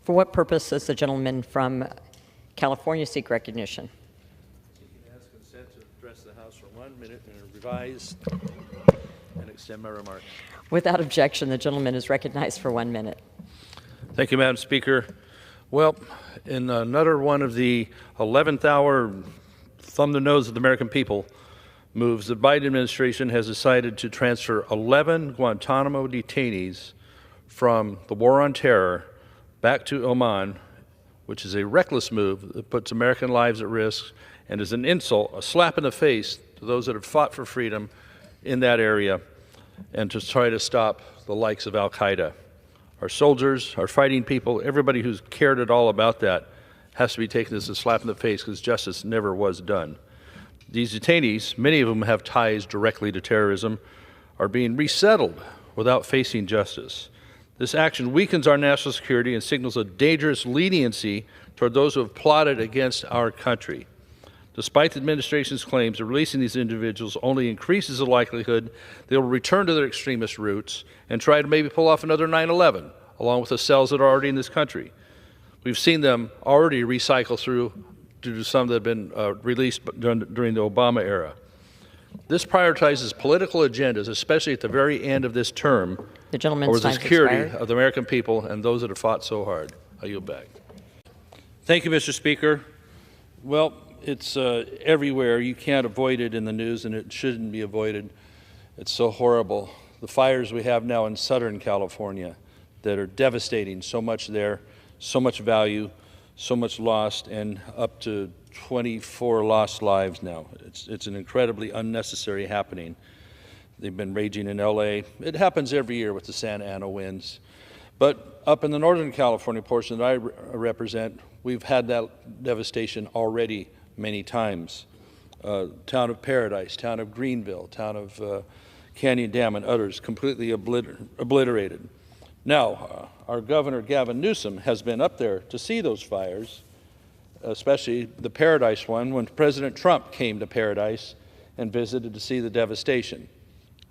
For what purpose does the gentleman from California seek recognition? You can ask consent to address the House for 1 minute and revise and extend my remarks. Without objection, the gentleman is recognized for 1 minute. Thank you, Madam Speaker. Well, in another one of the 11th hour thumb the nose of the American people moves, the Biden administration has decided to transfer 11 Guantanamo detainees from the war on terror back to Oman, which is a reckless move that puts American lives at risk and is an insult, a slap in the face to those that have fought for freedom in that area and to try to stop the likes of Al-Qaeda. Our soldiers, our fighting people, everybody who's cared at all about that has to be taken as a slap in the face because justice never was done. These detainees, many of them have ties directly to terrorism, are being resettled without facing justice. This action weakens our national security and signals a dangerous leniency toward those who have plotted against our country. Despite the administration's claims that releasing these individuals only increases the likelihood they will return to their extremist roots and try to maybe pull off another 9/11, along with the cells that are already in this country. We've seen them already recycle through due to some that have been released during the Obama era. This prioritizes political agendas, especially at the very end of this term, over the security of the American people and those that have fought so hard. I yield back. Thank you, Mr. Speaker. Well, it's everywhere. You can't avoid it in the news, and it shouldn't be avoided. It's so horrible. The fires we have now in Southern California that are devastating, so much there, so much value, so much lost, and up to 24 lost lives now. It's an incredibly unnecessary happening. They've been raging in LA. It happens every year with the Santa Ana winds. But up in the Northern California portion that I represent, we've had that devastation already many times. Town of Paradise, town of Greenville, town of Canyon Dam, and others completely obliterated. Now, our Governor Gavin Newsom has been up there to see those fires, especially the Paradise one, when President Trump came to Paradise and visited to see the devastation.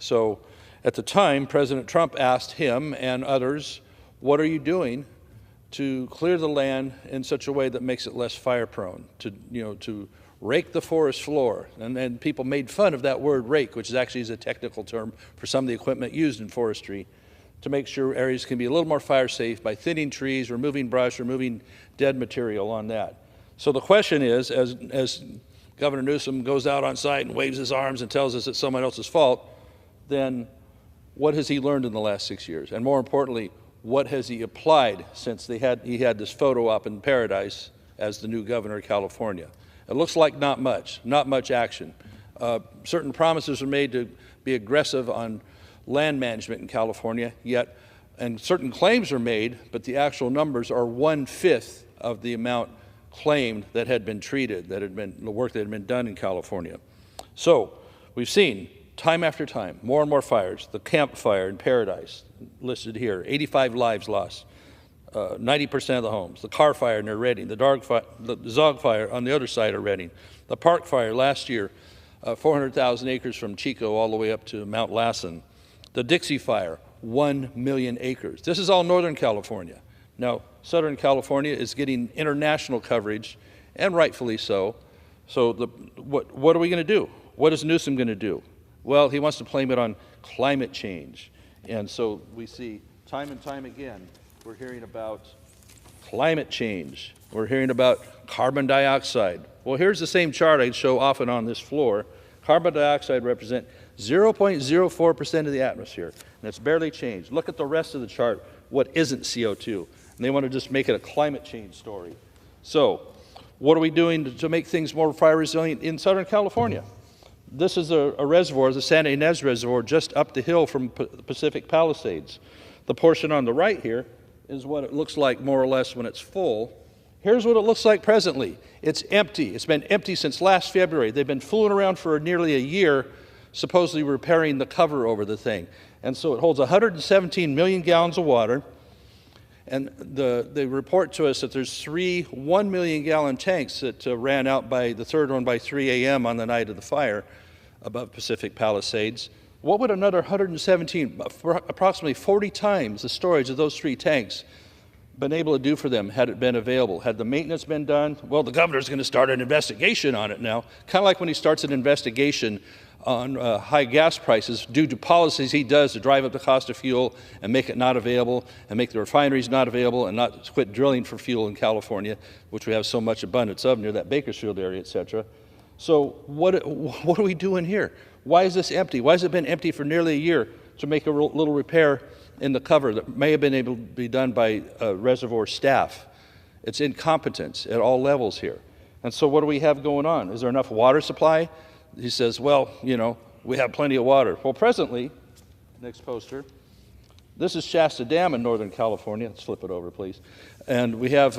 So at the time, President Trump asked him and others, what are you doing to clear the land in such a way that makes it less fire prone, to rake the forest floor? And then people made fun of that word rake, which is actually a technical term for some of the equipment used in forestry, to make sure areas can be a little more fire safe by thinning trees, removing brush, removing dead material on that. So the question is, as Governor Newsom goes out on site and waves his arms and tells us it's someone else's fault, then what has he learned in the last 6 years? And more importantly, what has he applied since he had this photo op in Paradise as the new governor of California? It looks like not much action. Certain promises were made to be aggressive on land management in California, and certain claims are made, but the actual numbers are 1/5 of the amount claimed that had been treated, the work that had been done in California. So we've seen time after time, more and more fires. The Camp Fire in Paradise, listed here, 85 lives lost, 90% of the homes. The Car Fire near Redding, the Zog Fire on the other side of Redding. The Park Fire last year, 400,000 acres from Chico all the way up to Mount Lassen. The Dixie Fire, 1 million acres. This is all Northern California. Now, Southern California is getting international coverage, and rightfully so. So what are we going to do? What is Newsom going to do? Well, he wants to blame it on climate change. And so we see time and time again, we're hearing about climate change. We're hearing about carbon dioxide. Well, here's the same chart I show often on this floor. Carbon dioxide represents 0.04% of the atmosphere, and it's barely changed. Look at the rest of the chart, what isn't CO2. And they want to just make it a climate change story. So what are we doing to make things more fire resilient in Southern California? This is a reservoir, the Santa Ynez Reservoir, just up the hill from Pacific Palisades. The portion on the right here is what it looks like more or less when it's full. Here's what it looks like presently. It's empty. It's been empty since last February. They've been fooling around for nearly a year, supposedly repairing the cover over the thing. And so it holds 117 million gallons of water. And they report to us that there's 3 1-million-gallon tanks that ran out by the third one by 3 a.m. on the night of the fire above Pacific Palisades. What would another 117, approximately 40 times the storage of those 3 tanks, been able to do for them had it been available? Had the maintenance been done? Well, the governor's going to start an investigation on it now, kind of like when he starts an investigation on high gas prices due to policies he does to drive up the cost of fuel and make it not available and make the refineries not available and not quit drilling for fuel in California, which we have so much abundance of near that Bakersfield area, et cetera. So what are we doing here? Why is this empty? Why has it been empty for nearly a year to make a little repair in the cover that may have been able to be done by reservoir staff? It's incompetence at all levels here. And so what do we have going on? Is there enough water supply? He says, well, you know, we have plenty of water. Well, presently, next poster, this is Shasta Dam in Northern California. Let's flip it over, please. And we have,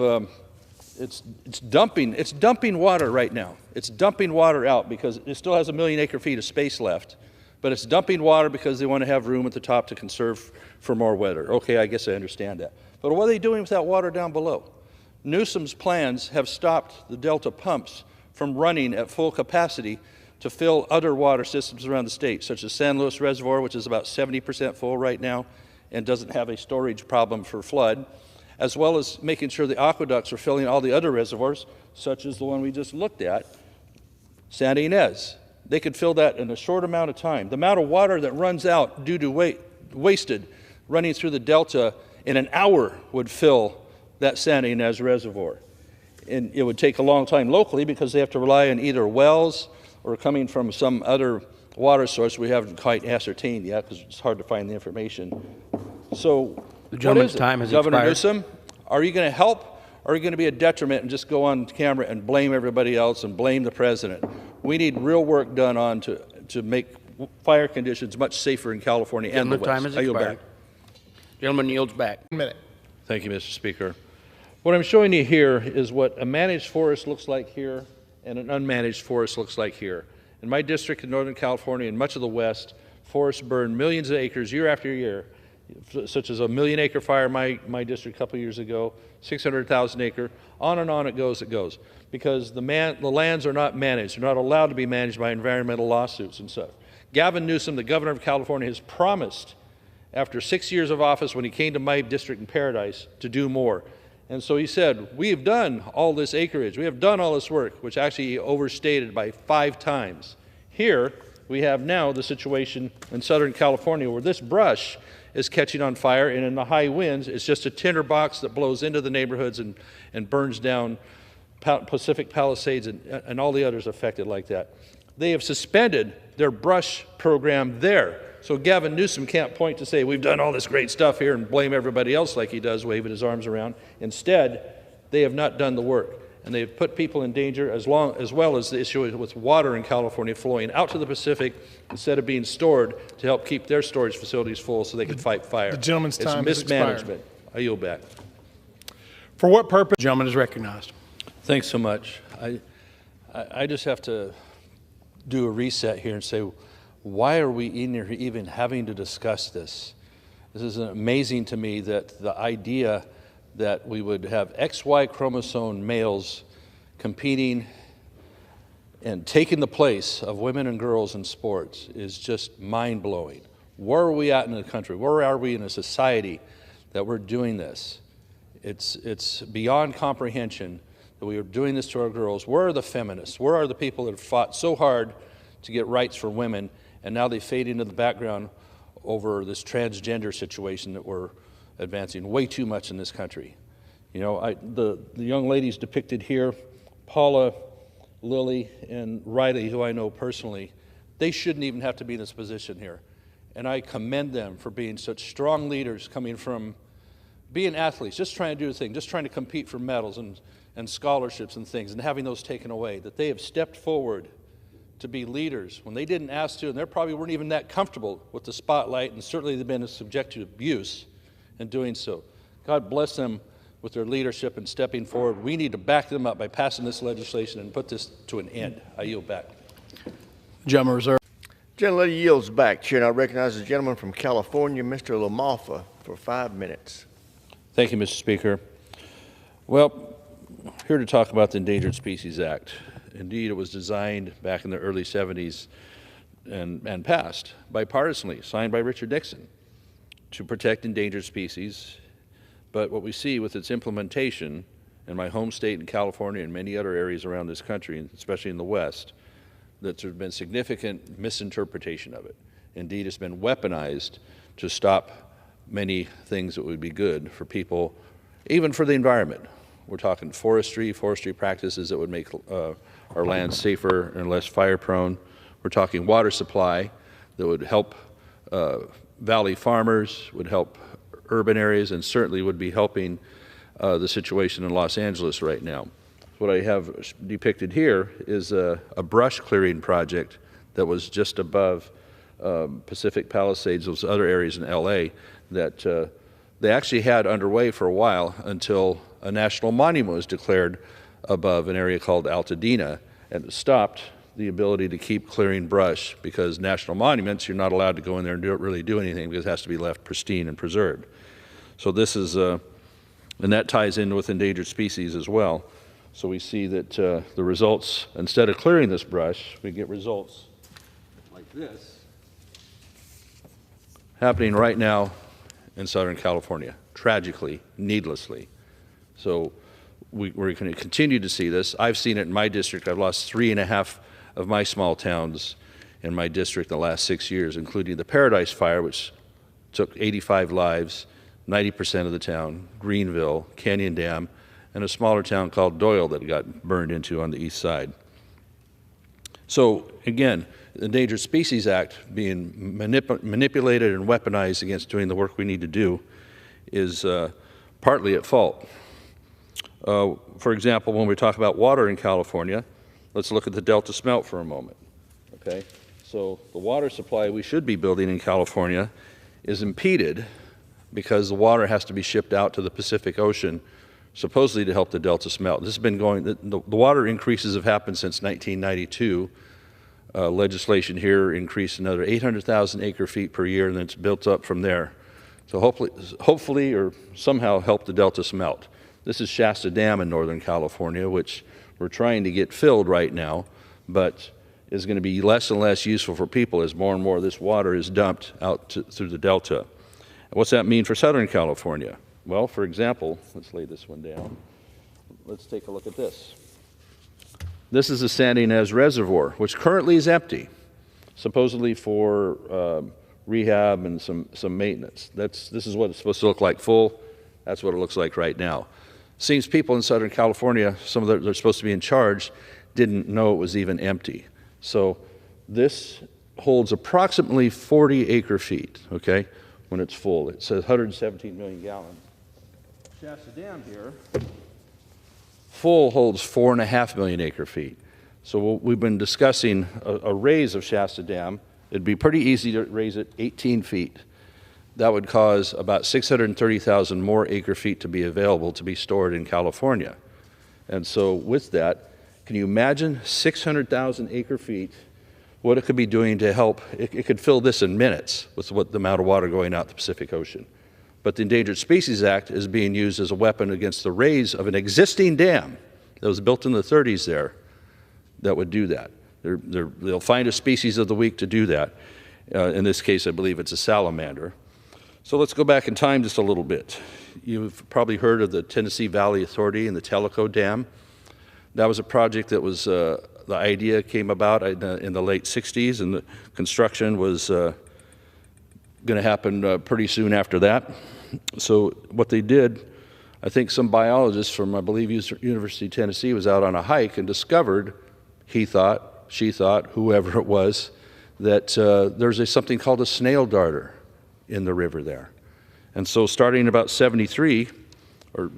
it's dumping water right now. It's dumping water out because it still has 1 million acre-feet of space left, but it's dumping water because they want to have room at the top to conserve for more weather. Okay, I guess I understand that. But what are they doing with that water down below? Newsom's plans have stopped the Delta pumps from running at full capacity to fill other water systems around the state, such as San Luis Reservoir, which is about 70% full right now and doesn't have a storage problem for flood, as well as making sure the aqueducts are filling all the other reservoirs, such as the one we just looked at, Santa Ynez. They could fill that in a short amount of time. The amount of water that runs out due to wasted running through the Delta in an hour would fill that Santa Ynez Reservoir. And it would take a long time locally because they have to rely on either wells or coming from some other water source we haven't quite ascertained yet because it's hard to find the information. So the gentleman's time has Governor expired. Newsom, are you going to help or are you going to be a detriment and just go on camera and blame everybody else and blame the president? We need real work done on to make fire conditions much safer in California and the West. Time has I yield expired. back. Gentleman yields back. 1 minute. Thank you, Mr. Speaker. What I'm showing you here is what a managed forest looks like here and an unmanaged forest looks like here. In my district in Northern California and much of the West, forests burn millions of acres year after year, such as a 1 million acre fire in my district a couple years ago, 600,000 acre, on and on it goes, because the lands are not managed. They're not allowed to be managed by environmental lawsuits and stuff. Gavin Newsom, the governor of California, has promised after 6 years of office when he came to my district in Paradise to do more. And so he said, we have done all this acreage, we have done all this work, which actually he overstated by 5 times. Here, we have now the situation in Southern California where this brush is catching on fire, and in the high winds, it's just a tinderbox that blows into the neighborhoods and burns down Pacific Palisades and all the others affected like that. They have suspended their brush program there. So Gavin Newsom can't point to say, we've done all this great stuff here and blame everybody else like he does, waving his arms around. Instead, they have not done the work. And they've put people in danger as well as the issue with water in California flowing out to the Pacific instead of being stored to help keep their storage facilities full so they can fight fire. The gentleman's time has It's expired. mismanagement. I yield back. For what purpose? The gentleman is recognized. Thanks so much. I just have to do a reset here and say, why are we in here even having to discuss this? This is amazing to me that the idea that we would have XY chromosome males competing and taking the place of women and girls in sports is just mind-blowing. Where are we at in the country? Where are we in a society that we're doing this? It's beyond comprehension that we are doing this to our girls. Where are the feminists? Where are the people that have fought so hard to get rights for women, and now they fade into the background over this transgender situation that we're advancing way too much in this country? You know, the young ladies depicted here, Paula, Lily, and Riley, who I know personally, they shouldn't even have to be in this position here. And I commend them for being such strong leaders, coming from being athletes, just trying to do a thing, just trying to compete for medals and scholarships and things, and having those taken away, that they have stepped forward to be leaders when they didn't ask to, and they probably weren't even that comfortable with the spotlight, and certainly they've been subject to abuse in doing so. God bless them with their leadership and stepping forward. We need to back them up by passing this legislation and put this to an end. I yield back. Gentleman reserved. Gentlelady yields back. Chair now recognizes the gentleman from California, Mr. LaMalfa, for 5 minutes. Thank you, Mr. Speaker. Well, here to talk about the Endangered Species Act. Indeed, it was designed back in the early 70s and passed bipartisanly, signed by Richard Nixon, to protect endangered species But what we see with its implementation in my home state in California and many other areas around this country, especially in the West, that there's been significant misinterpretation of it. Indeed, it's been weaponized to stop many things that would be good for people, even for the environment. We're talking forestry practices that would make our land safer and less fire prone. We're talking water supply that would help valley farmers, would help urban areas, and certainly would be helping the situation in Los Angeles right now. What I have depicted here is a brush clearing project that was just above Pacific Palisades, those other areas in LA that they actually had underway for a while until a national monument was declared above an area called Altadena, and it stopped the ability to keep clearing brush because national monuments, you're not allowed to go in there and really do anything because it has to be left pristine and preserved. So this is, and that ties in with endangered species as well. So we see that the results, instead of clearing this brush, we get results like this happening right now in Southern California, tragically, needlessly. So we're going to continue to see this. I've seen it in my district. I've lost 3.5 of my small towns in my district in the last 6 years, including the Paradise Fire, which took 85 lives, 90% of the town, Greenville, Canyon Dam, and a smaller town called Doyle that got burned into on the east side. So again, the Endangered Species Act being manipulated and weaponized against doing the work we need to do is partly at fault. For example, when we talk about water in California, let's look at the Delta smelt for a moment. Okay, so the water supply we should be building in California is impeded because the water has to be shipped out to the Pacific Ocean, supposedly to help the Delta smelt. This has been going, the water increases have happened since 1992. Legislation here increased another 800,000 acre feet per year, and then it's built up from there. So hopefully or somehow help the Delta smelt. This is Shasta Dam in Northern California, which we're trying to get filled right now, but is going to be less and less useful for people as more and more of this water is dumped out through the Delta. What's that mean for Southern California? Well, for example, let's lay this one down. Let's take a look at this. This is the San Ynez Reservoir, which currently is empty, supposedly for rehab and some maintenance. This is what it's supposed to look like full. That's what it looks like right now. Seems people in Southern California, some of they're supposed to be in charge, didn't know it was even empty. So this holds approximately 40 acre feet, okay, when it's full. It says 117 million gallons. Shasta Dam here, full holds 4.5 million acre feet. So we've been discussing a raise of Shasta Dam. It'd be pretty easy to raise it 18 feet. That would cause about 630,000 more acre feet to be available to be stored in California. And so with that, can you imagine 600,000 acre feet, what it could be doing to help? It could fill this in minutes with the amount of water going out the Pacific Ocean. But the Endangered Species Act is being used as a weapon against the raise of an existing dam that was built in the 30s there that would do that. They'll find a species of the week to do that. In this case, I believe it's a salamander. So let's go back in time just a little bit. You've probably heard of the Tennessee Valley Authority and the Tellico Dam. That was a project that was, the idea came about in the late 60s, and the construction was going to happen pretty soon after that. So what they did, I think some biologists from, I believe, University of Tennessee was out on a hike and discovered, he thought, she thought, whoever it was, that there's something called a snail darter in the river there. And so starting about 73, or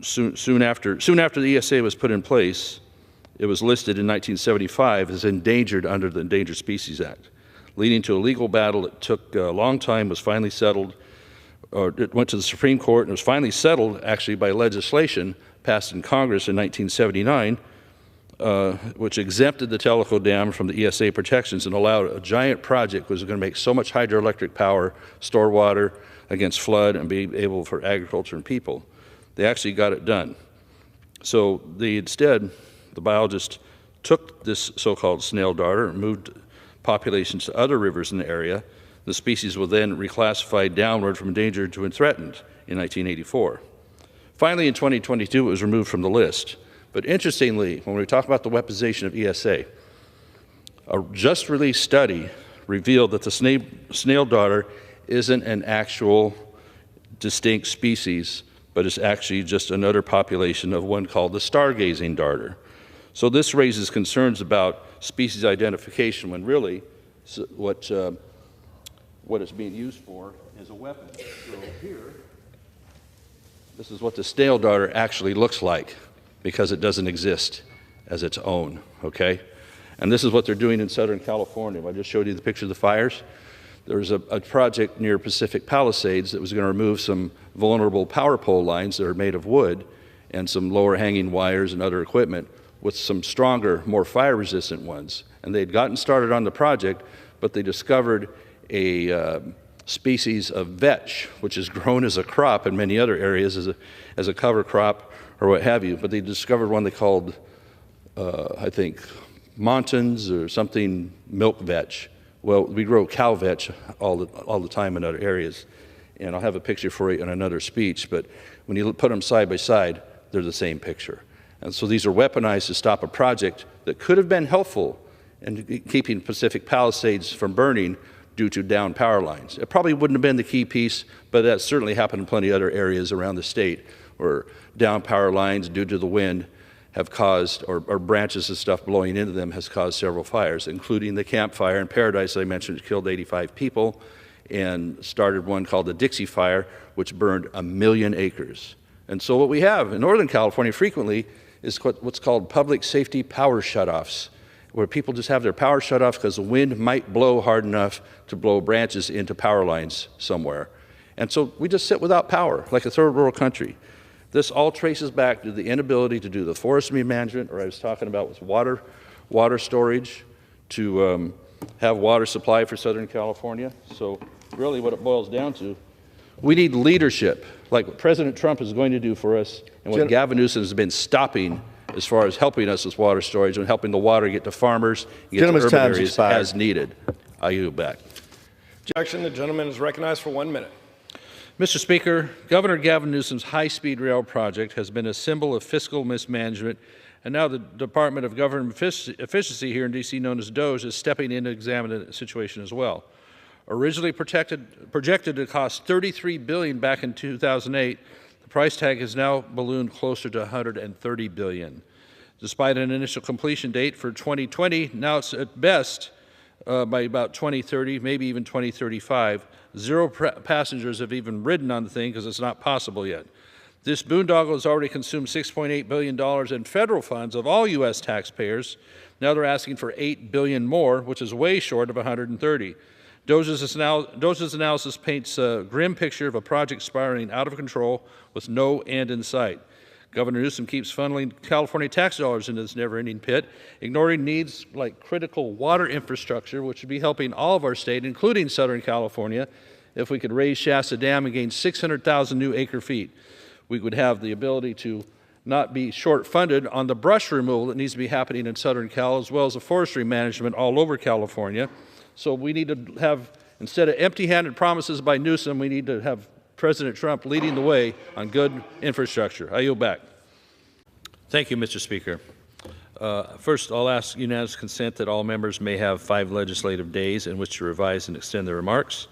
soon after the ESA was put in place, it was listed in 1975 as endangered under the Endangered Species Act, leading to a legal battle that took a long time, was finally settled, or it went to the Supreme Court and was finally settled actually by legislation passed in Congress in 1979, which exempted the Tellico Dam from the ESA protections and allowed a giant project which was going to make so much hydroelectric power, store water against flood, and be able for agriculture and people. They actually got it done. So instead, the biologists took this so-called snail darter and moved populations to other rivers in the area. The species were then reclassified downward from endangered to threatened. in 1984. Finally, in 2022, it was removed from the list. But interestingly, when we talk about the weaponization of ESA, a just released study revealed that the snail darter isn't an actual distinct species, but it's actually just another population of one called the stargazing darter. So this raises concerns about species identification when really what it's being used for is a weapon. So here, this is what the snail darter actually looks like because it doesn't exist as its own, okay? And this is what they're doing in Southern California. I just showed you the picture of the fires. There was a project near Pacific Palisades that was going to remove some vulnerable power pole lines that are made of wood and some lower hanging wires and other equipment with some stronger, more fire-resistant ones. And they'd gotten started on the project, but they discovered a species of vetch, which is grown as a crop in many other areas as a cover crop or what have you. But they discovered one they called, I think, Montans or something, milk vetch. Well, we grow cow vetch all the time in other areas. And I'll have a picture for you in another speech, but when you put them side by side, they're the same picture. And so these are weaponized to stop a project that could have been helpful in keeping Pacific Palisades from burning due to down power lines. It probably wouldn't have been the key piece, but that certainly happened in plenty of other areas around the state where down power lines due to the wind have caused, or branches of stuff blowing into them has caused several fires, including the Camp Fire in Paradise I mentioned, which killed 85 people, and started one called the Dixie Fire, which burned 1 million acres. And so what we have in Northern California frequently is what's called public safety power shutoffs, where people just have their power shut off because the wind might blow hard enough to blow branches into power lines somewhere. And so we just sit without power, like a third world country. This all traces back to the inability to do the forest management, or I was talking about with water storage, to have water supply for Southern California. So really what it boils down to, we need leadership, like what President Trump is going to do for us, and what Gavin Newsom has been stopping as far as helping us with water storage and helping the water get to farmers and get to urban areas as needed. I yield back. Objection. The gentleman is recognized for 1 minute. Mr. Speaker, Governor Gavin Newsom's high-speed rail project has been a symbol of fiscal mismanagement, and now the Department of Government Efficiency here in D.C., known as DOES, is stepping in to examine the situation as well. Originally projected to cost $33 billion back in 2008, the price tag has now ballooned closer to $130 billion. Despite an initial completion date for 2020, now it's at best by about 2030, maybe even 2035. Zero passengers have even ridden on the thing because it's not possible yet. This boondoggle has already consumed $6.8 billion in federal funds of all U.S. taxpayers. Now they're asking for $8 billion more, which is way short of 130. DOES's analysis paints a grim picture of a project spiraling out of control with no end in sight. Governor Newsom keeps funneling California tax dollars into this never-ending pit, ignoring needs like critical water infrastructure, which would be helping all of our state, including Southern California. If we could raise Shasta Dam and gain 600,000 new acre feet, we would have the ability to not be short-funded on the brush removal that needs to be happening in Southern Cal, as well as the forestry management all over California. So we need to have, instead of empty-handed promises by Newsom, we need to have President Trump leading the way on good infrastructure. I yield back. Thank you, Mr. Speaker. First, I'll ask unanimous consent that all members may have 5 legislative days in which to revise and extend their remarks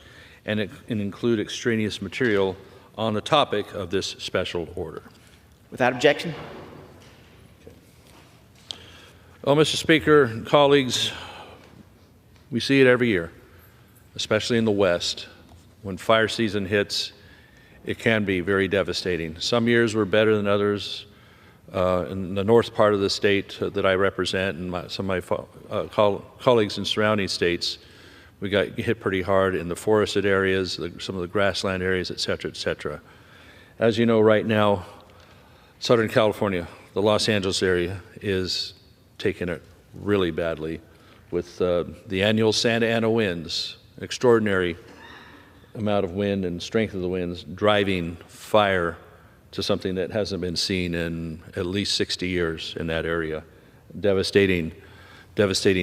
and include extraneous material on the topic of this special order. Without objection. Well, Mr. Speaker, colleagues, we see it every year, especially in the West. When fire season hits, it can be very devastating. Some years were better than others. In the north part of the state that I represent and some of my colleagues in surrounding states, we got hit pretty hard in the forested areas, some of the grassland areas, et cetera, et cetera. As you know, right now, Southern California, the Los Angeles area, is taking it really badly with the annual Santa Ana winds, extraordinary amount of wind and strength of the winds driving fire to something that hasn't been seen in at least 60 years in that area. Devastating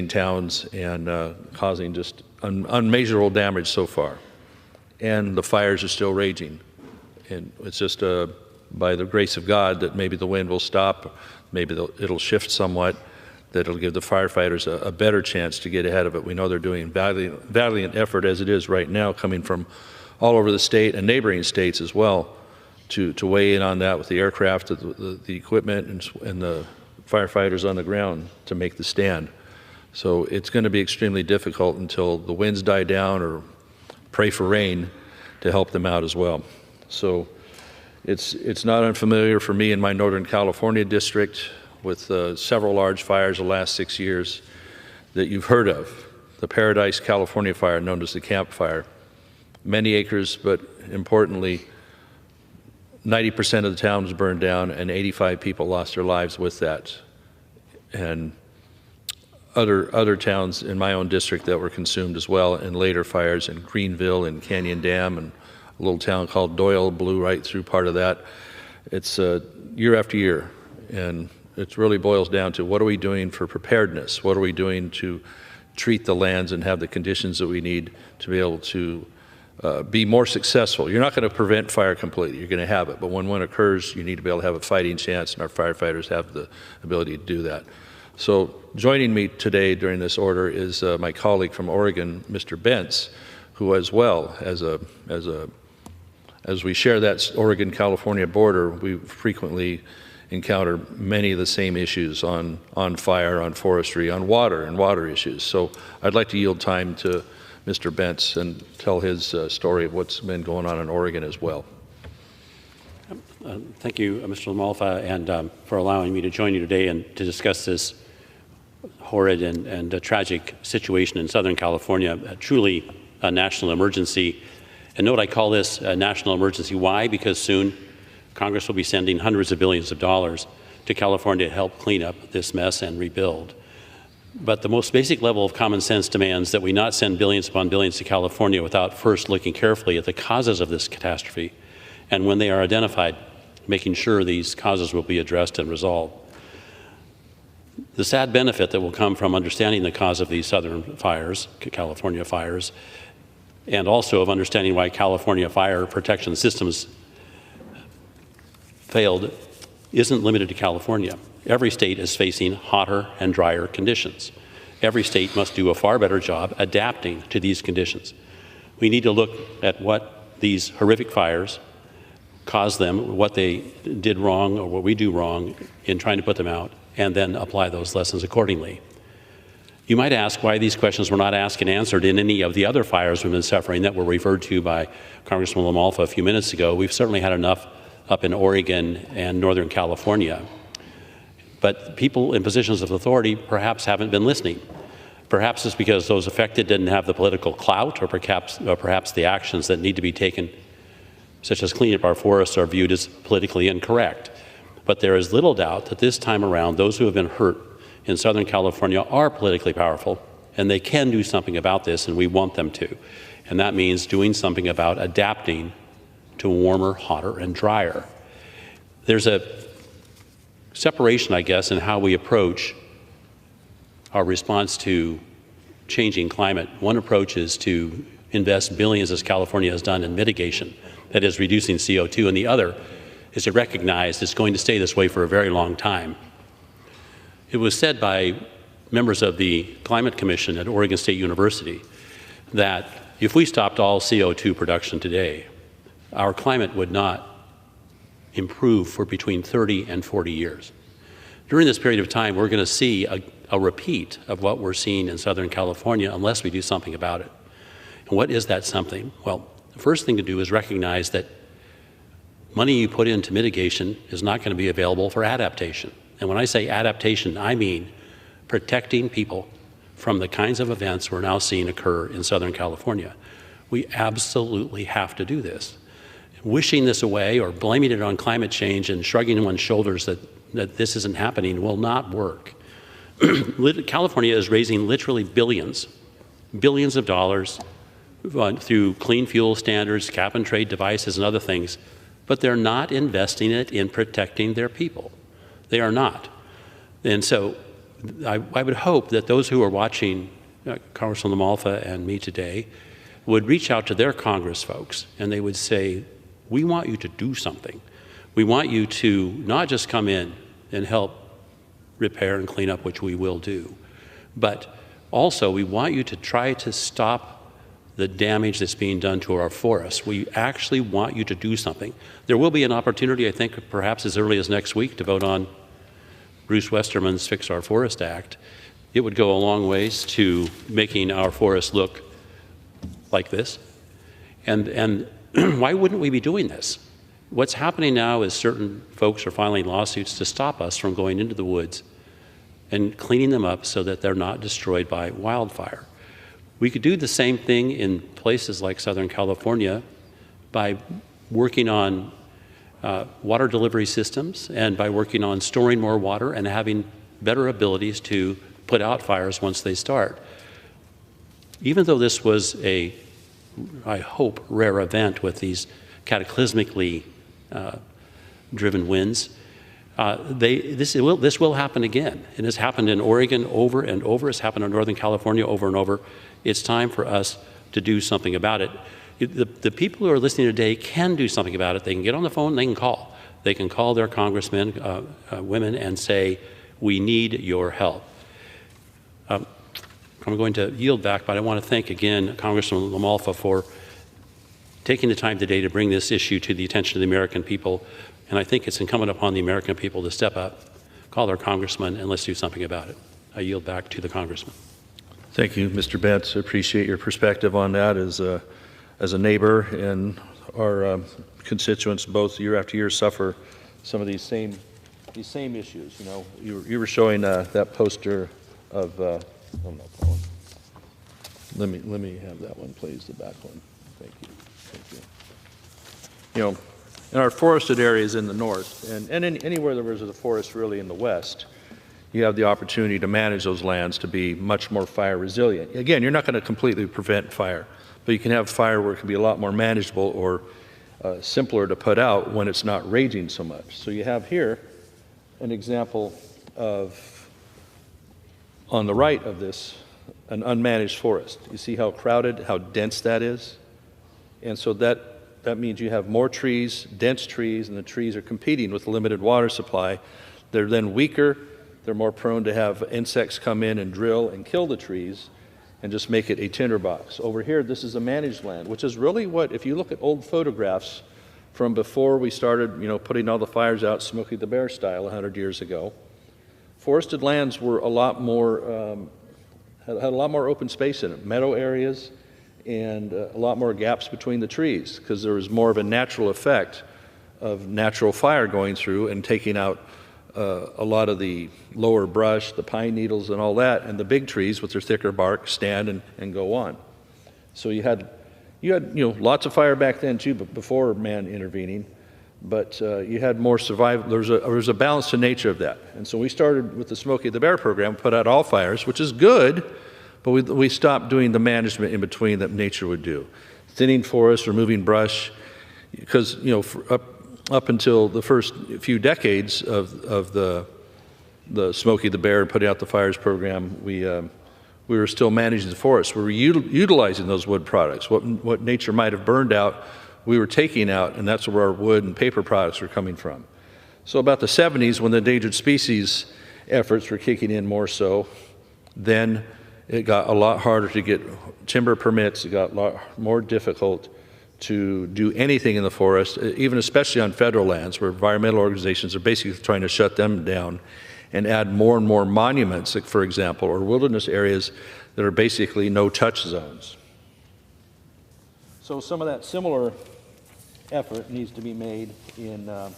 towns and causing just unmeasurable damage so far. And the fires are still raging. And it's just by the grace of God that maybe the wind will stop, maybe it'll shift somewhat, that it'll give the firefighters a better chance to get ahead of it. We know they're doing valiant effort as it is right now, coming from all over the state and neighboring states as well, to weigh in on that with the aircraft, the equipment, and the firefighters on the ground to make the stand. So it's going to be extremely difficult until the winds die down, or pray for rain to help them out as well. So it's not unfamiliar for me in my Northern California district with several large fires the last 6 years that you've heard of. The Paradise, California fire, known as the Camp Fire. Many acres, but importantly, 90% of the town was burned down and 85 people lost their lives with that. And other towns in my own district that were consumed as well in later fires in Greenville and Canyon Dam, and a little town called Doyle blew right through part of that. It's year after year, and it really boils down to what are we doing for preparedness? What are we doing to treat the lands and have the conditions that we need to be able to be more successful? You're not going to prevent fire completely, you're going to have it, but when one occurs, you need to be able to have a fighting chance, and our firefighters have the ability to do that. So joining me today during this order is my colleague from Oregon, Mr. Bentz, who as well, as we share that Oregon-California border, we frequently encounter many of the same issues on fire, on forestry, on water, and water issues. So I'd like to yield time to Mr. Bentz and tell his story of what's been going on in Oregon as well. Thank you, Mr. LaMalfa, and for allowing me to join you today and to discuss this horrid and tragic situation in Southern California, truly a national emergency. And note I call this a national emergency. Why? Because soon Congress will be sending hundreds of billions of dollars to California to help clean up this mess and rebuild. But the most basic level of common sense demands that we not send billions upon billions to California without first looking carefully at the causes of this catastrophe, and when they are identified, making sure these causes will be addressed and resolved. The sad benefit that will come from understanding the cause of these southern fires, California fires, and also of understanding why California fire protection systems failed, isn't limited to California. Every state is facing hotter and drier conditions. Every state must do a far better job adapting to these conditions. We need to look at what these horrific fires caused them, what they did wrong or what we do wrong in trying to put them out, and then apply those lessons accordingly. You might ask why these questions were not asked and answered in any of the other fires we've been suffering that were referred to by Congressman LaMalfa a few minutes ago. We've certainly had enough up in Oregon and Northern California. But people in positions of authority perhaps haven't been listening. Perhaps it's because those affected didn't have the political clout, or perhaps the actions that need to be taken, such as cleaning up our forests, are viewed as politically incorrect. But there is little doubt that this time around, those who have been hurt in Southern California are politically powerful, and they can do something about this, and we want them to. And that means doing something about adapting to warmer, hotter, and drier. There's a separation, I guess, in how we approach our response to changing climate. One approach is to invest billions, as California has done, in mitigation, that is reducing CO2, and the other is to recognize it's going to stay this way for a very long time. It was said by members of the Climate Commission at Oregon State University that if we stopped all CO2 production today, our climate would not improve for between 30 and 40 years. During this period of time, we're going to see a repeat of what we're seeing in Southern California unless we do something about it. And what is that something? Well, the first thing to do is recognize that money you put into mitigation is not going to be available for adaptation. And when I say adaptation, I mean protecting people from the kinds of events we're now seeing occur in Southern California. We absolutely have to do this. Wishing this away or blaming it on climate change and shrugging one's shoulders that this isn't happening will not work. California is raising literally billions of dollars through clean fuel standards, cap and trade devices, and other things, but they're not investing it in protecting their people. They are not. And so I would hope that those who are watching Congressman LaMalfa and me today would reach out to their Congress folks, and they would say, We want you to do something. We want you to not just come in and help repair and clean up, which we will do, but also we want you to try to stop the damage that's being done to our forests. We actually want you to do something. There will be an opportunity, I think, perhaps as early as next week to vote on Bruce Westerman's Fix Our Forest Act. It would go a long ways to making our forests look like this. And why wouldn't we be doing this? What's happening now is certain folks are filing lawsuits to stop us from going into the woods and cleaning them up so that they're not destroyed by wildfire. We could do the same thing in places like Southern California by working on water delivery systems and by working on storing more water and having better abilities to put out fires once they start. Even though this was a, I hope, rare event with these cataclysmically driven winds, this will happen again. It has happened in Oregon over and over. It's happened in Northern California over and over. It's time for us to do something about it. The people who are listening today can do something about it. They can get on the phone, they can call. They can call their congressmen, women, and say, we need your help. I'm going to yield back, but I want to thank again Congressman LaMalfa for taking the time today to bring this issue to the attention of the American people. And I think it's incumbent upon the American people to step up, call their congressman, and let's do something about it. I yield back to the congressman. Thank you, Mr. Betts. I appreciate your perspective on that as a neighbor, and our constituents both year after year suffer some of these same issues. You know, you were showing that poster of. Oh no, Colin. Let me have that one, please. The back one. Thank you. Thank you. You know, in our forested areas in the north, and anywhere there was a forest really in the west, you have the opportunity to manage those lands to be much more fire resilient. Again, you're not going to completely prevent fire, but you can have fire where it can be a lot more manageable or simpler to put out when it's not raging so much. So you have here an example of, on the right of this, an unmanaged forest. You see how crowded, how dense that is? And so that means you have more trees, dense trees, and the trees are competing with limited water supply. They're then weaker. They're more prone to have insects come in and drill and kill the trees and just make it a tinderbox. Over here, this is a managed land, which is really what, if you look at old photographs from before we started, putting all the fires out Smokey the Bear style 100 years ago, forested lands were a lot more, had a lot more open space in it, meadow areas, and a lot more gaps between the trees because there was more of a natural effect of natural fire going through and taking out a lot of the lower brush, the pine needles and all that, and the big trees with their thicker bark stand and go on. So you had lots of fire back then too, but before man intervening, but you had more survival. There was a balance to nature of that. And so we started with the Smokey the Bear program, put out all fires, which is good, but we stopped doing the management in between that nature would do. Thinning forests, removing brush, because up until the first few decades of the Smokey the Bear putting out the fires program, we were still managing the forests. We were utilizing those wood products. What nature might have burned out, we were taking out, and that's where our wood and paper products were coming from. So about the 70s, when the endangered species efforts were kicking in more so, then it got a lot harder to get timber permits. It got a lot more difficult to do anything in the forest, even especially on federal lands where environmental organizations are basically trying to shut them down and add more and more monuments, like, for example, or wilderness areas that are basically no-touch zones. So some of that similar effort needs to be made in, well,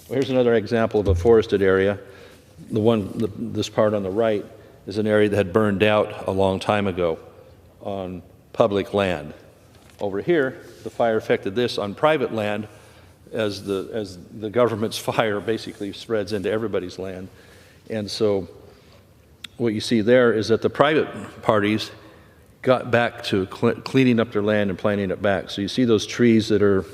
here's another example of a forested area. This part on the right is an area that had burned out a long time ago on public land. Over here, the fire affected this on private land as the government's fire basically spreads into everybody's land. And so what you see there is that the private parties got back to cleaning up their land and planting it back. So you see those trees that are,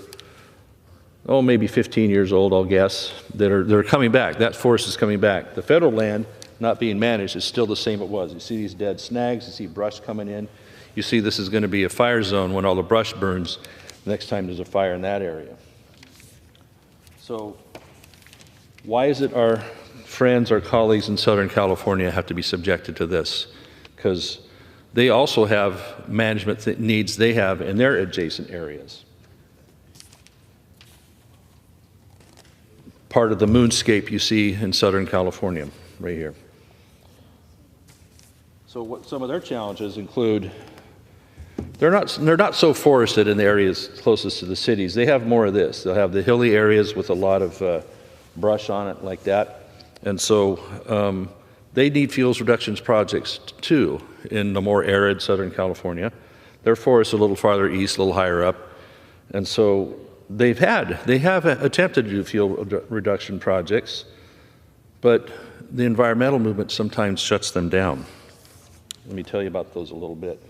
maybe 15 years old, I'll guess, they're coming back. That forest is coming back. The federal land not being managed is still the same it was. You see these dead snags, you see brush coming in. You see this is going to be a fire zone when all the brush burns. next time there's a fire in that area. So why is it our friends, our colleagues in Southern California have to be subjected to this? Because they also have management needs they have in their adjacent areas. Part of the moonscape you see in Southern California, right here. So what some of their challenges include, they're not so forested in the areas closest to the cities. They have more of this. They'll have the hilly areas with a lot of brush on it like that. And so they need fuels reductions projects too in the more arid Southern California. Their forests a little farther east, a little higher up. And so they have attempted to do fuel reduction projects, but the environmental movement sometimes shuts them down. Let me tell you about those a little bit.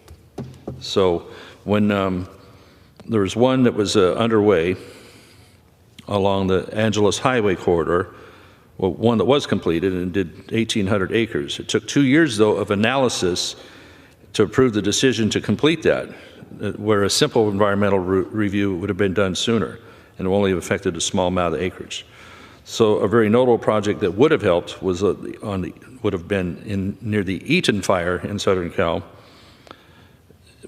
So when there was one that was underway along the Angeles Highway corridor, well, one that was completed and did 1,800 acres. It took 2 years, though, of analysis to approve the decision to complete that, where a simple environmental review would have been done sooner and only have affected a small amount of acreage. So a very notable project that would have helped was would have been near the Eaton fire in Southern Cal,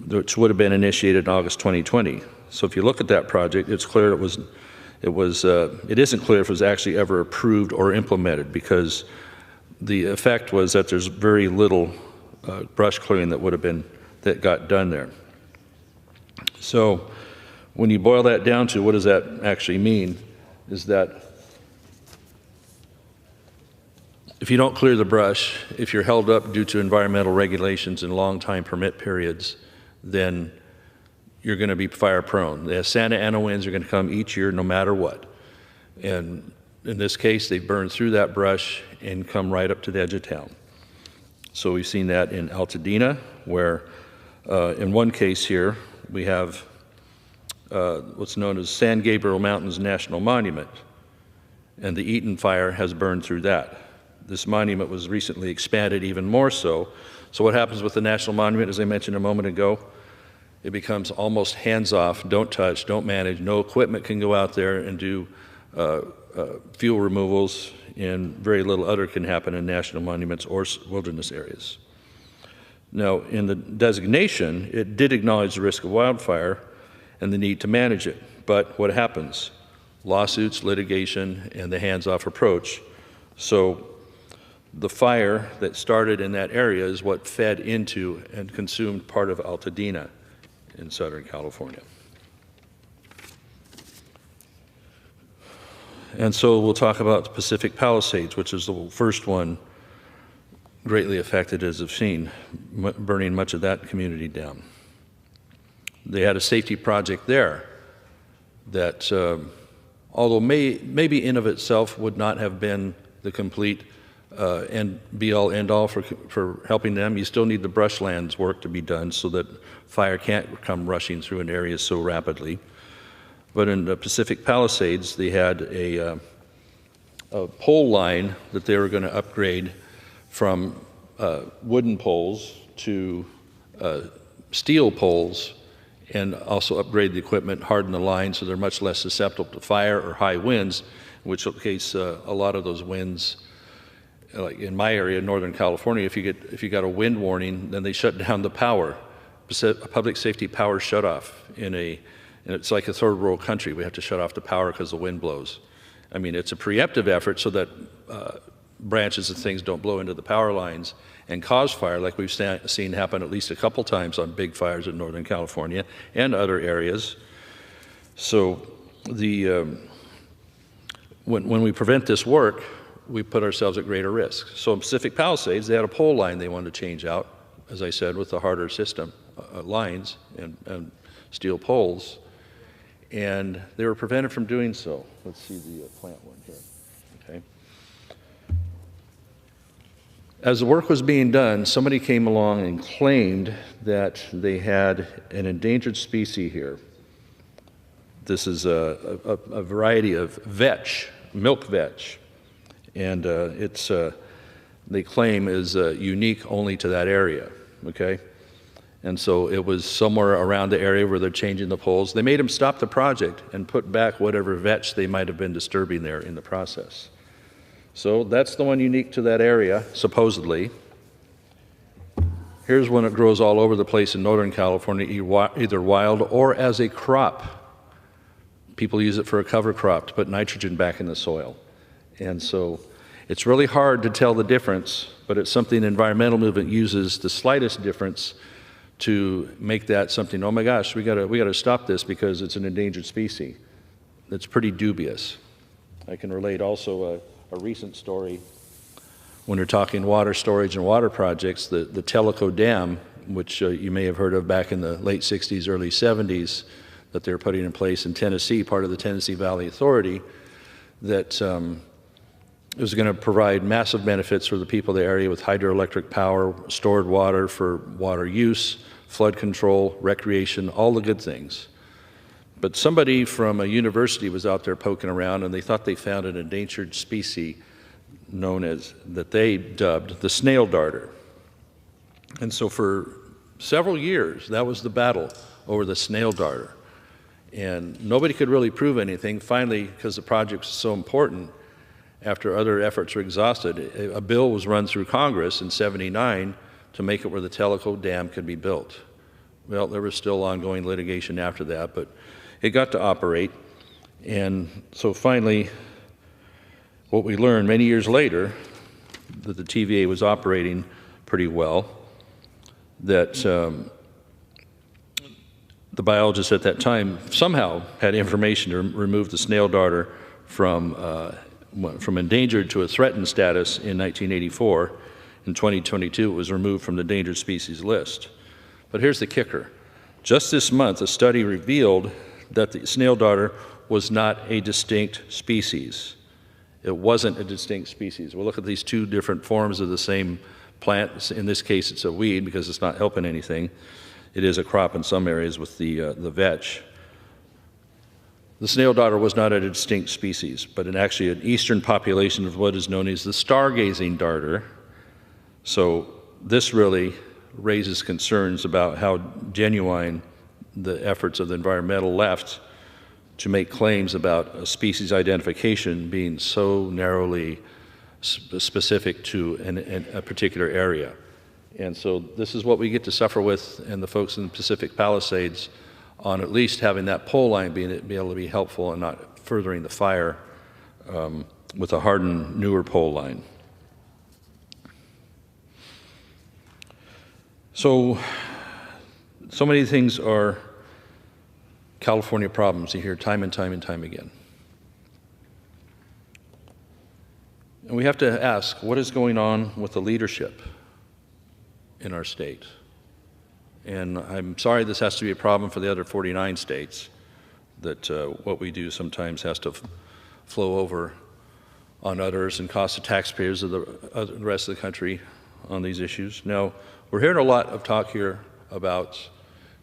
which would have been initiated in August 2020. So if you look at that project, it's clear it isn't clear if it was actually ever approved or implemented, because the effect was that there's very little brush clearing that got done there. So when you boil that down to what does that actually mean, is that if you don't clear the brush, if you're held up due to environmental regulations and long time permit periods, then you're going to be fire prone. The Santa Ana winds are going to come each year no matter what. And in this case, they burn through that brush and come right up to the edge of town. So we've seen that in Altadena, where in one case here, we have what's known as San Gabriel Mountains National Monument, and the Eaton fire has burned through that. This monument was recently expanded even more so. So what happens with the national monument, as I mentioned a moment ago, it becomes almost hands-off, don't touch, don't manage, no equipment can go out there and do fuel removals, and very little other can happen in national monuments or wilderness areas. Now, in the designation, it did acknowledge the risk of wildfire and the need to manage it, but what happens? Lawsuits, litigation, and the hands-off approach. So the fire that started in that area is what fed into and consumed part of Altadena in Southern California. And so we'll talk about the Pacific Palisades, which is the first one greatly affected, as I've seen, burning much of that community down. They had a safety project there that, although maybe in of itself would not have been the complete and be-all, end-all for helping them, you still need the brushlands work to be done so that fire can't come rushing through an area so rapidly. But in the Pacific Palisades, they had a pole line that they were going to upgrade from wooden poles to steel poles, and also upgrade the equipment, harden the line so they're much less susceptible to fire or high winds, in which case a lot of those winds, like in my area, Northern California, if you got a wind warning, then they shut down the power. A public safety power shutoff and it's like a third world country. We have to shut off the power because the wind blows. I mean, it's a preemptive effort so that branches and things don't blow into the power lines and cause fire, like we've seen happen at least a couple times on big fires in Northern California and other areas. So when we prevent this work, we put ourselves at greater risk. So in Pacific Palisades, they had a pole line they wanted to change out, as I said, with the harder system, lines and steel poles, and they were prevented from doing so. Let's see the plant one here, okay? As the work was being done, somebody came along and claimed that they had an endangered species here. This is a variety of vetch, milk vetch, and they claim is unique only to that area, okay? And so it was somewhere around the area where they're changing the poles. They made them stop the project and put back whatever vetch they might have been disturbing there in the process. So that's the one unique to that area, supposedly. Here's one that grows all over the place in Northern California, either wild or as a crop. People use it for a cover crop to put nitrogen back in the soil. And so it's really hard to tell the difference, but it's something the environmental movement uses the slightest difference to make that something, oh my gosh, we gotta stop this because it's an endangered species. That's pretty dubious. I can relate also a recent story when we're talking water storage and water projects, the Tellico Dam, which you may have heard of back in the late 60s, early 70s, that they're putting in place in Tennessee, part of the Tennessee Valley Authority, that was going to provide massive benefits for the people of the area with hydroelectric power, stored water for water use, flood control, recreation, all the good things. But somebody from a university was out there poking around, and they thought they found an endangered species known as, that they dubbed the snail darter. And so for several years, that was the battle over the snail darter. And nobody could really prove anything. Finally, because the project was so important, after other efforts were exhausted, a bill was run through Congress in '79 to make it where the Tellico Dam could be built. Well, there was still ongoing litigation after that, but it got to operate. And so finally, what we learned many years later, that the TVA was operating pretty well, that the biologists at that time somehow had information to remove the snail darter from endangered to a threatened status in 1984. In 2022, it was removed from the endangered species list. But here's the kicker. Just this month, a study revealed that the snail darter was not a distinct species. It wasn't a distinct species. We'll look at these two different forms of the same plant. In this case, it's a weed because it's not helping anything. It is a crop in some areas with the vetch. The snail darter was not a distinct species, but actually an eastern population of what is known as the stargazing darter. So this really raises concerns about how genuine the efforts of the environmental left to make claims about a species identification being so narrowly specific to a particular area. And so this is what we get to suffer with, and the folks in the Pacific Palisades, on at least having that pole line be able to be helpful and not furthering the fire with a hardened, newer pole line. So many things are California problems you hear time and time and time again. And we have to ask, what is going on with the leadership in our state? And I'm sorry this has to be a problem for the other 49 states, that what we do sometimes has to flow over on others and cost the taxpayers of the rest of the country on these issues. Now, we're hearing a lot of talk here about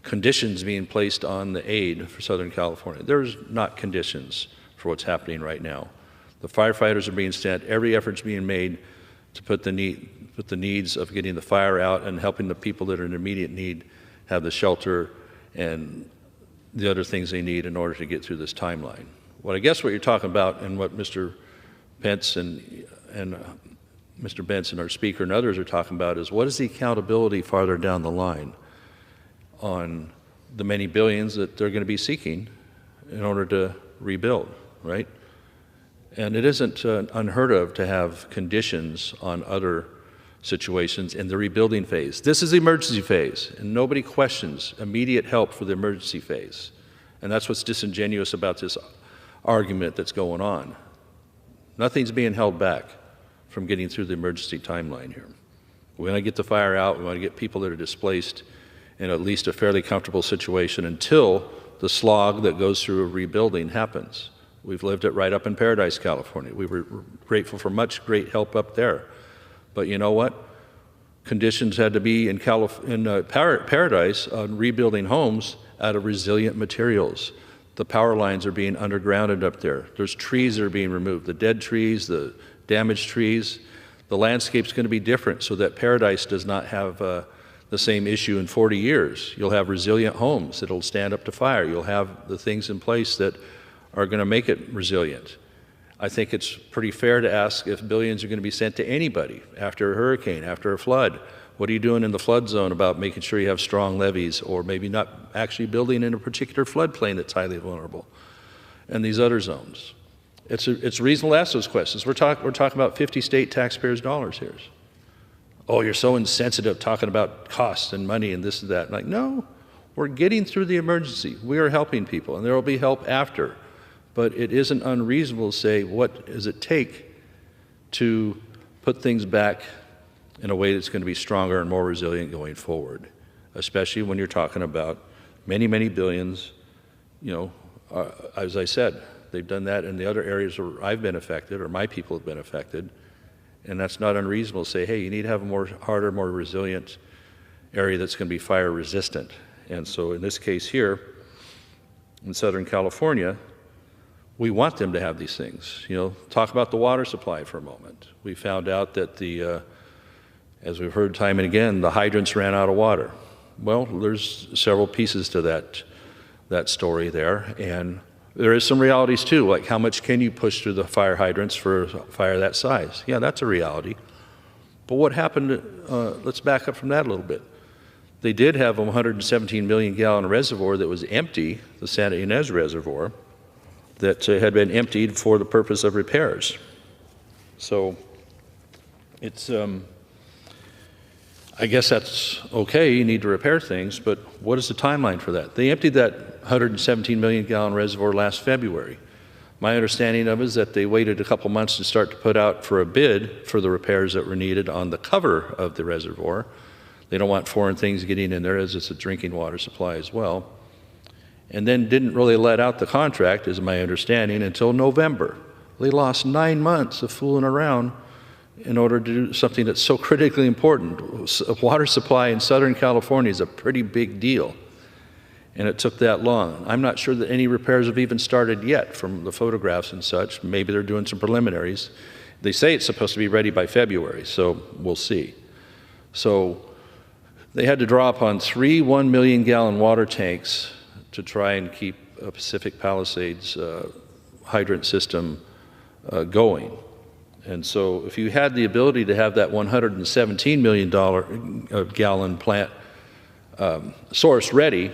conditions being placed on the aid for Southern California. There's not conditions for what's happening right now. The firefighters are being sent, every effort's being made to put the needs of getting the fire out and helping the people that are in immediate need have the shelter and the other things they need in order to get through this timeline. Well, I guess what you're talking about, and what Mr. Pence and Mr. Benson, our speaker, and others are talking about, is what is the accountability farther down the line on the many billions that they're going to be seeking in order to rebuild, right? And it isn't unheard of to have conditions on other situations in the rebuilding phase. This is the emergency phase, and nobody questions immediate help for the emergency phase. And that's what's disingenuous about this argument that's going on. Nothing's being held back from getting through the emergency timeline here. We want to get the fire out, we want to get people that are displaced in at least a fairly comfortable situation until the slog that goes through a rebuilding happens. We've lived it right up in Paradise, California. We were grateful for much great help up there. But you know what? Conditions had to be in Paradise on rebuilding homes out of resilient materials. The power lines are being undergrounded up there. There's trees that are being removed, the dead trees, the damaged trees. The landscape's going to be different so that Paradise does not have the same issue in 40 years. You'll have resilient homes that'll stand up to fire. You'll have the things in place that are going to make it resilient. I think it's pretty fair to ask if billions are going to be sent to anybody after a hurricane, after a flood. What are you doing in the flood zone about making sure you have strong levees, or maybe not actually building in a particular floodplain that's highly vulnerable, and these other zones? It's reasonable to ask those questions. We're talking about 50 state taxpayers' dollars here. Oh, you're so insensitive talking about costs and money and this and that. Like, no, we're getting through the emergency. We are helping people, and there will be help after. But it isn't unreasonable to say, what does it take to put things back in a way that's going to be stronger and more resilient going forward, especially when you're talking about many, many billions. As I said, they've done that in the other areas where I've been affected or my people have been affected, and that's not unreasonable to say, hey, you need to have a more harder, more resilient area that's going to be fire resistant. And so in this case here, in Southern California, we want them to have these things. Talk about the water supply for a moment. We found out that as we've heard time and again, the hydrants ran out of water. Well, there's several pieces to that story there, and there is some realities too, like how much can you push through the fire hydrants for a fire that size? Yeah, that's a reality. But what happened, let's back up from that a little bit. They did have a 117 million gallon reservoir that was empty, the Santa Ynez Reservoir, that had been emptied for the purpose of repairs. So it's, I guess that's okay, you need to repair things, but what is the timeline for that? They emptied that 117 million gallon reservoir last February. My understanding of it is that they waited a couple months to start to put out for a bid for the repairs that were needed on the cover of the reservoir. They don't want foreign things getting in there, as it's a drinking water supply as well. And then didn't really let out the contract, is my understanding, until November. They lost 9 months of fooling around in order to do something that's so critically important. A water supply in Southern California is a pretty big deal, and it took that long. I'm not sure that any repairs have even started yet from the photographs and such. Maybe they're doing some preliminaries. They say it's supposed to be ready by February, so we'll see. So they had to draw upon 3 1 million gallon water tanks to try and keep a Pacific Palisades hydrant system going. And so if you had the ability to have that $117 million gallon plant source ready,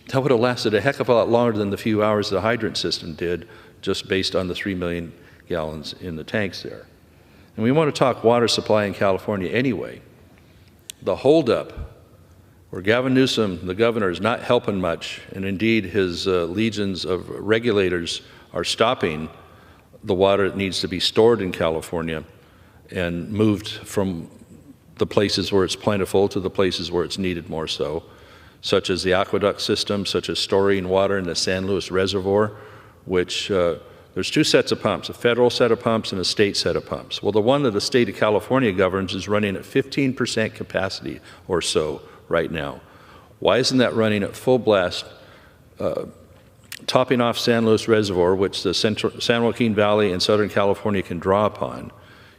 that would have lasted a heck of a lot longer than the few hours the hydrant system did, just based on the 3 million gallons in the tanks there. And we want to talk water supply in California anyway. The holdup, where Gavin Newsom, the governor, is not helping much, and indeed his legions of regulators are stopping the water that needs to be stored in California and moved from the places where it's plentiful to the places where it's needed more so, such as the aqueduct system, such as storing water in the San Luis Reservoir, which there's 2 sets of pumps, a federal set of pumps and a state set of pumps. Well, the one that the state of California governs is running at 15% capacity or so right now. Why isn't that running at full blast, topping off San Luis Reservoir, which the San Joaquin Valley and Southern California can draw upon?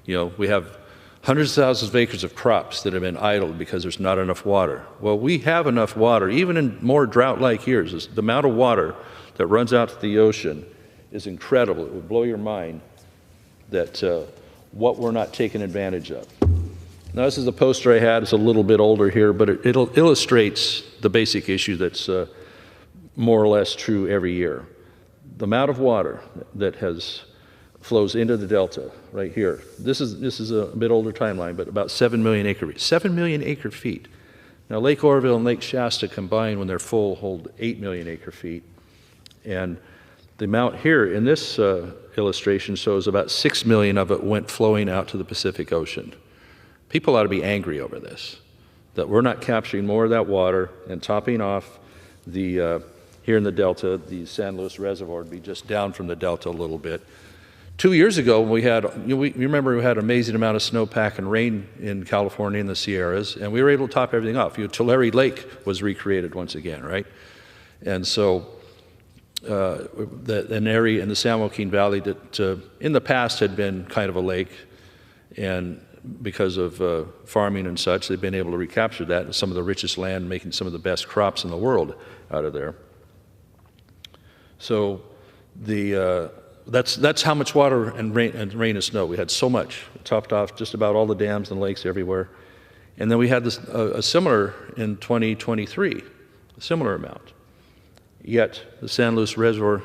We have hundreds of thousands of acres of crops that have been idled because there's not enough water. Well, we have enough water, even in more drought-like years. The amount of water that runs out to the ocean is incredible. It would blow your mind that what we're not taking advantage of. Now, this is a poster I had. It's a little bit older here, but it illustrates the basic issue that's more or less true every year. The amount of water that flows into the delta right here. This is a bit older timeline, but about 7 million acre feet. 7 million acre feet. Now, Lake Oroville and Lake Shasta combined, when they're full, hold 8 million acre feet. And the amount here in this illustration shows about 6 million of it went flowing out to the Pacific Ocean. People ought to be angry over this, that we're not capturing more of that water and topping off the, here in the Delta, the San Luis Reservoir to be just down from the Delta a little bit. 2 years ago, we had, you remember we had an amazing amount of snowpack and rain in California in the Sierras, and we were able to top everything off. Tulare Lake was recreated once again, right? And so an area in the San Joaquin Valley that in the past had been kind of a lake, and because of farming and such, they've been able to recapture that, some of the richest land, making some of the best crops in the world out of there. So that's how much water and rain and snow. We had so much. It topped off just about all the dams and lakes everywhere. And then we had this, a similar in 2023, a similar amount. Yet the San Luis Reservoir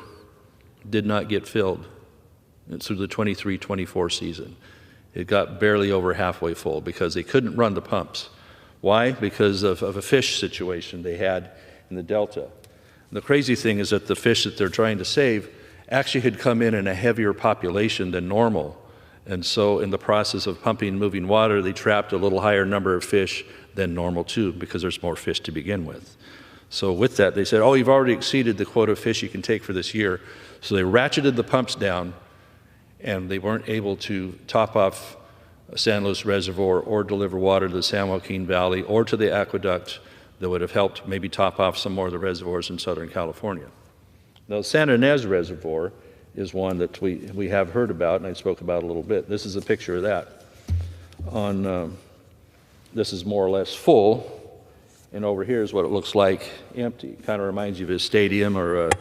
did not get filled through the 23-24 season. It got barely over halfway full because they couldn't run the pumps. Why? Because of a fish situation they had in the Delta. And the crazy thing is that the fish that they're trying to save actually had come in a heavier population than normal. And so in the process of pumping and moving water, they trapped a little higher number of fish than normal too, because there's more fish to begin with. So with that, they said, oh, you've already exceeded the quota of fish you can take for this year. So they ratcheted the pumps down, and they weren't able to top off San Luis Reservoir or deliver water to the San Joaquin Valley or to the aqueduct that would have helped maybe top off some more of the reservoirs in Southern California. Now, Santa Ynez Reservoir is one that we have heard about, and I spoke about a little bit. This is a picture of that. This is more or less full, and over here is what it looks like empty. Kind of reminds you of a stadium or a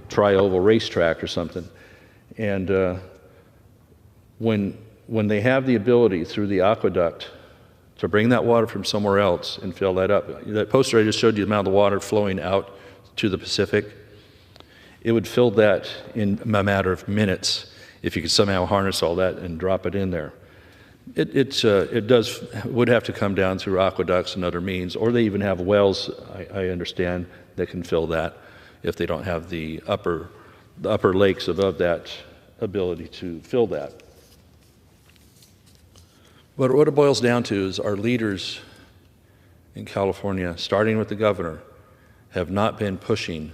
tri-oval racetrack or something. And when they have the ability through the aqueduct to bring that water from somewhere else and fill that up, that poster I just showed you the amount of water flowing out to the Pacific, it would fill that in a matter of minutes if you could somehow harness all that and drop it in there. It would have to come down through aqueducts and other means, or they even have wells, I understand, that can fill that if they don't have the upper lakes above that ability to fill that. But what it boils down to is our leaders in California, starting with the governor, have not been pushing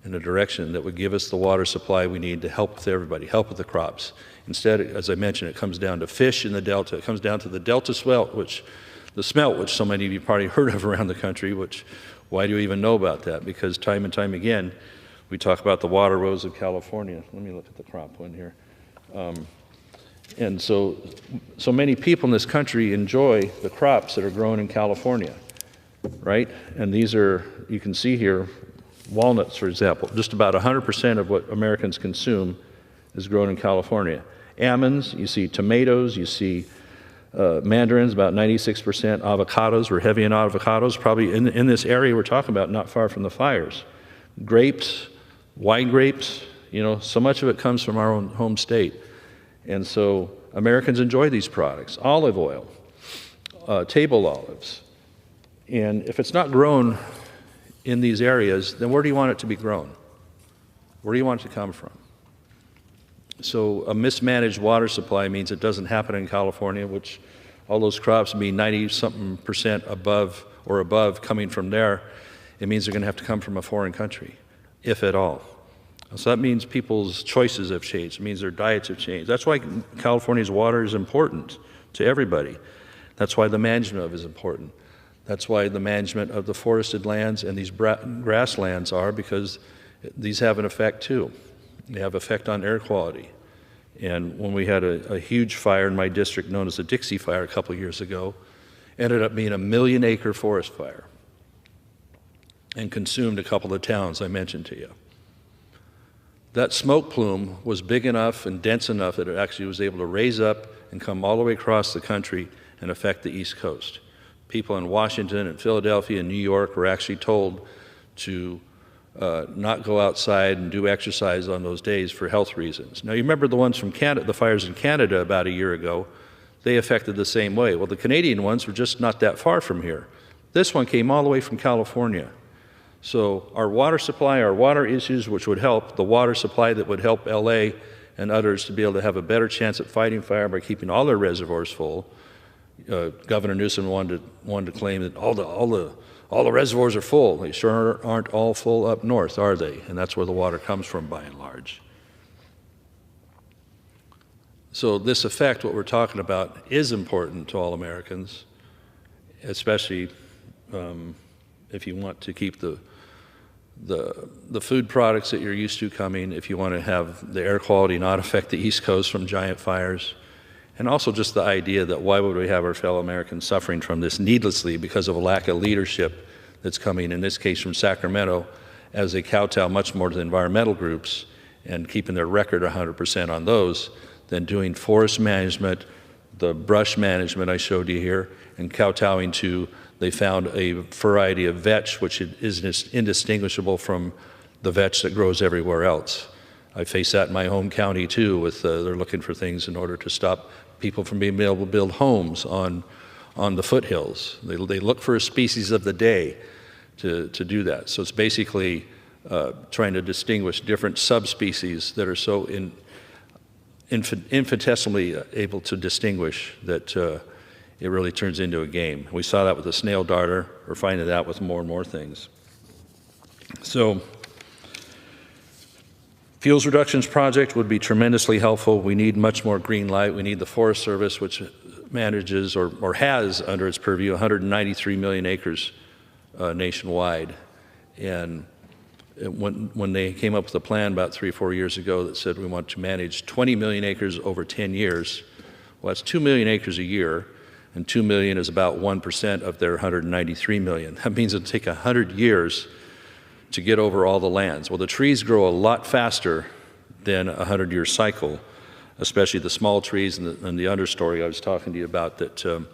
in a direction that would give us the water supply we need to help with everybody, help with the crops. Instead, as I mentioned, it comes down to fish in the Delta. It comes down to the Delta smelt, which so many of you probably heard of around the country, which, why do you even know about that? Because time and time again, we talk about the water woes of California. Let me look at the crop one here. And so many people in this country enjoy the crops that are grown in California, right? And these are, you can see here, walnuts, for example. Just about 100% of what Americans consume is grown in California. Almonds, you see tomatoes, you see mandarins, about 96%. Avocados, we're heavy in avocados, probably in this area we're talking about, not far from the fires. Grapes, wine grapes, so much of it comes from our own home state. And so Americans enjoy these products. Olive oil, table olives. And if it's not grown in these areas, then where do you want it to be grown? Where do you want it to come from? So a mismanaged water supply means it doesn't happen in California, which all those crops be 90-something% above coming from there. It means they're going to have to come from a foreign country, if at all. So that means people's choices have changed. It means their diets have changed. That's why California's water is important to everybody. That's why the management of it is important. That's why the management of the forested lands and these grasslands are, because these have an effect too. They have effect on air quality. And when we had a huge fire in my district known as the Dixie Fire a couple years ago, ended up being a 1 million-acre forest fire and consumed a couple of towns I mentioned to you. That smoke plume was big enough and dense enough that it actually was able to raise up and come all the way across the country and affect the East Coast. People in Washington and Philadelphia and New York were actually told to not go outside and do exercise on those days for health reasons. Now, you remember the ones from Canada, the fires in Canada about a year ago, they affected the same way. Well, the Canadian ones were just not that far from here. This one came all the way from California. So our water supply, our water issues, which would help, the water supply that would help LA and others to be able to have a better chance at fighting fire by keeping all their reservoirs full. Governor Newsom wanted to claim that all the reservoirs are full. They sure aren't all full up north, are they? And that's where the water comes from by and large. So this effect, what we're talking about, is important to all Americans, especially if you want to keep the food products that you're used to coming, if you want to have the air quality not affect the East Coast from giant fires, And also just the idea that why would we have our fellow Americans suffering from this needlessly because of a lack of leadership that's coming, in this case from Sacramento, as they kowtow much more to the environmental groups and keeping their record 100% on those than doing forest management, the brush management I showed you here, and kowtowing to, they found a variety of vetch which is indistinguishable from the vetch that grows everywhere else. I face that in my home county too, with they're looking for things in order to stop people from being able to build homes on the foothills. They look for a species of the day to do that. So it's basically trying to distinguish different subspecies that are so infinitesimally able to distinguish that it really turns into a game. We saw that with the snail darter. We're finding that with more and more things. So fuels reductions project would be tremendously helpful. We need much more green light. We need the Forest Service, which manages or has under its purview 193 million acres nationwide. And when they came up with a plan about 3 or 4 years ago that said we want to manage 20 million acres over 10 years, well, that's 2 million acres a year, and 2 million is about 1% of their 193 million. That means it'll take 100 years to get over all the lands. Well, the trees grow a lot faster than a 100-year cycle, especially the small trees and the understory I was talking to you about that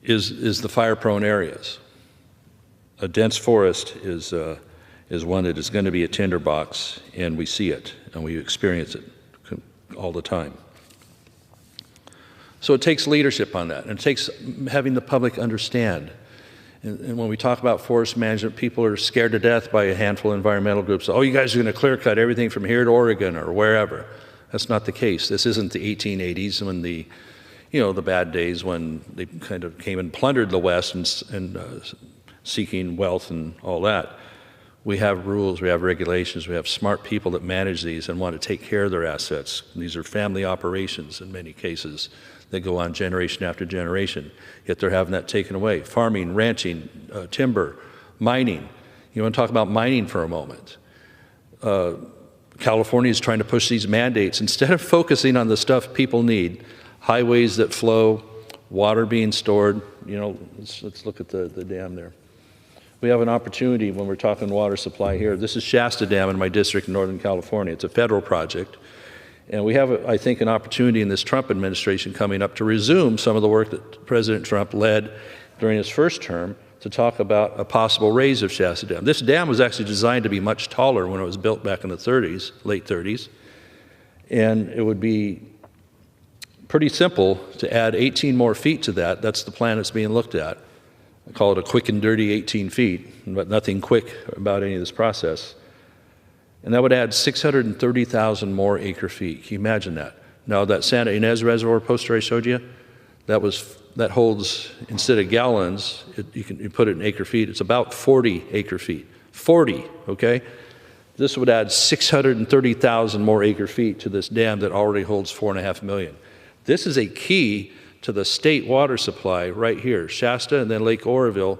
is the fire-prone areas. A dense forest is one that is going to be a tinderbox, and we see it, and we experience it all the time. So it takes leadership on that, and it takes having the public understand. And when we talk about forest management, people are scared to death by a handful of environmental groups. Oh, you guys are going to clear cut everything from here to Oregon or wherever. That's not the case. This isn't the 1880s when the bad days when they kind of came and plundered the West and seeking wealth and all that. We have rules, we have regulations, we have smart people that manage these and want to take care of their assets. These are family operations in many cases that go on generation after generation, yet they're having that taken away. Farming, ranching, timber, mining. You want to talk about mining for a moment. California is trying to push these mandates instead of focusing on the stuff people need, highways that flow, water being stored. Let's look at the dam there. We have an opportunity when we're talking water supply here. This is Shasta Dam in my district in Northern California. It's a federal project. And we have, I think, an opportunity in this Trump administration coming up to resume some of the work that President Trump led during his first term to talk about a possible raise of Shasta Dam. This dam was actually designed to be much taller when it was built back in the 30s, late 30s. And it would be pretty simple to add 18 more feet to that. That's the plan that's being looked at. I call it a quick and dirty 18 feet, but nothing quick about any of this process. And that would add 630,000 more acre feet. Can you imagine that? Now that Santa Ynez Reservoir poster I showed you, that holds, instead of gallons, you put it in acre feet, it's about 40 acre feet. 40, okay? This would add 630,000 more acre feet to this dam that already holds 4.5 million. This is a key to the state water supply right here, Shasta and then Lake Oroville,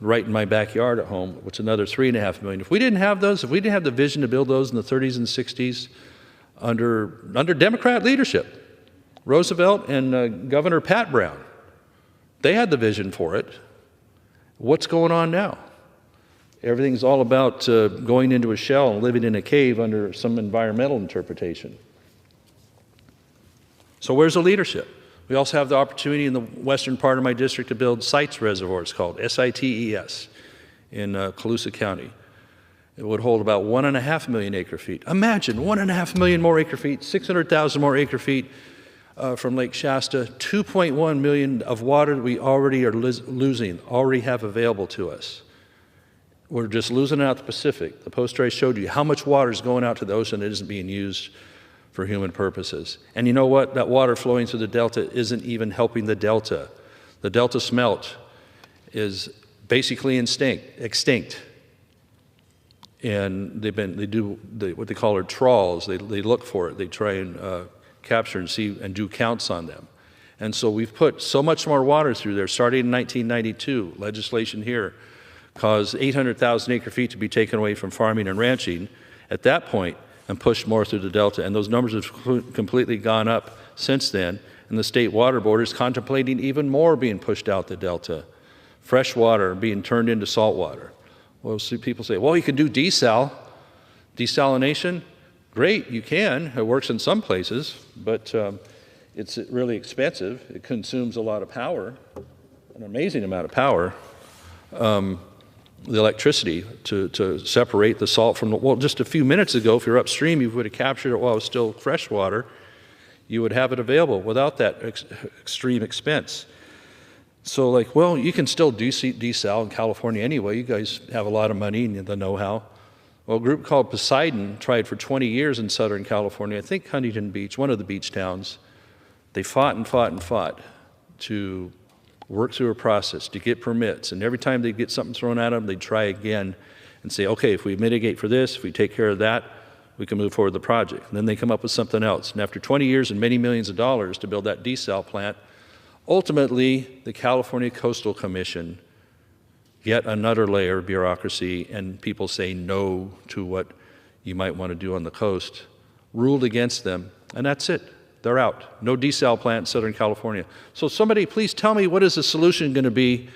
right in my backyard at home, which is another 3.5 million. If we didn't have those, if we didn't have the vision to build those in the 30s and 60s under Democrat leadership, Roosevelt and Governor Pat Brown, they had the vision for it. What's going on now? Everything's all about going into a shell and living in a cave under some environmental interpretation. So where's the leadership? We also have the opportunity in the western part of my district to build sites reservoirs called SITES in Colusa County. It would hold about 1.5 million acre feet. Imagine 1.5 million more acre feet, 600,000 more acre feet from Lake Shasta, 2.1 million of water that we already are losing, already have available to us. We're just losing out the Pacific. The poster I showed you, how much water is going out to the ocean that isn't being used for human purposes. And you know what? That water flowing through the delta isn't even helping the delta. The delta smelt is basically extinct. And they do what they call trawls. They look for it. They try and capture and see and do counts on them. And so we've put so much more water through there. Starting in 1992, legislation here caused 800,000 acre feet to be taken away from farming and ranching. At that point, and pushed more through the Delta. And those numbers have completely gone up since then. And the state water board is contemplating even more being pushed out the Delta. Fresh water being turned into salt water. Well, see, people say, well, you can do desalination. Great, you can. It works in some places, but it's really expensive. It consumes a lot of power, an amazing amount of power. The electricity to separate the salt from the, well, just a few minutes ago, if you're upstream, you would have captured it while it was still fresh water. You would have it available without that extreme expense. So like, well, you can still do desal in California anyway. You guys have a lot of money and the know-how. Well, a group called Pesticide tried for 20 years in Southern California, I think Huntington Beach, one of the beach towns. They fought and fought and fought to work through a process, to get permits. And every time they'd get something thrown at them, they'd try again and say, okay, if we mitigate for this, if we take care of that, we can move forward with the project. And then they come up with something else. And after 20 years and many millions of dollars to build that desal plant, ultimately, the California Coastal Commission, yet another layer of bureaucracy, and people say no to what you might want to do on the coast, ruled against them, and that's it. They're out. No desal plant in Southern California. So somebody please tell me, what is the solution going to be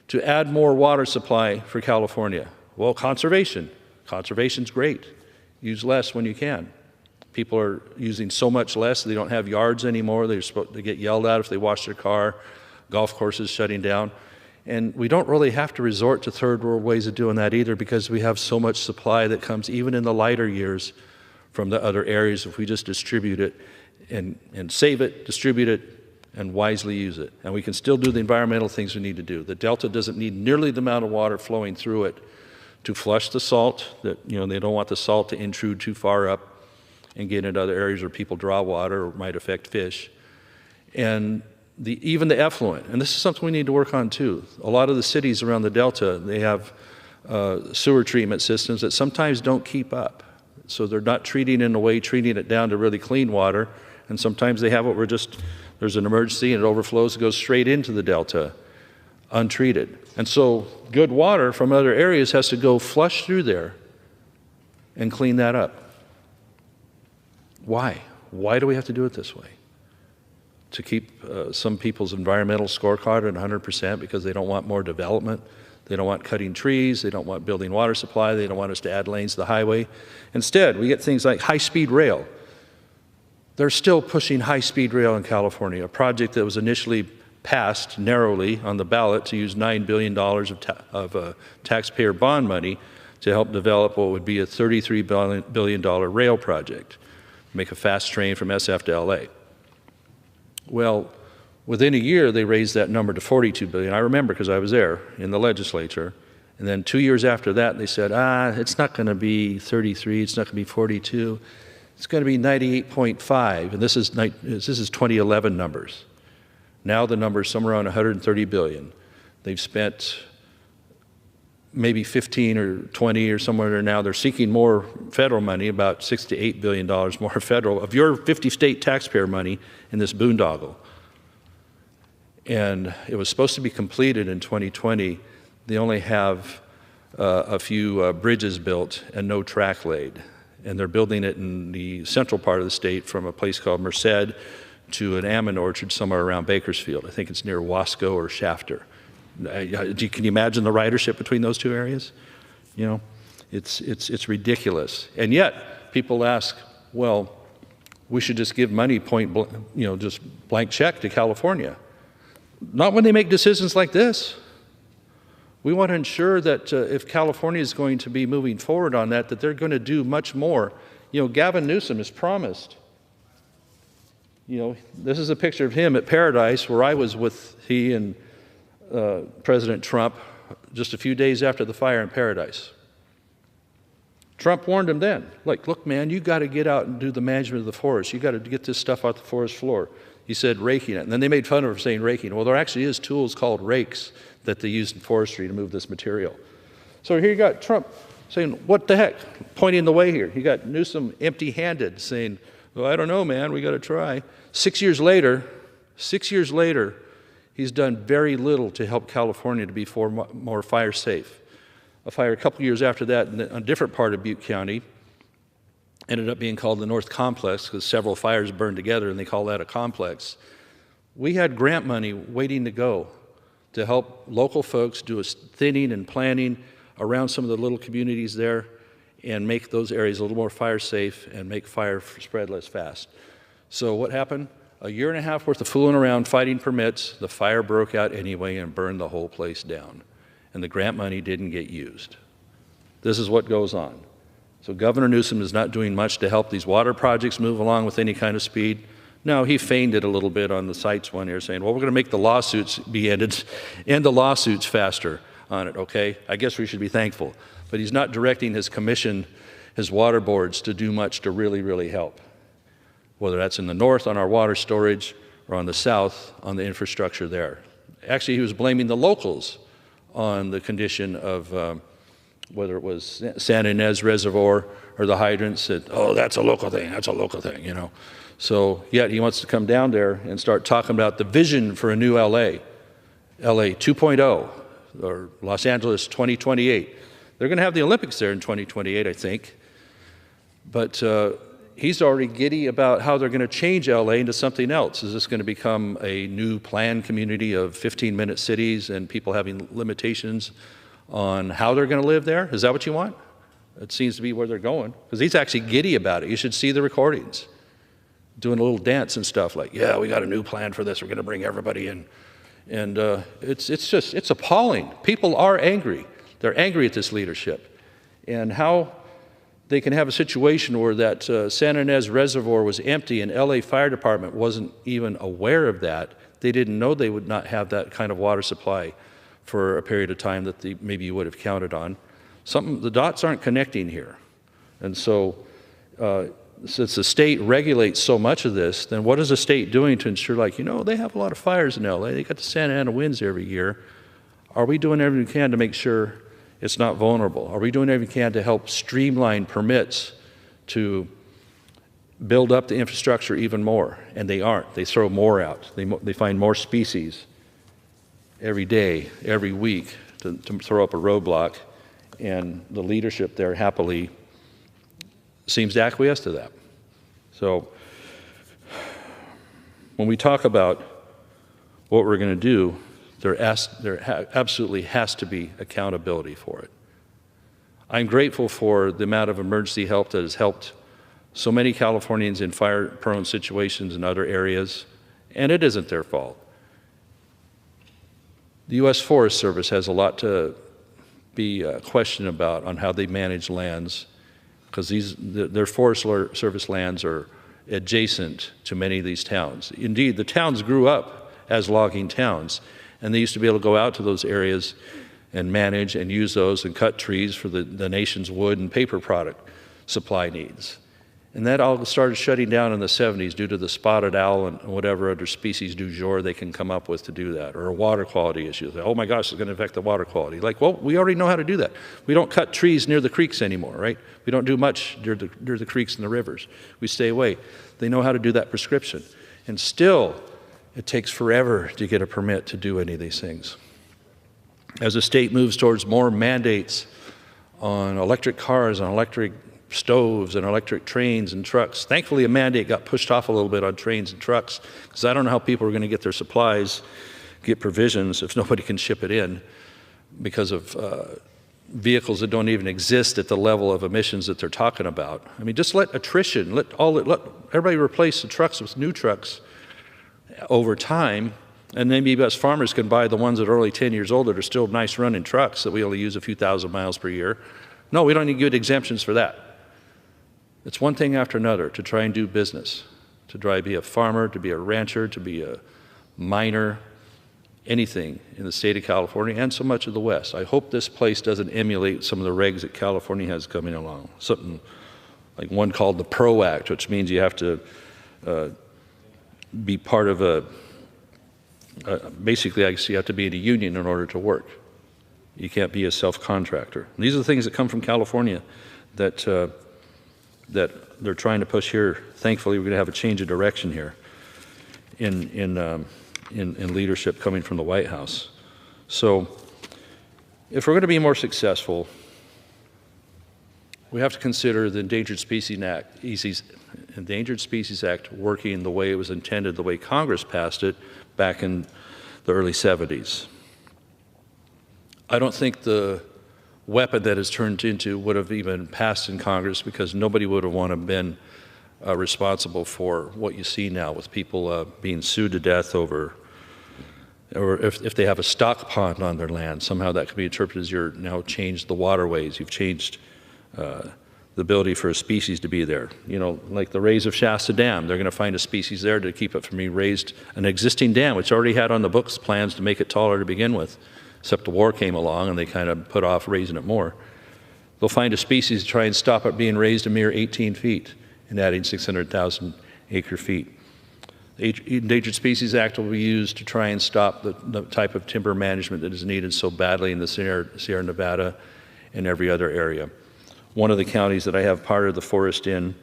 to add more water supply for California? Well, conservation. Conservation's great. Use less when you can. People are using so much less, they don't have yards anymore. They're supposed to get yelled at if they wash their car. Golf courses shutting down. And we don't really have to resort to third world ways of doing that either, because we have so much supply that comes even in the lighter years from the other areas if we just distribute it and save it, distribute it, and wisely use it. And we can still do the environmental things we need to do. The Delta doesn't need nearly the amount of water flowing through it to flush the salt. That, you know, they don't want the salt to intrude too far up and get into other areas where people draw water or might affect fish. And even the effluent, and this is something we need to work on too. A lot of the cities around the Delta, they have sewer treatment systems that sometimes don't keep up. So they're not treating it down to really clean water. And sometimes they have it where just, there's an emergency and it overflows, it goes straight into the Delta, untreated. And so good water from other areas has to go flush through there and clean that up. Why? Why do we have to do it this way? To keep some people's environmental scorecard at 100% because they don't want more development. They don't want cutting trees. They don't want building water supply. They don't want us to add lanes to the highway. Instead, we get things like high-speed rail. They're still pushing high-speed rail in California, a project that was initially passed narrowly on the ballot to use $9 billion of taxpayer bond money to help develop what would be a $33 billion rail project, make a fast train from SF to LA. Well, within a year, they raised that number to $42 billion. I remember because I was there in the legislature. And then 2 years after that, they said, it's not going to be 33, it's not going to be 42. It's going to be 98.5, and this is 2011 numbers. Now the number is somewhere around 130 billion. They've spent maybe 15 or 20 or somewhere there now. They're seeking more federal money, about $6 to $8 billion more federal of your 50 state taxpayer money in this boondoggle. And it was supposed to be completed in 2020. They only have a few bridges built and no track laid. And they're building it in the central part of the state from a place called Merced to an almond orchard somewhere around Bakersfield. I think it's near Wasco or Shafter. Can you imagine the ridership between those two areas? You know, it's ridiculous. And yet, people ask, well, we should just give money just blank check to California. Not when they make decisions like this. We want to ensure that if California is going to be moving forward on that they're going to do much more. You know, Gavin Newsom has promised. You know, this is a picture of him at Paradise where I was with he and President Trump just a few days after the fire in Paradise. Trump warned him then, like, look, man, you got to get out and do the management of the forest. You got to get this stuff off the forest floor. He said raking it. And then they made fun of him saying raking. Well, there actually is tools called rakes that they use in forestry to move this material. So here you got Trump saying, what the heck, pointing the way here. You got Newsom empty-handed saying, well, I don't know, man, we got to try. 6 years later, he's done very little to help California to be more fire safe. A fire a couple years after that in a different part of Butte County, ended up being called the North Complex because several fires burned together and they call that a complex. We had grant money waiting to go to help local folks do a thinning and planning around some of the little communities there and make those areas a little more fire safe and make fire spread less fast. So what happened? A year and a half worth of fooling around, fighting permits, the fire broke out anyway and burned the whole place down. And the grant money didn't get used. This is what goes on. So Governor Newsom is not doing much to help these water projects move along with any kind of speed. No, he feigned it a little bit on the sites one year, saying, well, we're going to make the lawsuits be ended, end the lawsuits faster on it, okay? I guess we should be thankful. But he's not directing his commission, his water boards, to do much to really, really help. Whether that's in the north on our water storage or on the south on the infrastructure there. Actually, he was blaming the locals on the condition of whether it was San Ynez Reservoir or the hydrants, that, oh, that's a local thing, that's a local thing, you know. So yet he wants to come down there and start talking about the vision for a new LA 2.0 or Los Angeles 2028. They're going to have the Olympics there in 2028, I think. But he's already giddy about how they're going to change LA into something else. Is this going to become a new planned community of 15-minute cities and people having limitations on how they're going to live there? Is that what you want? It seems to be where they're going, because he's actually giddy about it. You should see the recordings, doing a little dance and stuff like, yeah, we got a new plan for this. We're going to bring everybody in. And it's appalling. People are angry. They're angry at this leadership. And how they can have a situation where that San Ynez Reservoir was empty and LA Fire Department wasn't even aware of that. They didn't know they would not have that kind of water supply for a period of time that maybe you would have counted on. The dots aren't connecting here. And so since the state regulates so much of this, then what is the state doing to ensure, like, you know, they have a lot of fires in LA. They got the Santa Ana winds every year. Are we doing everything we can to make sure it's not vulnerable? Are we doing everything we can to help streamline permits to build up the infrastructure even more? And they aren't. They throw more out. They find more species every day, every week to throw up a roadblock. And the leadership there happily seems to acquiesce to that. So when we talk about what we're going to do, there absolutely has to be accountability for it. I'm grateful for the amount of emergency help that has helped so many Californians in fire-prone situations in other areas, and it isn't their fault. The U.S. Forest Service has a lot to be questioned about on how they manage lands, because their Forest Service lands are adjacent to many of these towns. Indeed, the towns grew up as logging towns, and they used to be able to go out to those areas and manage and use those and cut trees for the nation's wood and paper product supply needs. And that all started shutting down in the 70s due to the spotted owl and whatever other species du jour they can come up with to do that, or a water quality issue. Oh my gosh, it's going to affect the water quality. Like, well, we already know how to do that. We don't cut trees near the creeks anymore, right? We don't do much near the creeks and the rivers. We stay away. They know how to do that prescription. And still, it takes forever to get a permit to do any of these things. As the state moves towards more mandates on electric cars, on electric stoves and electric trains and trucks. Thankfully, a mandate got pushed off a little bit on trains and trucks, because I don't know how people are going to get their supplies, get provisions if nobody can ship it in because of vehicles that don't even exist at the level of emissions that they're talking about. I mean, just let attrition, let everybody replace the trucks with new trucks over time, and then maybe us farmers can buy the ones that are only 10 years old that are still nice running trucks that we only use a few thousand miles per year. No, we don't need good exemptions for that. It's one thing after another to try and do business, to try to be a farmer, to be a rancher, to be a miner, anything in the state of California and so much of the West. I hope this place doesn't emulate some of the regs that California has coming along. Something like one called the PRO Act, which means you have to be part of basically I guess you have to be in a union in order to work. You can't be a self-contractor. These are the things that come from California that they're trying to push here. Thankfully, we're going to have a change of direction here in leadership coming from the White House. So if we're going to be more successful, We have to consider the Endangered Species Act working the way it was intended, the way Congress passed it back in the early 70s. I don't think the weapon that it's turned into would have even passed in Congress, because nobody would have wanted to been responsible for what you see now with people being sued to death over, or if they have a stock pond on their land, somehow that could be interpreted as you're now changed the waterways, you've changed the ability for a species to be there. You know, like the raise of Shasta Dam, they're going to find a species there to keep it from being raised, an existing dam, which already had on the books plans to make it taller to begin with, except the war came along and they kind of put off raising it more. They'll find a species to try and stop it being raised a mere 18 feet and adding 600,000 acre feet. The Endangered Species Act will be used to try and stop the type of timber management that is needed so badly in the Sierra Nevada and every other area. One of the counties that I have part of the forest in,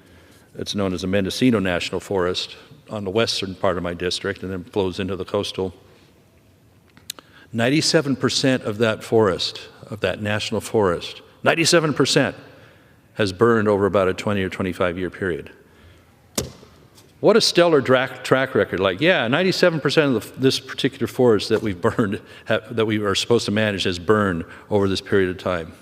it's known as the Mendocino National Forest on the western part of my district, and then flows into the coastal. 97% of that forest, of that national forest, 97% has burned over about a 20 or 25 year period. What a stellar track record. Like, yeah, 97% of this particular forest that we've burned, that we are supposed to manage, has burned over this period of time.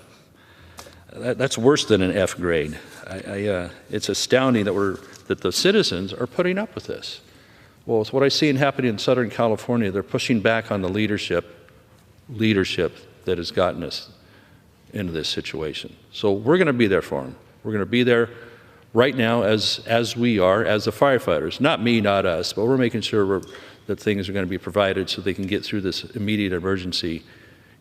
That's worse than an F grade. It's astounding that the citizens are putting up with this. Well, it's what I see happening in Southern California. They're pushing back on the leadership that has gotten us into this situation. So we're going to be there for them. We're going to be there right now as we are, as the firefighters. Not me, not us, but we're making sure that things are going to be provided so they can get through this immediate emergency,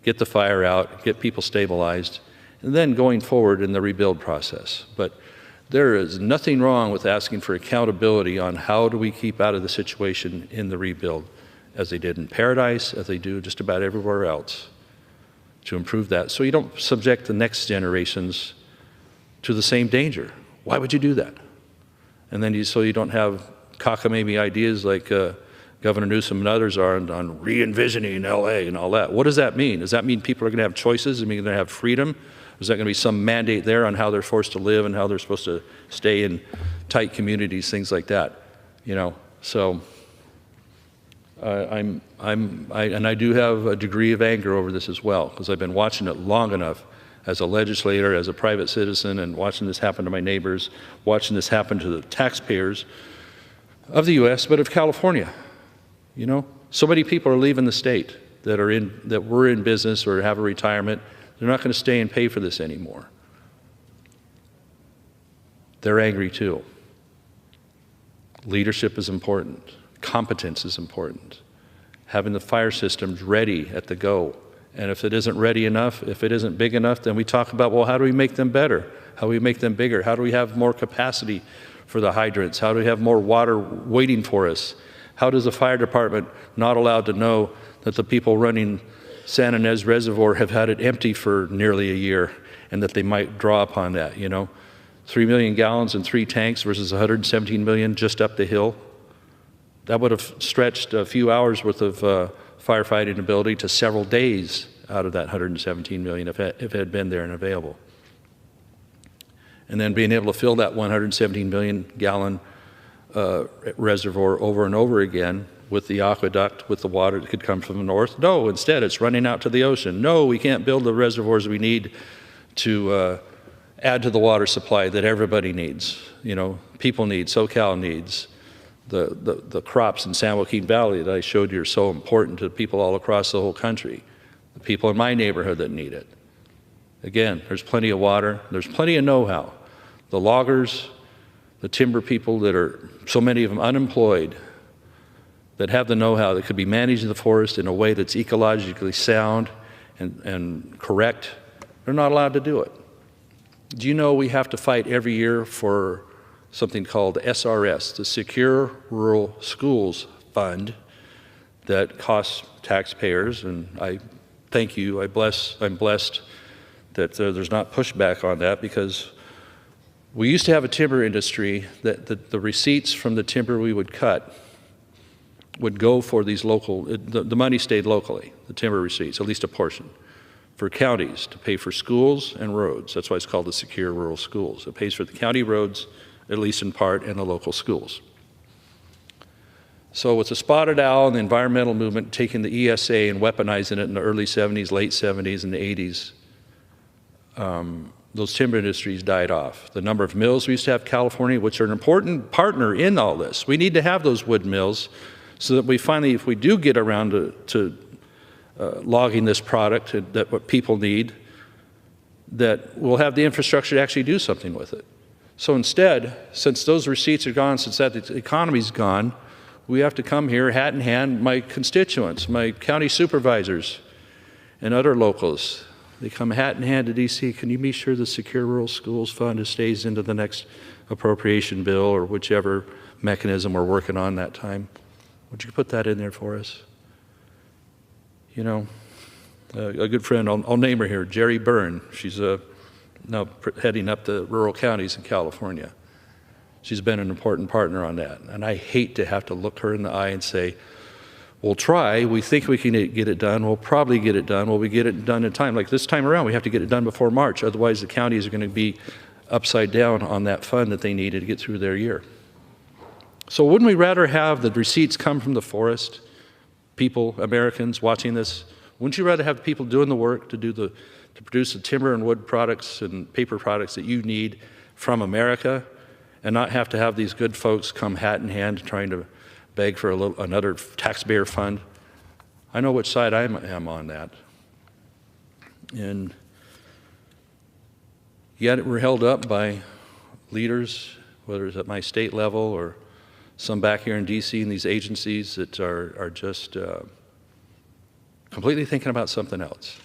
get the fire out, get people stabilized, and then going forward in the rebuild process. But there is nothing wrong with asking for accountability on how do we keep out of the situation in the rebuild, as they did in Paradise, as they do just about everywhere else, to improve that, so you don't subject the next generations to the same danger. Why would you do that? And then so you don't have cockamamie ideas like Governor Newsom and others are on re-envisioning LA and all that. What does that mean? Does that mean people are going to have choices? Does it mean they're going to have freedom? Is that going to be some mandate there on how they're forced to live and how they're supposed to stay in tight communities, things like that? You know, so and I do have a degree of anger over this as well, because I've been watching it long enough as a legislator, as a private citizen, and watching this happen to my neighbors, watching this happen to the taxpayers of the U.S., but of California. You know, so many people are leaving the state that were in business or have a retirement. They're not going to stay and pay for this anymore. They're angry too. Leadership is important. Competence is important. Having the fire systems ready at the go. And if it isn't ready enough, if it isn't big enough, then we talk about, well, how do we make them better? How do we make them bigger? How do we have more capacity for the hydrants? How do we have more water waiting for us? How does the fire department not allowed to know that the people running San Ynez Reservoir have had it empty for nearly a year, and that they might draw upon that, you know? 3 million gallons in 3 tanks versus 117 million just up the hill. That would have stretched a few hours worth of firefighting ability to several days out of that 117 million if it had been there and available. And then being able to fill that 117 million gallon reservoir over and over again with the aqueduct, with the water that could come from the north. No, instead it's running out to the ocean. No, we can't build the reservoirs we need to add to the water supply that everybody needs. You know, people need, SoCal needs. The crops in San Joaquin Valley that I showed you are so important to people all across the whole country. The people in my neighborhood that need it. Again, there's plenty of water. There's plenty of know-how. The loggers, the timber people that are, so many of them unemployed, that have the know-how that could be managing the forest in a way that's ecologically sound and correct, they're not allowed to do it. Do you know we have to fight every year for something called SRS, the Secure Rural Schools Fund, that costs taxpayers, and I thank you, I'm blessed that there's not pushback on that, because we used to have a timber industry that the receipts from the timber we would cut would go for these local, the money stayed locally, the timber receipts, at least a portion, for counties to pay for schools and roads. That's why it's called the Secure Rural Schools. It pays for the county roads, at least in part, and the local schools. So with the spotted owl and the environmental movement taking the ESA and weaponizing it in the early 70s, late 70s, and the 80s, those timber industries died off. The number of mills we used to have in California, which are an important partner in all this. We need to have those wood mills so that we finally, if we do get around to logging this product, that what people need, that we'll have the infrastructure to actually do something with it. So instead, since those receipts are gone, since that economy's gone, we have to come here hat in hand, my constituents, my county supervisors, and other locals. They come hat in hand to DC. Can you be sure the Secure Rural Schools Fund stays into the next appropriation bill or whichever mechanism we're working on that time? Would you put that in there for us? You know, a good friend, I'll name her here, Jerry Byrne. She's now heading up the rural counties in California. She's been an important partner on that. And I hate to have to look her in the eye and say, we'll try, we think we can get it done, we'll probably get it done, will we get it done in time? Like this time around, we have to get it done before March, otherwise the counties are going to be upside down on that fund that they needed to get through their year. So wouldn't we rather have the receipts come from the forest, people, Americans watching this? Wouldn't you rather have people doing the work to produce the timber and wood products and paper products that you need from America, and not have to have these good folks come hat in hand trying to beg for another taxpayer fund? I know which side I am on that. And yet we're held up by leaders, whether it's at my state level or some back here in DC in these agencies that are just completely thinking about something else.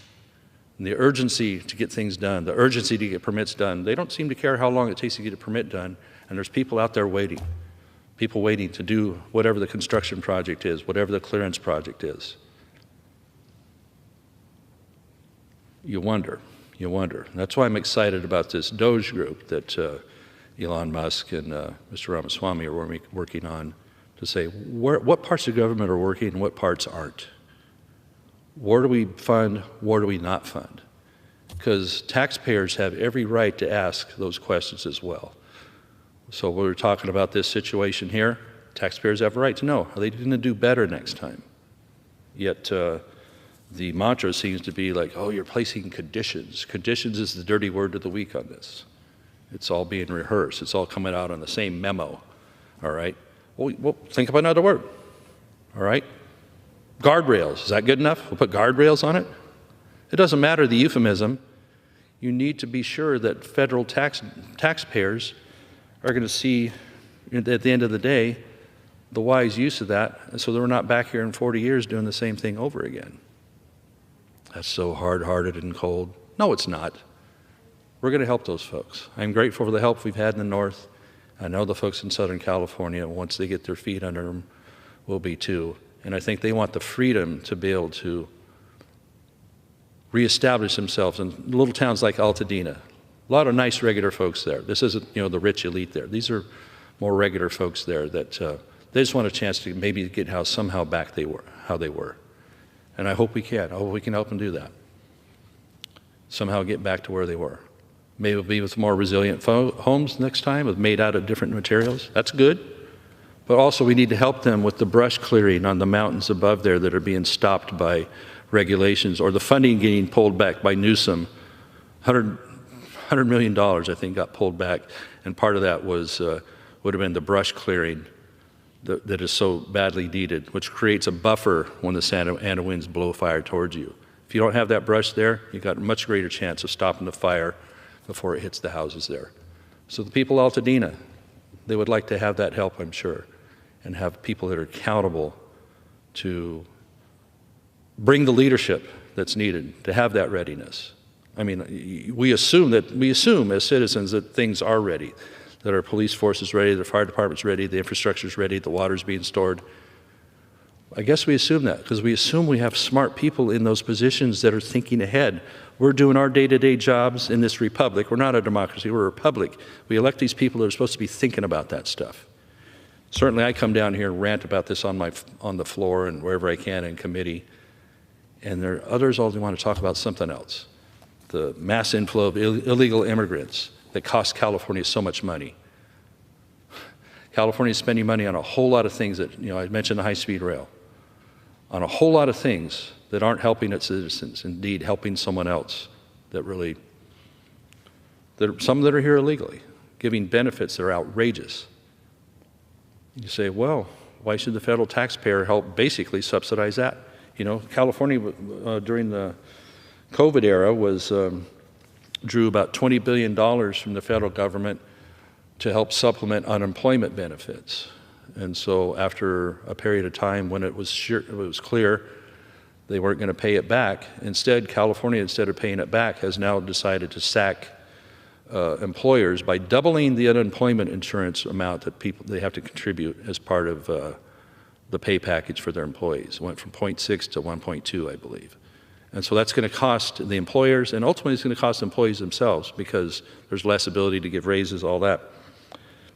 And the urgency to get things done, the urgency to get permits done, they don't seem to care how long it takes to get a permit done. And there's people out there waiting, people waiting to do whatever the construction project is, whatever the clearance project is. You wonder. That's why I'm excited about this Doge group that Elon Musk and Mr. Ramaswamy are working on, to say what parts of government are working and what parts aren't. Where do we fund, where do we not fund? Because taxpayers have every right to ask those questions as well. So we're talking about this situation here. Taxpayers have a right to know, are they going to do better next time? Yet the mantra seems to be like, oh, you're placing conditions. Conditions is the dirty word of the week on this. It's all being rehearsed. It's all coming out on the same memo, all right? Well, think of another word, all right? Guardrails, is that good enough? We'll put guardrails on it? It doesn't matter the euphemism. You need to be sure that federal taxpayers are going to see, at the end of the day, the wise use of that, so that we're not back here in 40 years doing the same thing over again. That's so hard-hearted and cold. No, it's not. We're going to help those folks. I'm grateful for the help we've had in the North. I know the folks in Southern California, once they get their feet under them, will be too. And I think they want the freedom to be able to reestablish themselves in little towns like Altadena. A lot of nice regular folks there. This isn't, the rich elite there. These are more regular folks there that they just want a chance to maybe get somehow back how they were. And I hope we can. I hope we can help them do that. Somehow get back to where they were. Maybe it'll be with more resilient homes next time, made out of different materials. That's good. But also we need to help them with the brush clearing on the mountains above there that are being stopped by regulations, or the funding getting pulled back by Newsom. $100 million, I think, got pulled back, and part of that was would have been the brush clearing that is so badly needed, which creates a buffer when the Santa Ana winds blow fire towards you. If you don't have that brush there, you've got a much greater chance of stopping the fire before it hits the houses there. So the people of Altadena, they would like to have that help, I'm sure, and have people that are accountable to bring the leadership that's needed to have that readiness. I mean, we assume as citizens that things are ready, that our police force is ready, the fire department's ready, the infrastructure's ready, the water's being stored. I guess we assume that because we assume we have smart people in those positions that are thinking ahead. We're doing our day-to-day jobs in this republic. We're not a democracy, we're a republic. We elect these people that are supposed to be thinking about that stuff. Certainly I come down here and rant about this on the floor and wherever I can in committee. And there are others only want to talk about something else. The mass inflow of illegal immigrants that cost California so much money. California is spending money on a whole lot of things that, I mentioned the high-speed rail, on a whole lot of things that aren't helping its citizens, indeed helping someone else that really, some that are here illegally, giving benefits that are outrageous. You say, well, why should the federal taxpayer help basically subsidize that? California during the COVID era drew about $20 billion from the federal government to help supplement unemployment benefits. And so after a period of time when it was clear they weren't going to pay it back, California, instead of paying it back, has now decided to sack employers by doubling the unemployment insurance amount that they have to contribute as part of the pay package for their employees. It went from 0.6 to 1.2, I believe. And so that's going to cost the employers, and ultimately it's going to cost employees themselves because there's less ability to give raises, all that.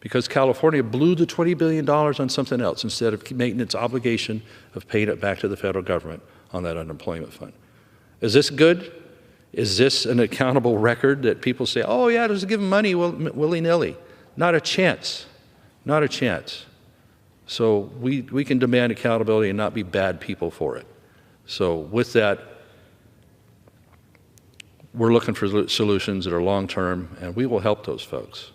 Because California blew the $20 billion on something else instead of making its obligation of paying it back to the federal government on that unemployment fund. Is this good? Is this an accountable record that people say, oh yeah, just give them money willy-nilly? Not a chance, not a chance. So we can demand accountability and not be bad people for it. So with that, we're looking for solutions that are long-term, and we will help those folks.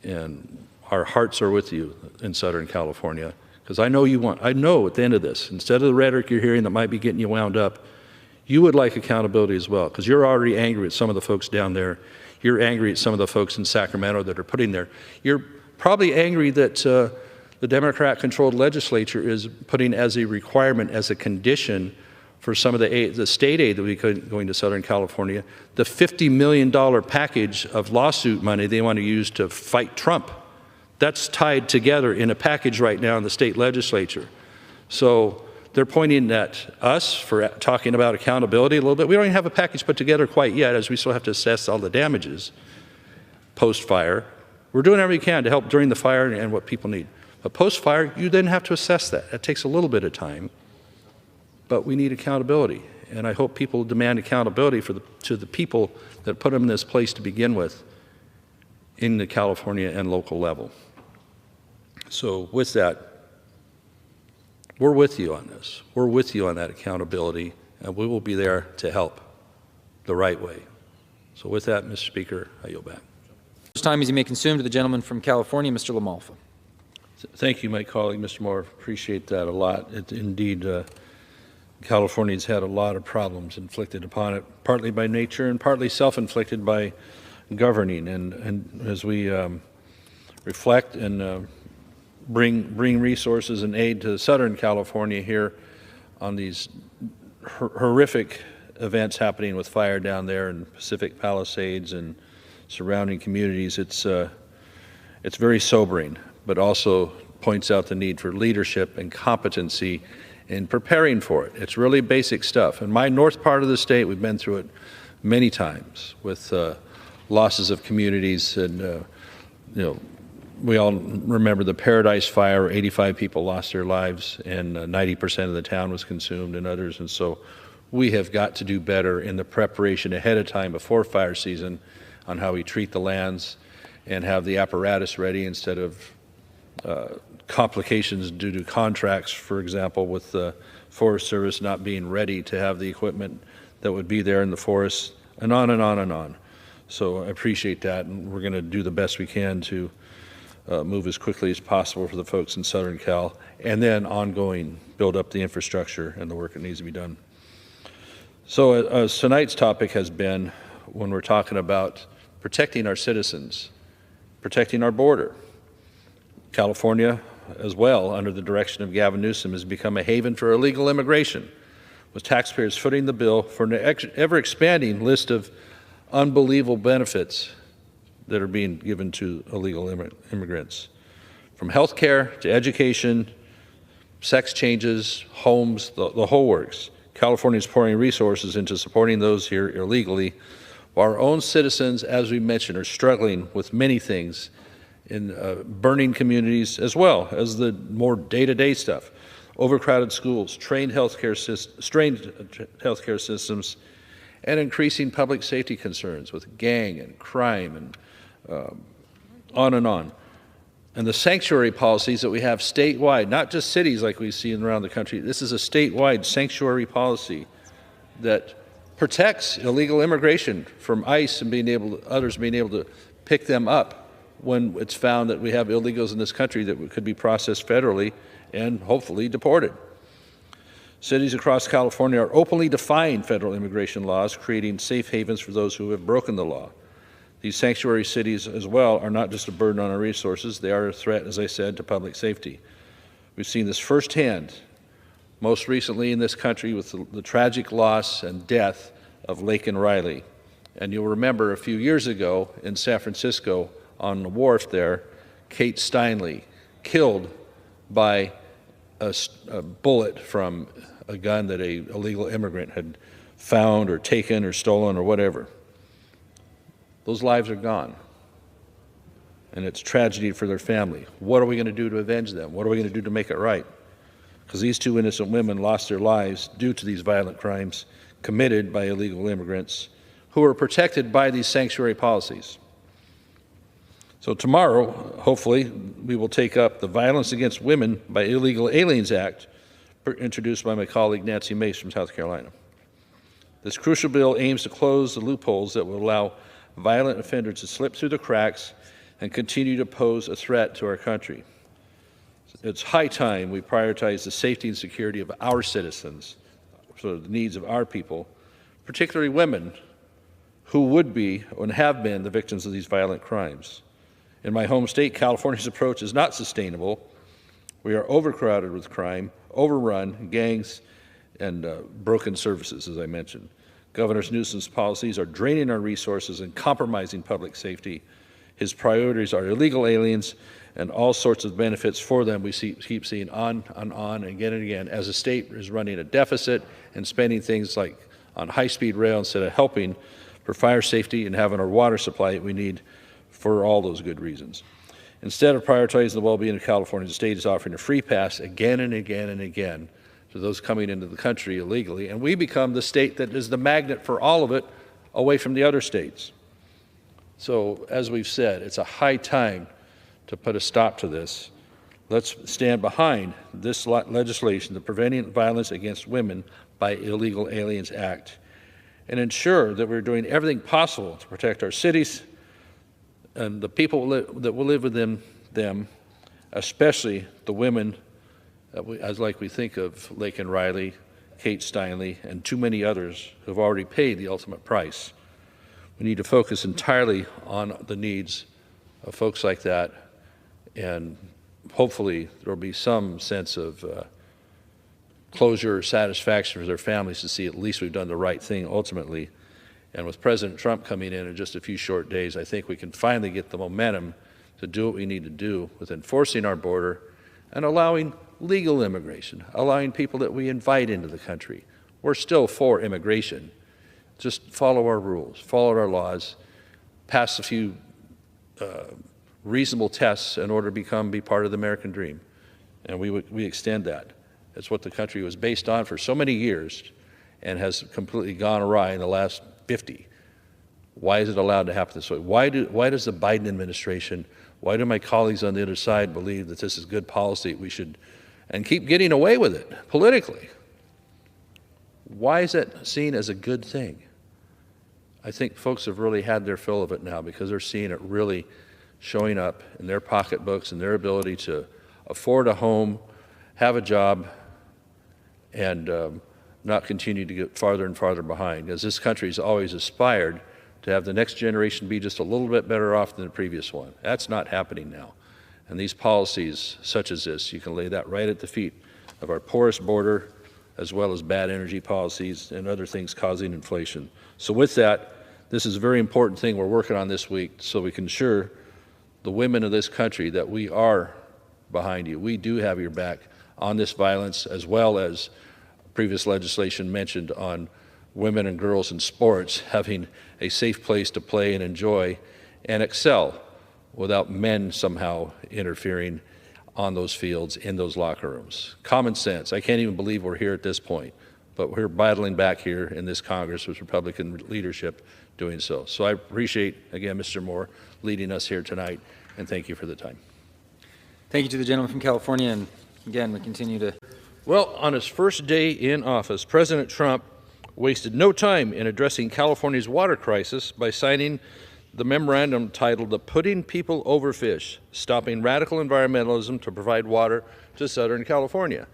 And our hearts are with you in Southern California, because I know I know at the end of this, instead of the rhetoric you're hearing that might be getting you wound up, you would like accountability as well, because you're already angry at some of the folks down there. You're angry at some of the folks in Sacramento that are putting there. You're probably angry that the Democrat-controlled legislature is putting as a requirement, as a condition for some of the state aid that we could going to Southern California, the $50 million package of lawsuit money they want to use to fight Trump. That's tied together in a package right now in the state legislature. So they're pointing at us for talking about accountability a little bit. We don't even have a package put together quite yet, as we still have to assess all the damages post-fire. We're doing everything we can to help during the fire and what people need. But post-fire, you then have to assess that. That takes a little bit of time. But we need accountability, and I hope people demand accountability to the people that put them in this place to begin with in the California and local level. So with that, we're with you on this. We're with you on that accountability, and we will be there to help the right way. So with that, Mr. Speaker, I yield back. Much time as you may consume. To the gentleman from California, Mr. LaMalfa. Thank you, my colleague, Mr. Moore. Appreciate that a lot. Indeed, California's had a lot of problems inflicted upon it, partly by nature and partly self-inflicted by governing. And as we reflect and bring resources and aid to Southern California here on these horrific events happening with fire down there in Pacific Palisades and surrounding communities, it's very sobering, but also points out the need for leadership and competency in preparing for it. It's really basic stuff. In my north part of the state, we've been through it many times with losses of communities, and we all remember the Paradise Fire. 85 people lost their lives, and 90% of the town was consumed, and others. And so we have got to do better in the preparation ahead of time before fire season on how we treat the lands and have the apparatus ready instead of complications due to contracts, for example, with the Forest Service not being ready to have the equipment that would be there in the forest, and on and on and on. So I appreciate that, and we're going to do the best we can to move as quickly as possible for the folks in Southern Cal, and then ongoing build up the infrastructure and the work that needs to be done. So tonight's topic has been, when we're talking about protecting our citizens, protecting our border. California, as well, under the direction of Gavin Newsom, has become a haven for illegal immigration, with taxpayers footing the bill for an ever-expanding list of unbelievable benefits that are being given to illegal immigrants. From health care to education, sex changes, homes, the whole works. California is pouring resources into supporting those here illegally, while our own citizens, as we mentioned, are struggling with many things in burning communities, as well as the more day-to-day stuff. overcrowded schools, strained healthcare systems, and increasing public safety concerns with gang and crime and on and on. And the sanctuary policies that we have statewide, not just cities like we see around the country, this is a statewide sanctuary policy that protects illegal immigration from ICE and others being able to pick them up when it's found that we have illegals in this country that could be processed federally and hopefully deported. Cities across California are openly defying federal immigration laws, creating safe havens for those who have broken the law. These sanctuary cities as well are not just a burden on our resources, they are a threat, as I said, to public safety. We've seen this firsthand, most recently in this country with the tragic loss and death of Laken Riley. And you'll remember a few years ago in San Francisco on the wharf there, Kate Steinle, killed by a bullet from a gun that an illegal immigrant had found or taken or stolen or whatever. Those lives are gone. And it's tragedy for their family. What are we going to do to avenge them? What are we going to do to make it right? Because these two innocent women lost their lives due to these violent crimes committed by illegal immigrants who are protected by these sanctuary policies. So tomorrow, hopefully, we will take up the Violence Against Women by Illegal Aliens Act, introduced by my colleague Nancy Mace from South Carolina. This crucial bill aims to close the loopholes that will allow violent offenders to slip through the cracks and continue to pose a threat to our country. It's high time we prioritize the safety and security of our citizens, so the needs of our people, particularly women who would be and have been the victims of these violent crimes. In my home state, California's approach is not sustainable. We are overcrowded with crime, overrun, gangs, and broken services, as I mentioned. Governor Newsom's policies are draining our resources and compromising public safety. His priorities are illegal aliens and all sorts of benefits for them we keep seeing on and again and again as the state is running a deficit and spending things like on high-speed rail instead of helping for fire safety and having our water supply that we need for all those good reasons. Instead of prioritizing the well-being of California, the state is offering a free pass again and again and again to those coming into the country illegally, and we become the state that is the magnet for all of it away from the other states. So, as we've said, it's a high time to put a stop to this. Let's stand behind this legislation, the Preventing Violence Against Women by Illegal Aliens Act, and ensure that we're doing everything possible to protect our cities and the people that will live within them, especially the women as like we think of Laken Riley, Kate Steinle, and too many others who have already paid the ultimate price. We need to focus entirely on the needs of folks like that, and hopefully there will be some sense of closure or satisfaction for their families to see at least we've done the right thing ultimately. And with President Trump coming in just a few short days, I think we can finally get the momentum to do what we need to do with enforcing our border and allowing legal immigration, allowing people that we invite into the country. We're still for immigration. Just follow our rules, follow our laws, pass a few reasonable tests in order to be part of the American dream. And we extend that. That's what the country was based on for so many years and has completely gone awry in the last 50. Why is it allowed to happen this way? Why does the Biden administration, why do my colleagues on the other side believe that this is good policy, we should, and keep getting away with it politically? Why is it seen as a good thing? I think folks have really had their fill of it now because they're seeing it really showing up in their pocketbooks and their ability to afford a home, have a job, and not continue to get farther and farther behind, as this country has always aspired to have the next generation be just a little bit better off than the previous one. That's not happening now. And these policies such as this, you can lay that right at the feet of our porous border, as well as bad energy policies and other things causing inflation. So with that, this is a very important thing we're working on this week so we can ensure the women of this country that we are behind you. We do have your back on this violence, as well as previous legislation mentioned on women and girls in sports having a safe place to play and enjoy and excel without men somehow interfering on those fields, in those locker rooms. Common sense. I can't even believe we're here at this point, but we're battling back here in this Congress with Republican leadership doing so. So I appreciate, again, Mr. Moore leading us here tonight, and thank you for the time. Thank you to the gentleman from California, and again, we continue to... Well, on his first day in office, President Trump wasted no time in addressing California's water crisis by signing the memorandum titled "The Putting People Over Fish, Stopping Radical Environmentalism to Provide Water to Southern California."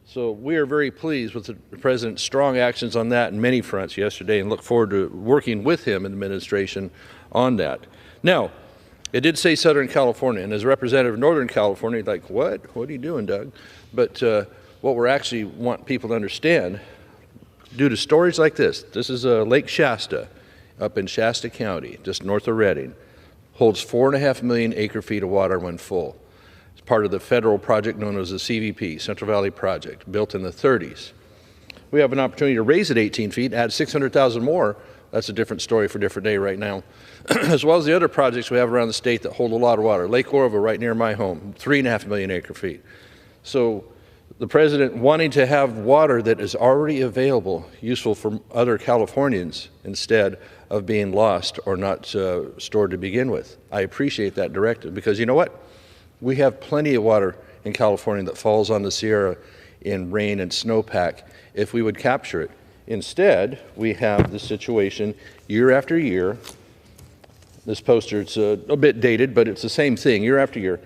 So we are very pleased with the President's strong actions on that in many fronts yesterday, and look forward to working with him and the administration on that. Now, it did say Southern California, and as a representative of Northern California, like, what? What are you doing, Doug? But what we actually want people to understand, due to stories like this is Lake Shasta, up in Shasta County, just north of Redding, holds 4.5 million acre-feet of water when full. It's part of the federal project known as the CVP, Central Valley Project, built in the 30s. We have an opportunity to raise it 18 feet, add 600,000 more. That's a different story for a different day right now. As well as the other projects we have around the state that hold a lot of water. Lake Orville, right near my home, 3.5 million acre-feet. So the President wanting to have water that is already available, useful for other Californians, instead of being lost or not stored to begin with. I appreciate that directive, because you know what? We have plenty of water in California that falls on the Sierra in rain and snowpack if we would capture it. Instead, we have the situation year after year. This poster, it's a bit dated, but it's the same thing year after year,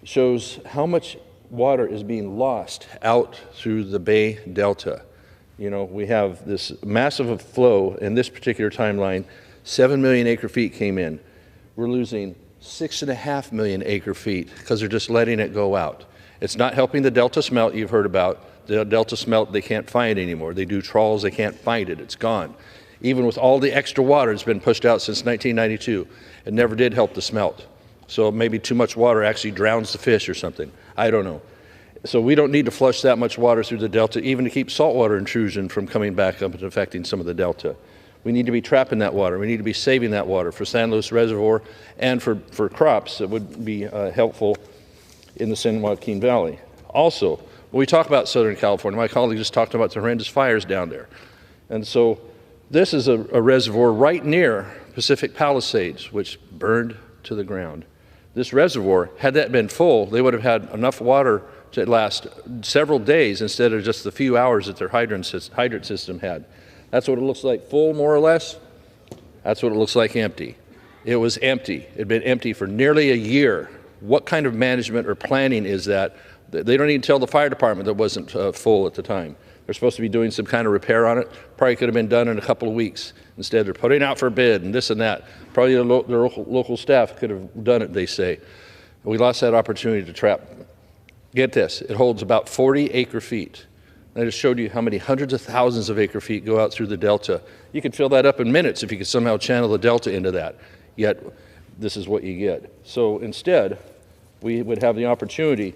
shows how much water is being lost out through the Bay Delta. You know, we have this massive flow in this particular timeline. 7 million acre-feet came in. We're losing 6.5 million acre-feet because they're just letting it go out. It's not helping the Delta smelt you've heard about. The Delta smelt they can't find anymore. They do trawls, they can't find it. It's gone. Even with all the extra water that's been pushed out since 1992, it never did help the smelt. So maybe too much water actually drowns the fish or something. I don't know. So we don't need to flush that much water through the Delta, even to keep saltwater intrusion from coming back up and affecting some of the Delta. We need to be trapping that water. We need to be saving that water for San Luis Reservoir and for crops that would be helpful in the San Joaquin Valley. Also, when we talk about Southern California, my colleague just talked about the horrendous fires down there. And so this is a reservoir right near Pacific Palisades, which burned to the ground. This reservoir, had that been full, they would have had enough water to last several days instead of just the few hours that their hydrant system had. That's what it looks like full, more or less. That's what it looks like empty. It was empty. It had been empty for nearly a year. What kind of management or planning is that? They don't even tell the fire department that wasn't full at the time. They're supposed to be doing some kind of repair on it. Probably could have been done in a couple of weeks. Instead, they're putting out for bid and this and that. Probably their local staff could have done it, they say. We lost that opportunity to trap. Get this, it holds about 40 acre-feet. I just showed you how many hundreds of thousands of acre-feet go out through the Delta. You could fill that up in minutes if you could somehow channel the Delta into that. Yet, this is what you get. So instead, we would have the opportunity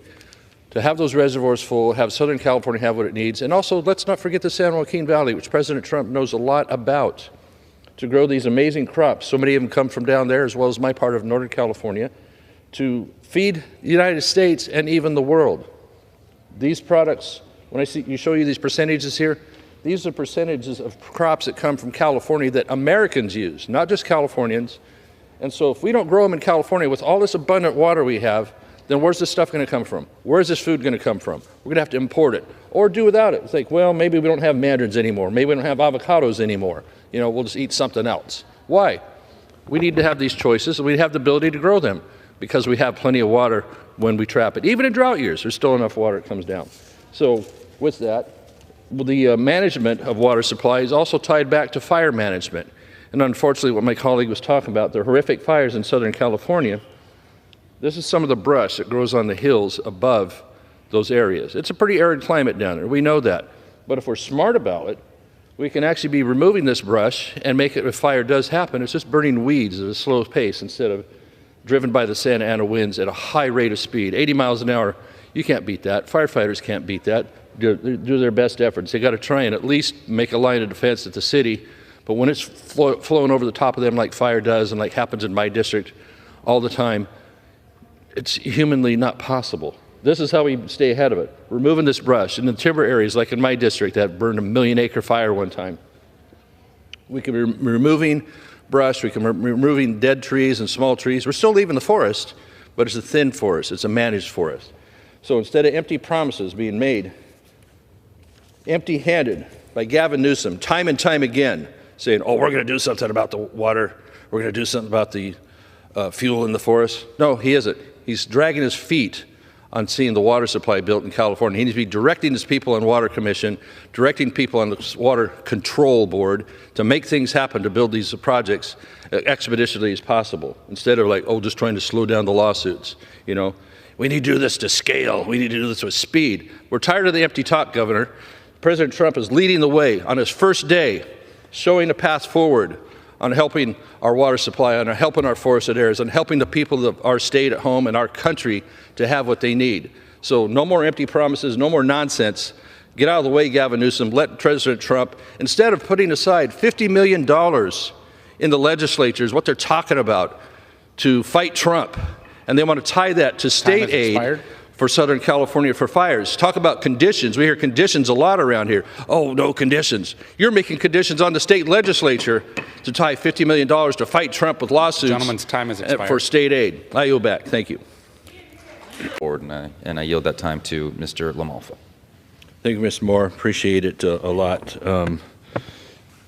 to have those reservoirs full, have Southern California have what it needs, and also let's not forget the San Joaquin Valley, which President Trump knows a lot about, to grow these amazing crops. So many of them come from down there, as well as my part of Northern California, to feed the United States and even the world. These products, when I show you these percentages here, these are percentages of crops that come from California that Americans use, not just Californians. And so if we don't grow them in California with all this abundant water we have, then where's this stuff going to come from? Where's this food going to come from? We're going to have to import it or do without it. It's like, well, maybe we don't have mandarins anymore. Maybe we don't have avocados anymore. You know, we'll just eat something else. Why? We need to have these choices, and we have the ability to grow them because we have plenty of water when we trap it. Even in drought years, there's still enough water that comes down. So with that, the management of water supply is also tied back to fire management. And unfortunately, what my colleague was talking about, the horrific fires in Southern California, this is some of the brush that grows on the hills above those areas. It's a pretty arid climate down there. We know that. But if we're smart about it, we can actually be removing this brush and make it, if fire does happen, it's just burning weeds at a slow pace instead of driven by the Santa Ana winds at a high rate of speed. 80 miles an hour, you can't beat that. Firefighters can't beat that. Do their best efforts. They got to try and at least make a line of defense at the city. But when it's flowing over the top of them like fire does and like happens in my district all the time, it's humanly not possible. This is how we stay ahead of it. Removing this brush. In the timber areas, like in my district, that burned a 1 million acre fire one time. We can be removing brush, we can be removing dead trees and small trees. We're still leaving the forest, but it's a thin forest, it's a managed forest. So instead of empty promises being made, empty-handed by Gavin Newsom, time and time again, saying, oh, we're going to do something about the water, we're going to do something about the fuel in the forest. No, he isn't. He's dragging his feet on seeing the water supply built in California. He needs to be directing his people on Water Commission, directing people on the Water Control Board to make things happen to build these projects expeditiously as possible, instead of like, oh, just trying to slow down the lawsuits. You know, we need to do this to scale. We need to do this with speed. We're tired of the empty talk, Governor. President Trump is leading the way on his first day, showing a path forward on helping our water supply, on helping our forested areas, on helping the people of our state at home and our country to have what they need. So no more empty promises, no more nonsense. Get out of the way, Gavin Newsom. Let President Trump, instead of putting aside $50 million in the legislatures, what they're talking about, to fight Trump, and they want to tie that to state aid for Southern California for fires. Talk about conditions. We hear conditions a lot around here. Oh, no conditions. You're making conditions on the state legislature to tie $50 million to fight Trump with lawsuits. Gentleman's time has expired. For state aid. I yield back. Thank you. Forward, and I yield that time to Mr. LaMalfa. Thank you, Mr. Moore. Appreciate it a lot.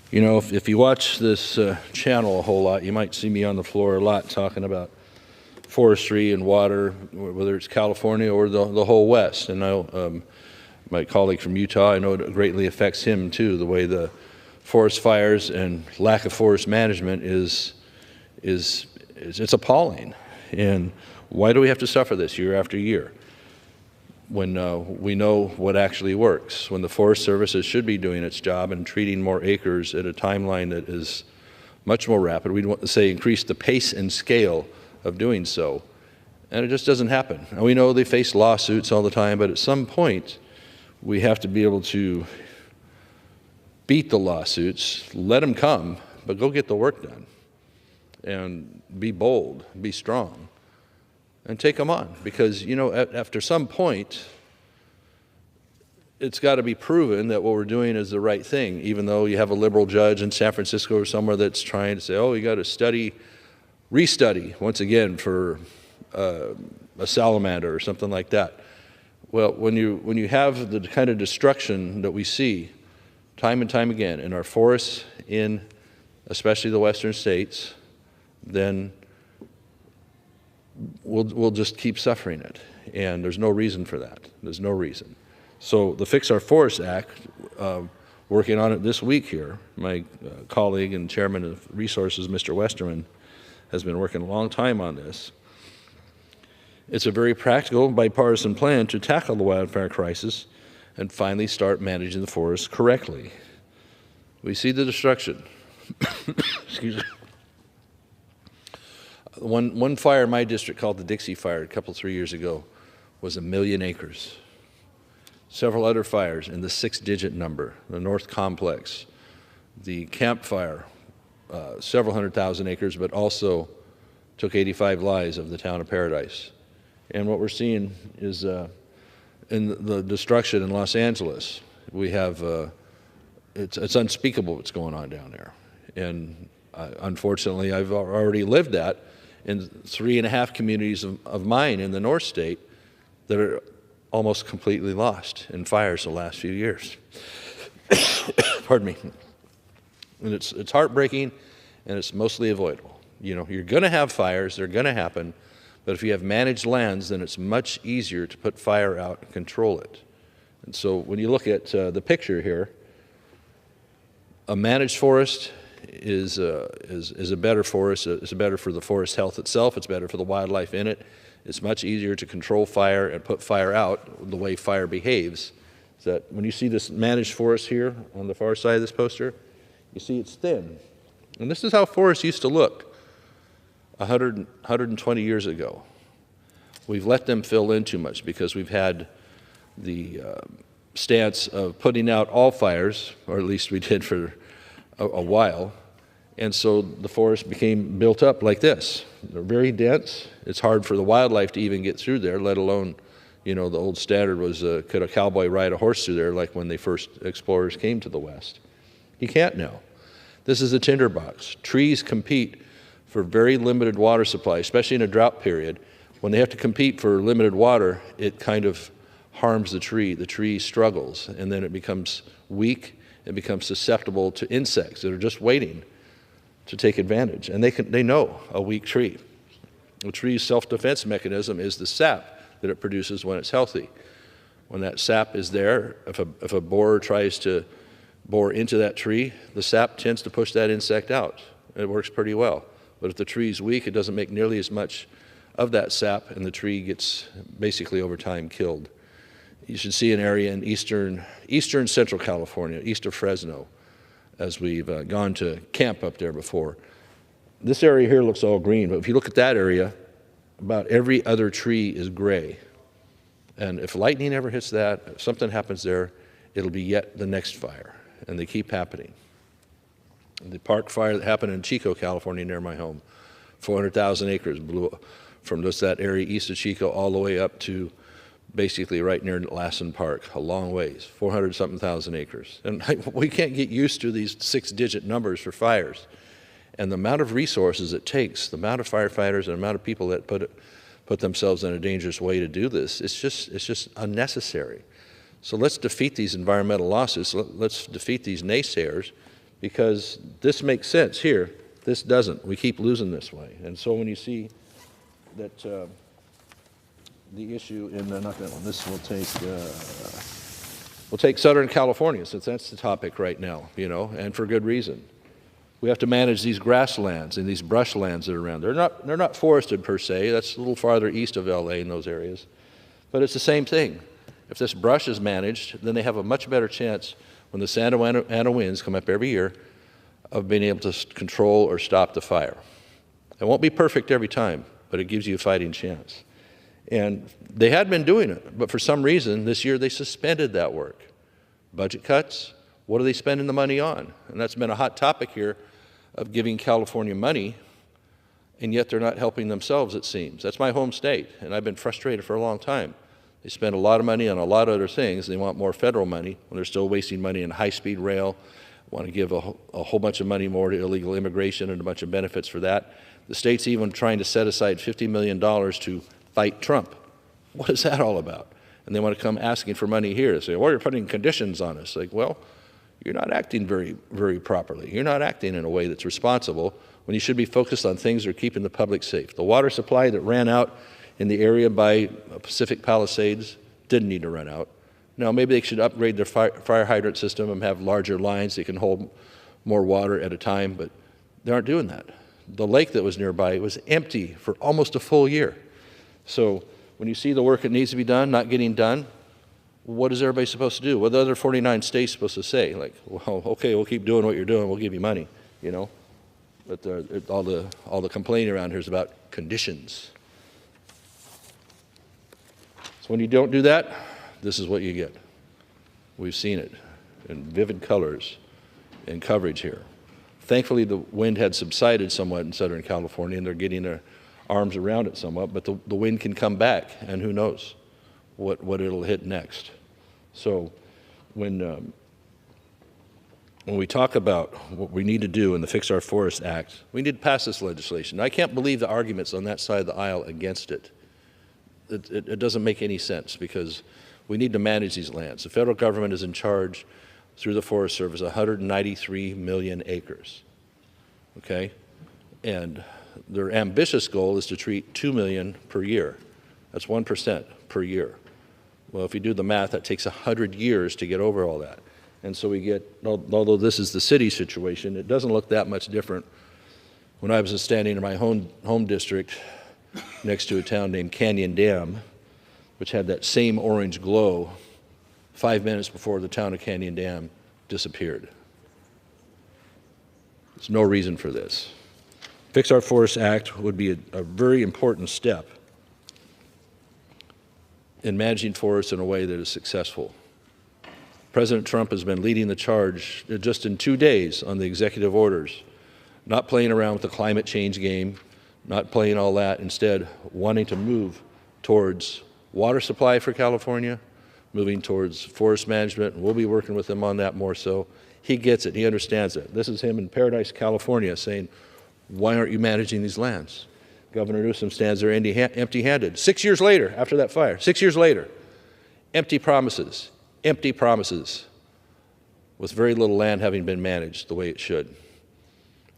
You know, if you watch this channel a whole lot, you might see me on the floor a lot talking about forestry and water, whether it's California or the whole West. And I know my colleague from Utah, I know it greatly affects him too, the way the forest fires and lack of forest management is it's appalling. And why do we have to suffer this year after year when we know what actually works, when the Forest Services should be doing its job and treating more acres at a timeline that is much more rapid? We'd want to say increase the pace and scale of doing so, and it just doesn't happen. And we know they face lawsuits all the time, but at some point we have to be able to beat the lawsuits, let them come, but go get the work done, and be bold, be strong, and take them on. Because, you know, after some point, it's got to be proven that what we're doing is the right thing, even though you have a liberal judge in San Francisco or somewhere that's trying to say, oh, you got to study, restudy, once again, for a salamander or something like that. Well, when you have the kind of destruction that we see time and time again in our forests, in especially the western states, then we'll just keep suffering it. And there's no reason for that. There's no reason. So the Fix Our Forests Act, working on it this week here, my colleague and chairman of resources, Mr. Westerman, has been working a long time on this. It's a very practical, bipartisan plan to tackle the wildfire crisis and finally start managing the forests correctly. We see the destruction. Excuse me. One fire in my district called the Dixie Fire a couple, 3 years ago was 1 million acres. Several other fires in the 6-digit number, the North Complex, the Camp Fire, several 100,000 acres, but also took 85 lives of the town of Paradise. And what we're seeing is in the destruction in Los Angeles, we have, it's unspeakable what's going on down there. And unfortunately, I've already lived that in 3.5 communities of mine in the North State that are almost completely lost in fires the last few years. Pardon me. And it's heartbreaking, and it's mostly avoidable. You know, you're going to have fires, they're going to happen, but if you have managed lands, then it's much easier to put fire out and control it. And so when you look at the picture here, a managed forest is a better forest. It's better for the forest health itself. It's better for the wildlife in it. It's much easier to control fire and put fire out the way fire behaves. So that when you see this managed forest here on the far side of this poster, you see it's thin. And this is how forests used to look 120 years ago. We've let them fill in too much because we've had the stance of putting out all fires, or at least we did for a while, and so the forest became built up like this. They're very dense. It's hard for the wildlife to even get through there, let alone, You know, the old standard was, could a cowboy ride a horse through there like when they first explorers came to the West? You can't now. This is a tinderbox. Trees compete for very limited water supply, especially in a drought period. When they have to compete for limited water, it kind of harms the tree. The tree struggles, and then it becomes weak. It becomes susceptible to insects that are just waiting to take advantage. And they know a weak tree. A tree's self-defense mechanism is the sap that it produces when it's healthy. When that sap is there, if a borer tries to bore into that tree, the sap tends to push that insect out. It works pretty well. But if the tree is weak, it doesn't make nearly as much of that sap, and the tree gets basically over time killed. You should see an area in eastern central California, east of Fresno, as we've gone to camp up there before. This area here looks all green, but if you look at that area, about every other tree is gray. And if lightning ever hits that, if something happens there, it'll be yet the next fire. And they keep happening. The park fire that happened in Chico, California, near my home, 400,000 acres blew from just that area east of Chico all the way up to basically right near Lassen Park, a long ways, 400-something thousand acres. And we can't get used to these 6-digit numbers for fires. And the amount of resources it takes, the amount of firefighters and the amount of people that put themselves in a dangerous way to do this, it's just unnecessary. So let's defeat these environmental losses. Let's defeat these naysayers, because this makes sense here. This doesn't. We keep losing this way. And so when you see that the issue in not that one, this we'll take Southern California, since that's the topic right now, you know, and for good reason. We have to manage these grasslands and these brushlands that are around. They're not forested per se. That's a little farther east of LA in those areas. But it's the same thing. If this brush is managed, then they have a much better chance when the Santa Ana winds come up every year of being able to control or stop the fire. It won't be perfect every time, but it gives you a fighting chance. And they had been doing it, but for some reason this year they suspended that work. Budget cuts, what are they spending the money on? And that's been a hot topic here of giving California money, and yet they're not helping themselves, it seems. That's my home state, and I've been frustrated for a long time. They spend a lot of money on a lot of other things. They want more federal money when they're still wasting money on high-speed rail, want to give a whole bunch of money more to illegal immigration and a bunch of benefits for that. The state's even trying to set aside $50 million to fight Trump. What is that all about? And they want to come asking for money here. They say, well, you're putting conditions on us. Like, well, you're not acting very, very properly. You're not acting in a way that's responsible when you should be focused on things that are keeping the public safe. The water supply that ran out in the area by Pacific Palisades didn't need to run out. Now, maybe they should upgrade their fire hydrant system and have larger lines that can hold more water at a time, but they aren't doing that. The lake that was nearby was empty for almost a full year. So when you see the work that needs to be done not getting done, what is everybody supposed to do? What are the other 49 states supposed to say? Like, well, okay, we'll keep doing what you're doing, we'll give you money, you know? But all the complaining around here is about conditions. So when you don't do that, this is what you get. We've seen it in vivid colors and coverage here. Thankfully, the wind had subsided somewhat in Southern California, and they're getting their arms around it somewhat, but the wind can come back, and who knows what it'll hit next. So when we talk about what we need to do in the Fix Our Forests Act, we need to pass this legislation. I can't believe the arguments on that side of the aisle against it. It doesn't make any sense, because we need to manage these lands. The federal government is in charge through the Forest Service 193 million acres, okay? And their ambitious goal is to treat 2 million per year. That's 1% per year. Well, if you do the math, that takes 100 years to get over all that. And so we get, although this is the city situation, it doesn't look that much different. When I was standing in my home district next to a town named Canyon Dam, which had that same orange glow 5 minutes before the town of Canyon Dam disappeared. There's no reason for this. Fix Our Forests Act would be a very important step in managing forests in a way that is successful. President Trump has been leading the charge just in 2 days on the executive orders, not playing around with the climate change game, not playing all that, instead wanting to move towards water supply for California, moving towards forest management, and we'll be working with him on that more so. He gets it. He understands it. This is him in Paradise, California, saying, why aren't you managing these lands? Governor Newsom stands there empty-handed. 6 years later, after that fire, 6 years later, empty promises, with very little land having been managed the way it should.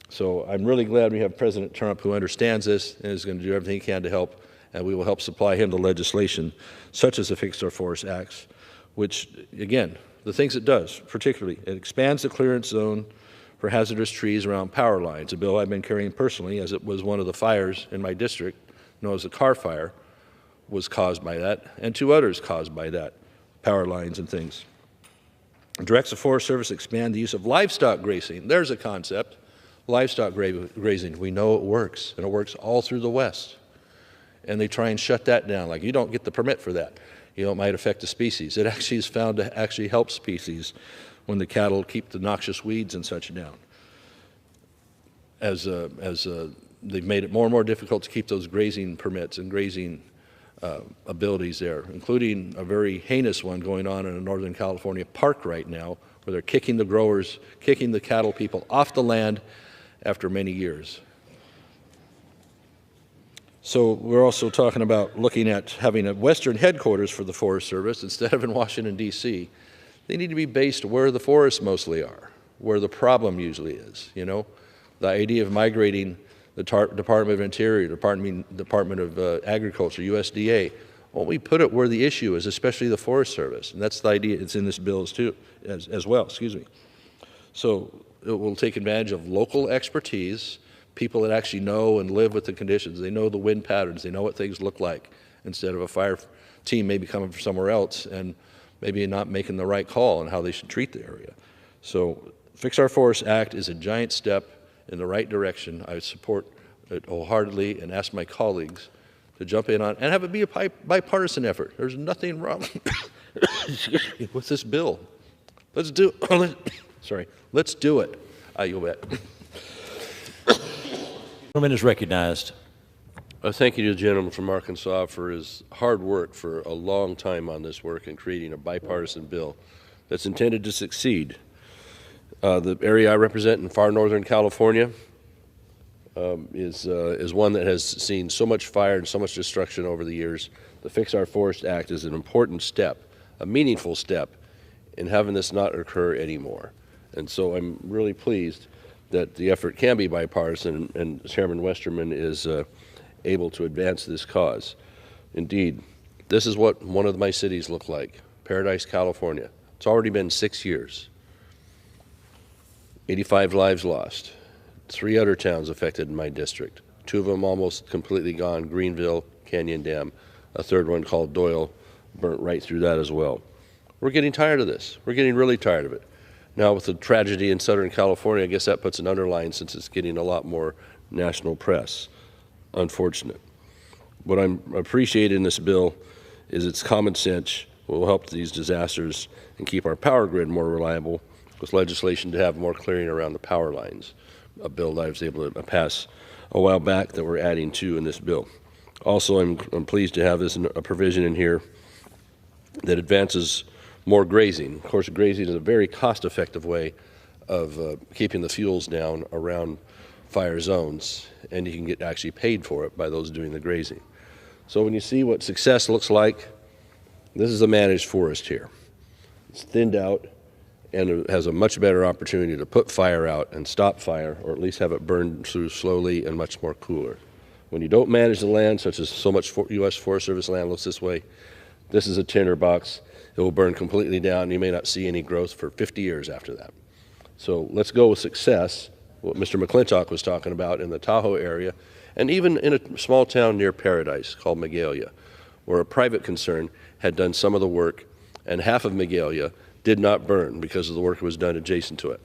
So I'm really glad we have President Trump who understands this and is going to do everything he can to help, and we will help supply him the legislation, such as the Fix Our Forest Acts, which, again, the things it does, particularly, it expands the clearance zone for hazardous trees around power lines, a bill I've been carrying personally, as it was one of the fires in my district, known as the Car Fire, was caused by that, and 2 others caused by that, power lines and things. It directs the Forest Service to expand the use of livestock grazing. There's a concept. Livestock grazing, we know it works, and it works all through the West. And they try and shut that down, like you don't get the permit for that. You know, it might affect the species. It actually is found to actually help species when the cattle keep the noxious weeds and such down. As they've made it more and more difficult to keep those grazing permits and grazing abilities there, including a very heinous one going on in a Northern California park right now, where they're kicking the growers, kicking the cattle people off the land after many years. So we're also talking about looking at having a Western headquarters for the Forest Service instead of in Washington, D.C. They need to be based where the forests mostly are, where the problem usually is, you know. The idea of migrating the Department of Interior, Department of Agriculture, USDA, well, we put it where the issue is, especially the Forest Service. And that's the idea. It's in this bill as well, excuse me. So it will take advantage of local expertise, people that actually know and live with the conditions. They know the wind patterns. They know what things look like, instead of a fire team maybe coming from somewhere else and maybe not making the right call on how they should treat the area. So Fix Our Forest Act is a giant step in the right direction. I support it wholeheartedly and ask my colleagues to jump in on and have it be a bipartisan effort. There's nothing wrong with this bill. Let's do it. You bet. The gentleman is recognized. Thank you to the gentleman from Arkansas for his hard work for a long time on this work and creating a bipartisan bill that's intended to succeed. The area I represent in far northern California is one that has seen so much fire and so much destruction over the years. The Fix Our Forest Act is an important step, a meaningful step in having this not occur anymore. And so I'm really pleased that the effort can be bipartisan and Chairman Westerman is able to advance this cause. Indeed, this is what one of my cities look like, Paradise, California. It's already been 6 years. 85 lives lost. 3 other towns affected in my district. 2 of them almost completely gone, Greenville, Canyon Dam. A 3rd one called Doyle burnt right through that as well. We're getting tired of this. We're getting really tired of it. Now with the tragedy in Southern California, I guess that puts an underline since it's getting a lot more national press. Unfortunate. What I'm appreciating in this bill is its common sense will help these disasters and keep our power grid more reliable with legislation to have more clearing around the power lines, a bill that I was able to pass a while back that we're adding to in this bill. Also, I'm pleased to have a provision in here that advances more grazing. Of course, grazing is a very cost-effective way of keeping the fuels down around fire zones, and you can get actually paid for it by those doing the grazing. So when you see what success looks like, this is a managed forest here. It's thinned out and it has a much better opportunity to put fire out and stop fire, or at least have it burn through slowly and much more cooler. When you don't manage the land, such as so much U.S. Forest Service land looks this way, this is a tinderbox. It will burn completely down and you may not see any growth for 50 years after that. So let's go with success, what Mr. McClintock was talking about in the Tahoe area, and even in a small town near Paradise called Magalia, where a private concern had done some of the work, and half of Magalia did not burn because of the work that was done adjacent to it.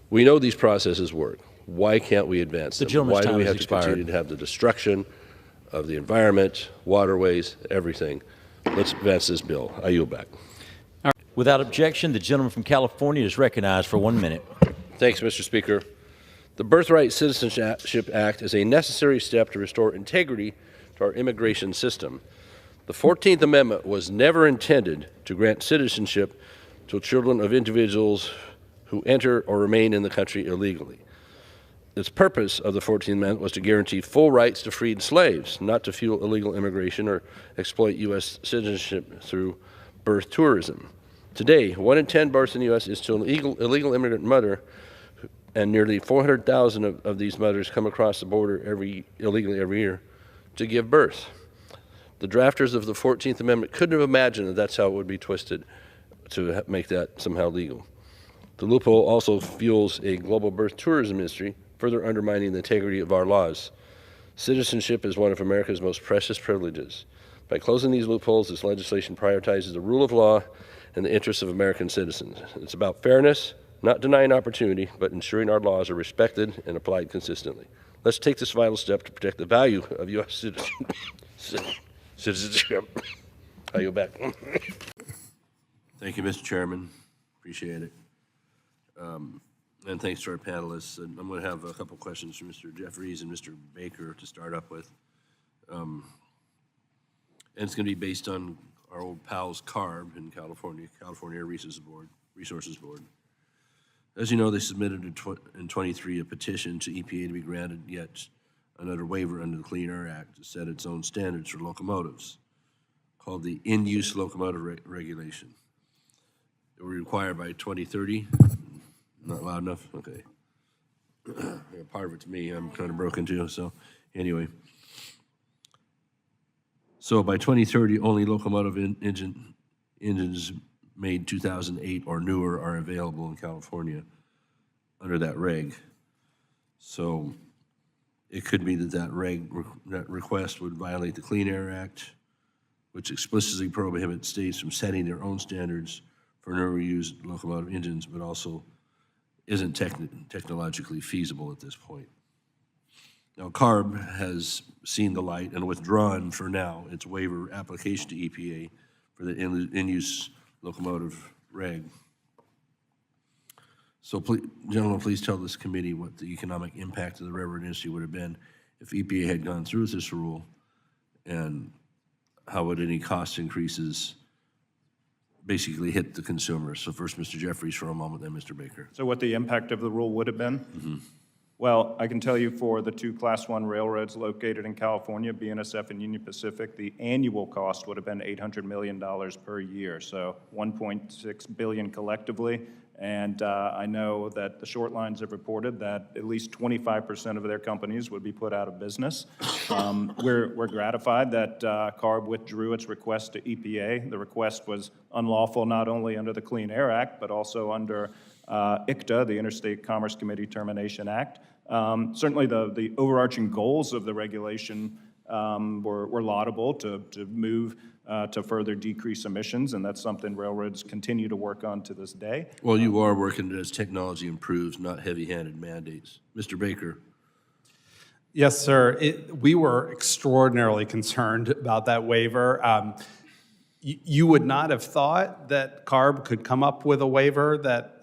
We know these processes work. Why can't we advance them? Why do we have to continue to have the destruction of the environment, waterways, everything? Let's advance this bill. I yield back. Without objection, the gentleman from California is recognized for 1 minute. Thanks, Mr. Speaker. The Birthright Citizenship Act is a necessary step to restore integrity to our immigration system. The 14th Amendment was never intended to grant citizenship to children of individuals who enter or remain in the country illegally. Its purpose of the 14th Amendment was to guarantee full rights to freed slaves, not to fuel illegal immigration or exploit U.S. citizenship through birth tourism. Today, 1 in 10 births in the U.S. is to an illegal immigrant mother, and nearly 400,000 of these mothers come across the border illegally every year to give birth. The drafters of the 14th Amendment couldn't have imagined that that's how it would be twisted to make that somehow legal. The loophole also fuels a global birth tourism industry, further undermining the integrity of our laws. Citizenship is one of America's most precious privileges. By closing these loopholes, this legislation prioritizes the rule of law and the interests of American citizens. It's about fairness, not denying opportunity, but ensuring our laws are respected and applied consistently. Let's take this vital step to protect the value of U.S. citizenship. I go back. Thank you, Mr. Chairman. Appreciate it. And thanks to our panelists. And I'm going to have a couple questions for Mr. Jeffries and Mr. Baker to start up with. And it's going to be based on our old pals CARB in California, California Air Resources Board. As you know, they submitted in 23 a petition to EPA to be granted yet another waiver under the Clean Air Act to set its own standards for locomotives, called the In-Use Locomotive Regulation. It will be required by 2030. Not loud enough? Okay. Part of it to me, I'm kind of broken too, so anyway. So by 2030, only locomotive engines made 2008 or newer are available in California under that reg. So it could be that that request would violate the Clean Air Act, which explicitly prohibits states from setting their own standards for newer used locomotive engines, but also isn't technologically feasible at this point. Now, CARB has seen the light and withdrawn for now its waiver application to EPA for the in-use locomotive reg. So, gentlemen, please tell this committee what the economic impact of the railroad industry would have been if EPA had gone through with this rule, and how would any cost increases basically hit the consumer. So first, Mr. Jeffries for a moment, then Mr. Baker. So what the impact of the rule would have been? Mm-hmm. Well, I can tell you for the two Class 1 railroads located in California, BNSF and Union Pacific, the annual cost would have been $800 million per year, so $1.6 billion collectively. And I know that the short lines have reported that at least 25% of their companies would be put out of business. We're gratified that CARB withdrew its request to EPA. The request was unlawful not only under the Clean Air Act, but also under ICTA, the Interstate Commerce Committee Termination Act. Certainly the overarching goals of the regulation were laudable to move to further decrease emissions, and that's something railroads continue to work on to this day. Well, you are working as technology improves, not heavy-handed mandates. Mr. Baker. Yes, sir. We were extraordinarily concerned about that waiver. You would not have thought that CARB could come up with a waiver that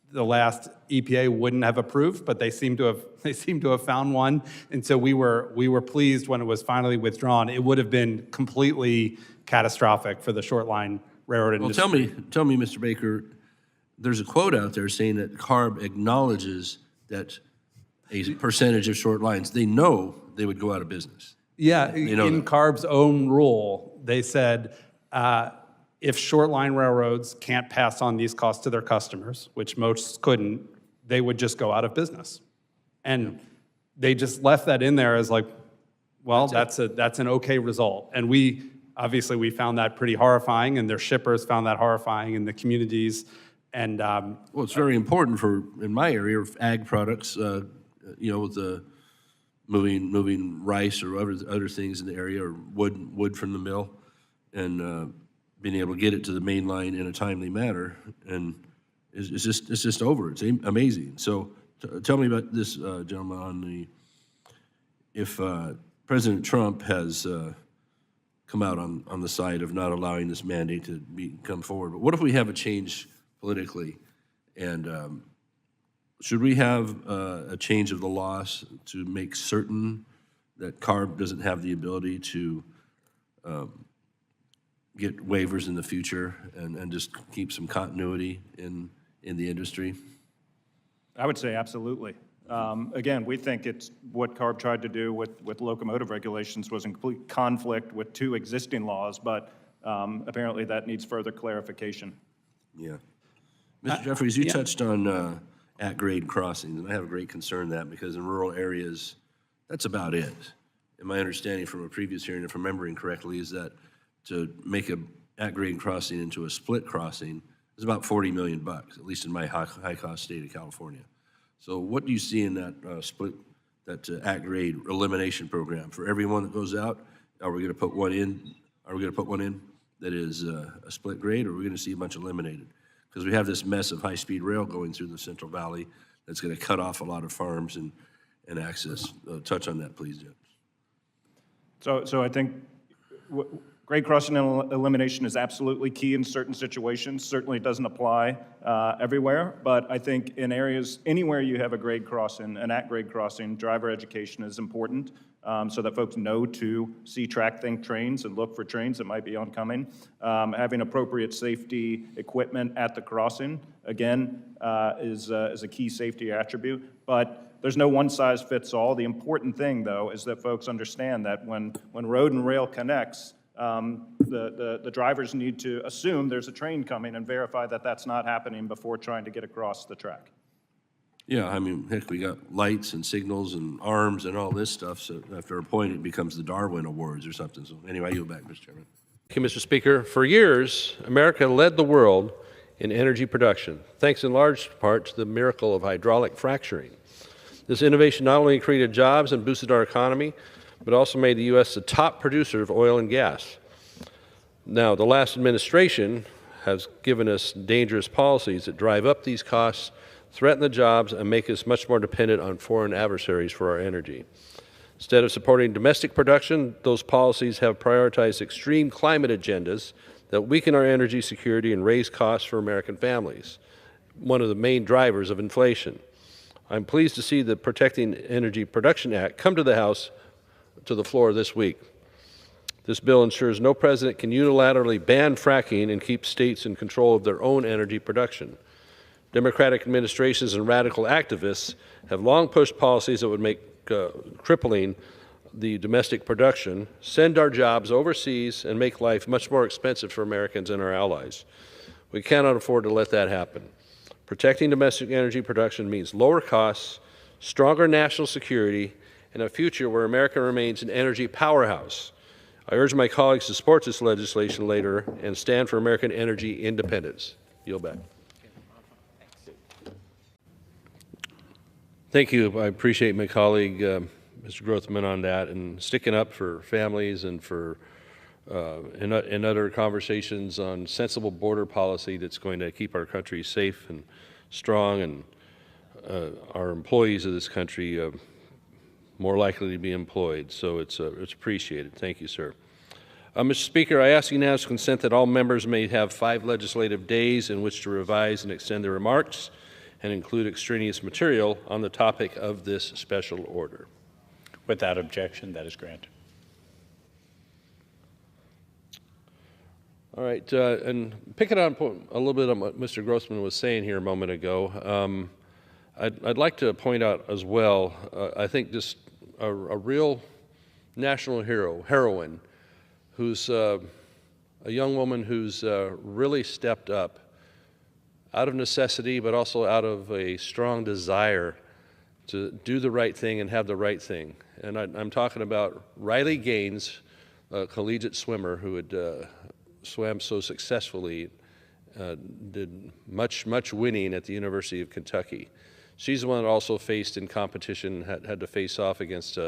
the last EPA wouldn't have approved, but they seem to have found one, and so we were pleased when it was finally withdrawn. It would have been completely catastrophic for the short line railroad industry. Well, tell me, Mr. Baker, there's a quote out there saying that CARB acknowledges that a percentage of short lines, they know they would go out of business. Yeah, in CARB's own rule, they said if short line railroads can't pass on these costs to their customers, which most couldn't, they would just go out of business. And they just left that in there as like, well, that's an okay result. And we found that pretty horrifying, and their shippers found that horrifying in the communities. And well, it's very important in my area, ag products, with the moving rice or other things in the area, or wood from the mill, and being able to get it to the main line in a timely manner, and it's just over. It's amazing. So tell me about this, gentleman, on if President Trump has come out on the side of not allowing this mandate to come forward, but what if we have a change politically, and should we have a change of the laws to make certain that CARB doesn't have the ability to get waivers in the future and just keep some continuity in the industry? I would say absolutely. Again, we think it's what CARB tried to do with locomotive regulations was in complete conflict with two existing laws, but apparently that needs further clarification. Yeah. Mr. Jeffries, you touched on at-grade crossings, and I have a great concern in that because in rural areas, that's about it. And my understanding from a previous hearing, if I'm remembering correctly, is that to make a at-grade crossing into a split crossing is about $40 million, at least in my high-cost state of California. So what do you see in that that at-grade elimination program? For everyone that goes out, are we going to put one in? Are we going to put one in that is a split grade, or are we going to see a bunch eliminated? Because we have this mess of high-speed rail going through the Central Valley that's going to cut off a lot of farms and access. Touch on that, please, Jim. So I think grade crossing elimination is absolutely key in certain situations. Certainly doesn't apply everywhere, but I think in areas, anywhere you have a grade crossing, an at-grade crossing, driver education is important so that folks know to see track think trains and look for trains that might be oncoming. Having appropriate safety equipment at the crossing, again, is a key safety attribute, but there's no one-size-fits-all. The important thing, though, is that folks understand that when road and rail connects, the drivers need to assume there's a train coming and verify that that's not happening before trying to get across the track. Yeah, I mean, heck, we got lights and signals and arms and all this stuff, so after a point it becomes the Darwin Awards or something. So anyway, I yield back, Mr. Chairman. Thank you, Mr. Speaker. For years, America led the world in energy production, thanks in large part to the miracle of hydraulic fracturing. This innovation not only created jobs and boosted our economy, but also made the U.S. the top producer of oil and gas. Now, the last administration has given us dangerous policies that drive up these costs, threaten the jobs, and make us much more dependent on foreign adversaries for our energy. Instead of supporting domestic production, those policies have prioritized extreme climate agendas that weaken our energy security and raise costs for American families, one of the main drivers of inflation. I'm pleased to see the Protecting Energy Production Act come to the House to the floor this week. This bill ensures no president can unilaterally ban fracking and keep states in control of their own energy production. Democratic administrations and radical activists have long pushed policies that would make crippling the domestic production, send our jobs overseas, and make life much more expensive for Americans and our allies. We cannot afford to let that happen. Protecting domestic energy production means lower costs, stronger national security, and a future where America remains an energy powerhouse. I urge my colleagues to support this legislation later and stand for American energy independence. Yield back. Thank you. I appreciate my colleague, Mr. Grothman, on that and sticking up for families and for in other conversations on sensible border policy that's going to keep our country safe and strong and our employees of this country more likely to be employed. So it's appreciated. Thank you, sir. Mr. Speaker, I ask unanimous consent that all members may have 5 legislative days in which to revise and extend their remarks and include extraneous material on the topic of this special order. Without objection, that is granted. All right, and picking up a little bit on what Mr. Grossman was saying here a moment ago, I'd like to point out as well, I think just a real national heroine, who's a young woman who's really stepped up out of necessity, but also out of a strong desire to do the right thing and have the right thing. And I'm talking about Riley Gaines, a collegiate swimmer who had swam so successfully, did much winning at the University of Kentucky. She's the one that also faced in competition, had to face off against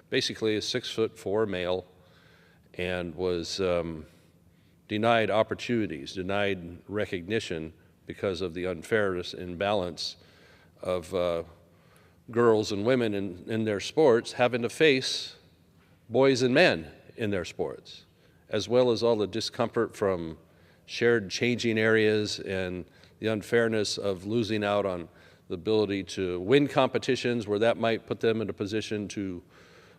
basically a 6'4" male, and was denied opportunities, denied recognition because of the unfairness and imbalance of girls and women in their sports having to face boys and men in their sports, as well as all the discomfort from shared changing areas and the unfairness of losing out on the ability to win competitions where that might put them in a position to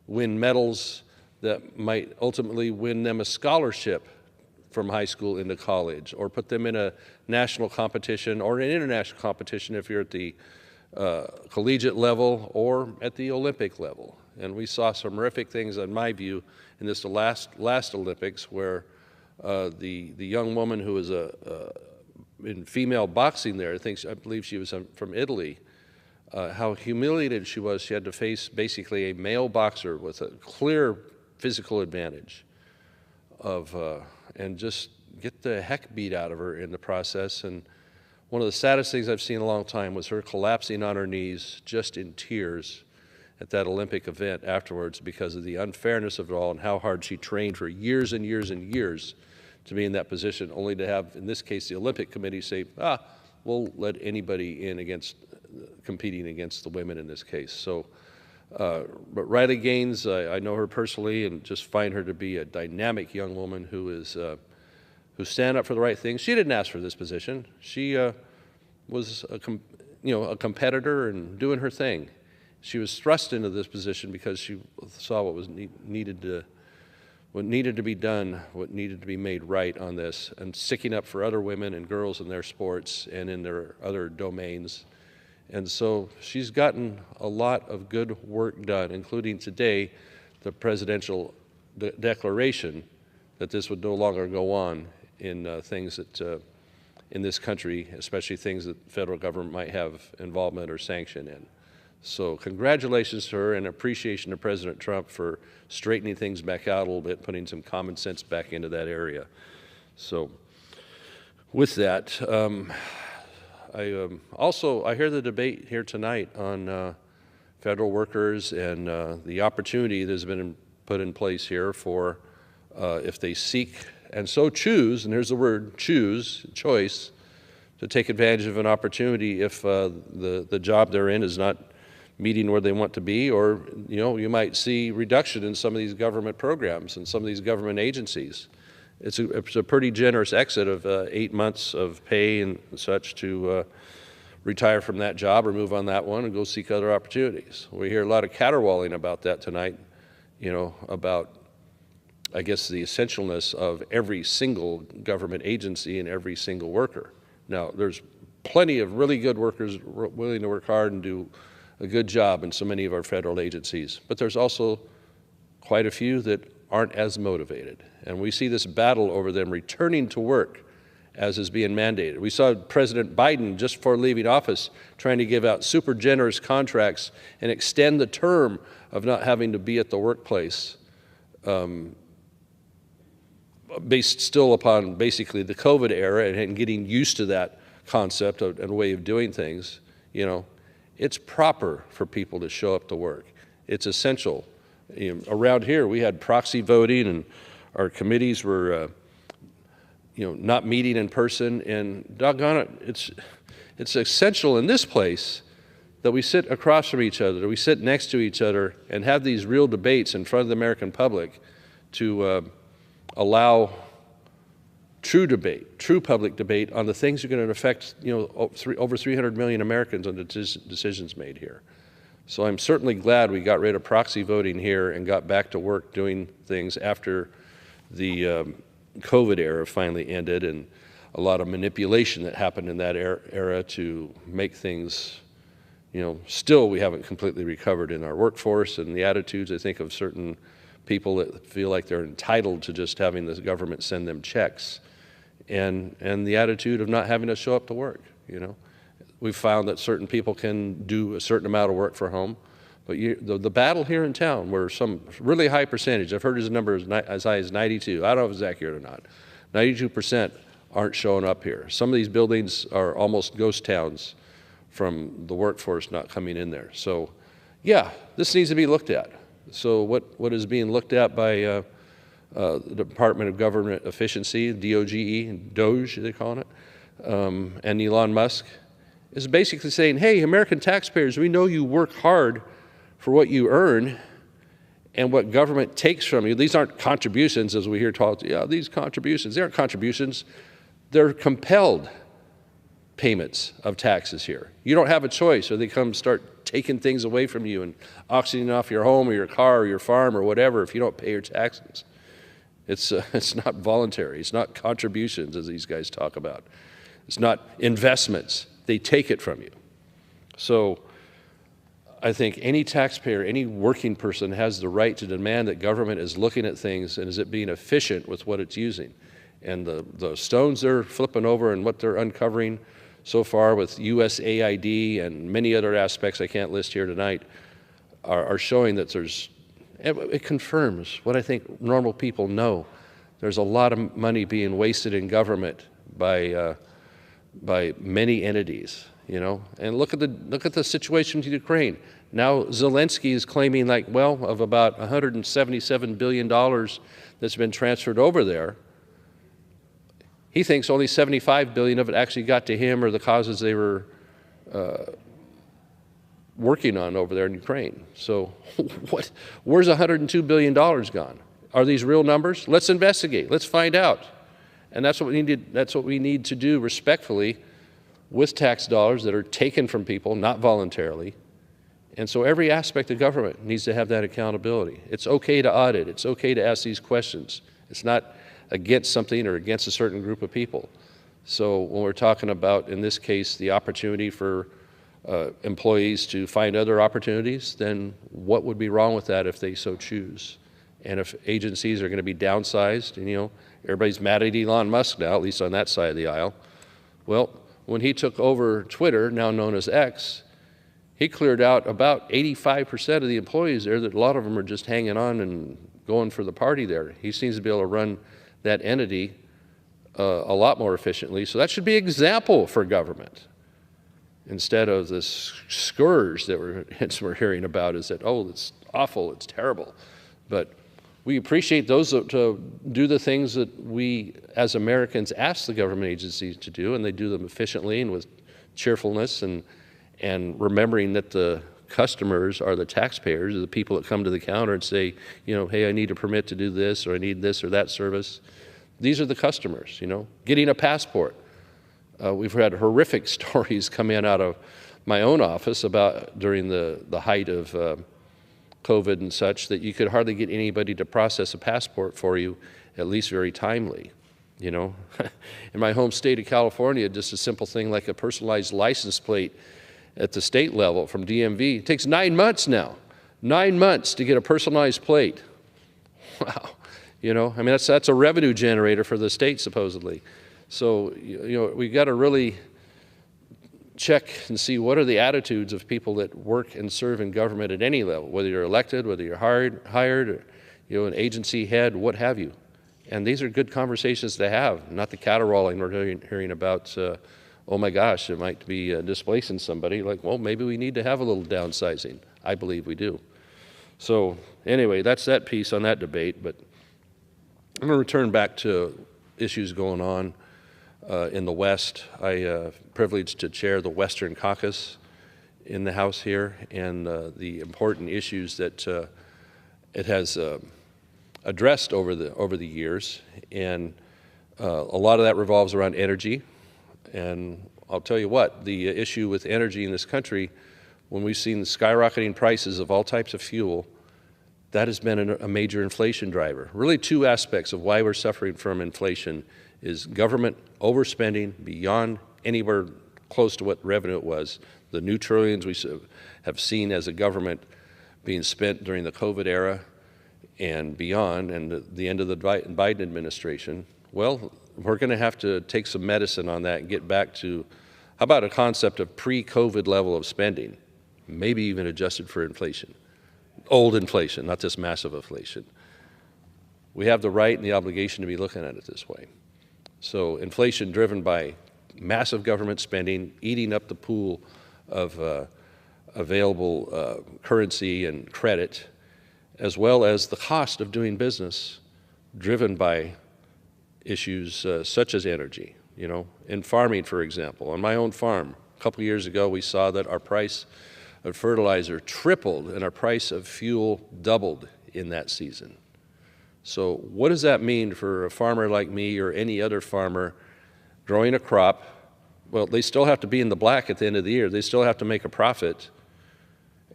win medals that might ultimately win them a scholarship from high school into college, or put them in a national competition or an international competition if you're at the collegiate level or at the Olympic level. And we saw some horrific things, in my view, in this last Olympics, where the young woman who was in female boxing there, I believe she was from Italy, how humiliated she was. She had to face basically a male boxer with a clear physical advantage and just get the heck beat out of her in the process. And one of the saddest things I've seen in a long time was her collapsing on her knees, just in tears, at that Olympic event afterwards, because of the unfairness of it all and how hard she trained for years and years and years to be in that position, only to have, in this case, the Olympic Committee say, we'll let anybody in competing against the women in this case. So, but Riley Gaines, I know her personally and just find her to be a dynamic young woman who stand up for the right things. She didn't ask for this position. She was a competitor and doing her thing. She was thrust into this position because she saw what was needed to be done, what needed to be made right on this, and sticking up for other women and girls in their sports and in their other domains. And so she's gotten a lot of good work done, including today the presidential declaration that this would no longer go on in things that in this country, especially things that the federal government might have involvement or sanction in. So congratulations to her, and appreciation to President Trump for straightening things back out a little bit, putting some common sense back into that area. So with that, I hear the debate here tonight on federal workers and the opportunity that has been put in place here for if they seek and so choose, and there's the word choice, to take advantage of an opportunity if the job they're in is not meeting where they want to be, or you might see reduction in some of these government programs and some of these government agencies. It's a pretty generous exit of 8 months of pay and such to retire from that job or move on that one and go seek other opportunities. We hear a lot of caterwauling about that tonight, about, I guess, the essentialness of every single government agency and every single worker. Now, there's plenty of really good workers willing to work hard and do a good job in so many of our federal agencies, but there's also quite a few that aren't as motivated. And we see this battle over them returning to work as is being mandated. We saw President Biden, just before leaving office, trying to give out super generous contracts and extend the term of not having to be at the workplace, based still upon basically the COVID era and getting used to that concept and way of doing things. It's proper for people to show up to work. It's essential. Around here, we had proxy voting, and our committees were, not meeting in person. And doggone it, it's essential in this place that we sit across from each other, that we sit next to each other, and have these real debates in front of the American public to allow true debate, true public debate on the things that are going to affect, over 300 million Americans on the decisions made here. So I'm certainly glad we got rid of proxy voting here and got back to work doing things after the COVID era finally ended, and a lot of manipulation that happened in that era to make things, still we haven't completely recovered in our workforce and the attitudes, I think, of certain people that feel like they're entitled to just having the government send them checks. And the attitude of not having to show up to work, We've found that certain people can do a certain amount of work for home, but the battle here in town, where some really high percentage, I've heard his number as high as 92, I don't know if it's accurate or not, 92% aren't showing up here. Some of these buildings are almost ghost towns from the workforce not coming in there. So yeah, this needs to be looked at. So what is being looked at by the Department of Government Efficiency, DOGE, they're calling it, and Elon Musk, is basically saying, hey, American taxpayers, we know you work hard for what you earn and what government takes from you. These aren't contributions, as we hear talk, these contributions, they aren't contributions, they're compelled payments of taxes here. You don't have a choice, or they come start taking things away from you and auctioning off your home or your car or your farm or whatever if you don't pay your taxes. It's not voluntary. It's not contributions, as these guys talk about. It's not investments. They take it from you. So I think any taxpayer, any working person has the right to demand that government is looking at things and is it being efficient with what it's using. And the stones they're flipping over and what they're uncovering so far with USAID and many other aspects I can't list here tonight are showing that it confirms what I think normal people know. There's a lot of money being wasted in government by many entities, you know. And look at the situation with Ukraine. Now Zelensky is claiming of about $177 billion that's been transferred over there, he thinks only $75 billion of it actually got to him or the causes they were working on over there in Ukraine. So where's $102 billion gone? Are these real numbers? Let's investigate. Let's find out. And that's what we need to do respectfully with tax dollars that are taken from people, not voluntarily. And so every aspect of government needs to have that accountability. It's okay to audit. It's okay to ask these questions. It's not against something or against a certain group of people. So when we're talking about, in this case, the opportunity for employees to find other opportunities, then what would be wrong with that if they so choose? And if agencies are going to be downsized, and you know, everybody's mad at Elon Musk now, at least on that side of the aisle. Well, when he took over Twitter, now known as X, he cleared out about 85% of the employees there, that a lot of them are just hanging on and going for the party there. He seems to be able to run that entity a lot more efficiently. So that should be an example for government, instead of this scourge that we're hearing about, is that, oh, it's awful, it's terrible. But we appreciate those to do the things that we as Americans ask the government agencies to do, and they do them efficiently and with cheerfulness, and remembering that the customers are the taxpayers, the people that come to the counter and say, you know, hey, I need a permit to do this, or I need this or that service. These are the customers, you know. Getting a passport. We've had horrific stories come in out of my own office about during the height of COVID and such, that you could hardly get anybody to process a passport for you, at least very timely, you know. In my home state of California, just a simple thing like a personalized license plate at the state level from DMV, it takes 9 months now. 9 months to get a personalized plate. Wow. You know, I mean, that's a revenue generator for the state, supposedly. So, you know, we got to really check and see what are the attitudes of people that work and serve in government at any level, whether you're elected, whether you're hired, or, you know, an agency head, what have you. And these are good conversations to have, not the caterwauling we're hearing about, oh my gosh, it might be displacing somebody. Like, well, maybe we need to have a little downsizing. I believe we do. So anyway, that's that piece on that debate. But I'm going to return back to issues going on in the West. I privileged to chair the Western Caucus in the House here, and the important issues that it has addressed over the years. And a lot of that revolves around energy. And I'll tell you what, the issue with energy in this country, when we've seen the skyrocketing prices of all types of fuel, that has been a major inflation driver. Really two aspects of why we're suffering from inflation is government overspending beyond anywhere close to what revenue it was. The new trillions we have seen as a government being spent during the COVID era and beyond, and the end of the Biden administration. Well, we're going to have to take some medicine on that and get back to, how about a concept of pre-COVID level of spending, maybe even adjusted for inflation. Old inflation, not this massive inflation. We have the right and the obligation to be looking at it this way. So inflation driven by massive government spending, eating up the pool of available currency and credit, as well as the cost of doing business driven by issues such as energy. You know, in farming, for example, on my own farm, a couple years ago, we saw that our price of fertilizer tripled and our price of fuel doubled in that season. So what does that mean for a farmer like me or any other farmer growing a crop? Well, they still have to be in the black at the end of the year. They still have to make a profit.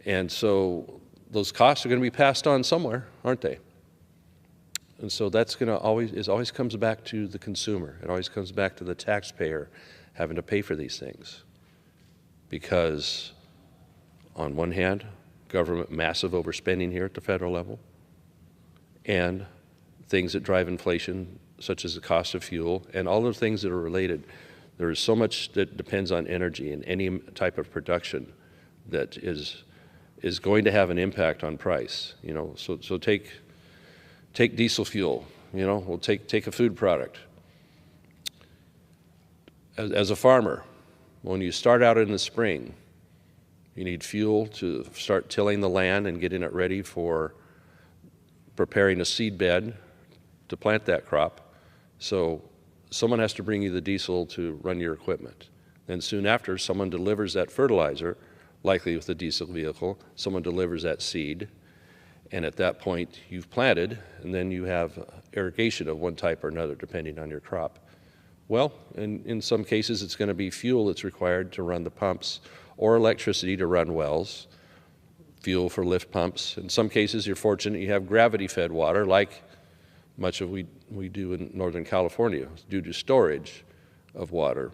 And so those costs are going to be passed on somewhere, aren't they? And so that's going to always comes back to the consumer. It always comes back to the taxpayer having to pay for these things. Because on one hand, government massive overspending here at the federal level, and things that drive inflation, such as the cost of fuel, and all the things that are related. There is so much that depends on energy and any type of production that is going to have an impact on price. You know, so take diesel fuel. You know, we'll take a food product. As a farmer, when you start out in the spring, you need fuel to start tilling the land and getting it ready for preparing a seed bed to plant that crop. So someone has to bring you the diesel to run your equipment. Then soon after, someone delivers that fertilizer, likely with a diesel vehicle. Someone delivers that seed. And at that point, you've planted, and then you have irrigation of one type or another, depending on your crop. Well, in some cases, it's going to be fuel that's required to run the pumps, or electricity to run wells, fuel for lift pumps. In some cases, you're fortunate you have gravity-fed water, like much of we do in Northern California, due to storage of water.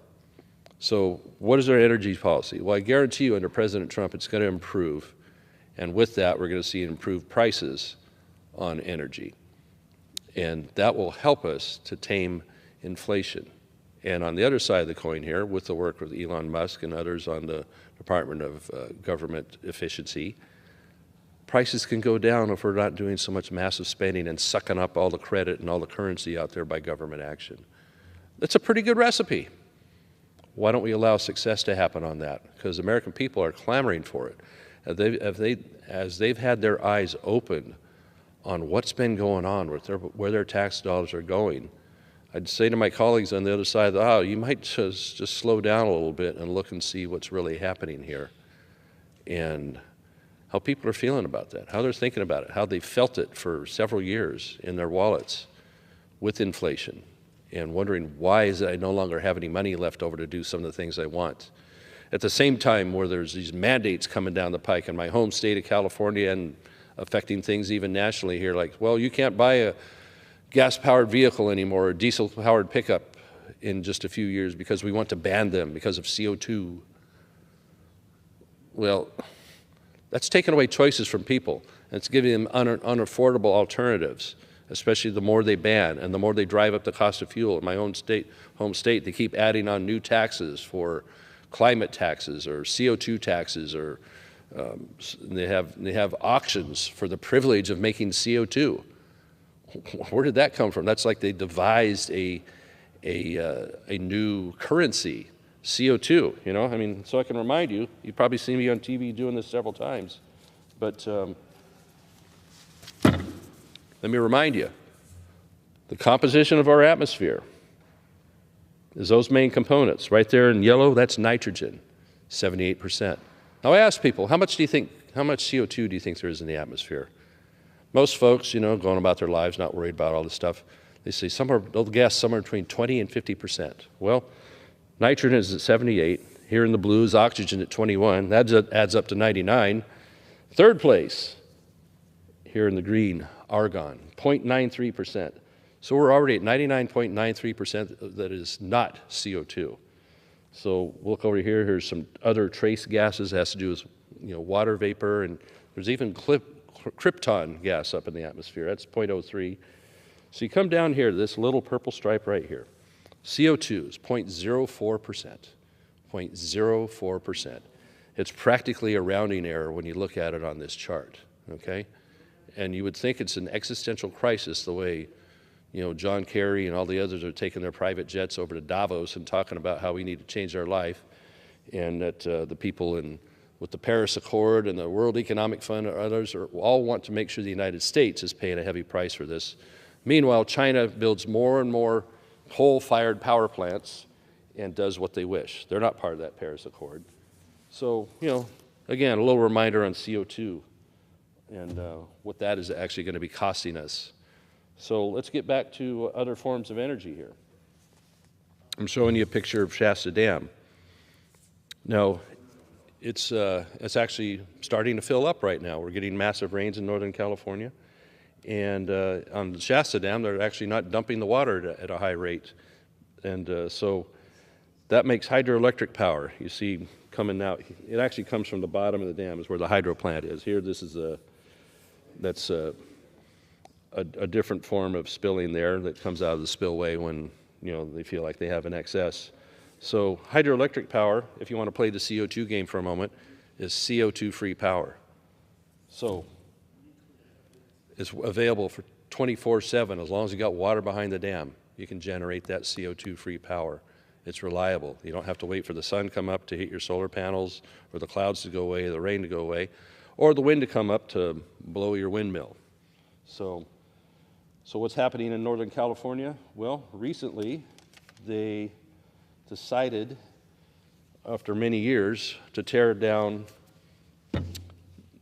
So what is our energy policy? Well, I guarantee you under President Trump, it's going to improve. And with that, we're going to see improved prices on energy. And that will help us to tame inflation. And on the other side of the coin here, with the work with Elon Musk and others on the Department of Government Efficiency, prices can go down if we're not doing so much massive spending and sucking up all the credit and all the currency out there by government action. That's a pretty good recipe. Why don't we allow success to happen on that? Because American people are clamoring for it. As they've had their eyes opened on what's been going on, where their tax dollars are going, I'd say to my colleagues on the other side of the aisle, you might just slow down a little bit and look and see what's really happening here and how people are feeling about that, how they're thinking about it, how they felt it for several years in their wallets with inflation, and wondering why is it I no longer have any money left over to do some of the things I want. At the same time, where there's these mandates coming down the pike in my home state of California and affecting things even nationally here, like, well, you can't buy a gas-powered vehicle anymore, or a diesel-powered pickup in just a few years because we want to ban them because of CO2. Well, that's taking away choices from people, and it's giving them unaffordable alternatives, especially the more they ban and the more they drive up the cost of fuel. In my own home state, they keep adding on new taxes for climate taxes or CO2 taxes, or they have auctions for the privilege of making CO2. Where did that come from? That's like they devised a new currency, CO2, you know? I mean, so I can remind you, you've probably seen me on TV doing this several times, but let me remind you, the composition of our atmosphere is those main components. Right there in yellow, that's nitrogen, 78%. Now I ask people, how much CO2 do you think there is in the atmosphere? Most folks, you know, going about their lives, not worried about all this stuff, they say they'll guess somewhere between 20 and 50%. Well, nitrogen is at 78. Here in the blues, oxygen at 21. That adds up to 99. Third place, here in the green, argon, 0.93%. So we're already at 99.93% that is not CO2. So look over here. Here's some other trace gases that has to do with, you know, water vapor, and there's even krypton gas up in the atmosphere. That's 0.03. So you come down here to this little purple stripe right here. CO2 is 0.04%. 0.04%. It's practically a rounding error when you look at it on this chart, okay? And you would think it's an existential crisis the way, you know, John Kerry and all the others are taking their private jets over to Davos and talking about how we need to change our life, and that the people with the Paris Accord and the World Economic Fund or others all want to make sure the United States is paying a heavy price for this. Meanwhile, China builds more and more coal-fired power plants and does what they wish. They're not part of that Paris Accord. So, you know, again, a little reminder on CO2 and what that is actually going to be costing us. So let's get back to other forms of energy here. I'm showing you a picture of Shasta Dam. Now, it's actually starting to fill up right now. We're getting massive rains in Northern California, And on the Shasta Dam, they're actually not dumping the water at a high rate. And so that makes hydroelectric power. You see coming out, it actually comes from the bottom of the dam is where the hydro plant is. Here, this is that's a different form of spilling there that comes out of the spillway when, you know, they feel like they have an excess. So hydroelectric power, if you want to play the CO2 game for a moment, is CO2-free power. So it's available for 24/7 as long as you got water behind the dam. You can generate that CO2-free power. It's reliable. You don't have to wait for the sun to come up to hit your solar panels, or the clouds to go away, the rain to go away, or the wind to come up to blow your windmill. So what's happening in Northern California? Well, recently they decided, after many years, to tear down,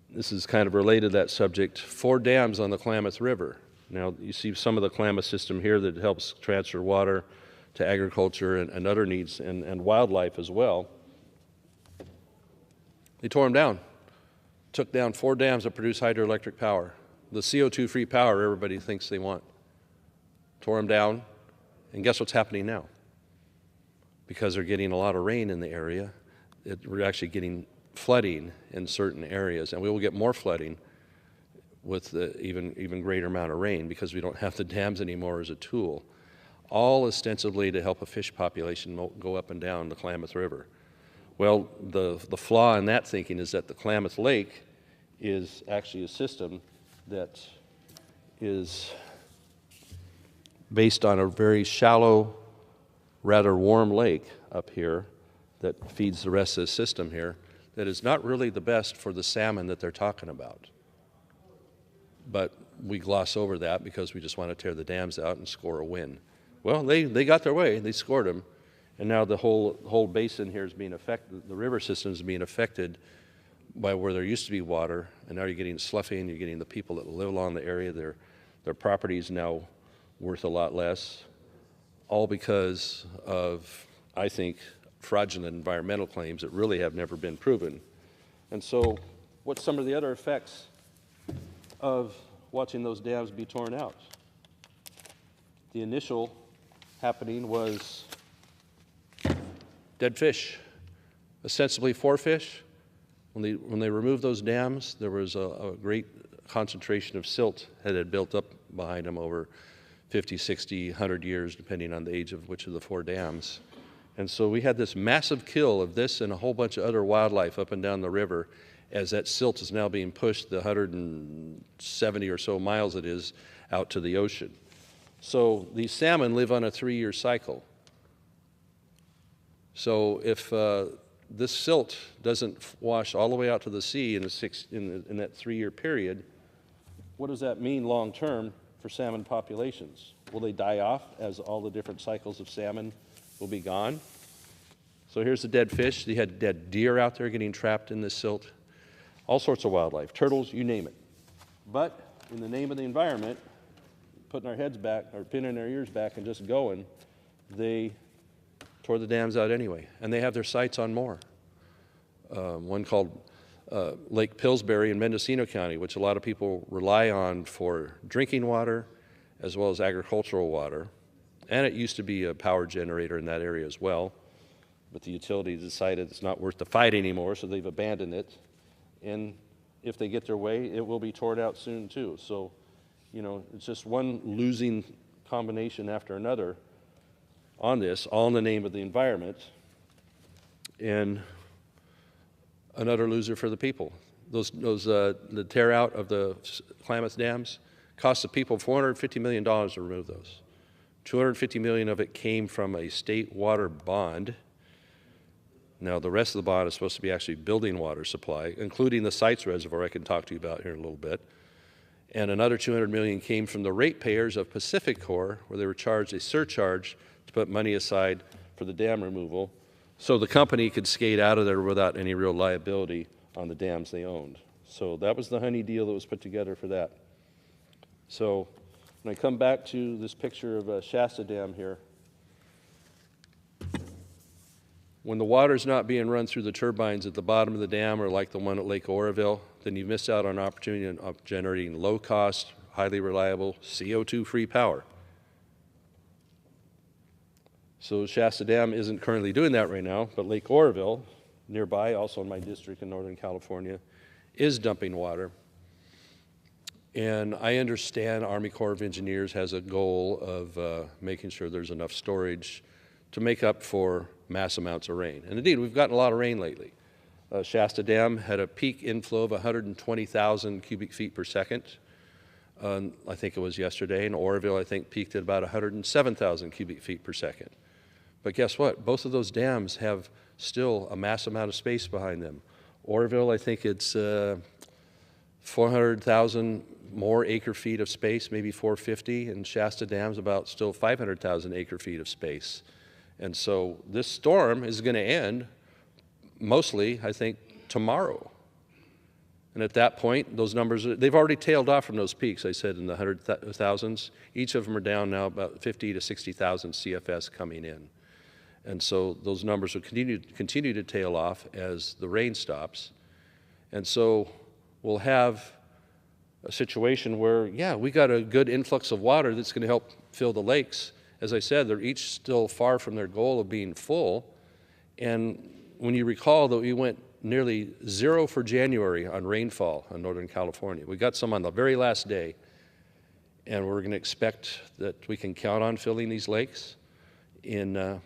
this is kind of related to that subject, 4 dams on the Klamath River. Now, you see some of the Klamath system here that helps transfer water to agriculture and other needs and wildlife as well. They tore them down, took down 4 dams that produce hydroelectric power. The CO2-free power everybody thinks they want. Tore them down, and guess what's happening now? Because they're getting a lot of rain in the area, we're actually getting flooding in certain areas, and we will get more flooding with the even greater amount of rain because we don't have the dams anymore as a tool, all ostensibly to help a fish population go up and down the Klamath River. Well, the flaw in that thinking is that the Klamath Lake is actually a system that is based on a very shallow, rather warm lake up here that feeds the rest of the system here that is not really the best for the salmon that they're talking about. But we gloss over that because we just want to tear the dams out and score a win. Well, they got their way. They scored them. And now the whole basin here is being affected, the river system is being affected by where there used to be water, and now you're getting sloughing, you're getting the people that live along the area, their property is now worth a lot less, all because of, I think, fraudulent environmental claims that really have never been proven. And so what's some of the other effects of watching those dams be torn out? The initial happening was dead fish, ostensibly 4 fish. When they removed those dams, there was a great concentration of silt that had built up behind them over 50, 60, 100 years, depending on the age of which of the 4 dams. And so we had this massive kill of this and a whole bunch of other wildlife up and down the river as that silt is now being pushed the 170 or so miles it is out to the ocean. So these salmon live on a 3-year cycle. So if this silt doesn't wash all the way out to the sea in that 3-year period, what does that mean long term for salmon populations? Will they die off as all the different cycles of salmon will be gone? So here's the dead fish. You had dead deer out there getting trapped in this silt. All sorts of wildlife, turtles, you name it. But in the name of the environment, putting our heads back, or pinning our ears back and just going, they tore the dams out anyway. And they have their sights on more. One called Lake Pillsbury in Mendocino County, which a lot of people rely on for drinking water as well as agricultural water. And it used to be a power generator in that area as well. But the utility decided it's not worth the fight anymore, so they've abandoned it. And if they get their way, it will be torn out soon too. So, you know, it's just one losing combination after another on this, all in the name of the environment, and another loser for the people. The tear out of the Klamath dams cost the people $450 million to remove those. $250 million of it came from a state water bond. Now, the rest of the bond is supposed to be actually building water supply, including the Sites Reservoir I can talk to you about here in a little bit. And another $200 million came from the ratepayers of Pacific Corp, where they were charged a surcharge to put money aside for the dam removal, so the company could skate out of there without any real liability on the dams they owned. So that was the honey deal that was put together for that. So when I come back to this picture of Shasta Dam here, when the water's not being run through the turbines at the bottom of the dam, or like the one at Lake Oroville, then you miss out on an opportunity of generating low-cost, highly reliable, CO2-free power. So Shasta Dam isn't currently doing that right now, but Lake Oroville, nearby, also in my district in Northern California, is dumping water. And I understand Army Corps of Engineers has a goal of making sure there's enough storage to make up for mass amounts of rain. And indeed, we've gotten a lot of rain lately. Shasta Dam had a peak inflow of 120,000 cubic feet per second. I think it was yesterday. And Oroville, I think, peaked at about 107,000 cubic feet per second. But guess what? Both of those dams have still a mass amount of space behind them. Oroville, I think it's 400,000 more acre feet of space, maybe 450, and Shasta Dam's about still 500,000 acre feet of space. And so this storm is going to end mostly, I think, tomorrow. And at that point, those numbers, they've already tailed off from those peaks, I said, in the thousands. Each of them are down now about 50 to 60,000 CFS coming in. And so those numbers will continue to tail off as the rain stops. And so we'll have a situation where, yeah, we got a good influx of water that's going to help fill the lakes. As I said, they're each still far from their goal of being full. And when you recall that we went nearly 0 for January on rainfall in Northern California. We got some on the very last day, and we're going to expect that we can count on filling these lakes in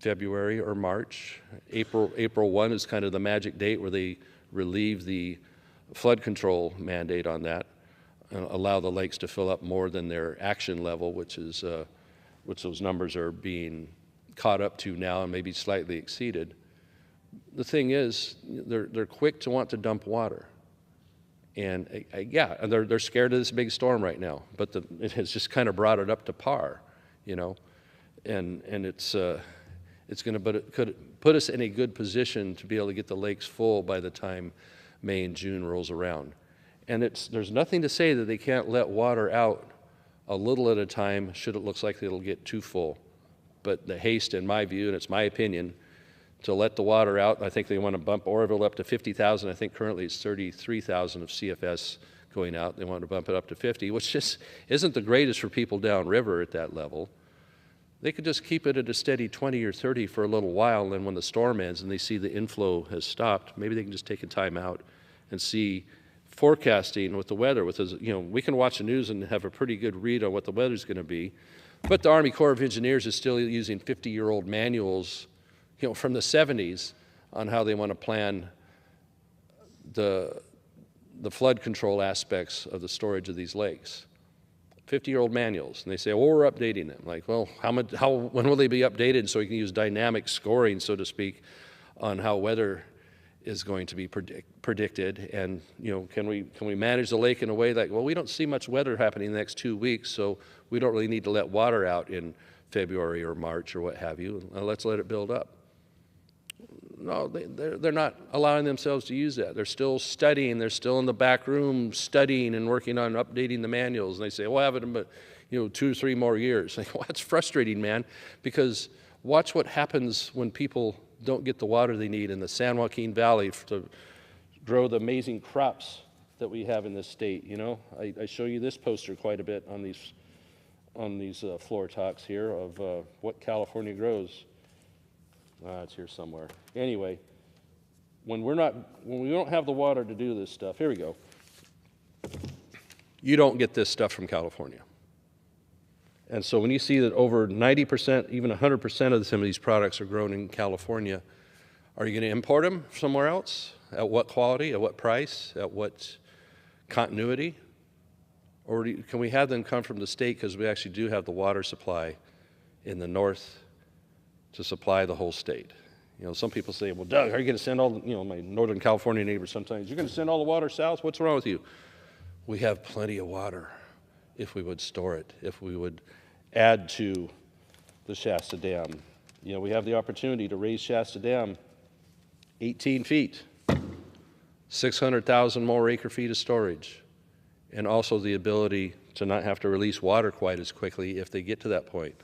February or March. April 1 is kind of the magic date where they relieve the flood control mandate on that and allow the lakes to fill up more than their action level, which those numbers are being caught up to now and maybe slightly exceeded. The thing is, they're quick to want to dump water. And yeah, they're scared of this big storm right now, but it has just kind of brought it up to par, you know, and it's going to put us in a good position to be able to get the lakes full by the time May and June rolls around. And there's nothing to say that they can't let water out a little at a time should it looks like it'll get too full. But the haste, in my view, and it's my opinion, to let the water out, I think they want to bump Oroville up to 50,000. I think currently it's 33,000 of CFS going out. They want to bump it up to 50, which just isn't the greatest for people downriver at that level. They could just keep it at a steady 20 or 30 for a little while, and then when the storm ends and they see the inflow has stopped, maybe they can just take a time out and see forecasting with the weather. We can watch the news and have a pretty good read on what the weather's going to be, but the Army Corps of Engineers is still using 50-year-old manuals, from the 70s on how they want to plan the flood control aspects of the storage of these lakes. 50-year-old manuals, and they say, well, we're updating them. Like, well, when will they be updated so we can use dynamic scoring, so to speak, on how weather is going to be predicted? And can we manage the lake in a way like, well, we don't see much weather happening in the next 2 weeks, so we don't really need to let water out in February or March or what have you. Let's let it build up. No, they're not allowing themselves to use that. They're still studying. They're still in the back room studying and working on updating the manuals. And they say, we'll have it in 2 or 3 more years. Like, well, that's frustrating, man, because watch what happens when people don't get the water they need in the San Joaquin Valley to grow the amazing crops that we have in this state. I show you this poster quite a bit on these floor talks here of what California grows. It's here somewhere. Anyway, when we don't have the water to do this stuff, here we go. You don't get this stuff from California. And so when you see that over 90%, even 100% of some of these products are grown in California, are you going to import them somewhere else? At what quality? At what price? At what continuity? Or can we have them come from the state because we actually do have the water supply in the north to supply the whole state? Some people say, well, Doug, are you going to send all my Northern California neighbors sometimes, you're going to send all the water south? What's wrong with you? We have plenty of water if we would store it, if we would add to the Shasta Dam. We have the opportunity to raise Shasta Dam 18 feet, 600,000 more acre feet of storage, and also the ability to not have to release water quite as quickly if they get to that point.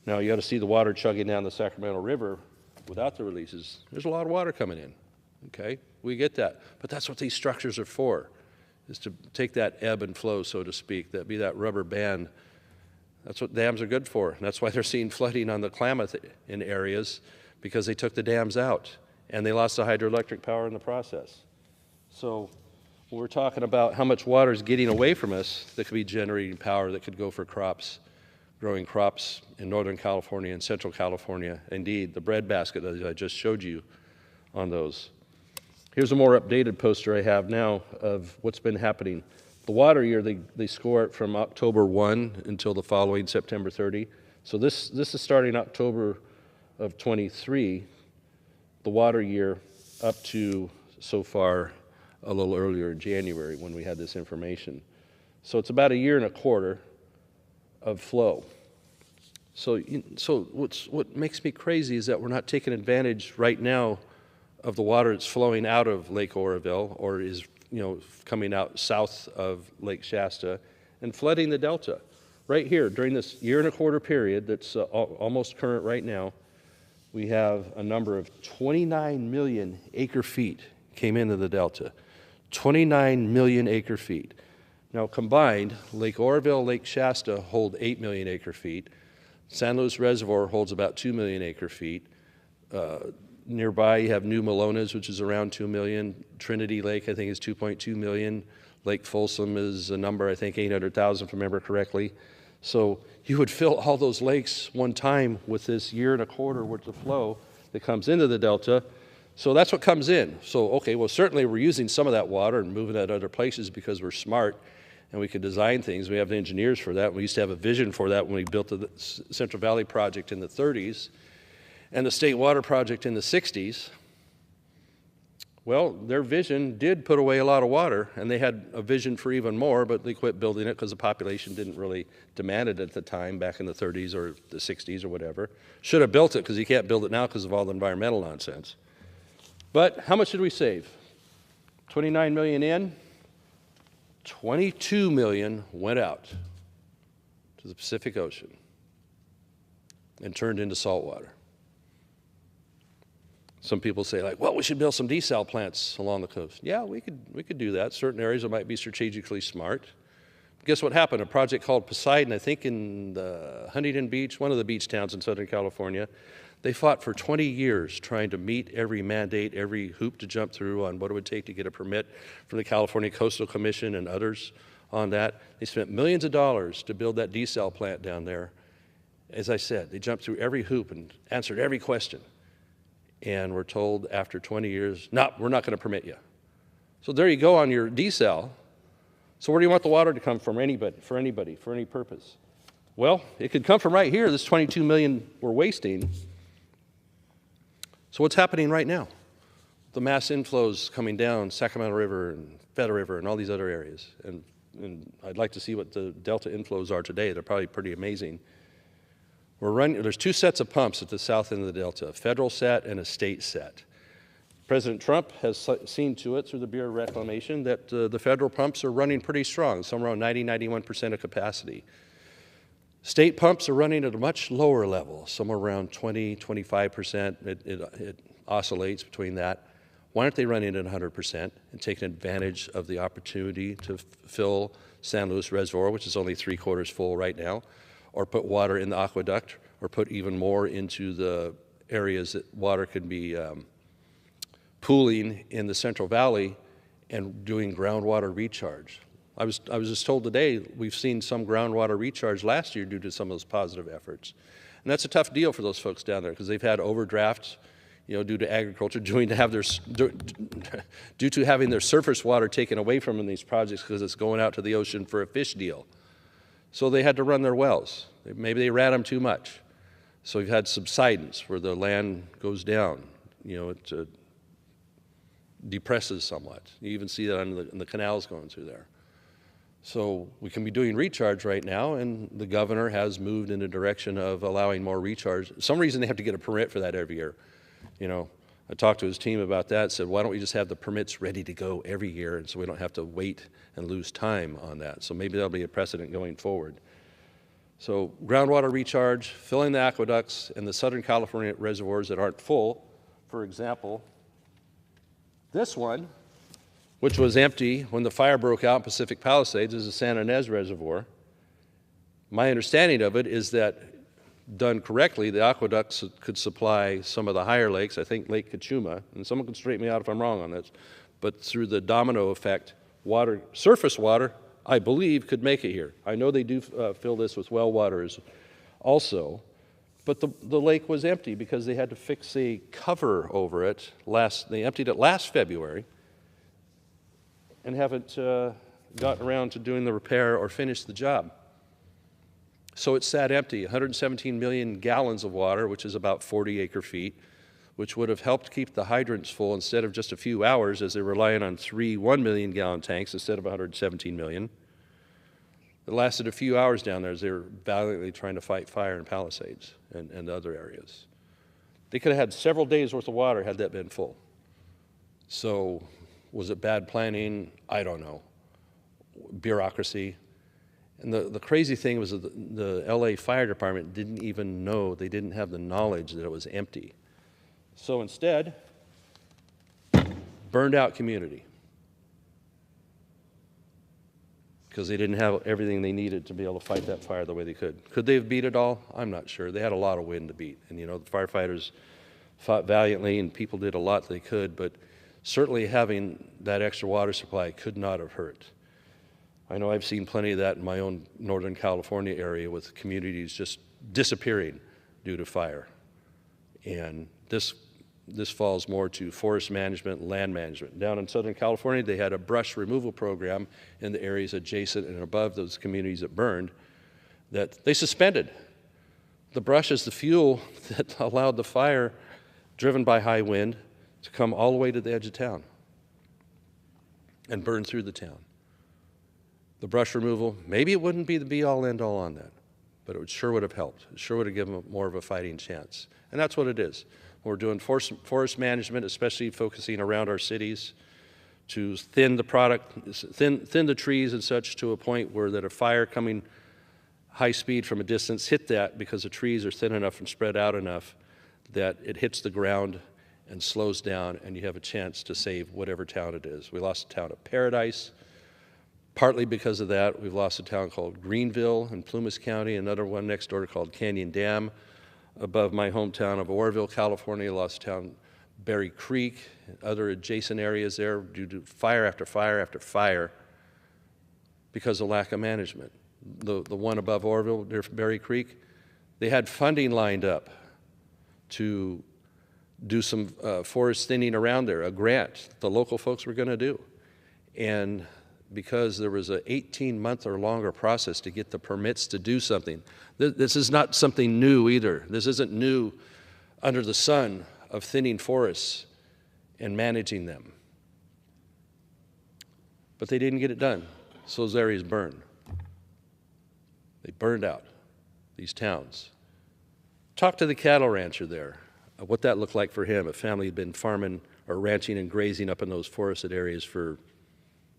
Now, you got to see the water chugging down the Sacramento River without the releases. There's a lot of water coming in, okay? We get that. But that's what these structures are for. is to take that ebb and flow, so to speak, that rubber band. That's what dams are good for. And that's why they're seeing flooding on the Klamath in areas, because they took the dams out and they lost the hydroelectric power in the process. So when we're talking about how much water is getting away from us that could be generating power that could go for crops, growing crops in Northern California and Central California, indeed, the breadbasket that I just showed you on those. Here's a more updated poster I have now of what's been happening. The water year, they score it from October 1 until the following September 30. So this is starting October of 23, the water year up to so far a little earlier in January when we had this information. So it's about a year and a quarter of flow. So what makes me crazy is that we're not taking advantage right now of the water that's flowing out of Lake Oroville or is coming out south of Lake Shasta and flooding the Delta. Right here, during this year and a quarter period that's almost current right now, we have a number of 29 million acre feet came into the Delta. 29 million acre feet. Now combined, Lake Oroville, Lake Shasta hold 8 million acre feet. San Luis Reservoir holds about 2 million acre feet. Nearby, you have New Melones, which is around 2 million. Trinity Lake, I think, is 2.2 million. Lake Folsom is a number, I think, 800,000, if I remember correctly. So you would fill all those lakes one time with this year and a quarter worth of flow that comes into the Delta. So that's what comes in. So, okay, well, certainly we're using some of that water and moving it to other places because we're smart and we can design things. We have the engineers for that. We used to have a vision for that when we built the Central Valley Project in the 30s. And the State Water Project in the 60s, well, their vision did put away a lot of water, and they had a vision for even more, but they quit building it because the population didn't really demand it at the time, back in the 30s or the 60s or whatever. Should have built it, because you can't build it now because of all the environmental nonsense. But how much did we save? 29 million in, 22 million went out to the Pacific Ocean and turned into salt water. Some people say, like, well, we should build some desal plants along the coast. Yeah, we could do that. Certain areas that might be strategically smart. Guess what happened? A project called Poseidon, I think in the Huntington Beach, one of the beach towns in Southern California, they fought for 20 years trying to meet every mandate, every hoop to jump through on what it would take to get a permit from the California Coastal Commission and others on that. They spent millions of dollars to build that desal plant down there. As I said, they jumped through every hoop and answered every question. And we're told after 20 years, no, we're not going to permit you. So there you go on your desal. So where do you want the water to come from? For any purpose? Well, it could come from right here, this 22 million we're wasting. So what's happening right now? The mass inflows coming down Sacramento River and Feather River and all these other areas. And I'd like to see what the Delta inflows are today. They're probably pretty amazing. There's two sets of pumps at the south end of the Delta, a federal set and a state set. President Trump has seen to it through the Bureau of Reclamation that the federal pumps are running pretty strong, somewhere around 90-91% of capacity. State pumps are running at a much lower level, somewhere around 20-25%. It oscillates between that. Why aren't they running at 100% and taking advantage of the opportunity to fill San Luis Reservoir, which is only 3/4 full right now, or put water in the aqueduct, or put even more into the areas that water could be pooling in the Central Valley and doing groundwater recharge. I was just told today we've seen some groundwater recharge last year due to some of those positive efforts. And that's a tough deal for those folks down there because they've had overdrafts, due to agriculture, due to having their surface water taken away from them in these projects because it's going out to the ocean for a fish deal. So they had to run their wells. Maybe they ran them too much. So we've had subsidence where the land goes down. It depresses somewhat. You even see that in the canals going through there. So we can be doing recharge right now, and the governor has moved in the direction of allowing more recharge. For some reason they have to get a permit for that every year. I talked to his team about that, said, why don't we just have the permits ready to go every year, and so we don't have to wait and lose time on that. So maybe that'll be a precedent going forward. So groundwater recharge, filling the aqueducts and the Southern California reservoirs that aren't full. For example, this one, which was empty when the fire broke out in Pacific Palisades, is the San Ynez Reservoir. My understanding of it is that, done correctly, the aqueducts could supply some of the higher lakes, I think Lake Cachuma, and someone can straighten me out if I'm wrong on this, but through the domino effect, water, surface water, I believe, could make it here. I know they do fill this with well waters also, but the lake was empty because they had to fix a cover over it. They emptied it last February and haven't gotten around to doing the repair or finished the job. So it sat empty, 117 million gallons of water, which is about 40 acre-feet, which would have helped keep the hydrants full instead of just a few hours, as they're relying on 3 1-million-gallon tanks instead of 117 million. It lasted a few hours down there as they were valiantly trying to fight fire in Palisades and other areas. They could have had several days' worth of water had that been full. So was it bad planning? I don't know. Bureaucracy. And the crazy thing was that the LA Fire Department didn't even know, they didn't have the knowledge that it was empty. So instead, burned out community. Because they didn't have everything they needed to be able to fight that fire the way they could. Could they have beat it all? I'm not sure. They had a lot of wind to beat. And, you know, the firefighters fought valiantly and people did a lot they could, but certainly having that extra water supply could not have hurt. I know I've seen plenty of that in my own Northern California area with communities just disappearing due to fire. And this falls more to forest management, land management. Down in Southern California, they had a brush removal program in the areas adjacent and above those communities that burned that they suspended. The brush is the fuel that allowed the fire, driven by high wind, to come all the way to the edge of town and burn through the town. The brush removal, maybe it wouldn't be the be-all, end-all on that, but it sure would have helped. It sure would have given them more of a fighting chance. And that's what it is. We're doing forest management, especially focusing around our cities, to thin the trees and such to a point where that a fire coming high speed from a distance hit that because the trees are thin enough and spread out enough that it hits the ground and slows down and you have a chance to save whatever town it is. We lost the town of Paradise. Partly because of that, we've lost a town called Greenville in Plumas County, another one next door called Canyon Dam. Above my hometown of Oroville, California, lost a town, Berry Creek, other adjacent areas there due to fire after fire after fire because of lack of management. The one above Oroville, near Berry Creek, they had funding lined up to do some forest thinning around there, a grant the local folks were going to do. And because there was an 18-month or longer process to get the permits to do something. This is not something new either. This isn't new under the sun of thinning forests and managing them. But they didn't get it done, so those areas burned. They burned out, these towns. Talk to the cattle rancher there, what that looked like for him. A family had been farming or ranching and grazing up in those forested areas for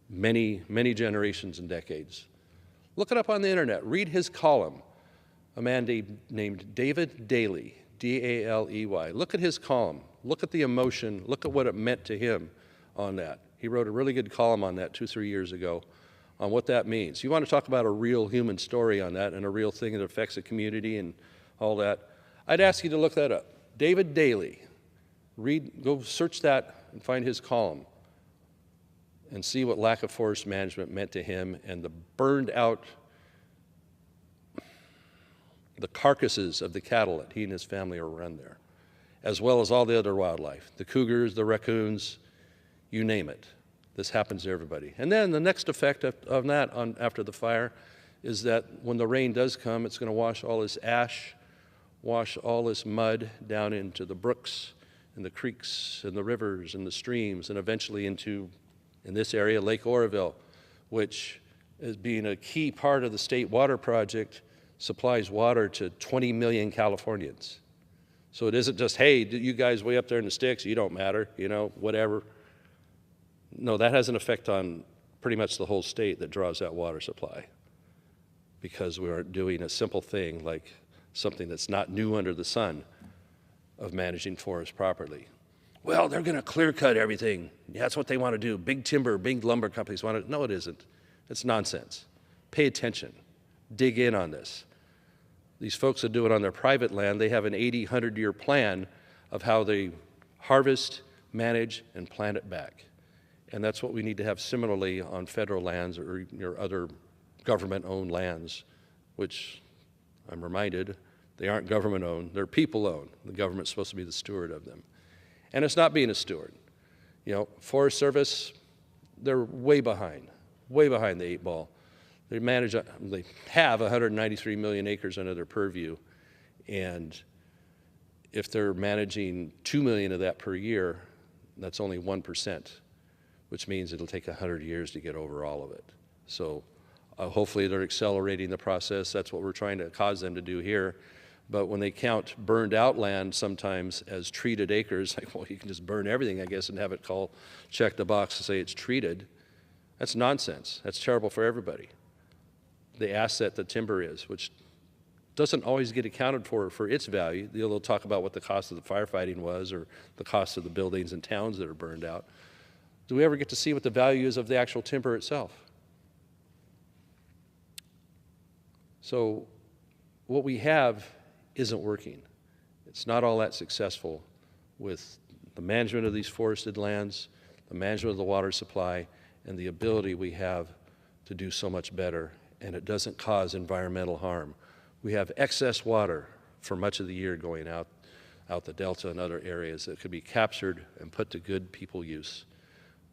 many, many generations and decades. Look it up on the internet. Read his column. A man named David Daley, D-A-L-E-Y. Look at his column. Look at the emotion. Look at what it meant to him on that. He wrote a really good column on that 2-3 years ago on what that means. You want to talk about a real human story on that and a real thing that affects a community and all that, I'd ask you to look that up. David Daley. Go search that and find his column and see what lack of forest management meant to him and the burned out, the carcasses of the cattle that he and his family are run there, as well as all the other wildlife, the cougars, the raccoons, you name it. This happens to everybody. And then the next effect of that after the fire is that when the rain does come, it's going to wash all this ash, wash all this mud down into the brooks and the creeks and the rivers and the streams and eventually into, in this area, Lake Oroville, which is being a key part of the state water project, supplies water to 20 million Californians. So it isn't just, hey, you guys way up there in the sticks, you don't matter, you know, whatever. No, that has an effect on pretty much the whole state that draws that water supply because we aren't doing a simple thing like something that's not new under the sun of managing forests properly. well, they're going to clear cut everything. Yeah, that's what they want to do. Big timber, big lumber companies want to. No, it isn't. It's nonsense. Pay attention. Dig in on this. These folks that do it on their private land, they have an 80, 100-year plan of how they harvest, manage, and plant it back. And that's what we need to have similarly on federal lands or other government-owned lands, which I'm reminded, they aren't government-owned, they're people-owned. The government's supposed to be the steward of them. And it's not being a steward. You know, Forest Service, they're way behind the 8 ball. They have 193 million acres under their purview, and if they're managing 2 million of that per year, that's only 1%, which means it'll take 100 years to get over all of it. So hopefully they're accelerating the process. That's what we're trying to cause them to do here. But when they count burned out land sometimes as treated acres, like, well, you can just burn everything, I guess, and have it check the box to say it's treated. That's nonsense. That's terrible for everybody. The asset that timber is, which doesn't always get accounted for its value. They'll talk about what the cost of the firefighting was or the cost of the buildings and towns that are burned out. Do we ever get to see what the value is of the actual timber itself? So what we have isn't working. It's not all that successful with the management of these forested lands, the management of the water supply, and the ability we have to do so much better, and it doesn't cause environmental harm. We have excess water for much of the year going out the Delta and other areas that could be captured and put to good people use.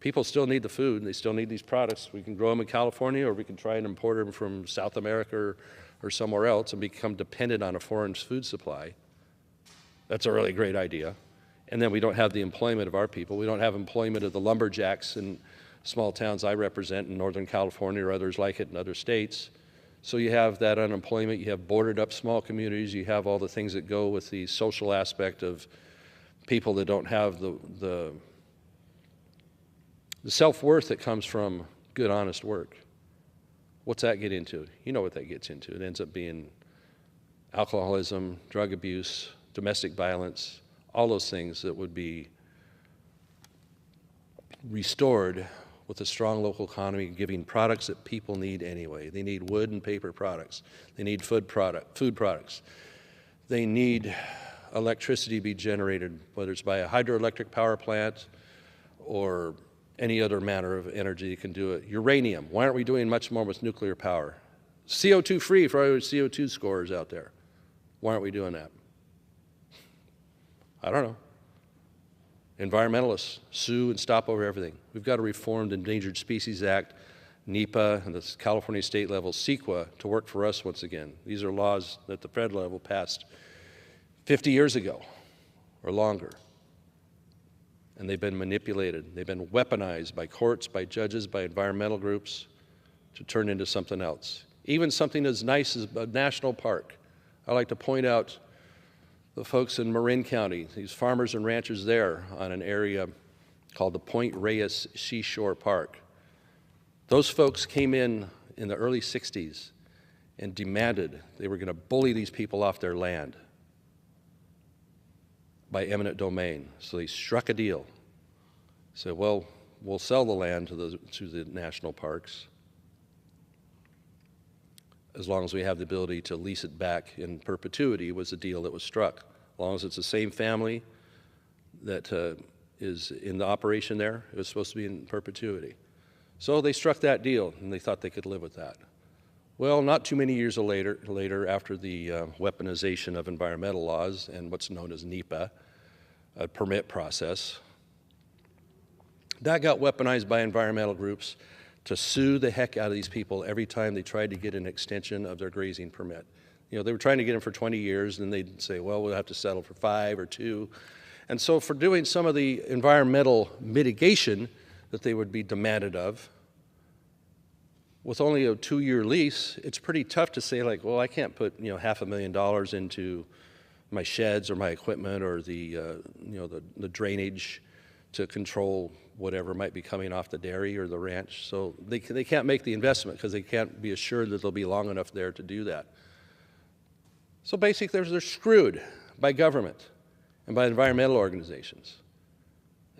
People still need the food, and they still need these products. We can grow them in California, or we can try and import them from South America or somewhere else and become dependent on a foreign food supply. That's a really great idea. And then we don't have the employment of our people. We don't have employment of the lumberjacks in small towns I represent in Northern California or others like it in other states. So you have that unemployment, you have boarded up small communities, you have all the things that go with the social aspect of people that don't have the self-worth that comes from good, honest work. What's that get into? You know what that gets into. It ends up being alcoholism, drug abuse, domestic violence, all those things that would be restored with a strong local economy, giving products that people need anyway. They need wood and paper products. They need food products. They need electricity to be generated, whether it's by a hydroelectric power plant or any other manner of energy that can do it. Uranium, why aren't we doing much more with nuclear power? CO2 free for our CO2 scorers out there. Why aren't we doing that? I don't know. Environmentalists sue and stop over everything. We've got to reform the Endangered Species Act, NEPA, and the California state level, CEQA, to work for us once again. These are laws that the federal level passed 50 years ago or longer. And they've been manipulated. They've been weaponized by courts, by judges, by environmental groups to turn into something else. Even something as nice as a national park. I like to point out the folks in Marin County, these farmers and ranchers there on an area called the Point Reyes Seashore Park. Those folks came in the early 60s and demanded they were going to bully these people off their land by eminent domain. So they struck a deal. Said, well, we'll sell the land to the national parks as long as we have the ability to lease it back in perpetuity was the deal that was struck. As long as it's the same family that is in the operation there, it was supposed to be in perpetuity. So they struck that deal, and they thought they could live with that. Well, not too many years later after the weaponization of environmental laws and what's known as NEPA, a permit process, that got weaponized by environmental groups to sue the heck out of these people every time they tried to get an extension of their grazing permit. You know, they were trying to get them for 20 years, and they'd say, well, we'll have to settle for 5 or 2. And so for doing some of the environmental mitigation that they would be demanded of, with only a 2-year lease, it's pretty tough to say, like, well, I can't put, $500,000 into my sheds or my equipment or the drainage to control whatever might be coming off the dairy or the ranch. So they can't make the investment because they can't be assured that they'll be long enough there to do that. So basically, they're screwed by government and by environmental organizations.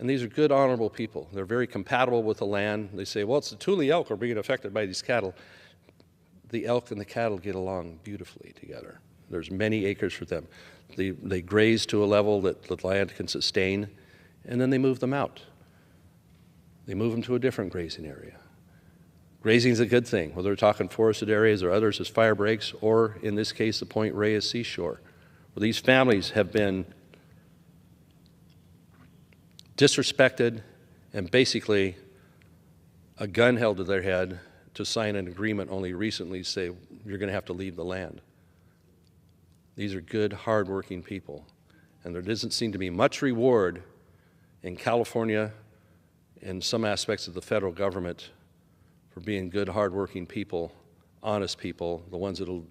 And these are good, honorable people. They're very compatible with the land. They say, well, it's the Thule elk are being affected by these cattle. The elk and the cattle get along beautifully together. There's many acres for them. They graze to a level that the land can sustain, and then they move them out. They move them to a different grazing area. Grazing is a good thing, whether we're talking forested areas or others as fire breaks, or in this case, the Point Reyes seashore, where these families have been disrespected and basically a gun held to their head to sign an agreement only recently say, you're going to have to leave the land. These are good, hardworking people. And there doesn't seem to be much reward in California and some aspects of the federal government for being good, hardworking people, honest people, the ones that'll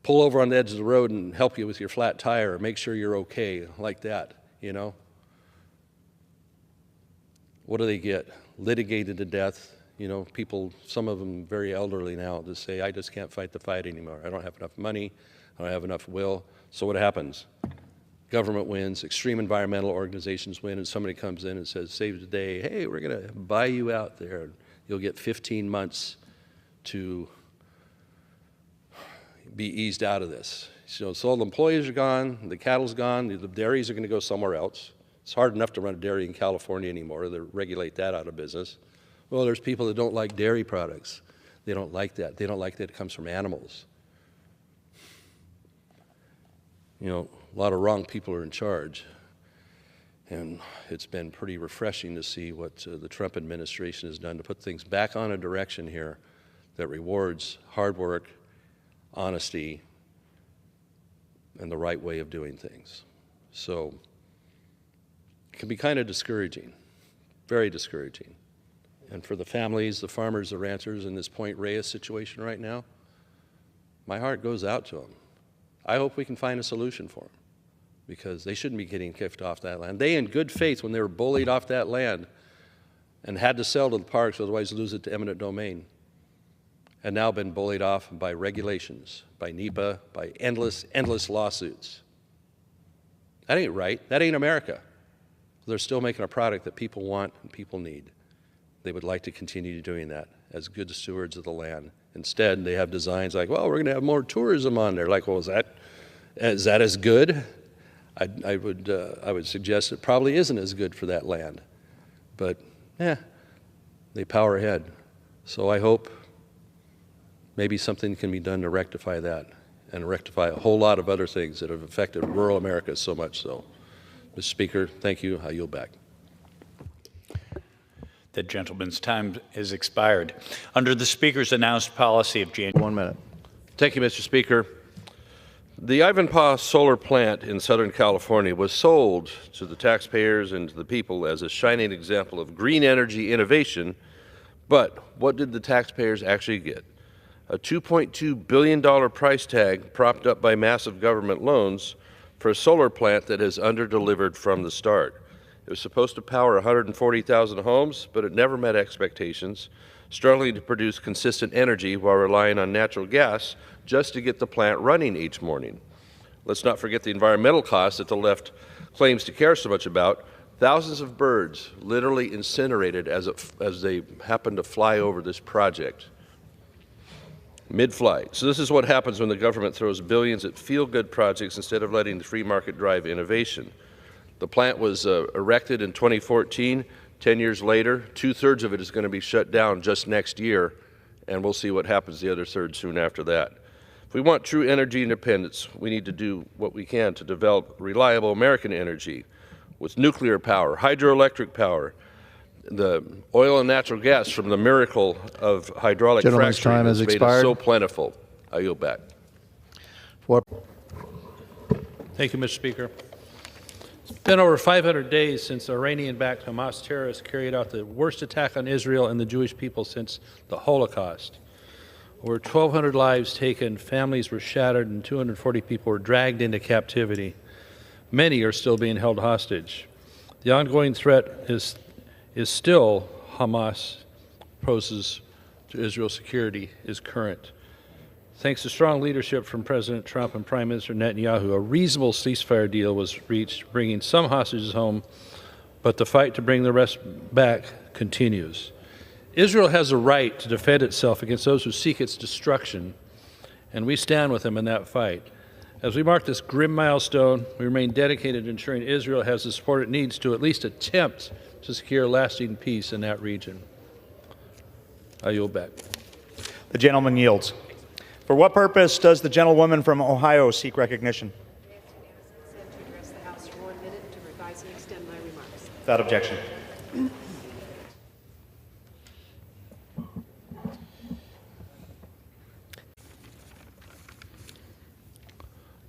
pull over on the edge of the road and help you with your flat tire or make sure you're okay, like that, you know? What do they get? Litigated to death. You know, people, some of them very elderly now, just say, I just can't fight the fight anymore. I don't have enough money. I don't have enough will. So what happens? Government wins, extreme environmental organizations win, and somebody comes in and says, save the day. Hey, we're going to buy you out there. You'll get 15 months to be eased out of this. So all the employees are gone, the cattle's gone, the dairies are going to go somewhere else. It's hard enough to run a dairy in California anymore. They regulate that out of business. Well, there's people that don't like dairy products. They don't like that. They don't like that it comes from animals. You know, a lot of wrong people are in charge. And it's been pretty refreshing to see what the Trump administration has done to put things back on a direction here that rewards hard work, honesty, and the right way of doing things. So it can be kind of discouraging, very discouraging. And for the families, the farmers, the ranchers in this Point Reyes situation right now, my heart goes out to them. I hope we can find a solution for them, because they shouldn't be getting kicked off that land. They, in good faith, when they were bullied off that land and had to sell to the parks, otherwise lose it to eminent domain, had now been bullied off by regulations, by NEPA, by endless lawsuits. That ain't right. That ain't America. They're still making a product that people want and people need. They would like to continue doing that as good stewards of the land. Instead, they have designs like, well, we're going to have more tourism on there. Like, well, is that as good? I would suggest it probably isn't as good for that land. But, they power ahead. So I hope maybe something can be done to rectify that and rectify a whole lot of other things that have affected rural America so much so. Mr. Speaker, thank you. I yield back. The gentleman's time is expired. Under the Speaker's announced policy of January. 1 minute. Thank you, Mr. Speaker. The Ivanpah solar plant in Southern California was sold to the taxpayers and to the people as a shining example of green energy innovation, but what did the taxpayers actually get? A $2.2 billion price tag propped up by massive government loans for a solar plant that has underdelivered from the start. It was supposed to power 140,000 homes, but it never met expectations, struggling to produce consistent energy while relying on natural gas just to get the plant running each morning. Let's not forget the environmental costs that the left claims to care so much about. Thousands of birds literally incinerated as they happened to fly over this project, mid-flight. So this is what happens when the government throws billions at feel-good projects instead of letting the free market drive innovation. The plant was erected in 2014. 10 years later, 2/3 of it is going to be shut down just next year, and we'll see what happens the other third soon after that. If we want true energy independence, we need to do what we can to develop reliable American energy with nuclear power, hydroelectric power, the oil and natural gas from the miracle of hydraulic fracturing has made us so plentiful. I yield back. Thank you, Mr. Speaker. It's been over 500 days since Iranian-backed Hamas terrorists carried out the worst attack on Israel and the Jewish people since the Holocaust. Over 1,200 lives taken, families were shattered, and 240 people were dragged into captivity. Many are still being held hostage. The ongoing threat is still Hamas poses to Israel's security is current. Thanks to strong leadership from President Trump and Prime Minister Netanyahu, a reasonable ceasefire deal was reached, bringing some hostages home but the fight to bring the rest back continues. Israel has a right to defend itself against those who seek its destruction, and we stand with them in that fight. As we mark this grim milestone, we remain dedicated to ensuring Israel has the support it needs to at least attempt to secure lasting peace in that region. I yield back. The gentleman yields. For what purpose does the gentlewoman from Ohio seek recognition? Without objection.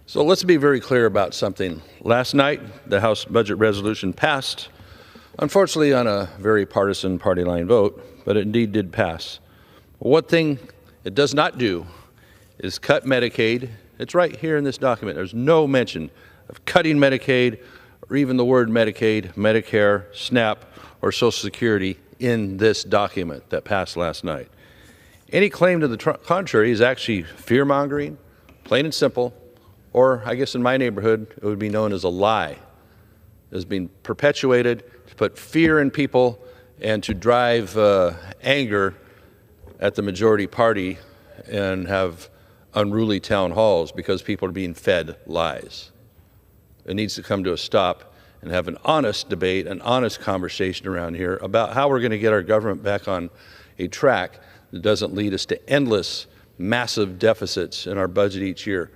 So let's be very clear about something. Last night, the House budget resolution passed, unfortunately on a very partisan party line vote, but it indeed did pass. One thing it does not do is cut Medicaid. It's right here in this document. There's no mention of cutting Medicaid or even the word Medicaid, Medicare, SNAP, or Social Security in this document that passed last night. Any claim to the contrary is actually fear-mongering, plain and simple, or I guess in my neighborhood, it would be known as a lie. It is being perpetuated to put fear in people and to drive anger at the majority party and have unruly town halls because people are being fed lies. It needs to come to a stop and have an honest debate, an honest conversation around here about how we're going to get our government back on a track that doesn't lead us to endless, massive deficits in our budget each year.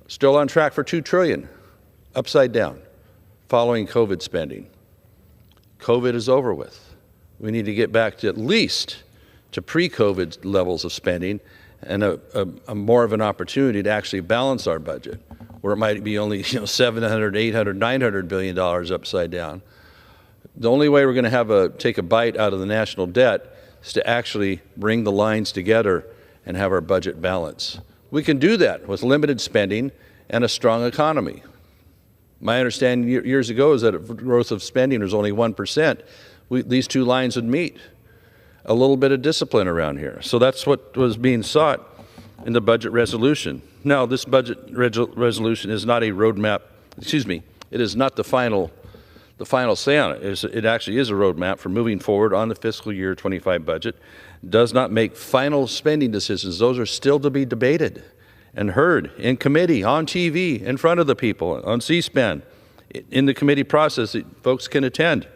Still on track for $2 trillion, upside down, following COVID spending. COVID is over with. We need to get back to at least to pre-COVID levels of spending and a more of an opportunity to actually balance our budget, where it might be only $700, $800, $900 billion upside down. The only way we're going to take a bite out of the national debt is to actually bring the lines together and have our budget balance. We can do that with limited spending and a strong economy. My understanding years ago is that growth of spending was only 1%. These two lines would meet. A little bit of discipline around here. So that's what was being sought in the budget resolution. Now, this budget resolution is not a roadmap, it is not the final say on it. It actually is a roadmap for moving forward on the fiscal year 25 budget. It does not make final spending decisions. Those are still to be debated and heard in committee, on TV, in front of the people, on C-SPAN, in the committee process that folks can attend.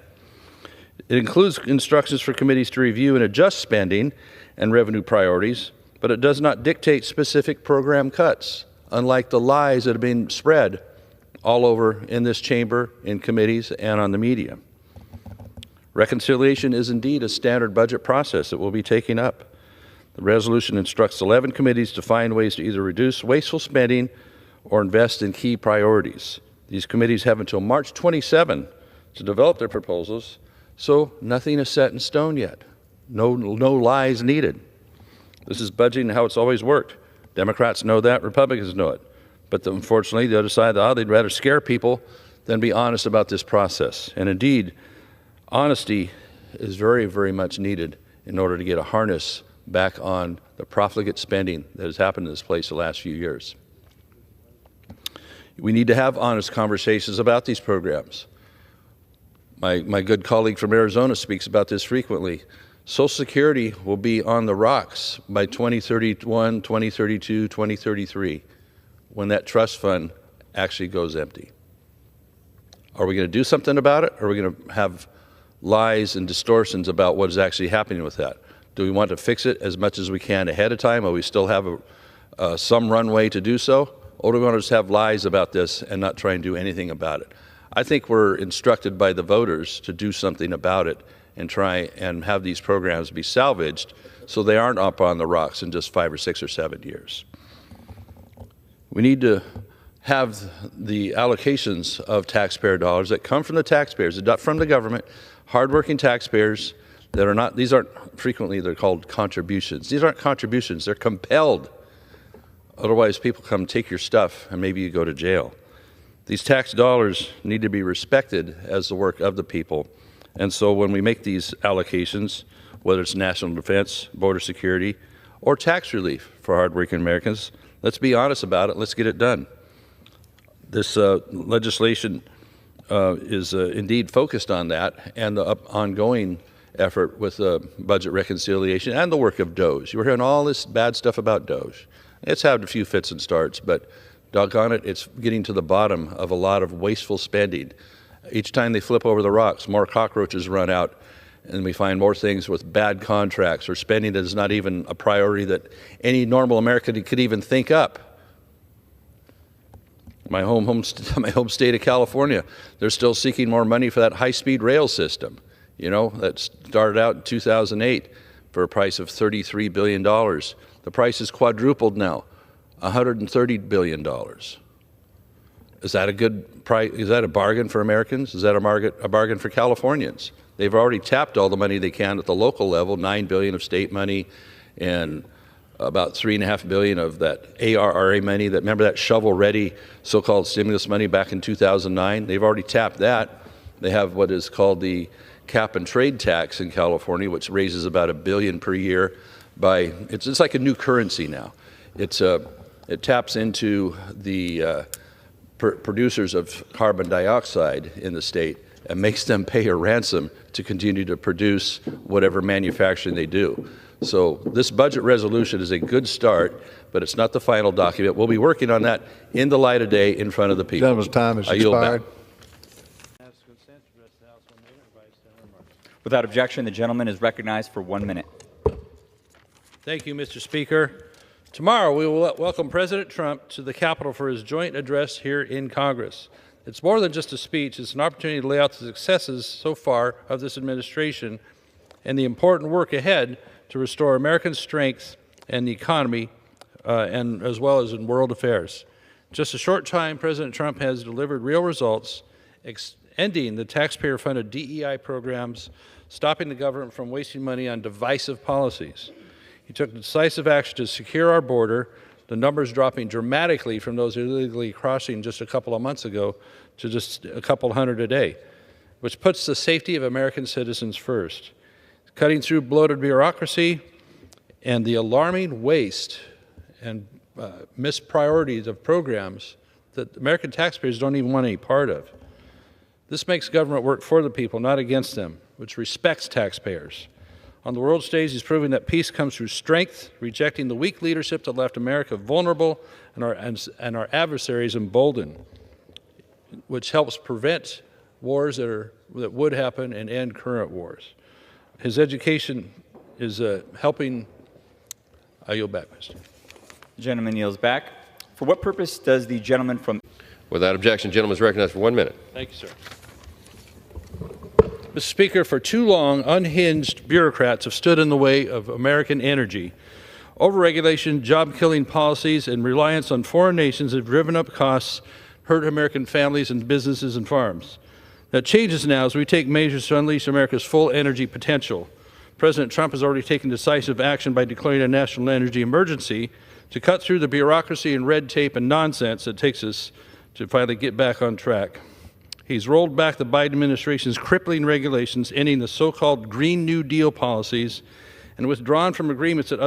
It includes instructions for committees to review and adjust spending and revenue priorities, but it does not dictate specific program cuts, unlike the lies that have been spread all over in this chamber, in committees, and on the media. Reconciliation is indeed a standard budget process that we'll be taking up. The resolution instructs 11 committees to find ways to either reduce wasteful spending or invest in key priorities. These committees have until March 27 to develop their proposals, so nothing is set in stone yet. No lies needed. This is budgeting how it's always worked. Democrats know that, Republicans know it. But unfortunately, the other side of the aisle, they'd rather scare people than be honest about this process. And indeed, honesty is very, very much needed in order to get a harness back on the profligate spending that has happened in this place the last few years. We need to have honest conversations about these programs. My good colleague from Arizona speaks about this frequently. Social Security will be on the rocks by 2031, 2032, 2033, when that trust fund actually goes empty. Are we going to do something about it, or are we going to have lies and distortions about what is actually happening with that? Do we want to fix it as much as we can ahead of time, or we still have some runway to do so? Or do we want to just have lies about this and not try and do anything about it? I think we're instructed by the voters to do something about it and try and have these programs be salvaged so they aren't up on the rocks in just 5 or 6 or 7 years. We need to have the allocations of taxpayer dollars that come from the taxpayers, not from the government, hardworking taxpayers that are not, these aren't, frequently they're called contributions. These aren't contributions, they're compelled. Otherwise, people come take your stuff and maybe you go to jail. These tax dollars need to be respected as the work of the people. And so when we make these allocations, whether it's national defense, border security, or tax relief for hardworking Americans, let's be honest about it, let's get it done. This legislation is indeed focused on that and the ongoing effort with budget reconciliation and the work of DOEs. You were hearing all this bad stuff about DOEs. It's had a few fits and starts, but doggone it, it's getting to the bottom of a lot of wasteful spending. Each time they flip over the rocks, more cockroaches run out, and we find more things with bad contracts or spending that is not even a priority that any normal American could even think up. My home state of California, they're still seeking more money for that high-speed rail system, you know, that started out in 2008 for a price of $33 billion. The price is quadrupled now, $130 billion. Is that a good price? Is that a bargain for Americans? Is that a bargain for Californians? They've already tapped all the money they can at the local level, $9 billion of state money and about $3.5 billion of that ARRA money. That, remember that shovel-ready so-called stimulus money back in 2009? They've already tapped that. They have what is called the cap and trade tax in California, which raises about $1 billion per year. It's like a new currency now. It taps into the producers of carbon dioxide in the state and makes them pay a ransom to continue to produce whatever manufacturing they do. So this budget resolution is a good start, but it's not the final document. We'll be working on that in the light of day in front of the people. Gentleman's time has expired. Without objection, the gentleman is recognized for 1 minute. Thank you, Mr. Speaker. Tomorrow we will welcome President Trump to the Capitol for his joint address here in Congress. It's more than just a speech. It's an opportunity to lay out the successes so far of this administration and the important work ahead to restore American strength and the economy, and as well as in world affairs. Just a short time, President Trump has delivered real results, ending the taxpayer-funded DEI programs, stopping the government from wasting money on divisive policies. He took decisive action to secure our border, the numbers dropping dramatically from those illegally crossing just a couple of months ago to just a couple hundred a day, which puts the safety of American citizens first. Cutting through bloated bureaucracy and the alarming waste and missed priorities of programs that American taxpayers don't even want any part of. This makes government work for the people, not against them, which respects taxpayers. On the world stage, he's proving that peace comes through strength, rejecting the weak leadership that left America vulnerable and our adversaries emboldened, which helps prevent wars that would happen and end current wars. His education is helping. I yield back, Mr. The gentleman yields back. For what purpose does the gentleman from... Without objection, the gentleman is recognized for 1 minute. Thank you, sir. Mr. Speaker, for too long, unhinged bureaucrats have stood in the way of American energy. Overregulation, job-killing policies, and reliance on foreign nations have driven up costs, hurt American families and businesses and farms. That changes now as we take measures to unleash America's full energy potential. President Trump has already taken decisive action by declaring a national energy emergency to cut through the bureaucracy and red tape and nonsense that takes us to finally get back on track. He's rolled back the Biden administration's crippling regulations, ending the so-called Green New Deal policies, and withdrawn from agreements that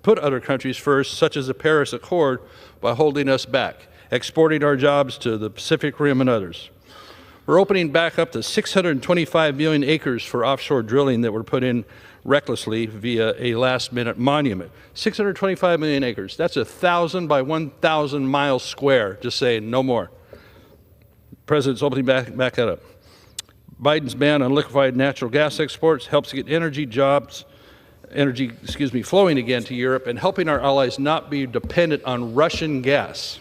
put other countries first, such as the Paris Accord, by holding us back, exporting our jobs to the Pacific Rim and others. We're opening back up the 625 million acres for offshore drilling that were put in recklessly via a last-minute monument. 625 million acres. That's 1,000 by 1,000 miles square. Just saying, no more. President's opening back that up. Biden's ban on liquefied natural gas exports helps get energy flowing again to Europe and helping our allies not be dependent on Russian gas.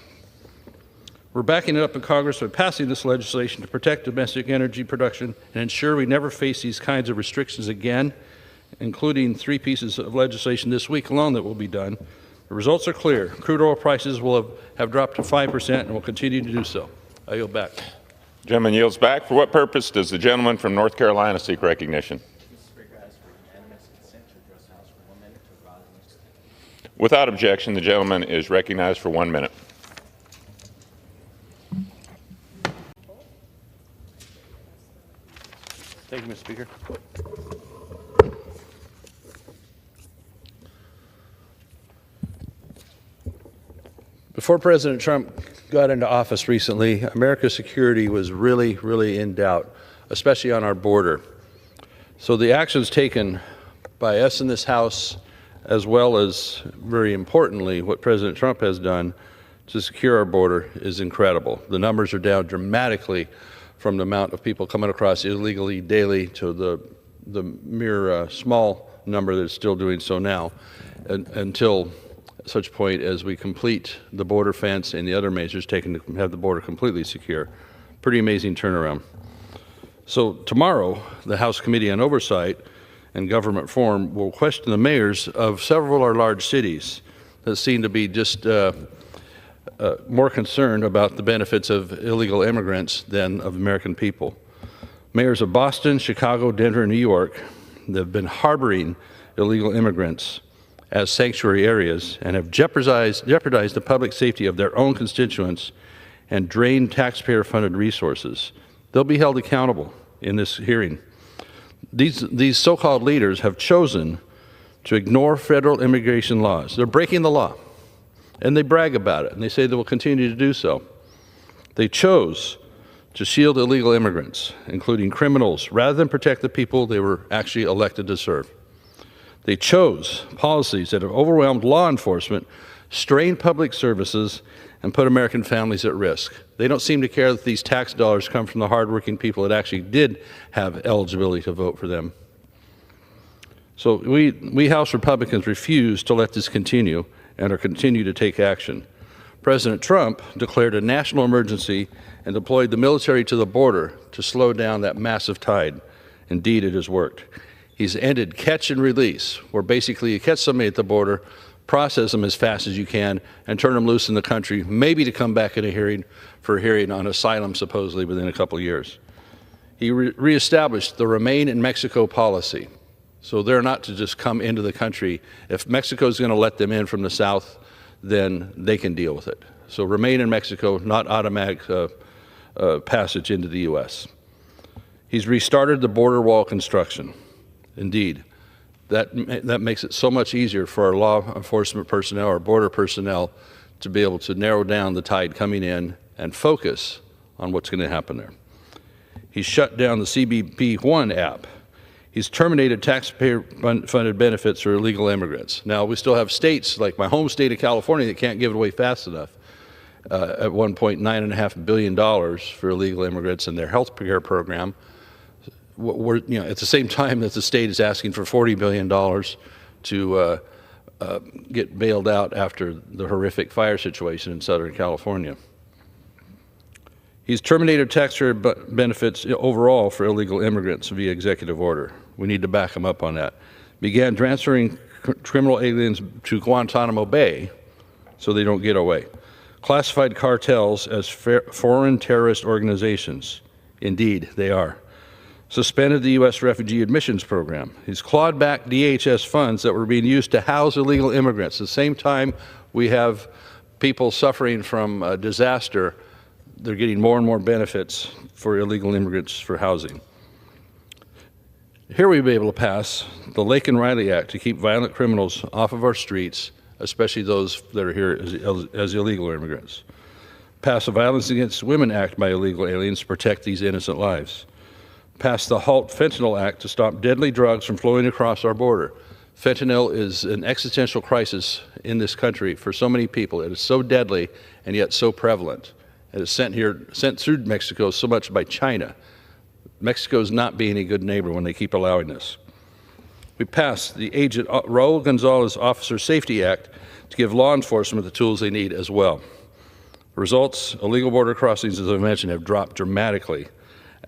We're backing it up in Congress by passing this legislation to protect domestic energy production and ensure we never face these kinds of restrictions again, including 3 pieces of legislation this week alone that will be done. The results are clear. Crude oil prices will have dropped to 5% and will continue to do so. I yield back. Gentleman yields back. For what purpose does the gentleman from North Carolina seek recognition? Without objection, the gentleman is recognized for 1 minute. Thank you, Mr. Speaker. Before President Trump got into office recently, America's security was really, really in doubt, especially on our border. So the actions taken by us in this House, as well as, very importantly, what President Trump has done to secure our border is incredible. The numbers are down dramatically from the amount of people coming across illegally daily to the mere small number that's still doing so now, until such point as we complete the border fence and the other measures taken to have the border completely secure. Pretty amazing turnaround. So tomorrow, the House Committee on Oversight and Government Reform will question the mayors of several of our large cities that seem to be just more concerned about the benefits of illegal immigrants than of American people. Mayors of Boston, Chicago, Denver, and New York that have been harboring illegal immigrants as sanctuary areas and have jeopardized the public safety of their own constituents and drained taxpayer-funded resources. They'll be held accountable in this hearing. These so-called leaders have chosen to ignore federal immigration laws. They're breaking the law, and they brag about it, and they say they will continue to do so. They chose to shield illegal immigrants, including criminals, rather than protect the people they were actually elected to serve. They chose policies that have overwhelmed law enforcement, strained public services, and put American families at risk. They don't seem to care that these tax dollars come from the hardworking people that actually did have eligibility to vote for them. So we House Republicans refuse to let this continue and are continue to take action. President Trump declared a national emergency and deployed the military to the border to slow down that massive tide. Indeed, it has worked. He's ended catch and release, where basically you catch somebody at the border, process them as fast as you can, and turn them loose in the country, maybe to come back in a hearing for a hearing on asylum, supposedly within a couple of years. He reestablished the Remain in Mexico policy. So they're not to just come into the country. If Mexico's going to let them in from the south, then they can deal with it. So remain in Mexico, not automatic passage into the U.S. He's restarted the border wall construction. Indeed, that makes it so much easier for our law enforcement personnel, our border personnel, to be able to narrow down the tide coming in and focus on what's going to happen there. He's shut down the CBP One app. He's terminated taxpayer-funded benefits for illegal immigrants. Now, we still have states, like my home state of California, that can't give it away fast enough. At one point, $9.5 billion for illegal immigrants in their health care program. At the same time that the state is asking for $40 billion to get bailed out after the horrific fire situation in Southern California. He's terminated taxpayer benefits overall for illegal immigrants via executive order. We need to back him up on that. Began transferring criminal aliens to Guantanamo Bay so they don't get away. Classified cartels as foreign terrorist organizations. Indeed, they are. Suspended the U.S. refugee admissions program. He's clawed back DHS funds that were being used to house illegal immigrants. At the same time, we have people suffering from disaster. They're getting more and more benefits for illegal immigrants for housing. Here we'll be able to pass the Lake and Riley Act to keep violent criminals off of our streets, especially those that are here as illegal immigrants. Pass the Violence Against Women Act by illegal aliens to protect these innocent lives. Pass the Halt Fentanyl Act to stop deadly drugs from flowing across our border. Fentanyl is an existential crisis in this country for so many people. It is so deadly and yet so prevalent. It is sent through Mexico so much by China. Mexico is not being a good neighbor when they keep allowing this. We passed the Agent Raul Gonzalez Officer Safety Act to give law enforcement the tools they need as well. Results, illegal border crossings, as I mentioned, have dropped dramatically.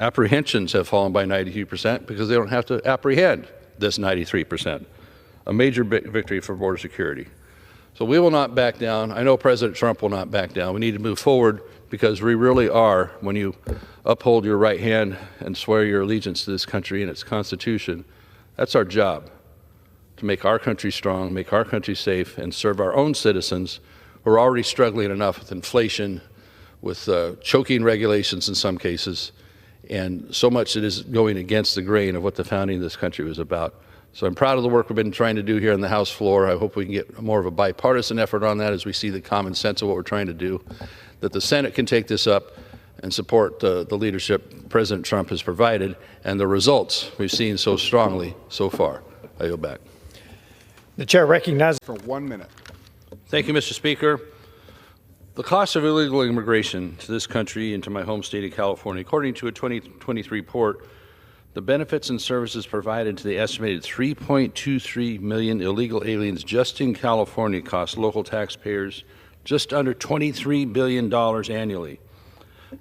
Apprehensions have fallen by 93% because they don't have to apprehend this 93%. A major victory for border security. So we will not back down. I know President Trump will not back down. We need to move forward because we really are, when you uphold your right hand and swear your allegiance to this country and its Constitution, that's our job, to make our country strong, make our country safe, and serve our own citizens who are already struggling enough with inflation, with choking regulations in some cases, and so much that is going against the grain of what the founding of this country was about. So I'm proud of the work we've been trying to do here on the House floor. I hope we can get more of a bipartisan effort on that as we see the common sense of what we're trying to do. that the Senate can take this up and support the leadership President Trump has provided and the results we've seen so strongly so far. I yield back. The chair recognizes for 1 minute. Thank you, Mr. Speaker. The cost of illegal immigration to this country and to my home state of California, according to a 2023 report, the benefits and services provided to the estimated 3.23 million illegal aliens just in California cost local taxpayers just under $23 billion annually.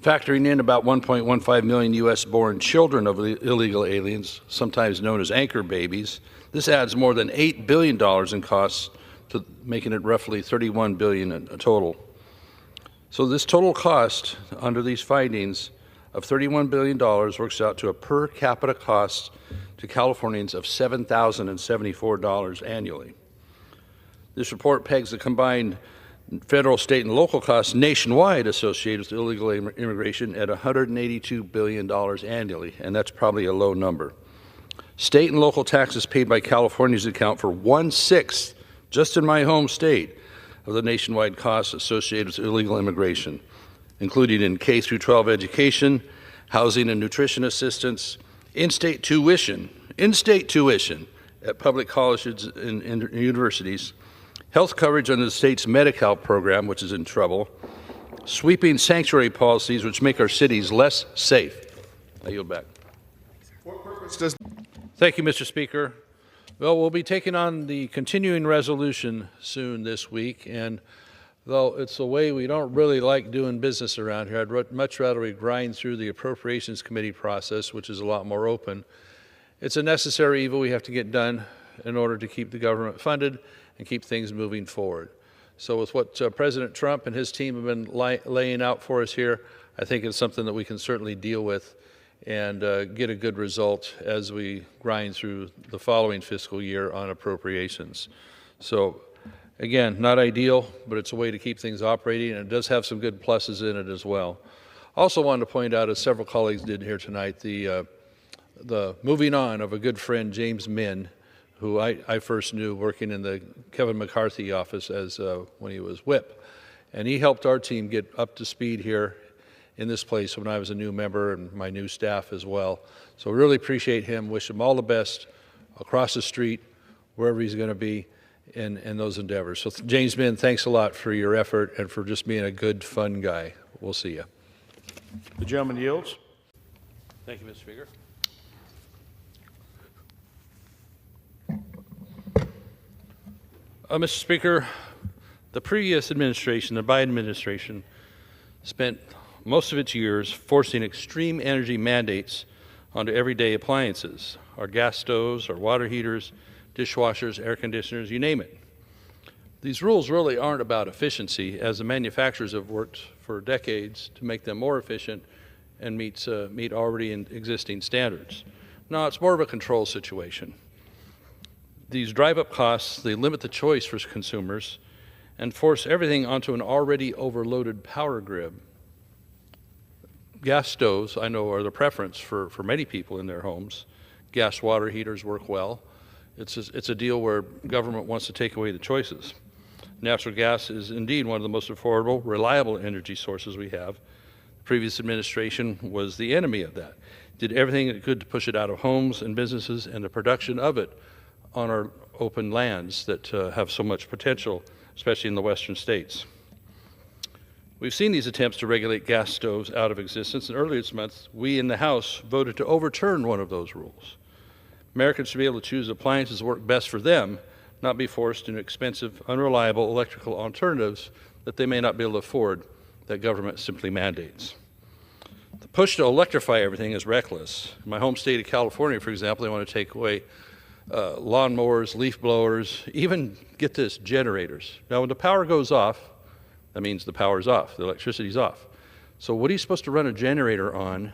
Factoring in about 1.15 million U.S.-born children of illegal aliens, sometimes known as anchor babies, this adds more than $8 billion in costs, to making it roughly $31 billion in total. So this total cost under these findings of $31 billion works out to a per capita cost to Californians of $7,074 annually. This report pegs the combined federal, state, and local costs nationwide associated with illegal immigration at $182 billion annually, and that's probably a low number. State and local taxes paid by Californians account for 1/6, just in my home state, of the nationwide costs associated with illegal immigration, including in K-12 education, housing and nutrition assistance, in-state tuition at public colleges and universities, health coverage under the state's Medi-Cal program, which is in trouble, sweeping sanctuary policies which make our cities less safe. I yield back. What purpose does... Thank you, Mr. Speaker. Well, we'll be taking on the continuing resolution soon this week, and though it's a way we don't really like doing business around here, I'd much rather we grind through the Appropriations Committee process, which is a lot more open. It's a necessary evil we have to get done in order to keep the government funded and keep things moving forward. So with what President Trump and his team have been laying out for us here, I think it's something that we can certainly deal with and get a good result as we grind through the following fiscal year on appropriations. So again, not ideal, but it's a way to keep things operating, and it does have some good pluses in it as well. Also wanted to point out, as several colleagues did here tonight, the moving on of a good friend, James Min, who I first knew working in the Kevin McCarthy office as when he was whip. And he helped our team get up to speed here in this place when I was a new member, and my new staff as well. So really appreciate him, wish him all the best across the street, wherever he's going to be in those endeavors. So James Min, thanks a lot for your effort and for just being a good, fun guy. We'll see you. The gentleman yields. Thank you, Mr. Speaker. Mr. Speaker, the previous administration, the Biden administration, spent most of its years forcing extreme energy mandates onto everyday appliances, our gas stoves, our water heaters, dishwashers, air conditioners, you name it. These rules really aren't about efficiency, as the manufacturers have worked for decades to make them more efficient and meet already existing standards. No, it's more of a control situation. These drive up costs, they limit the choice for consumers and force everything onto an already overloaded power grid. Gas stoves, I know, are the preference for many people in their homes. Gas water heaters work well. It's a deal where government wants to take away the choices. Natural gas is indeed one of the most affordable, reliable energy sources we have. The previous administration was the enemy of that. Did everything it could to push it out of homes and businesses and the production of it on our open lands that have so much potential, especially in the western states. We've seen these attempts to regulate gas stoves out of existence, and earlier this month, we in the House voted to overturn one of those rules. Americans should be able to choose appliances that work best for them, not be forced into expensive, unreliable electrical alternatives that they may not be able to afford, that government simply mandates. The push to electrify everything is reckless. In my home state of California, for example, they want to take away lawnmowers, leaf blowers, even, get this, generators. Now, when the power goes off, that means the power's off, the electricity's off. So what are you supposed to run a generator on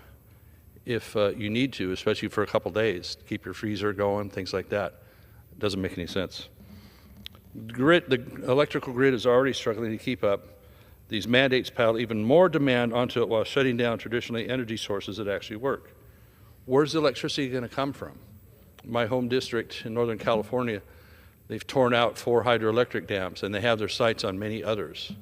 if you need to, especially for a couple days, to keep your freezer going, things like that? It doesn't make any sense. The electrical grid is already struggling to keep up. These mandates pile even more demand onto it while shutting down traditionally energy sources that actually work. Where's the electricity going to come from? My home district in Northern California, they've torn out 4 hydroelectric dams, and they have their sights on many others.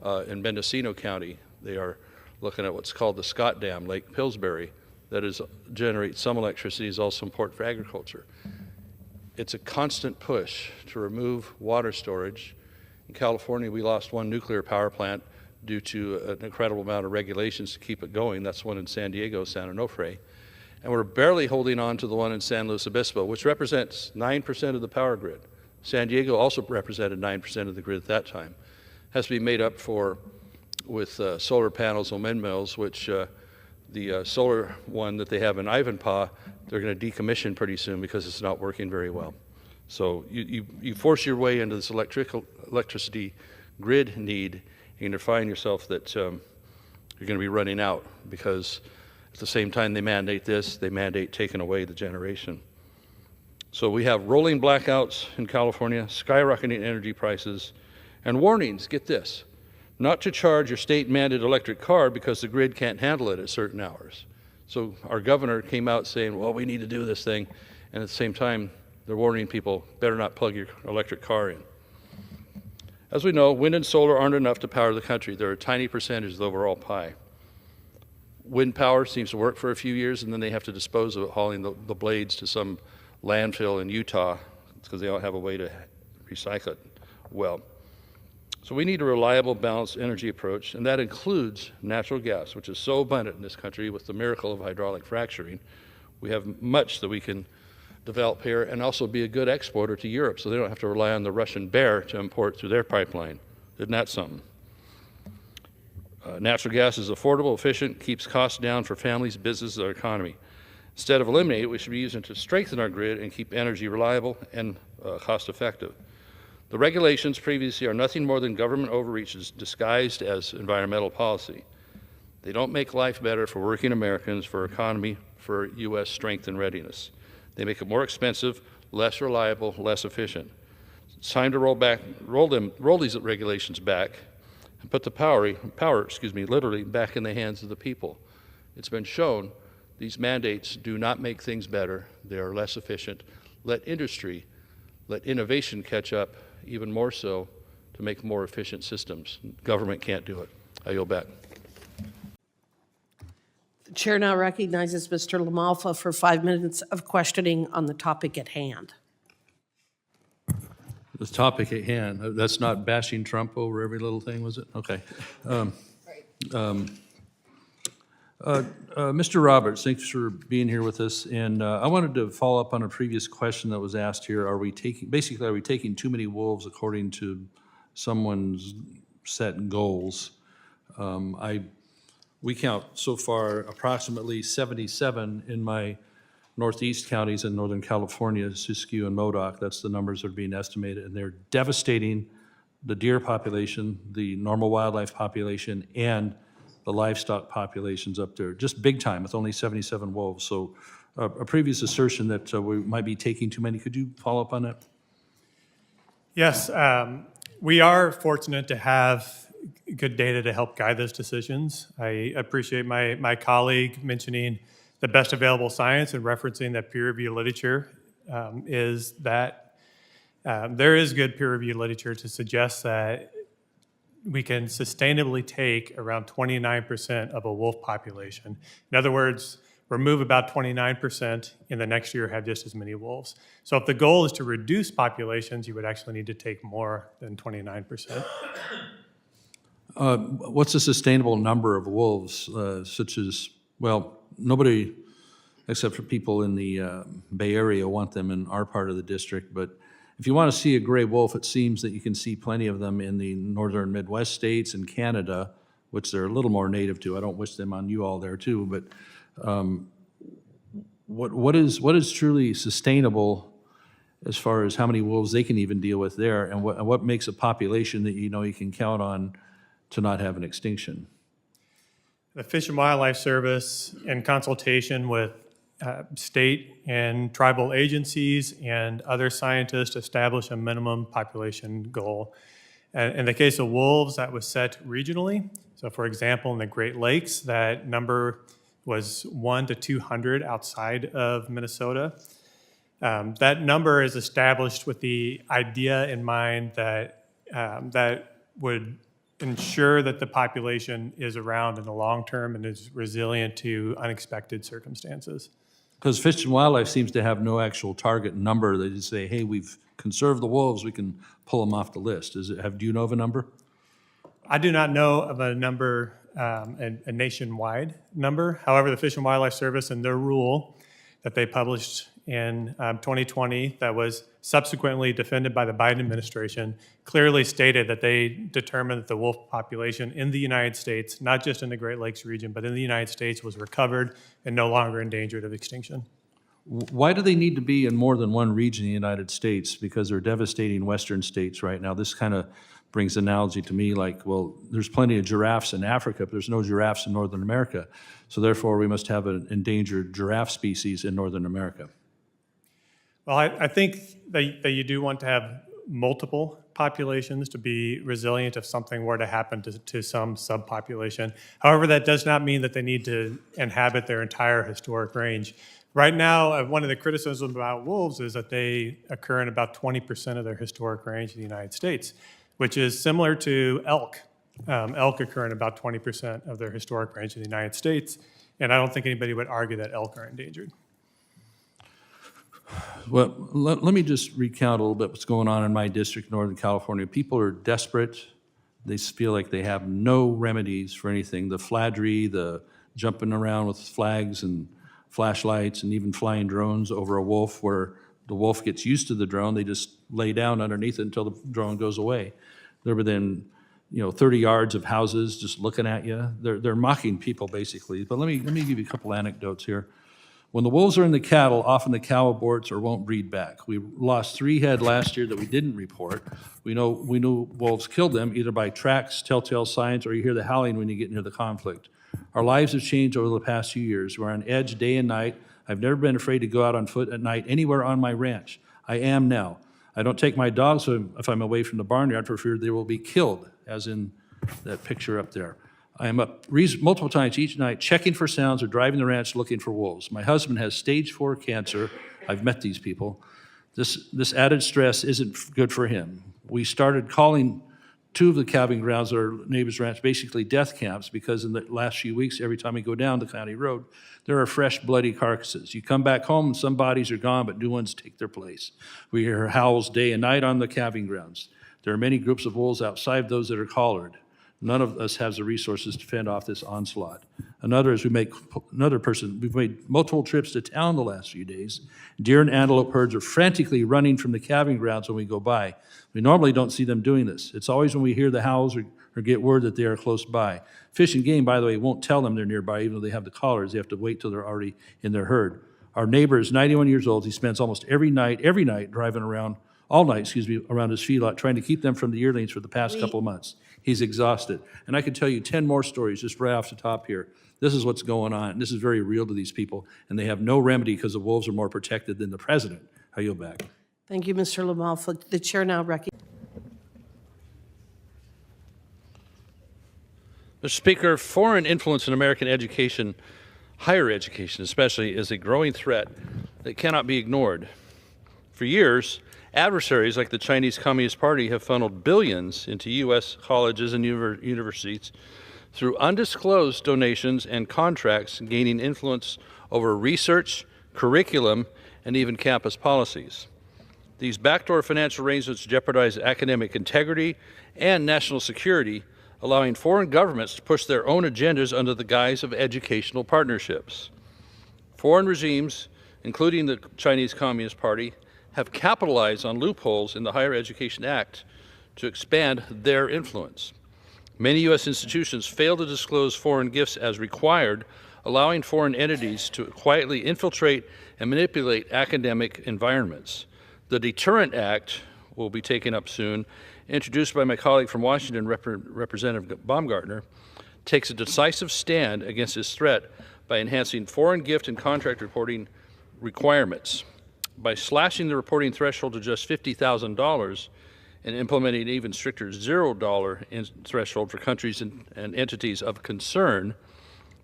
In Mendocino County, they are looking at what's called the Scott Dam, Lake Pillsbury, that generates some electricity, is also important for agriculture. It's a constant push to remove water storage. In California, we lost one nuclear power plant due to an incredible amount of regulations to keep it going. That's one in San Diego, San Onofre. And we're barely holding on to the one in San Luis Obispo, which represents 9% of the power grid. San Diego also represented 9% of the grid at that time. Has to be made up for with solar panels on windmills, which the solar one that they have in Ivanpah, they're going to decommission pretty soon because it's not working very well. So you force your way into this electricity grid need, and you find yourself that you're going to be running out because at the same time they mandate this, they mandate taking away the generation. So we have rolling blackouts in California, skyrocketing energy prices, and warnings, get this, not to charge your state-mandated electric car because the grid can't handle it at certain hours. So our governor came out saying, well, we need to do this thing, and at the same time, they're warning people, better not plug your electric car in. As we know, wind and solar aren't enough to power the country. They're a tiny percentage of the overall pie. Wind power seems to work for a few years, and then they have to dispose of it, hauling the blades to some landfill in Utah because they don't have a way to recycle it well. So we need a reliable, balanced energy approach, and that includes natural gas, which is so abundant in this country with the miracle of hydraulic fracturing. We have much that we can develop here and also be a good exporter to Europe so they don't have to rely on the Russian bear to import through their pipeline. Isn't that something? Natural gas is affordable, efficient, keeps costs down for families, businesses, our economy. Instead of eliminate it, we should be using it to strengthen our grid and keep energy reliable and cost effective. The regulations previously are nothing more than government overreaches disguised as environmental policy. They don't make life better for working Americans, for our economy, for U.S. strength and readiness. They make it more expensive, less reliable, less efficient. It's time to roll these regulations back and put the power, literally back in the hands of the people. It's been shown these mandates do not make things better. They are less efficient. Let industry, let innovation catch up even more so to make more efficient systems. Government can't do it. I yield back. The chair now recognizes Mr. LaMalfa for 5 minutes of questioning on the topic at hand. The topic at hand, that's not bashing Trump over every little thing, was it? Okay. Mr. Roberts, thanks for being here with us. And I wanted to follow up on a previous question that was asked here. Are we taking too many wolves according to someone's set goals? We count so far approximately 77 in my northeast counties in Northern California, Siskiyou and Modoc. That's the numbers that are being estimated, and they're devastating the deer population, the normal wildlife population, and the livestock populations up there, just big time with only 77 wolves. So a previous assertion that we might be taking too many, could you follow up on that? Yes, we are fortunate to have good data to help guide those decisions. I appreciate my colleague mentioning the best available science and referencing that peer-reviewed literature is that there is good peer-reviewed literature to suggest that we can sustainably take around 29% of a wolf population. In other words, remove about 29%, in the next year have just as many wolves. So if the goal is to reduce populations, you would actually need to take more than 29%. What's a sustainable number of wolves, such as, well, nobody except for people in the Bay Area want them in our part of the district, but if you want to see a gray wolf, it seems that you can see plenty of them in the northern Midwest states and Canada, which they're a little more native to. I don't wish them on you all there too, but what is truly sustainable as far as how many wolves they can even deal with there, and what makes a population that you know you can count on to not have an extinction? The Fish and Wildlife Service, in consultation with state and tribal agencies and other scientists, establish a minimum population goal. And in the case of wolves, that was set regionally. So for example, in the Great Lakes, that number was 1 to 200 outside of Minnesota. That number is established with the idea in mind that that would ensure that the population is around in the long term and is resilient to unexpected circumstances. Because Fish and Wildlife seems to have no actual target number. They just say, hey, we've conserved the wolves, we can pull them off the list. Do you know of a number? I do not know of a number, a nationwide number. However, the Fish and Wildlife Service and their rule that they published in 2020 that was subsequently defended by the Biden administration clearly stated that they determined that the wolf population in the United States, not just in the Great Lakes region, but in the United States, was recovered and no longer endangered of extinction. Why do they need to be in more than one region in the United States? Because they're devastating western states right now. This kind of brings analogy to me like, well, there's plenty of giraffes in Africa, but there's no giraffes in Northern America. So therefore, we must have an endangered giraffe species in Northern America. Well, I think that you do want to have multiple populations to be resilient if something were to happen to some subpopulation. However, that does not mean that they need to inhabit their entire historic range. Right now, one of the criticisms about wolves is that they occur in about 20% of their historic range in the United States, which is similar to elk. Elk occur in about 20% of their historic range in the United States, and I don't think anybody would argue that elk are endangered. Well, let me just recount a little bit what's going on in my district, Northern California. People are desperate. They feel like they have no remedies for anything. The fladry, the jumping around with flags and flashlights and even flying drones over a wolf, where the wolf gets used to the drone, they just lay down underneath it until the drone goes away. They're within 30 yards of houses just looking at you. They're mocking people, basically. But let me give you a couple anecdotes here. When the wolves are in the cattle, often the cow aborts or won't breed back. We lost 3 head last year that we didn't report. We knew wolves killed them either by tracks, telltale signs, or you hear the howling when you get near the conflict. Our lives have changed over the past few years. We're on edge day and night. I've never been afraid to go out on foot at night anywhere on my ranch. I am now. I don't take my dogs so if I'm away from the barnyard for fear they will be killed, as in that picture up there. I am up multiple times each night checking for sounds or driving the ranch looking for wolves. My husband has stage 4 cancer. I've met these people. This added stress isn't good for him. We started calling 2 of the calving grounds at our neighbor's ranch basically death camps, because in the last few weeks, every time we go down the county road, there are fresh bloody carcasses. You come back home and some bodies are gone, but new ones take their place. We hear howls day and night on the calving grounds. There are many groups of wolves outside those that are collared. None of us has the resources to fend off this onslaught. We've made multiple trips to town the last few days. Deer and antelope herds are frantically running from the calving grounds when we go by. We normally don't see them doing this. It's always when we hear the howls or get word that they are close by. Fish and Game, by the way, won't tell them they're nearby, even though they have the collars. They have to wait till they're already in their herd. Our neighbor is 91 years old. He spends almost every night driving around, around his feedlot, trying to keep them from the yearlings for the past couple of months. He's exhausted. And I could tell you 10 more stories just right off the top here. This is what's going on. This is very real to these people, and they have no remedy because the wolves are more protected than the president. I yield back. Thank you, Mr. LaMalfa. The chair now recognizes. Mr. Speaker, foreign influence in American education, higher education especially, is a growing threat that cannot be ignored. For years, adversaries like the Chinese Communist Party have funneled billions into U.S. colleges and universities through undisclosed donations and contracts, gaining influence over research, curriculum, and even campus policies. These backdoor financial arrangements jeopardize academic integrity and national security, allowing foreign governments to push their own agendas under the guise of educational partnerships. Foreign regimes, including the Chinese Communist Party, have capitalized on loopholes in the Higher Education Act to expand their influence. Many U.S. institutions fail to disclose foreign gifts as required, allowing foreign entities to quietly infiltrate and manipulate academic environments. The Deterrent Act will be taken up soon, introduced by my colleague from Washington, Representative Baumgartner, takes a decisive stand against this threat by enhancing foreign gift and contract reporting requirements. By slashing the reporting threshold to just $50,000 and implementing an even stricter $0 threshold for countries and entities of concern,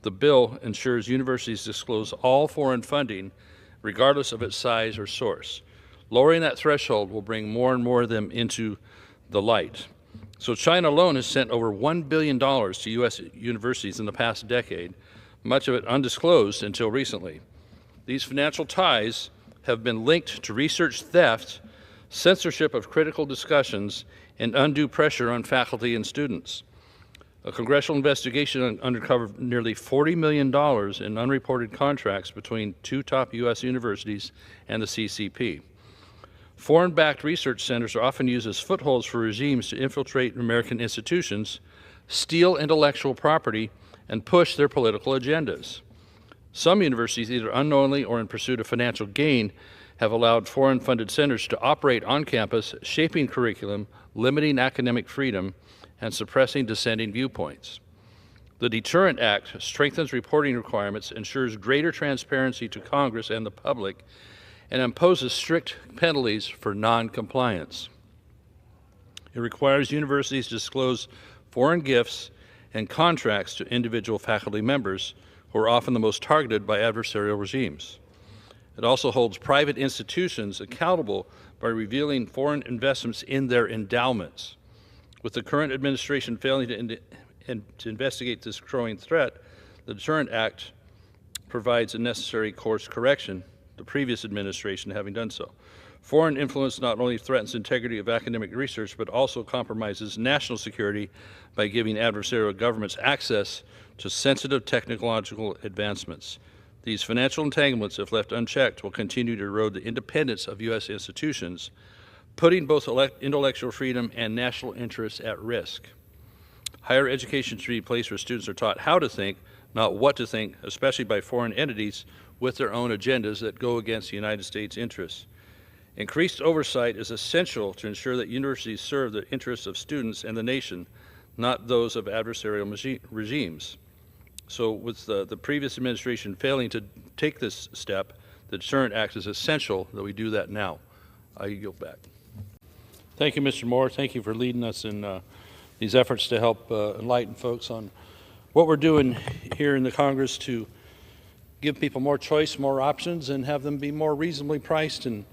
the bill ensures universities disclose all foreign funding, regardless of its size or source. Lowering that threshold will bring more and more of them into the light. So China alone has sent over $1 billion to U.S. universities in the past decade, much of it undisclosed until recently. These financial ties have been linked to research theft, censorship of critical discussions, and undue pressure on faculty and students. A congressional investigation uncovered nearly $40 million in unreported contracts between two top U.S. universities and the CCP. Foreign-backed research centers are often used as footholds for regimes to infiltrate American institutions, steal intellectual property, and push their political agendas. Some universities, either unknowingly or in pursuit of financial gain, have allowed foreign-funded centers to operate on campus, shaping curriculum, limiting academic freedom, and suppressing dissenting viewpoints. The Deterrent Act strengthens reporting requirements, ensures greater transparency to Congress and the public, and imposes strict penalties for non-compliance. It requires universities to disclose foreign gifts and contracts to individual faculty members, who are often the most targeted by adversarial regimes. It also holds private institutions accountable by revealing foreign investments in their endowments. With the current administration failing to investigate this growing threat, the Deterrent Act provides a necessary course correction, the previous administration having done so. Foreign influence not only threatens integrity of academic research, but also compromises national security by giving adversarial governments access to sensitive technological advancements. These financial entanglements, if left unchecked, will continue to erode the independence of U.S. institutions, putting both intellectual freedom and national interests at risk. Higher education should be a place where students are taught how to think, not what to think, especially by foreign entities with their own agendas that go against the United States' interests. Increased oversight is essential to ensure that universities serve the interests of students and the nation, not those of adversarial regimes. So with the previous administration failing to take this step, the Deterrent Act is essential that we do that now. I yield back. Thank you, Mr. Moore. Thank you for leading us in these efforts to help enlighten folks on what we're doing here in the Congress to give people more choice, more options, and have them be more reasonably priced and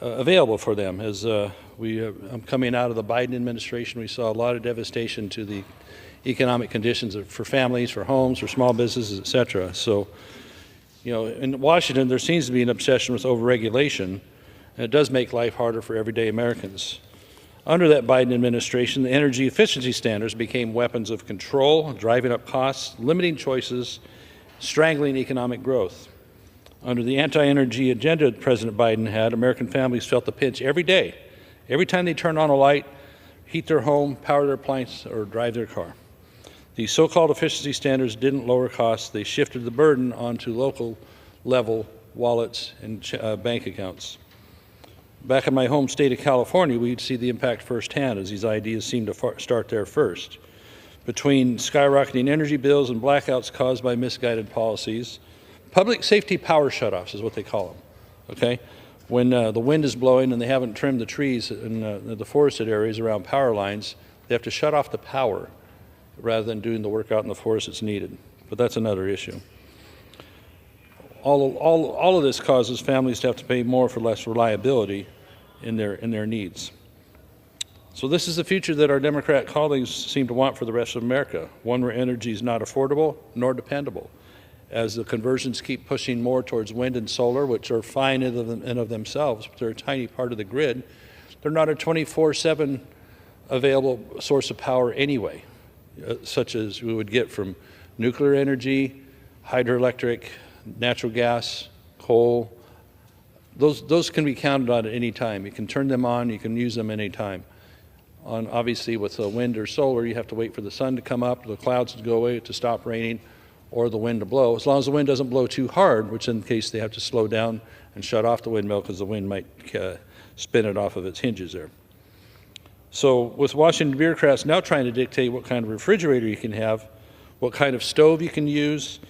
available for them. As I'm coming out of the Biden administration, we saw a lot of devastation to the economic conditions for families, for homes, for small businesses, et cetera. So, you know, in Washington, there seems to be an obsession with overregulation, and it does make life harder for everyday Americans. Under that Biden administration, the energy efficiency standards became weapons of control, driving up costs, limiting choices, strangling economic growth. Under the anti-energy agenda President Biden had, American families felt the pinch every day. Every time they turn on a light, heat their home, power their appliance, or drive their car. These so-called efficiency standards didn't lower costs. They shifted the burden onto local level wallets and bank accounts. Back in my home state of California, we'd see the impact firsthand as these ideas seemed to start there first. Between skyrocketing energy bills and blackouts caused by misguided policies, public safety power shutoffs is what they call them, okay? When the wind is blowing and they haven't trimmed the trees in the forested areas around power lines, they have to shut off the power rather than doing the work out in the forest that's needed. But that's another issue. All of this causes families to have to pay more for less reliability in their needs. So this is the future that our Democrat colleagues seem to want for the rest of America, one where energy is not affordable nor dependable. As the conversions keep pushing more towards wind and solar, which are fine in of themselves, but they're a tiny part of the grid, they're not a 24/7 available source of power anyway, such as we would get from nuclear energy, hydroelectric, natural gas, coal. Those can be counted on at any time. You can turn them on, you can use them any time. Obviously, with wind or solar, you have to wait for the sun to come up, the clouds to go away, to stop raining, or the wind to blow. As long as the wind doesn't blow too hard, which in the case they have to slow down and shut off the windmill because the wind might spin it off of its hinges there. So with Washington bureaucrats now trying to dictate what kind of refrigerator you can have, what kind of stove you can use,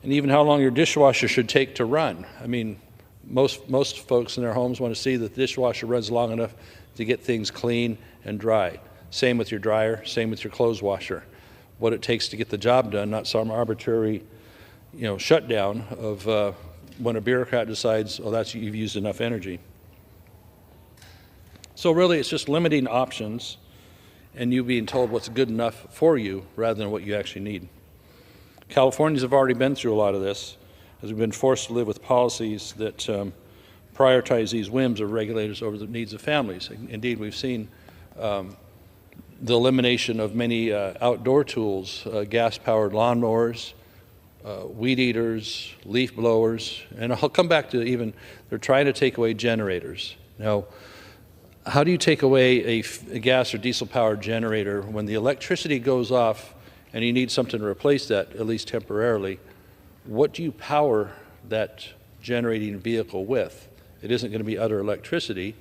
and even how long your dishwasher should take to run. I mean, most folks in their homes want to see that the dishwasher runs long enough to get things clean and dry. Same with your dryer, same with your clothes washer. What it takes to get the job done, not some arbitrary, shutdown of when a bureaucrat decides, oh, you've used enough energy. So really, it's just limiting options and you being told what's good enough for you rather than what you actually need. Californians have already been through a lot of this, as we've been forced to live with policies that prioritize these whims of regulators over the needs of families. Indeed, we've seen the elimination of many outdoor tools, gas-powered lawnmowers, weed eaters, leaf blowers, and I'll come back to even, they're trying to take away generators. Now, how do you take away a gas or diesel-powered generator when the electricity goes off and you need something to replace that, at least temporarily? What do you power that generating vehicle with? It isn't going to be other electricity.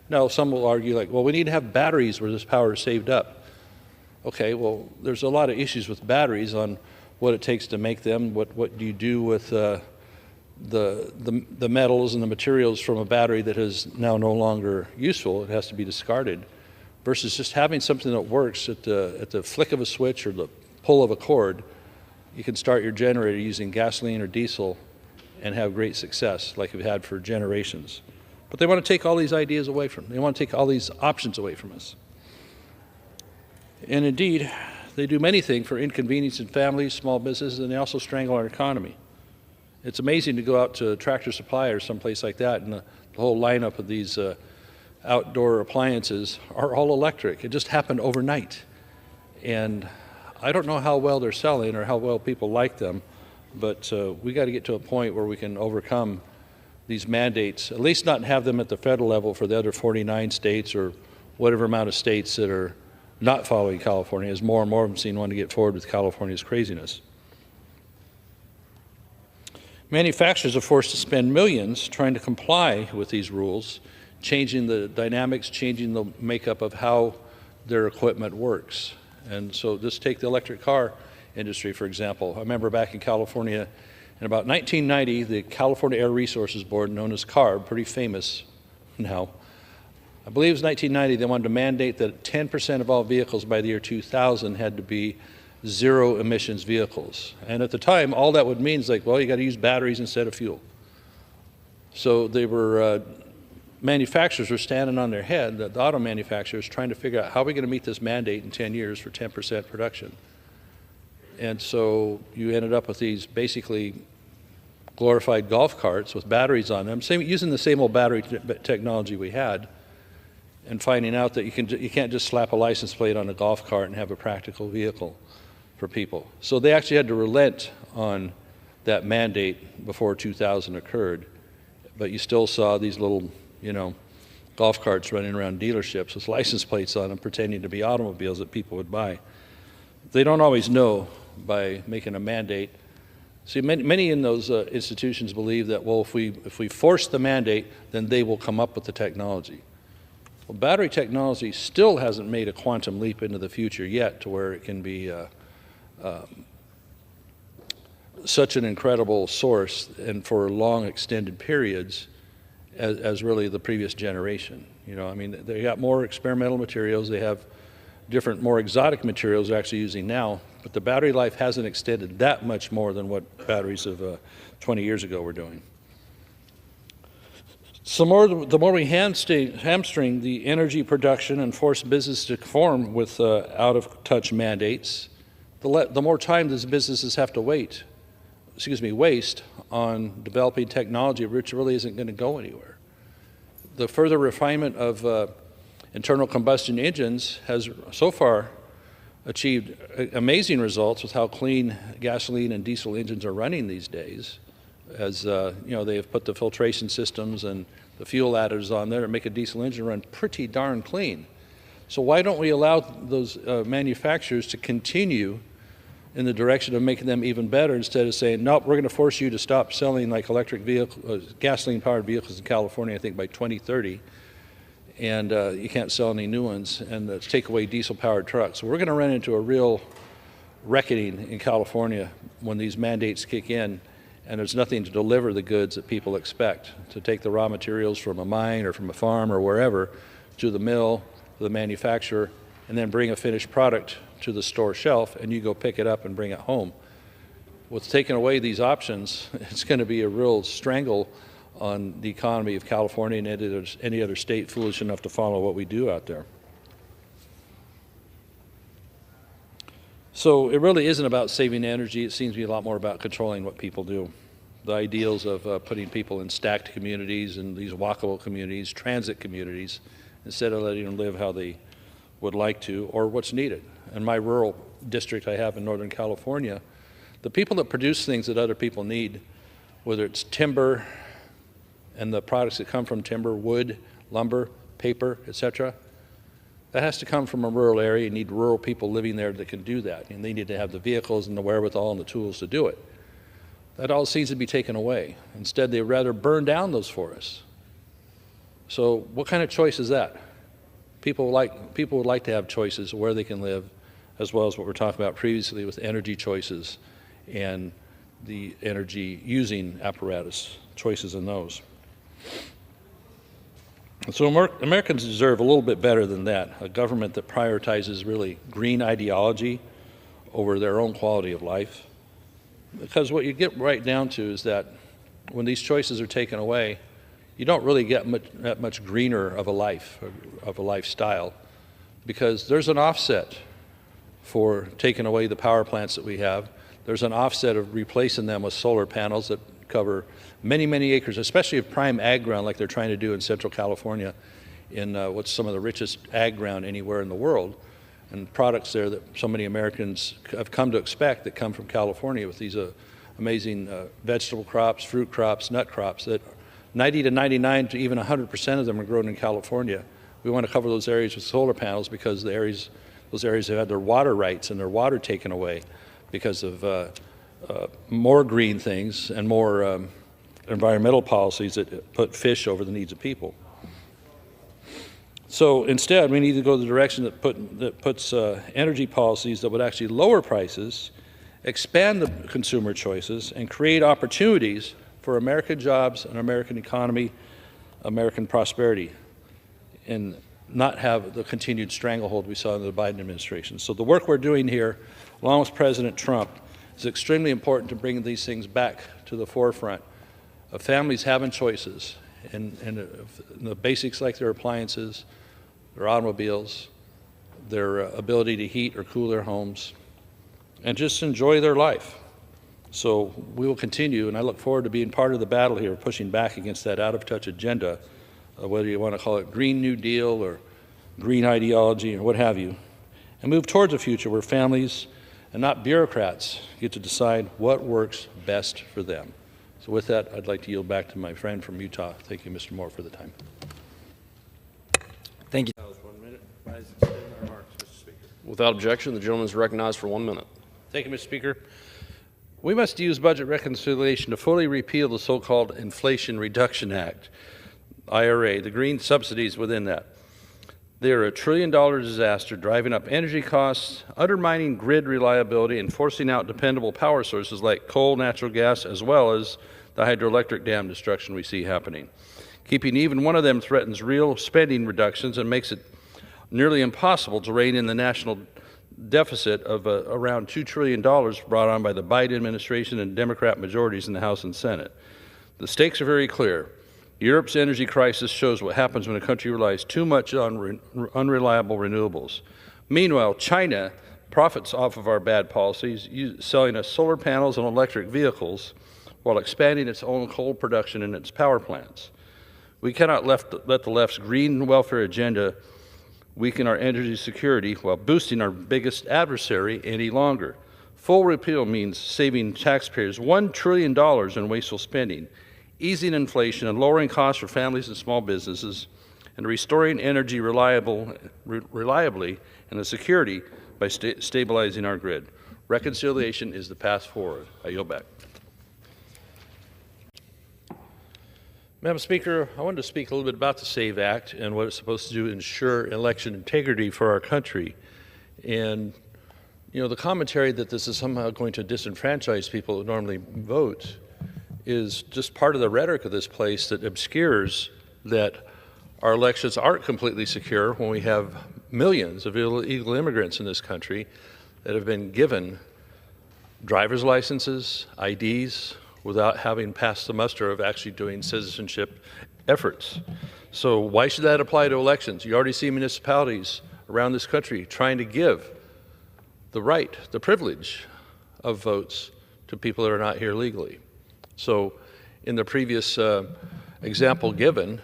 Now, some will argue like, well, we need to have batteries where this power is saved up. Okay, well, there's a lot of issues with batteries on what it takes to make them, what do you do with the metals and the materials from a battery that is now no longer useful. It has to be discarded, versus just having something that works at the flick of a switch or the pull of a cord. You can start your generator using gasoline or diesel and have great success like we've had for generations. But they want to take all these ideas away from them. They want to take all these options away from us. And indeed, they do many things for inconveniencing families, small businesses, and they also strangle our economy. It's amazing to go out to Tractor Supply or someplace like that, and the whole lineup of these outdoor appliances are all electric. It just happened overnight. And I don't know how well they're selling or how well people like them, but we got to get to a point where we can overcome these mandates, at least not have them at the federal level for the other 49 states or whatever amount of states that are not following California, as more and more of them seem to want to get forward with California's craziness. Manufacturers are forced to spend millions trying to comply with these rules, changing the dynamics, changing the makeup of how their equipment works. And so just take the electric car industry, for example. I remember back in California in about 1990, the California Air Resources Board, known as CARB, pretty famous now, I believe it was 1990, they wanted to mandate that 10% of all vehicles by the year 2000 had to be zero emissions vehicles. And at the time, all that would mean is like, well, you got to use batteries instead of fuel. So they were, manufacturers were standing on their head, the auto manufacturers, trying to figure out how are we going to meet this mandate in 10 years for 10% production. And so you ended up with these basically glorified golf carts with batteries on them, using the same old battery technology we had, and finding out that you can't just slap a license plate on a golf cart and have a practical vehicle for people. So they actually had to relent on that mandate before 2000 occurred, but you still saw these little, golf carts running around dealerships with license plates on them pretending to be automobiles that people would buy. They don't always know by making a mandate. See, many in those institutions believe that, well, if we force the mandate, then they will come up with the technology. Well, battery technology still hasn't made a quantum leap into the future yet to where it can be such an incredible source and for long extended periods as really the previous generation. They got more experimental materials, they have different, more exotic materials they're actually using now, but the battery life hasn't extended that much more than what batteries of 20 years ago were doing. The more we hamstring the energy production and force business to conform with out-of-touch mandates, the more time these businesses have to waste on developing technology which really isn't going to go anywhere. The further refinement of internal combustion engines has so far achieved amazing results with how clean gasoline and diesel engines are running these days, as they have put the filtration systems and the fuel additives on there to make a diesel engine run pretty darn clean. So why don't we allow those manufacturers to continue in the direction of making them even better instead of saying, nope, we're going to force you to stop selling like electric gasoline-powered vehicles in California, I think by 2030, and you can't sell any new ones, and take away diesel-powered trucks. So we're going to run into a real reckoning in California when these mandates kick in, and there's nothing to deliver the goods that people expect, to take the raw materials from a mine or from a farm or wherever to the mill, to the manufacturer, and then bring a finished product to the store shelf, and you go pick it up and bring it home. With taking away these options, it's going to be a real strangle on the economy of California and any other state foolish enough to follow what we do out there. So it really isn't about saving energy. It seems to be a lot more about controlling what people do. The ideals of putting people in stacked communities and these walkable communities, transit communities, instead of letting them live how they would like to or what's needed. In my rural district I have in Northern California, the people that produce things that other people need, whether it's timber and the products that come from timber, wood, lumber, paper, etc., that has to come from a rural area. You need rural people living there that can do that, and they need to have the vehicles and the wherewithal and the tools to do it. That all seems to be taken away. Instead, they'd rather burn down those forests. So what kind of choice is that? People would like to have choices where they can live, as well as what we're talking about previously with energy choices and the energy using apparatus, choices in those. So Americans deserve a little bit better than that, a government that prioritizes really green ideology over their own quality of life. Because what you get right down to is that when these choices are taken away, you don't really get that much greener of a life, of a lifestyle, because there's an offset for taking away the power plants that we have. There's an offset of replacing them with solar panels that cover many, many acres, especially of prime ag ground like they're trying to do in Central California, in what's some of the richest ag ground anywhere in the world, and products there that so many Americans have come to expect that come from California with these amazing vegetable crops, fruit crops, nut crops that 90 to 99 to even 100% of them are grown in California. We want to cover those areas with solar panels because those areas have had their water rights and their water taken away because of more green things and more environmental policies that put fish over the needs of people. So instead, we need to go the direction that puts energy policies that would actually lower prices, expand the consumer choices, and create opportunities for American jobs and American economy, American prosperity, and not have the continued stranglehold we saw in the Biden administration. So the work we're doing here, along with President Trump, is extremely important to bring these things back to the forefront of families having choices and the basics like their appliances, their automobiles, their ability to heat or cool their homes, and just enjoy their life. So we will continue, and I look forward to being part of the battle here, pushing back against that out-of-touch agenda, whether you want to call it Green New Deal or green ideology or what have you, and move towards a future where families and not bureaucrats get to decide what works best for them. So with that, I'd like to yield back to my friend from Utah. Thank you, Mr. Moore, for the time. Thank you. Without objection, the gentleman is recognized for 1 minute. Thank you, Mr. Speaker. We must use budget reconciliation to fully repeal the so-called Inflation Reduction Act, IRA, the green subsidies within that. They are a $1 trillion disaster, driving up energy costs, undermining grid reliability, and forcing out dependable power sources like coal, natural gas, as well as the hydroelectric dam destruction we see happening. Keeping even one of them threatens real spending reductions and makes it nearly impossible to rein in the national deficit of around $2 trillion brought on by the Biden administration and Democrat majorities in the House and Senate. The stakes are very clear. Europe's energy crisis shows what happens when a country relies too much on unreliable renewables. Meanwhile, China profits off of our bad policies, selling us solar panels and electric vehicles while expanding its own coal production and its power plants. We cannot let the left's green welfare agenda weaken our energy security while boosting our biggest adversary any longer. Full repeal means saving taxpayers $1 trillion in wasteful spending, easing inflation and lowering costs for families and small businesses, and restoring energy reliably and the security by stabilizing our grid. Reconciliation is the path forward. I yield back. Madam Speaker, I wanted to speak a little bit about the SAVE Act and what it's supposed to do to ensure election integrity for our country. And, you know, the commentary that this is somehow going to disenfranchise people who normally vote is just part of the rhetoric of this place that obscures that our elections aren't completely secure when we have millions of illegal immigrants in this country that have been given driver's licenses, IDs, without having passed the muster of actually doing citizenship efforts. So why should that apply to elections? You already see municipalities around this country trying to give the right, the privilege of votes to people that are not here legally. So in the previous example given,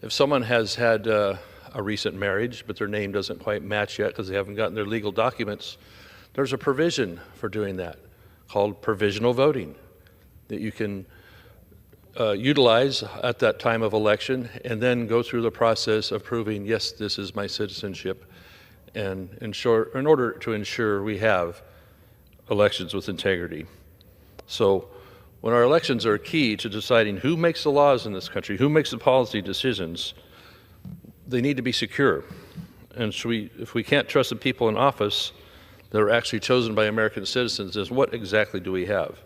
if someone has had a recent marriage, but their name doesn't quite match yet because they haven't gotten their legal documents, there's a provision for doing that called provisional voting that you can utilize at that time of election and then go through the process of proving, yes, this is my citizenship, and in order to ensure we have elections with integrity. So when our elections are key to deciding who makes the laws in this country, who makes the policy decisions, they need to be secure. And so if we can't trust the people in office that are actually chosen by American citizens, then what exactly do we have?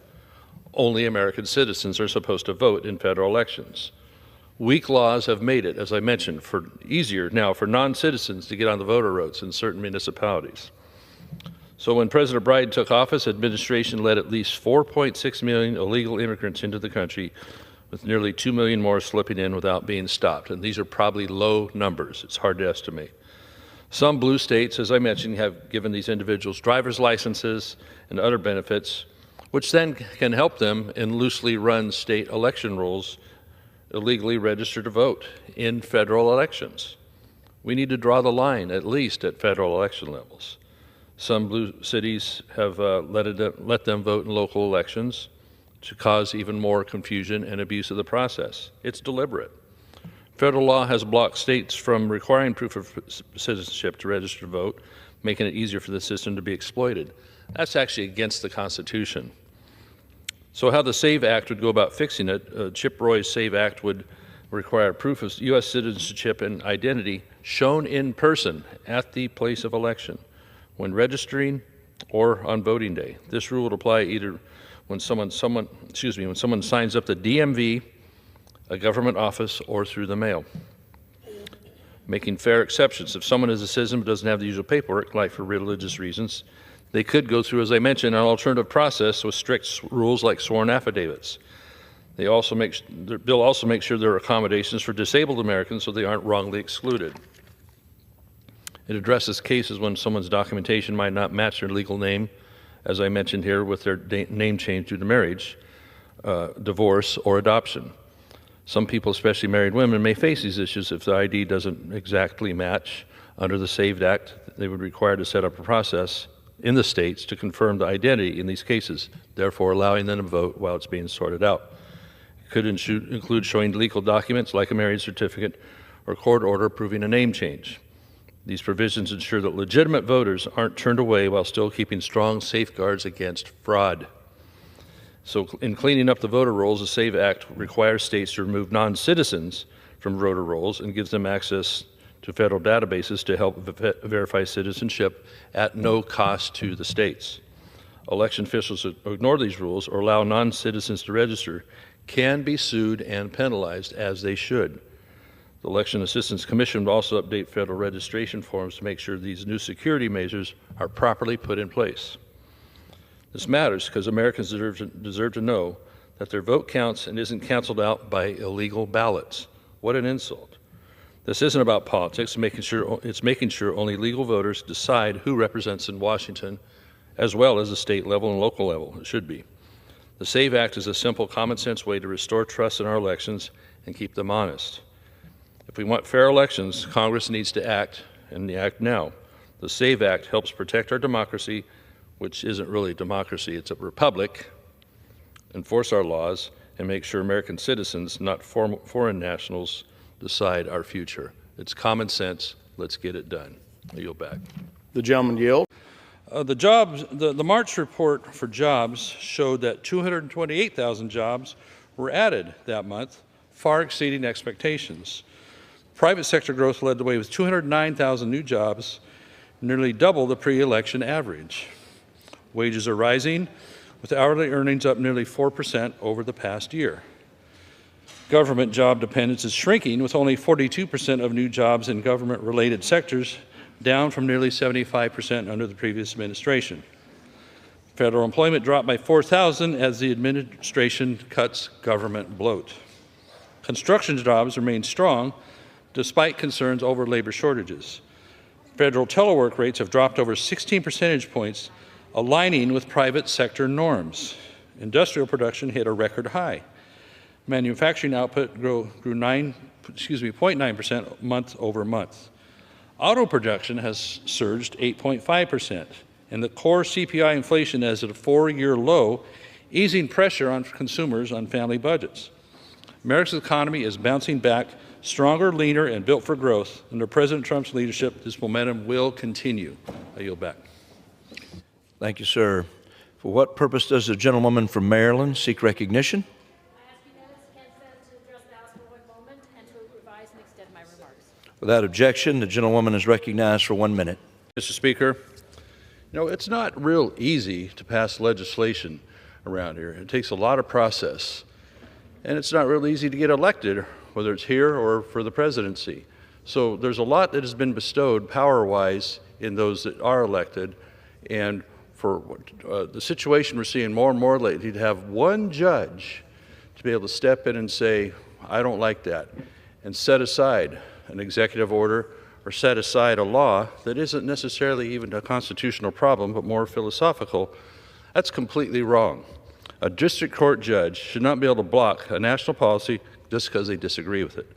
Only American citizens are supposed to vote in federal elections. Weak laws have made it, as I mentioned, easier now for non-citizens to get on the voter rolls in certain municipalities. So when President Biden took office, administration let at least 4.6 million illegal immigrants into the country, with nearly 2 million more slipping in without being stopped. And these are probably low numbers. It's hard to estimate. Some blue states, as I mentioned, have given these individuals driver's licenses and other benefits, which then can help them in loosely run state election rolls illegally register to vote in federal elections. We need to draw the line, at least at federal election levels. Some blue cities have let them vote in local elections to cause even more confusion and abuse of the process. It's deliberate. Federal law has blocked states from requiring proof of citizenship to register to vote, making it easier for the system to be exploited. That's actually against the Constitution. So how the SAVE Act would go about fixing it, Chip Roy's SAVE Act would require proof of U.S. citizenship and identity shown in person at the place of election when registering or on voting day. This rule would apply either when someone signs up the DMV, a government office, or through the mail, making fair exceptions. If someone is a citizen but doesn't have the usual paperwork, like for religious reasons, they could go through, as I mentioned, an alternative process with strict rules like sworn affidavits. The bill also makes sure there are accommodations for disabled Americans so they aren't wrongly excluded. It addresses cases when someone's documentation might not match their legal name, as I mentioned here, with their name change due to marriage, divorce, or adoption. Some people, especially married women, may face these issues if the ID doesn't exactly match. Under the SAVE Act, they would require to set up a process in the states to confirm the identity in these cases, therefore allowing them to vote while it's being sorted out. It could include showing legal documents like a marriage certificate or court order proving a name change. These provisions ensure that legitimate voters aren't turned away while still keeping strong safeguards against fraud. So in cleaning up the voter rolls, the SAVE Act requires states to remove non-citizens from voter rolls and gives them access to federal databases to help verify citizenship at no cost to the states. Election officials who ignore these rules or allow non-citizens to register can be sued and penalized, as they should. The Election Assistance Commission will also update federal registration forms to make sure these new security measures are properly put in place. This matters because Americans deserve to know that their vote counts and isn't canceled out by illegal ballots. What an insult. This isn't about politics. It's making sure only legal voters decide who represents in Washington, as well as the state level and local level. It should be. The SAVE Act is a simple, common sense way to restore trust in our elections and keep them honest. If we want fair elections, Congress needs to act, and act now. The SAVE Act helps protect our democracy, which isn't really democracy, it's a republic, enforce our laws, and make sure American citizens, not foreign nationals, decide our future. It's common sense. Let's get it done. I yield back. The gentleman yield. The March report for jobs showed that 228,000 jobs were added that month, far exceeding expectations. Private sector growth led the way with 209,000 new jobs, nearly double the pre-election average. Wages are rising, with hourly earnings up nearly 4% over the past year. Government job dependence is shrinking, with only 42% of new jobs in government-related sectors, down from nearly 75% under the previous administration. Federal employment dropped by 4,000 as the administration cuts government bloat. Construction jobs remain strong despite concerns over labor shortages. Federal telework rates have dropped over 16 percentage points, aligning with private sector norms. Industrial production hit a record high. Manufacturing output grew 0.9% month over month. Auto production has surged 8.5%, and the core CPI inflation is at a 4-year low, easing pressure on consumers on family budgets. America's economy is bouncing back stronger, leaner, and built for growth. Under President Trump's leadership, this momentum will continue. I yield back. Thank you, sir. For what purpose does the gentlewoman from Maryland seek recognition? Without objection, the gentlewoman is recognized for 1 minute. Mr. Speaker, you know, it's not real easy to pass legislation around here. It takes a lot of process. And it's not real easy to get elected, whether it's here or for the presidency. So there's a lot that has been bestowed power-wise in those that are elected. And for the situation we're seeing more and more lately, to have one judge to be able to step in and say, I don't like that, and set aside an executive order or set aside a law that isn't necessarily even a constitutional problem, but more philosophical, that's completely wrong. A district court judge should not be able to block a national policy just because they disagree with it.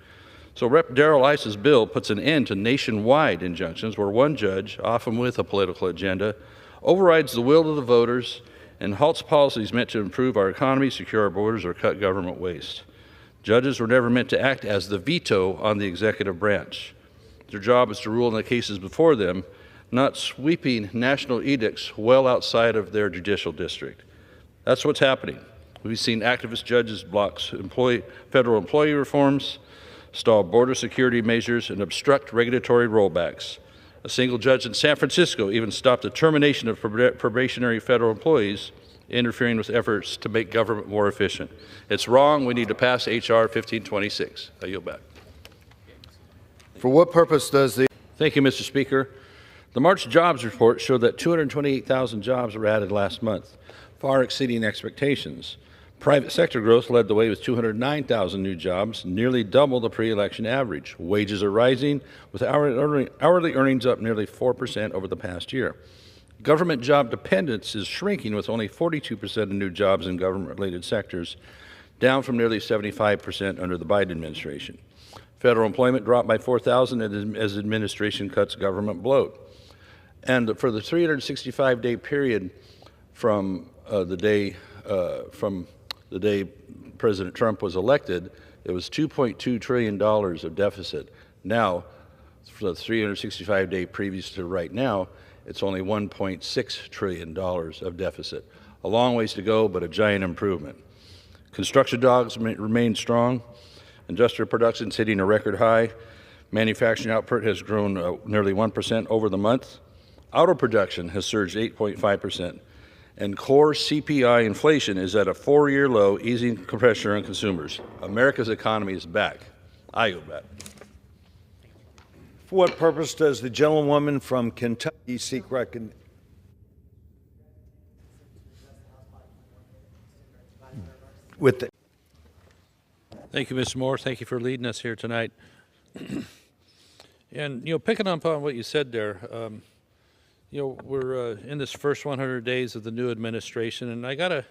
So Rep. Darrell Iss's bill puts an end to nationwide injunctions where one judge, often with a political agenda, overrides the will of the voters and halts policies meant to improve our economy, secure our borders, or cut government waste. Judges were never meant to act as the veto on the executive branch. Their job is to rule in the cases before them, not sweeping national edicts well outside of their judicial district. That's what's happening. We've seen activist judges block federal employee reforms, stall border security measures, and obstruct regulatory rollbacks. A single judge in San Francisco even stopped the termination of probationary federal employees, interfering with efforts to make government more efficient. It's wrong. We need to pass H.R. 1526. I yield back. For what purpose does the... Thank you, Mr. Speaker. The March jobs report showed that 228,000 jobs were added last month, far exceeding expectations. Private sector growth led the way with 209,000 new jobs, nearly double the pre-election average. Wages are rising, with hourly earnings up nearly 4% over the past year. Government job dependence is shrinking, with only 42% of new jobs in government-related sectors, down from nearly 75% under the Biden administration. Federal employment dropped by 4,000 as administration cuts government bloat. And for the 365-day period from the day President Trump was elected, it was $2.2 trillion of deficit. Now, for the 365-day previous to right now, it's only $1.6 trillion of deficit. A long ways to go, but a giant improvement. Construction jobs remain strong. Industrial production is hitting a record high. Manufacturing output has grown nearly 1% over the month. Auto production has surged 8.5%. And core CPI inflation is at a 4-year low, easing pressure on consumers. America's economy is back. I yield back. For what purpose does the gentlewoman from Kentucky seek recognition? Thank you, Mr. Moore. Thank you for leading us here tonight. And, you know, picking up on what you said there, you know, we're in this first 100 days of the new administration, and I got to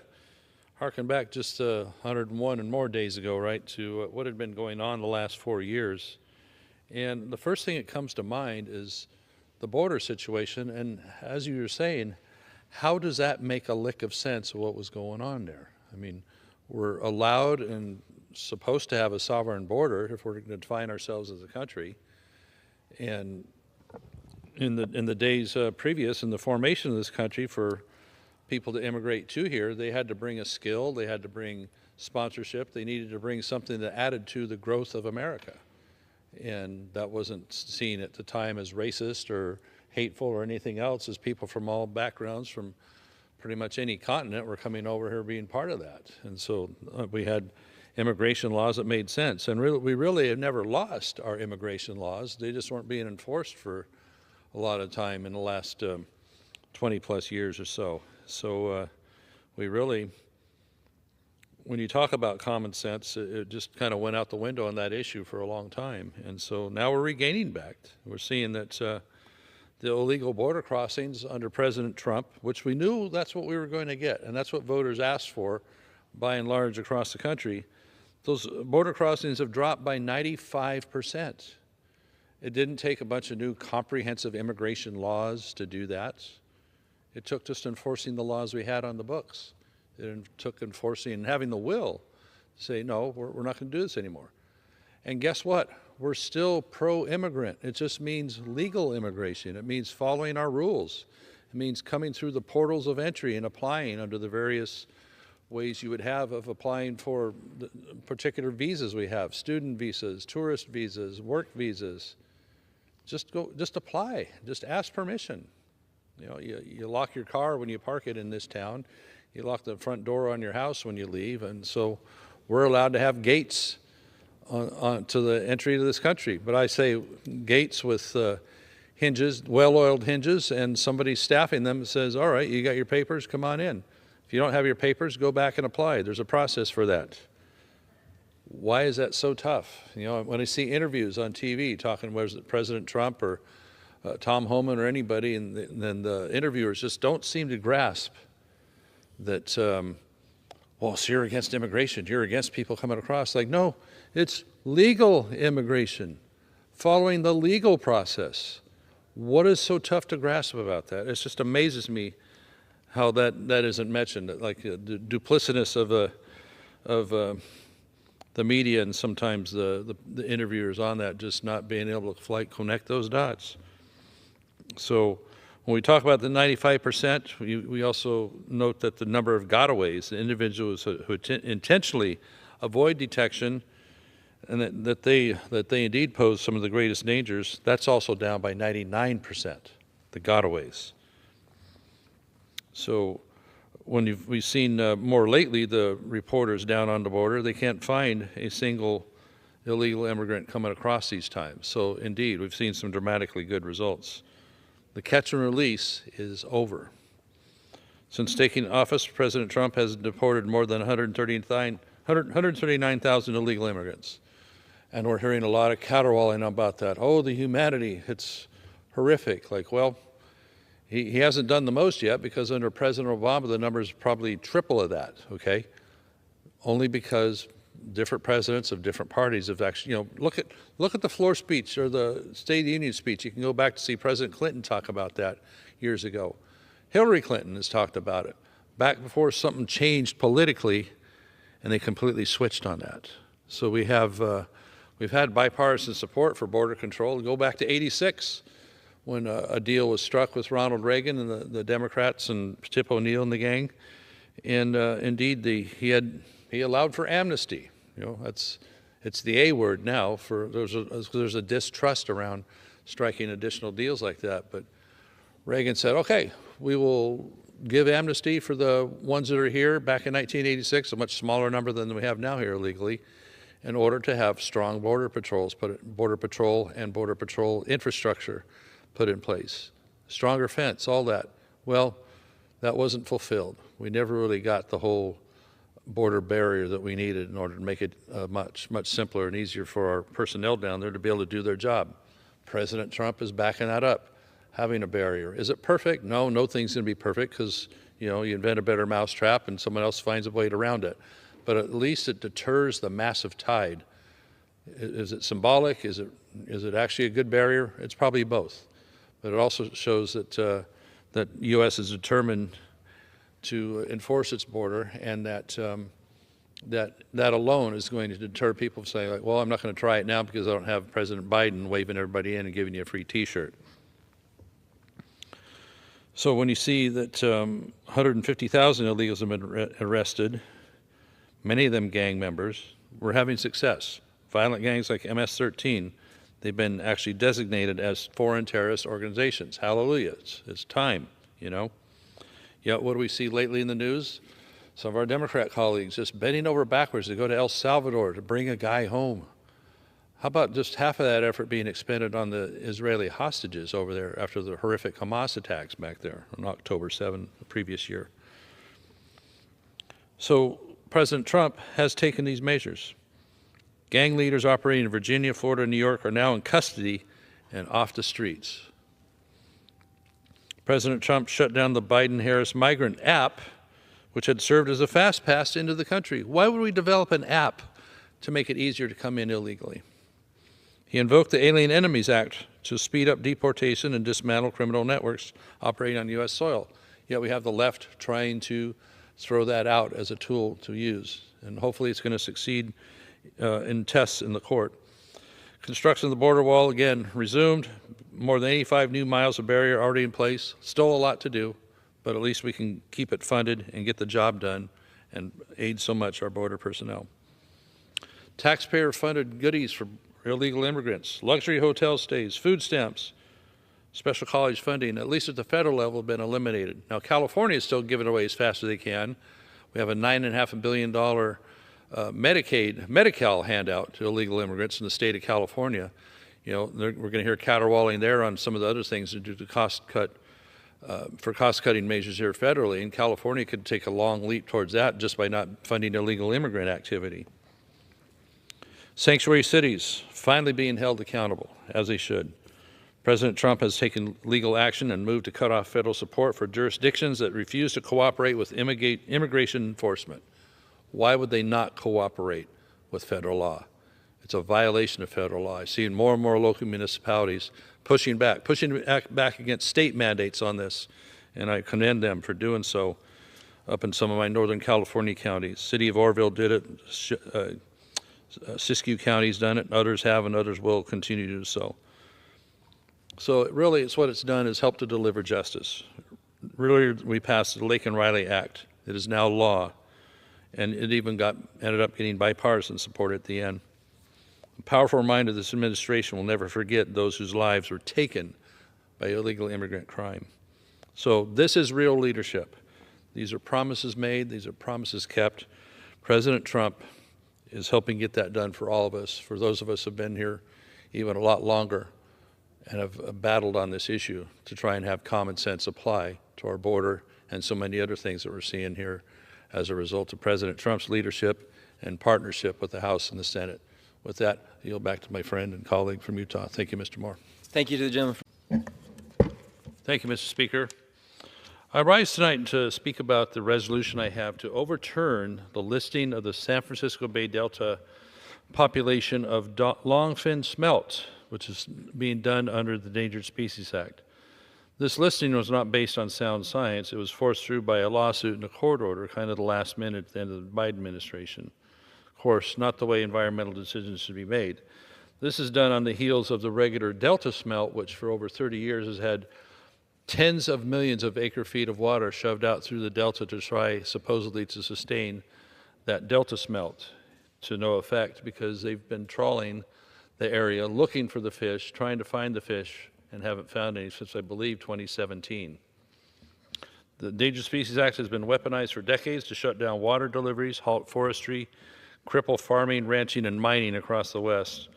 harken back just 101 and more days ago, right, to what had been going on the last 4 years. And the first thing that comes to mind is the border situation, and as you were saying, how does that make a lick of sense of what was going on there? I mean, we're allowed and supposed to have a sovereign border if we're going to define ourselves as a country. And in the days previous, in the formation of this country, for people to immigrate to here, they had to bring a skill, they had to bring sponsorship, they needed to bring something that added to the growth of America. And that wasn't seen at the time as racist or hateful or anything else, as people from all backgrounds, from pretty much any continent, were coming over here being part of that. And so we had immigration laws that made sense. And we really have never lost our immigration laws. They just weren't being enforced for a lot of time in the last 20 plus years or so. So we really, when you talk about common sense, it just kind of went out the window on that issue for a long time. And so now we're regaining back. We're seeing that the illegal border crossings under President Trump, which we knew that's what we were going to get, and that's what voters asked for by and large across the country. Those border crossings have dropped by 95%. It didn't take a bunch of new comprehensive immigration laws to do that. It took just enforcing the laws we had on the books. It took enforcing and having the will to say, no, we're not going to do this anymore. And guess what? We're still pro-immigrant. It just means legal immigration. It means following our rules. It means coming through the portals of entry and applying under the various ways you would have of applying for the particular visas we have, student visas, tourist visas, work visas. Just apply, just ask permission. You know, you lock your car when you park it in this town. You lock the front door on your house when you leave, and so we're allowed to have gates to the entry to this country. But I say gates with hinges, well-oiled hinges, and somebody staffing them says, all right, you got your papers, come on in. If you don't have your papers, go back and apply. There's a process for that. Why is that so tough? You know, when I see interviews on TV talking, whether it's President Trump or Tom Homan or anybody, and then the interviewers just don't seem to grasp that, well, so you're against immigration, you're against people coming across. Like, no, it's legal immigration, following the legal process. What is so tough to grasp about that? It just amazes me how that isn't mentioned, like the duplicitousness of the media and sometimes the interviewers on that just not being able to connect those dots. So when we talk about the 95%, we also note that the number of gotaways, the individuals who intentionally avoid detection, and that they indeed pose some of the greatest dangers, that's also down by 99%, the gotaways. So when we've seen more lately the reporters down on the border, they can't find a single illegal immigrant coming across these times. So indeed, we've seen some dramatically good results. The catch and release is over. Since taking office, President Trump has deported more than 139,000 illegal immigrants. And we're hearing a lot of caterwauling about that. Oh, the humanity, it's horrific. Like, well, he hasn't done the most yet because under President Obama, the number is probably triple of that, okay? Only because different presidents of different parties have actually, you know, look at the floor speech or the State of the Union speech. You can go back to see President Clinton talk about that years ago. Hillary Clinton has talked about it back before something changed politically, and they completely switched on that. So we've had bipartisan support for border control. Go back to '86 when a deal was struck with Ronald Reagan and the Democrats and Tip O'Neill and the gang, and indeed he allowed for amnesty. You know, it's the A word now. There's a distrust around striking additional deals like that. But Reagan said, okay, we will give amnesty for the ones that are here back in 1986, a much smaller number than we have now here illegally, in order to have strong border patrol and border patrol infrastructure put in place. Stronger fence, all that. Well, that wasn't fulfilled. We never really got the whole border barrier that we needed in order to make it much simpler and easier for our personnel down there to be able to do their job. President Trump is backing that up, having a barrier. Is it perfect? No, nothing's going to be perfect because, you know, you invent a better mousetrap and someone else finds a way around it. But at least it deters the massive tide. Is it symbolic? Is it actually a good barrier? It's probably both. But it also shows that the U.S. is determined to enforce its border, and that alone is going to deter people from saying, like, well, I'm not going to try it now because I don't have President Biden waving everybody in and giving you a free T-shirt. So when you see that 150,000 illegals have been arrested, many of them gang members, we're having success. Violent gangs like MS-13, they've been actually designated as foreign terrorist organizations. Hallelujah, it's time, you know. Yet what do we see lately in the news? Some of our Democrat colleagues just bending over backwards to go to El Salvador to bring a guy home. How about just half of that effort being expended on the Israeli hostages over there after the horrific Hamas attacks back there on October 7, the previous year? So President Trump has taken these measures. Gang leaders operating in Virginia, Florida, and New York are now in custody and off the streets. President Trump shut down the Biden-Harris migrant app, which had served as a fast pass into the country. Why would we develop an app to make it easier to come in illegally? He invoked the Alien Enemies Act to speed up deportation and dismantle criminal networks operating on U.S. soil. Yet we have the left trying to throw that out as a tool to use. And hopefully it's going to succeed in tests in the court. Construction of the border wall, again, resumed. More than 85 new miles of barrier already in place. Still a lot to do, but at least we can keep it funded and get the job done and aid so much our border personnel. Taxpayer-funded goodies for illegal immigrants, luxury hotel stays, food stamps, special college funding, at least at the federal level, have been eliminated. Now, California is still giving away as fast as they can. We have a $9.5 billion Medi-Cal handout to illegal immigrants in the state of California. You know, we're going to hear caterwauling there on some of the other things to do to cost-cutting measures here federally. And California could take a long leap towards that just by not funding illegal immigrant activity. Sanctuary cities finally being held accountable, as they should. President Trump has taken legal action and moved to cut off federal support for jurisdictions that refuse to cooperate with immigration enforcement. Why would they not cooperate with federal law? It's a violation of federal law. I've seen more and more local municipalities pushing back against state mandates on this, and I commend them for doing so up in some of my Northern California counties. City of Oroville did it, Siskiyou County's done it, others have, and others will continue to do so. So really, it's what it's done is help to deliver justice. Really, we passed the Lake and Riley Act. It is now law, and it even ended up getting bipartisan support at the end. A powerful reminder this administration will never forget those whose lives were taken by illegal immigrant crime. So this is real leadership. These are promises made. These are promises kept. President Trump is helping get that done for all of us, for those of us who have been here even a lot longer and have battled on this issue to try and have common sense apply to our border and so many other things that we're seeing here as a result of President Trump's leadership and partnership with the House and the Senate. With that, I yield back to my friend and colleague from Utah. Thank you, Mr. Moore. Thank you to the gentleman. Thank you, Mr. Speaker. I rise tonight to speak about the resolution I have to overturn the listing of the San Francisco Bay Delta population of longfin smelt, which is being done under the Endangered Species Act. This listing was not based on sound science. It was forced through by a lawsuit and a court order, kind of the last minute at the end of the Biden administration. Of course, not the way environmental decisions should be made. This is done on the heels of the regular Delta smelt, which for over 30 years has had tens of millions of acre-feet of water shoved out through the Delta to try supposedly to sustain that Delta smelt, to no effect because they've been trawling the area, looking for the fish, trying to find the fish, and haven't found any since, I believe, 2017. The Endangered Species Act has been weaponized for decades to shut down water deliveries, halt forestry, cripple farming, ranching, and mining across the West.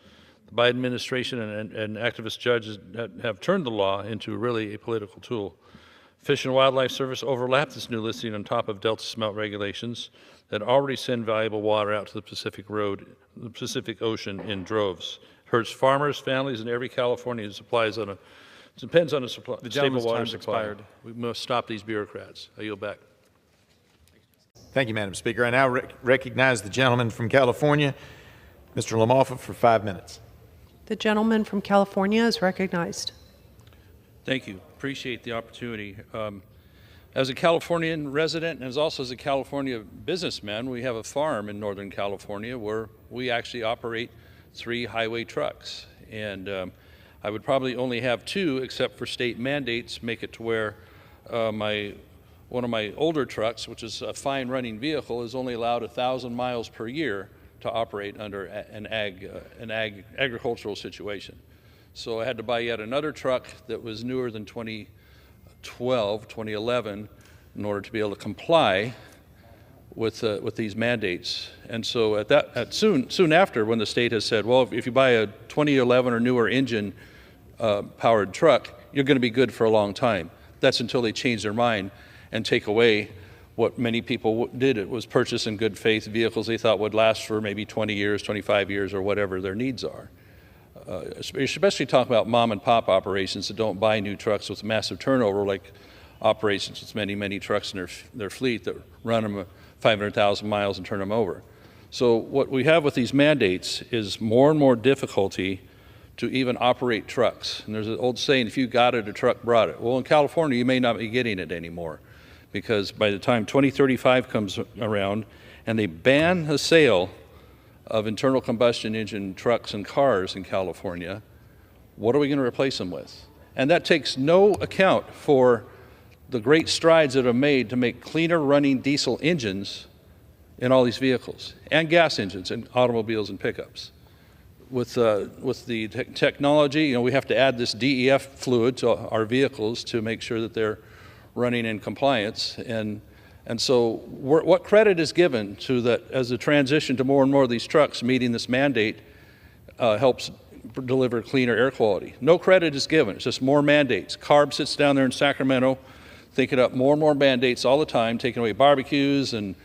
The Biden administration and activist judges have turned the law into really a political tool. Fish and Wildlife Service overlapped this new listing on top of Delta smelt regulations that already send valuable water out to the Pacific Ocean in droves. Hurts farmers, families, and every Californian who depends on a stable water supply. Expired. We must stop these bureaucrats. I yield back. Thank you, Madam Speaker. I now recognize the gentleman from California, Mr. LaMalfa, for 5 minutes. The gentleman from California is recognized. Thank you. Appreciate the opportunity. As a Californian resident and also as a California businessman, we have a farm in Northern California where we actually operate 3 highway trucks. And I would probably only have 2, except for state mandates, make it to where one of my older trucks, which is a fine running vehicle, is only allowed 1,000 miles per year to operate under an agricultural situation. So I had to buy yet another truck that was newer than 2011 in order to be able to comply with these mandates. And so soon after, when the state has said, well, if you buy a 2011 or newer engine powered truck, you're going to be good for a long time. That's until they change their mind and take away what many people did. It was purchase in good faith vehicles they thought would last for maybe 20 years, 25 years, or whatever their needs are. especially talking about mom and pop operations that don't buy new trucks with massive turnover, like operations with many, many trucks in their fleet that run them 500,000 miles and turn them over. So what we have with these mandates is more and more difficulty to even operate trucks. And there's an old saying, if you got it, a truck brought it. Well, in California, you may not be getting it anymore, because by the time 2035 comes around and they ban the sale of internal combustion engine trucks and cars in California, what are we going to replace them with? And that takes no account for the great strides that are made to make cleaner running diesel engines in all these vehicles, and gas engines in automobiles and pickups. With the technology, we have to add this DEF fluid to our vehicles to make sure that they're running in compliance. And so what credit is given to that as the transition to more and more of these trucks meeting this mandate helps deliver cleaner air quality? No credit is given. It's just more mandates. CARB sits down there in Sacramento thinking up more and more mandates all the time, taking away barbecues and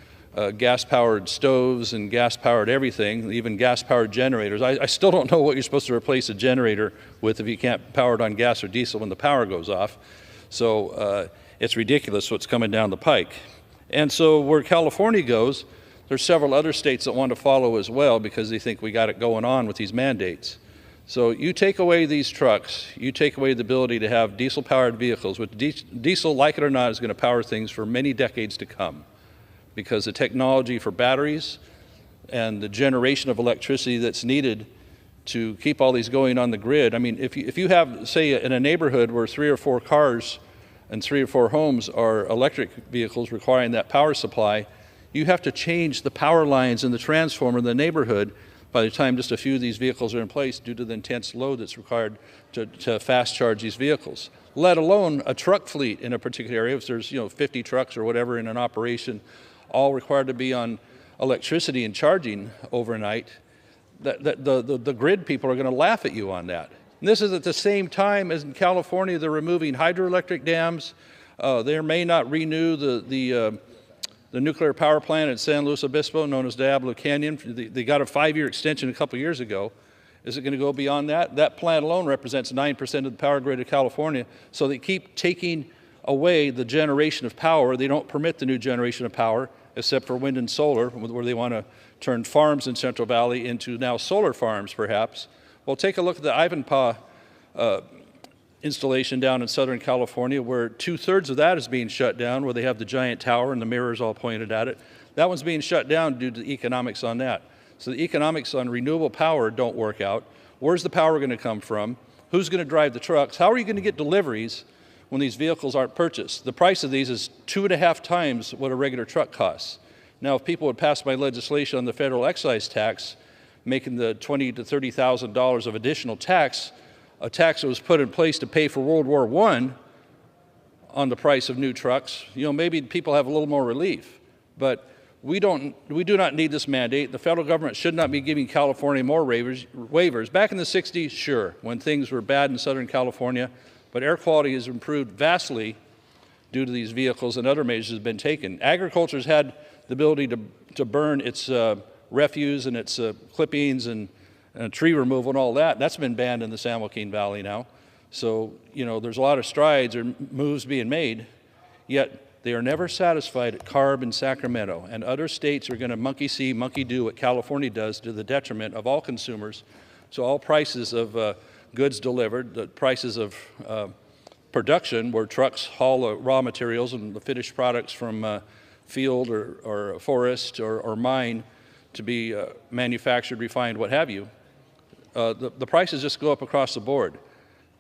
gas-powered stoves and gas-powered everything, even gas-powered generators. I still don't know what you're supposed to replace a generator with if you can't power it on gas or diesel when the power goes off. So it's ridiculous what's coming down the pike. And so where California goes, there's several other states that want to follow as well because they think we got it going on with these mandates. So you take away these trucks, you take away the ability to have diesel-powered vehicles, which diesel, like it or not, is going to power things for many decades to come, because the technology for batteries and the generation of electricity that's needed to keep all these going on the grid. I mean, if you have, say, in a neighborhood where 3 or 4 cars and 3 or 4 homes are electric vehicles requiring that power supply, you have to change the power lines and the transformer in the neighborhood by the time just a few of these vehicles are in place due to the intense load that's required to fast charge these vehicles, let alone a truck fleet in a particular area. If there's 50 trucks or whatever in an operation, all required to be on electricity and charging overnight, the grid people are going to laugh at you on that. And this is at the same time as in California, they're removing hydroelectric dams. They may not renew the nuclear power plant at San Luis Obispo, known as Diablo Canyon. They got a 5-year extension a couple years ago. Is it going to go beyond that? That plant alone represents 9% of the power grid of California. So they keep taking away the generation of power. They don't permit the new generation of power, except for wind and solar, where they want to turn farms in Central Valley into now solar farms, perhaps. Well, take a look at the Ivanpah installation down in Southern California, where 2/3 of that is being shut down, where they have the giant tower and the mirrors all pointed at it. That one's being shut down due to the economics on that. So the economics on renewable power don't work out. Where's the power going to come from? Who's going to drive the trucks? How are you going to get deliveries when these vehicles aren't purchased? The price of these is 2.5 times what a regular truck costs. Now, if people would pass my legislation on the federal excise tax, making the $20,000 to $30,000 of additional tax, a tax that was put in place to pay for World War I on the price of new trucks, maybe people have a little more relief. But we do not need this mandate. The federal government should not be giving California more waivers. Back in the 60s, sure, when things were bad in Southern California, but air quality has improved vastly due to these vehicles and other measures that have been taken. Agriculture's had the ability to burn its refuse and its clippings and tree removal and all that. That's been banned in the San Joaquin Valley now. So, there's a lot of strides or moves being made, yet they are never satisfied at CARB in Sacramento. And other states are going to monkey see, monkey do what California does to the detriment of all consumers. So all prices of goods delivered, the prices of production, where trucks haul raw materials and the finished products from field or forest or mine to be manufactured, refined, what have you, the prices just go up across the board.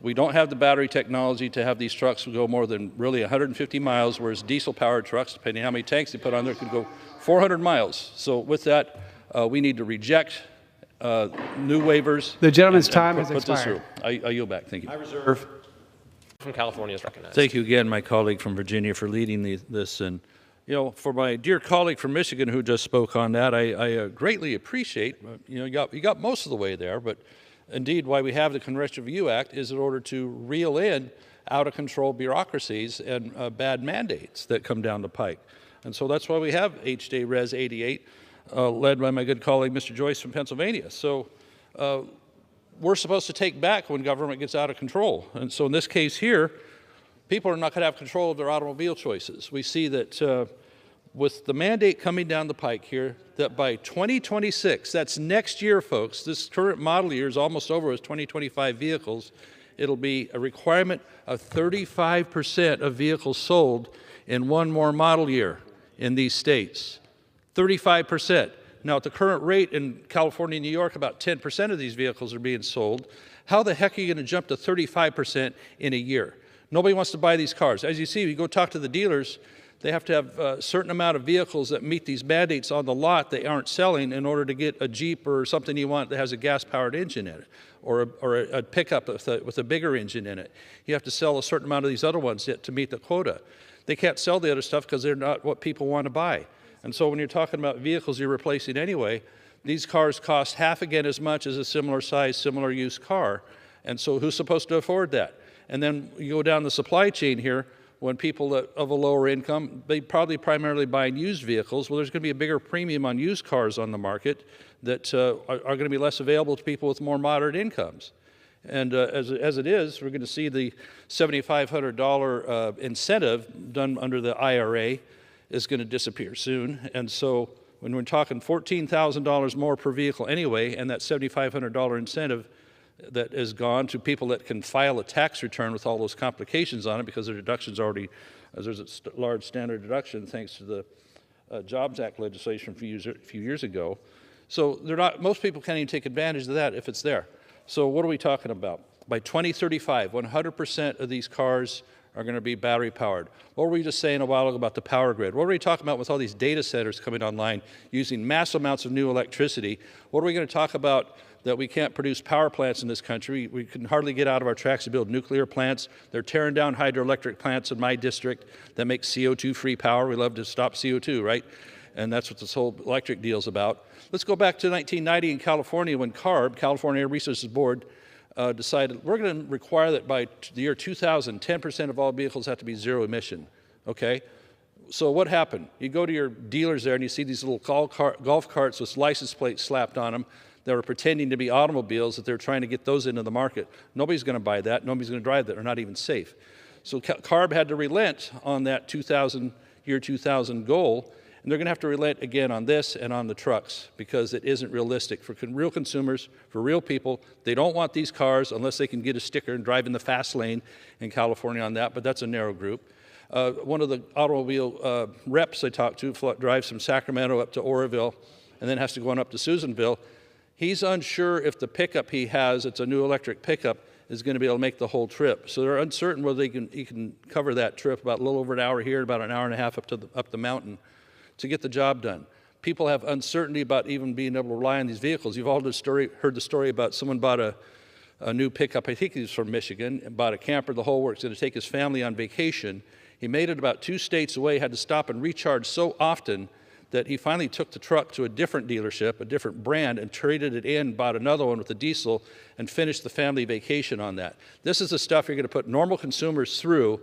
We don't have the battery technology to have these trucks go more than really 150 miles, whereas diesel-powered trucks, depending on how many tanks they put on there, could go 400 miles. So with that, we need to reject new waivers. The gentleman's time has expired. I yield back. Thank you. I reserve. From California is recognized. Thank you again, my colleague from Virginia, for leading this. And, for my dear colleague from Michigan who just spoke on that, I greatly appreciate, you got most of the way there, but indeed why we have the Congressional Review Act is in order to reel in out-of-control bureaucracies and bad mandates that come down the pike. And so that's why we have HJ Res 88, led by my good colleague, Mr. Joyce from Pennsylvania. So we're supposed to take back when government gets out of control. And so in this case here, people are not going to have control of their automobile choices. We see that with the mandate coming down the pike here, that by 2026, that's next year, folks, this current model year is almost over with 2025 vehicles, it'll be a requirement of 35% of vehicles sold in one more model year in these states. 35%. Now, at the current rate in California and New York, about 10% of these vehicles are being sold. How the heck are you going to jump to 35% in a year? Nobody wants to buy these cars. As you see, you go talk to the dealers, they have to have a certain amount of vehicles that meet these mandates on the lot they aren't selling in order to get a Jeep or something you want that has a gas-powered engine in it, or a pickup with a bigger engine in it. You have to sell a certain amount of these other ones yet to meet the quota. They can't sell the other stuff because they're not what people want to buy. And so when you're talking about vehicles you're replacing anyway, these cars cost half again as much as a similar size, similar use car. And so who's supposed to afford that? And then you go down the supply chain here, when people of a lower income, they probably primarily buy used vehicles. Well, there's going to be a bigger premium on used cars on the market that are going to be less available to people with more moderate incomes. And as it is, we're going to see the $7,500 incentive done under the IRA is going to disappear soon. And so when we're talking $14,000 more per vehicle anyway, and that $7,500 incentive that is gone to people that can file a tax return with all those complications on it because their deduction's already, there's a large standard deduction thanks to the Jobs Act legislation a few years ago. So they're not, most people can't even take advantage of that if it's there. So what are we talking about? By 2035, 100% of these cars are going to be battery powered. What were we just saying a while ago about the power grid? What were we talking about with all these data centers coming online using massive amounts of new electricity? What are we going to talk about that we can't produce power plants in this country? We can hardly get out of our tracks to build nuclear plants. They're tearing down hydroelectric plants in my district that make CO2-free power. We love to stop CO2, right? And that's what this whole electric deal is about. Let's go back to 1990 in California when CARB, California Air Resources Board, decided we're going to require that by the year 2000, 10% of all vehicles have to be zero emission, okay? So what happened? You go to your dealers there and you see these little golf carts with license plates slapped on them that were pretending to be automobiles, that they're trying to get those into the market. Nobody's going to buy that. Nobody's going to drive that. They're not even safe. So CARB had to relent on that year 2000 goal, and they're going to have to relent again on this and on the trucks because it isn't realistic for real consumers, for real people. They don't want these cars unless they can get a sticker and drive in the fast lane in California on that, but that's a narrow group. One of the automobile reps I talked to drives from Sacramento up to Oroville and then has to go on up to Susanville. He's unsure if the pickup he has, it's a new electric pickup, is going to be able to make the whole trip. So they're uncertain whether he can cover that trip, about a little over an hour here, about an hour and a half up the mountain to get the job done. People have uncertainty about even being able to rely on these vehicles. You've all heard the story about someone bought a new pickup, I think he's from Michigan, and bought a camper, the whole works, going to take his family on vacation. He made it about 2 states away, had to stop and recharge so often that he finally took the truck to a different dealership, a different brand, and traded it in, bought another one with a diesel, and finished the family vacation on that. This is the stuff you're going to put normal consumers through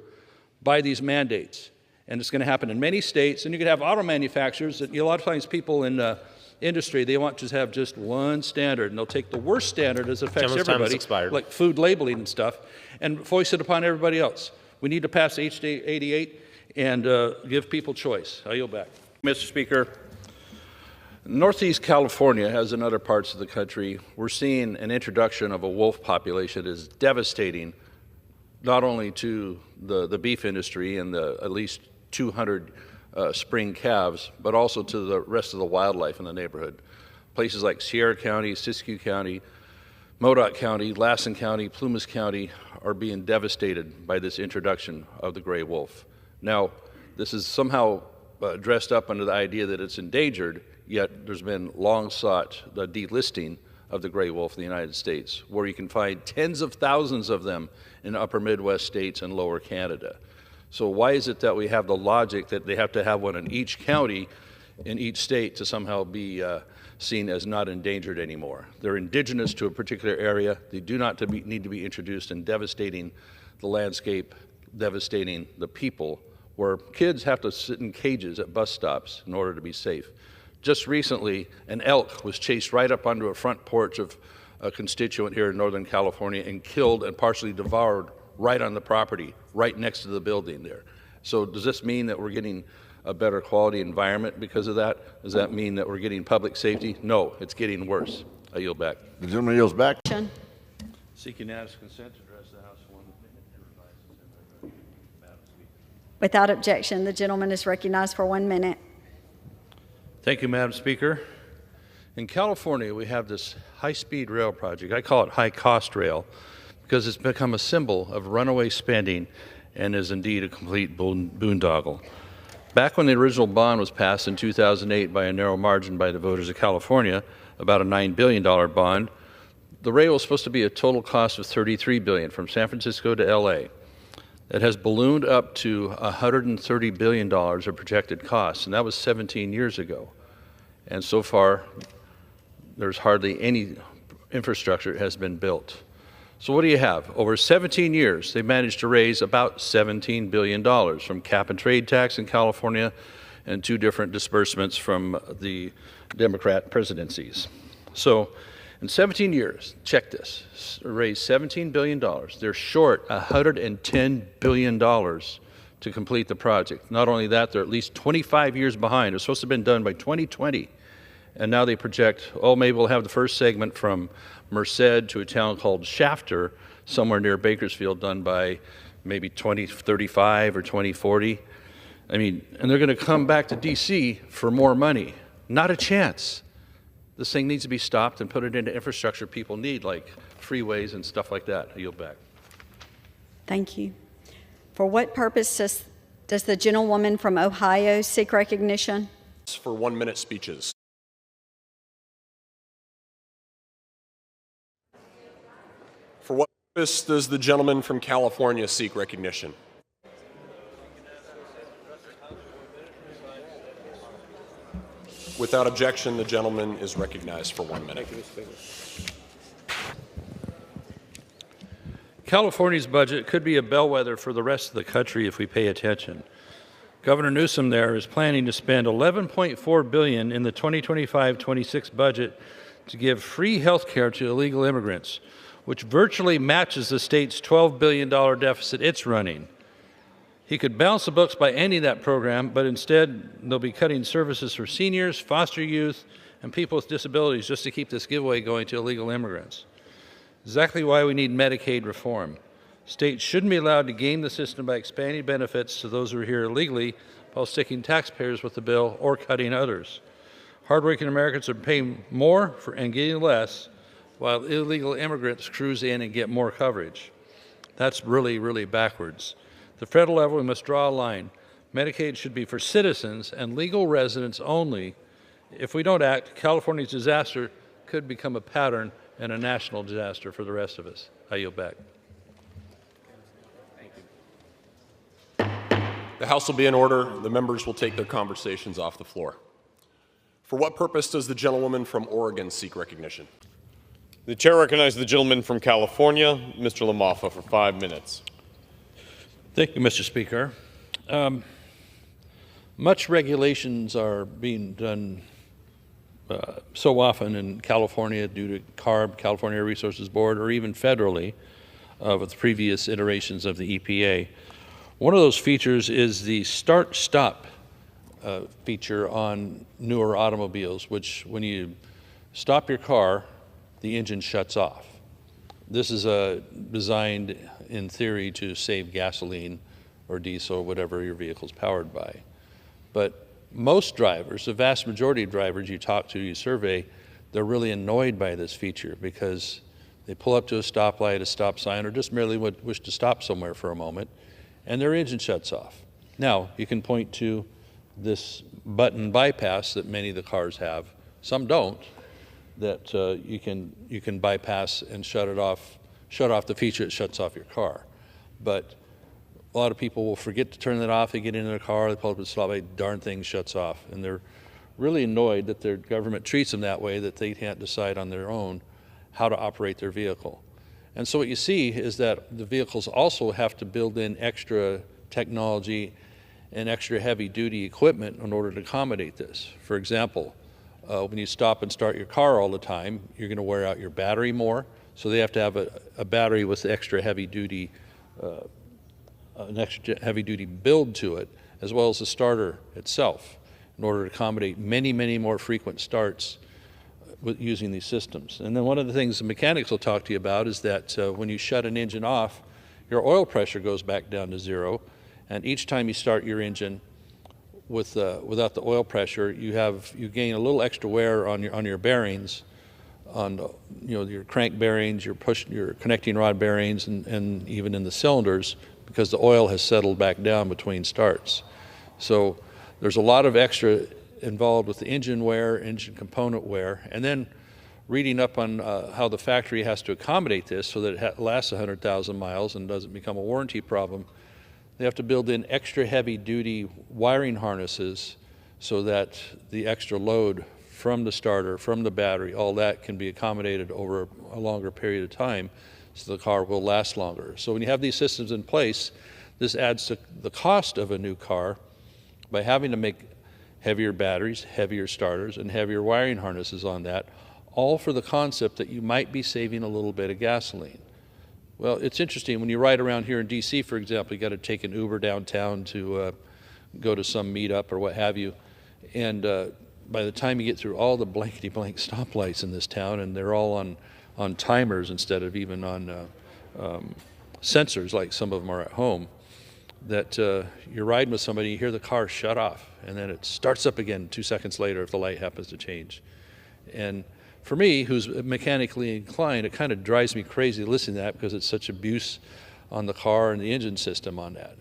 by these mandates. And it's going to happen in many states. And you can have auto manufacturers that, a lot of times people in industry, they want to have just one standard, and they'll take the worst standard as it affects everybody, like food labeling and stuff, and foist it upon everybody else. We need to pass HD 88 and give people choice. I yield back. Mr. Speaker, Northeast California, as in other parts of the country, we're seeing an introduction of a wolf population that is devastating not only to the beef industry and the at least 200 spring calves, but also to the rest of the wildlife in the neighborhood. Places like Sierra County, Siskiyou County, Modoc County, Lassen County, Plumas County are being devastated by this introduction of the gray wolf. Now, this is somehow dressed up under the idea that it's endangered, yet there's been long-sought the delisting of the gray wolf in the United States, where you can find tens of thousands of them in upper Midwest states and lower Canada. So why is it that we have the logic that they have to have one in each county in each state to somehow be seen as not endangered anymore? They're indigenous to a particular area. They do not need to be introduced in devastating the landscape, devastating the people, where kids have to sit in cages at bus stops in order to be safe. Just recently, an elk was chased right up onto a front porch of a constituent here in Northern California and killed and partially devoured right on the property, right next to the building there. So does this mean that we're getting a better quality environment because of that? Does that mean that we're getting public safety? No, it's getting worse. I yield back. The gentleman yields back. Seek unanimous consent to address the House 1 minute. Without objection, the gentleman is recognized for 1 minute. Thank you, Madam Speaker. In California, we have this high-speed rail project. I call it high-cost rail because it's become a symbol of runaway spending and is indeed a complete boondoggle. Back when the original bond was passed in 2008 by a narrow margin by the voters of California, about a $9 billion bond, the rail was supposed to be a total cost of $33 billion from San Francisco to LA. It has ballooned up to $130 billion of projected costs, and that was 17 years ago. And so far, there's hardly any infrastructure has been built. So what do you have? Over 17 years, they managed to raise about $17 billion from cap and trade tax in California and 2 different disbursements from the Democrat presidencies. So in 17 years, check this, raised $17 billion. They're short $110 billion to complete the project. Not only that, they're at least 25 years behind. It was supposed to have been done by 2020. And now they project, oh, maybe we'll have the first segment from Merced to a town called Shafter, somewhere near Bakersfield, done by maybe 2035 or 2040. I mean, and they're going to come back to D.C. for more money. Not a chance. This thing needs to be stopped and put it into infrastructure people need, like freeways and stuff like that. I yield back. Thank you. For what purpose does the gentlewoman from Ohio seek recognition? For 1 minute speeches. For what purpose does the gentleman from California seek recognition? Without objection, the gentleman is recognized for 1 minute. California's budget could be a bellwether for the rest of the country if we pay attention. Governor Newsom there is planning to spend $11.4 billion in the 2025-26 budget to give free health care to illegal immigrants, which virtually matches the state's $12 billion deficit it's running. He could balance the books by ending that program, but instead they'll be cutting services for seniors, foster youth, and people with disabilities just to keep this giveaway going to illegal immigrants. Exactly why we need Medicaid reform. States shouldn't be allowed to game the system by expanding benefits to those who are here illegally while sticking taxpayers with the bill or cutting others. Hardworking Americans are paying more and getting less, while illegal immigrants cruise in and get more coverage. That's really, really backwards. At the federal level, we must draw a line. Medicaid should be for citizens and legal residents only. If we don't act, California's disaster could become a pattern and a national disaster for the rest of us. I yield back. The House will be in order. The members will take their conversations off the floor. For what purpose does the gentlewoman from Oregon seek recognition? The chair recognizes the gentleman from California, Mr. LaMalfa, for 5 minutes. Thank you, Mr. Speaker. Much regulations are being done so often in California due to CARB, California Air Resources Board, or even federally with previous iterations of the EPA. One of those features is the start-stop feature on newer automobiles, which when you stop your car, the engine shuts off. This is designed in theory to save gasoline or diesel or whatever your vehicle is powered by. But most drivers, the vast majority of drivers you talk to, you survey, they're really annoyed by this feature because they pull up to a stoplight, a stop sign, or just merely wish to stop somewhere for a moment, and their engine shuts off. Now, you can point to this button bypass that many of the cars have. Some don't, that you can bypass and shut off the feature that shuts off your car. But a lot of people will forget to turn that off. They get into their car, they pull up to the stoplight, darn thing shuts off. And they're really annoyed that their government treats them that way, that they can't decide on their own how to operate their vehicle. And so what you see is that the vehicles also have to build in extra technology and extra heavy-duty equipment in order to accommodate this. For example, when you stop and start your car all the time, you're going to wear out your battery more. So they have to have a battery with extra heavy duty, an extra heavy duty build to it, as well as the starter itself, in order to accommodate many, many more frequent starts with using these systems. And then one of the things the mechanics will talk to you about is that when you shut an engine off, your oil pressure goes back down to zero, and each time you start your engine without the oil pressure, you gain a little extra wear on your bearings, on your crank bearings, your connecting rod bearings, and even in the cylinders, because the oil has settled back down between starts. So there's a lot of extra involved with the engine wear, engine component wear, and then reading up on how the factory has to accommodate this so that it lasts 100,000 miles and doesn't become a warranty problem. They have to build in extra heavy duty wiring harnesses so that the extra load from the starter, from the battery, all that can be accommodated over a longer period of time so the car will last longer. So when you have these systems in place, this adds to the cost of a new car by having to make heavier batteries, heavier starters, and heavier wiring harnesses on that, all for the concept that you might be saving a little bit of gasoline. Well, it's interesting, when you ride around here in DC, for example, you got to take an Uber downtown to go to some meetup or what have you, and by the time you get through all the blankety-blank stoplights in this town, and they're all on timers instead of even on sensors like some of them are at home, that you're riding with somebody, you hear the car shut off, and then it starts up again 2 seconds later if the light happens to change. And for me, who's mechanically inclined, it kind of drives me crazy listening to that because it's such abuse on the car and the engine system on that.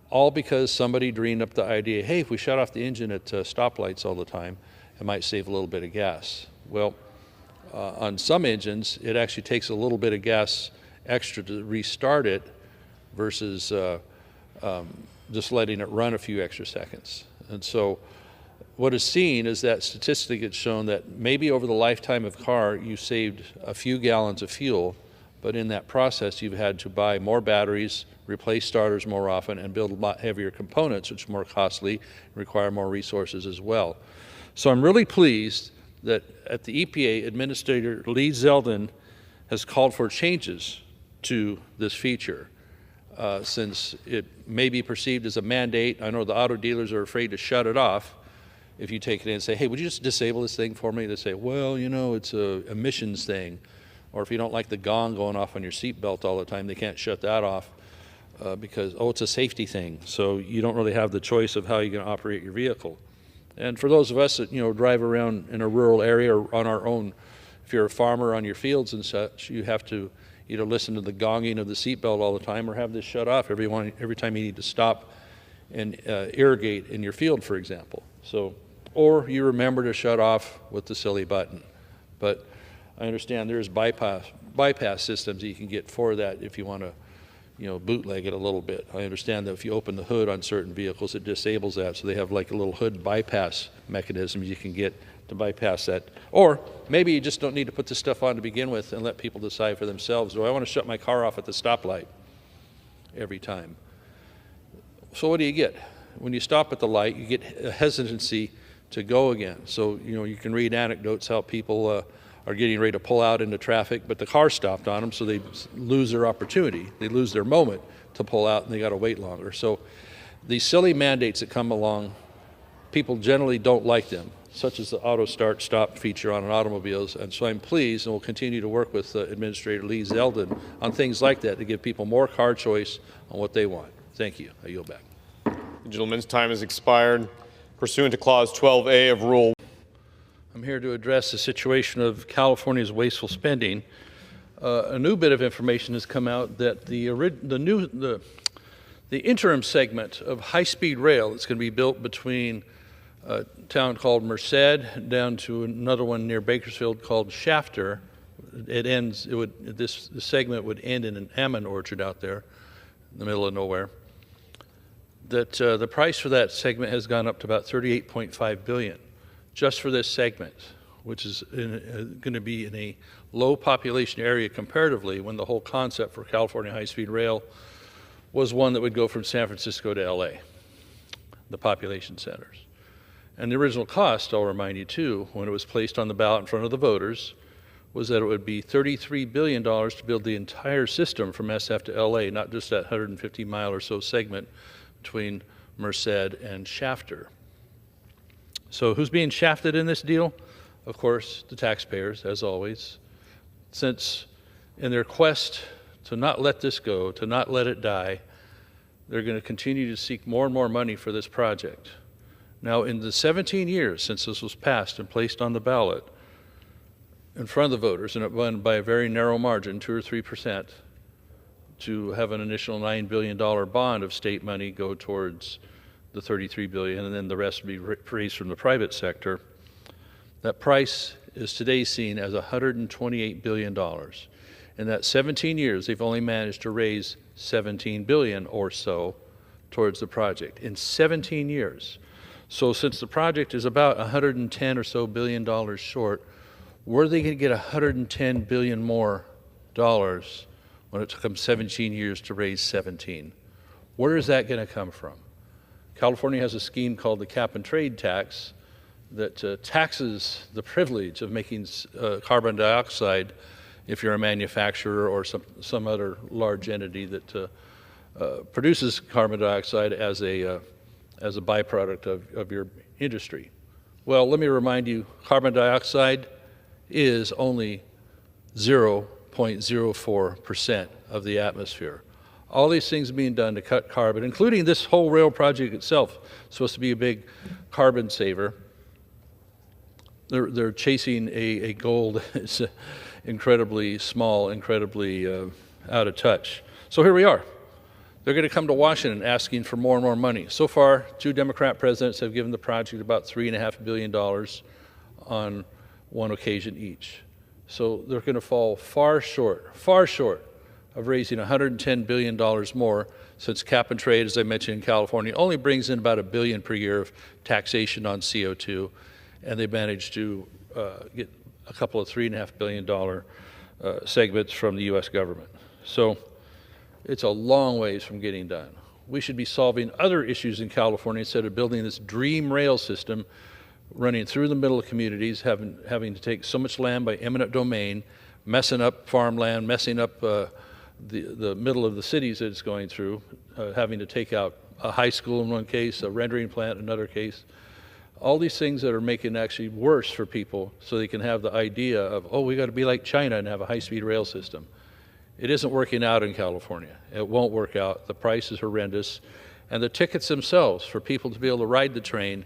All because somebody dreamed up the idea, hey, if we shut off the engine at stoplights all the time, it might save a little bit of gas. Well, on some engines, it actually takes a little bit of gas extra to restart it versus just letting it run a few extra seconds. And so what is seen is that statistically it's shown that maybe over the lifetime of the car, you saved a few gallons of fuel, but in that process, you've had to buy more batteries, replace starters more often, and build a lot heavier components, which are more costly, require more resources as well. So I'm really pleased that at the EPA, Administrator Lee Zeldin has called for changes to this feature. Since it may be perceived as a mandate, I know the auto dealers are afraid to shut it off. If you take it in and say, hey, would you just disable this thing for me? They say, well, you know, it's a emissions thing. Or if you don't like the gong going off on your seatbelt all the time, they can't shut that off because, oh, it's a safety thing. So you don't really have the choice of how you're going to operate your vehicle. And for those of us that, drive around in a rural area or on our own, if you're a farmer on your fields and such, you have to either listen to the gonging of the seatbelt all the time or have this shut off every time you need to stop and irrigate in your field, for example. So, or you remember to shut off with the silly button. But I understand there's bypass systems that you can get for that if you want to, bootleg it a little bit. I understand that if you open the hood on certain vehicles, it disables that. So they have like a little hood bypass mechanism you can get to bypass that. Or maybe you just don't need to put this stuff on to begin with and let people decide for themselves. Do I want to shut my car off at the stoplight every time? So what do you get? When you stop at the light, you get a hesitancy to go again. So, you can read anecdotes how people are getting ready to pull out into traffic, but the car stopped on them, so they lose their opportunity. They lose their moment to pull out, and they got to wait longer. So these silly mandates that come along, people generally don't like them, such as the auto start stop feature on automobiles. And so I'm pleased and will continue to work with Administrator Lee Zeldin on things like that to give people more car choice on what they want. Thank you. I yield back. The gentleman's time has expired. Pursuant to Clause 12A of Rule. I'm here to address the situation of California's wasteful spending. A new bit of information has come out that the interim segment of high-speed rail that's going to be built between a town called Merced down to another one near Bakersfield called Shafter. This segment would end in an almond orchard out there in the middle of nowhere. That the price for that segment has gone up to about $38.5 billion just for this segment, which is going to be in a low population area comparatively, when the whole concept for California high-speed rail was one that would go from San Francisco to LA, the population centers. And the original cost, I'll remind you too, when it was placed on the ballot in front of the voters, was that it would be $33 billion to build the entire system from SF to LA, not just that 150-mile or so segment between Merced and Shafter. So who's being shafted in this deal? Of course, the taxpayers, as always, since in their quest to not let this go, to not let it die, they're going to continue to seek more and more money for this project. Now, in the 17 years since this was passed and placed on the ballot in front of the voters, and it won by a very narrow margin, 2 or 3%, to have an initial $9 billion bond of state money go towards the $33 billion, and then the rest be raised from the private sector. That price is today seen as $128 billion. In that 17 years, they've only managed to raise $17 billion or so towards the project. In 17 years. So since the project is about $110 or so billion short, where are they going to get $110 billion more dollars when it took them 17 years to raise 17? Where is that going to come from? California has a scheme called the cap and trade tax that taxes the privilege of making carbon dioxide if you're a manufacturer or some other large entity that produces carbon dioxide as a byproduct of your industry. Well, let me remind you, carbon dioxide is only 0.04% of the atmosphere. All these things being done to cut carbon, including this whole rail project itself, supposed to be a big carbon saver. They're chasing a goal that's incredibly small, incredibly out of touch. So here we are. They're going to come to Washington asking for more and more money. So far, 2 Democrat presidents have given the project about $3.5 billion on one occasion each. So they're going to fall far short of raising $110 billion more, since cap and trade, as I mentioned in California, only brings in about $1 billion per year of taxation on CO2, and they managed to get a couple of $3.5 billion segments from the U.S. government. So it's a long ways from getting done. We should be solving other issues in California instead of building this dream rail system running through the middle of communities, having to take so much land by eminent domain, messing up farmland, messing up the middle of the cities that it's going through, having to take out a high school in one case, a rendering plant in another case. All these things that are making it actually worse for people so they can have the idea of, oh, we got to be like China and have a high-speed rail system. It isn't working out in California. It won't work out. The price is horrendous. And the tickets themselves for people to be able to ride the train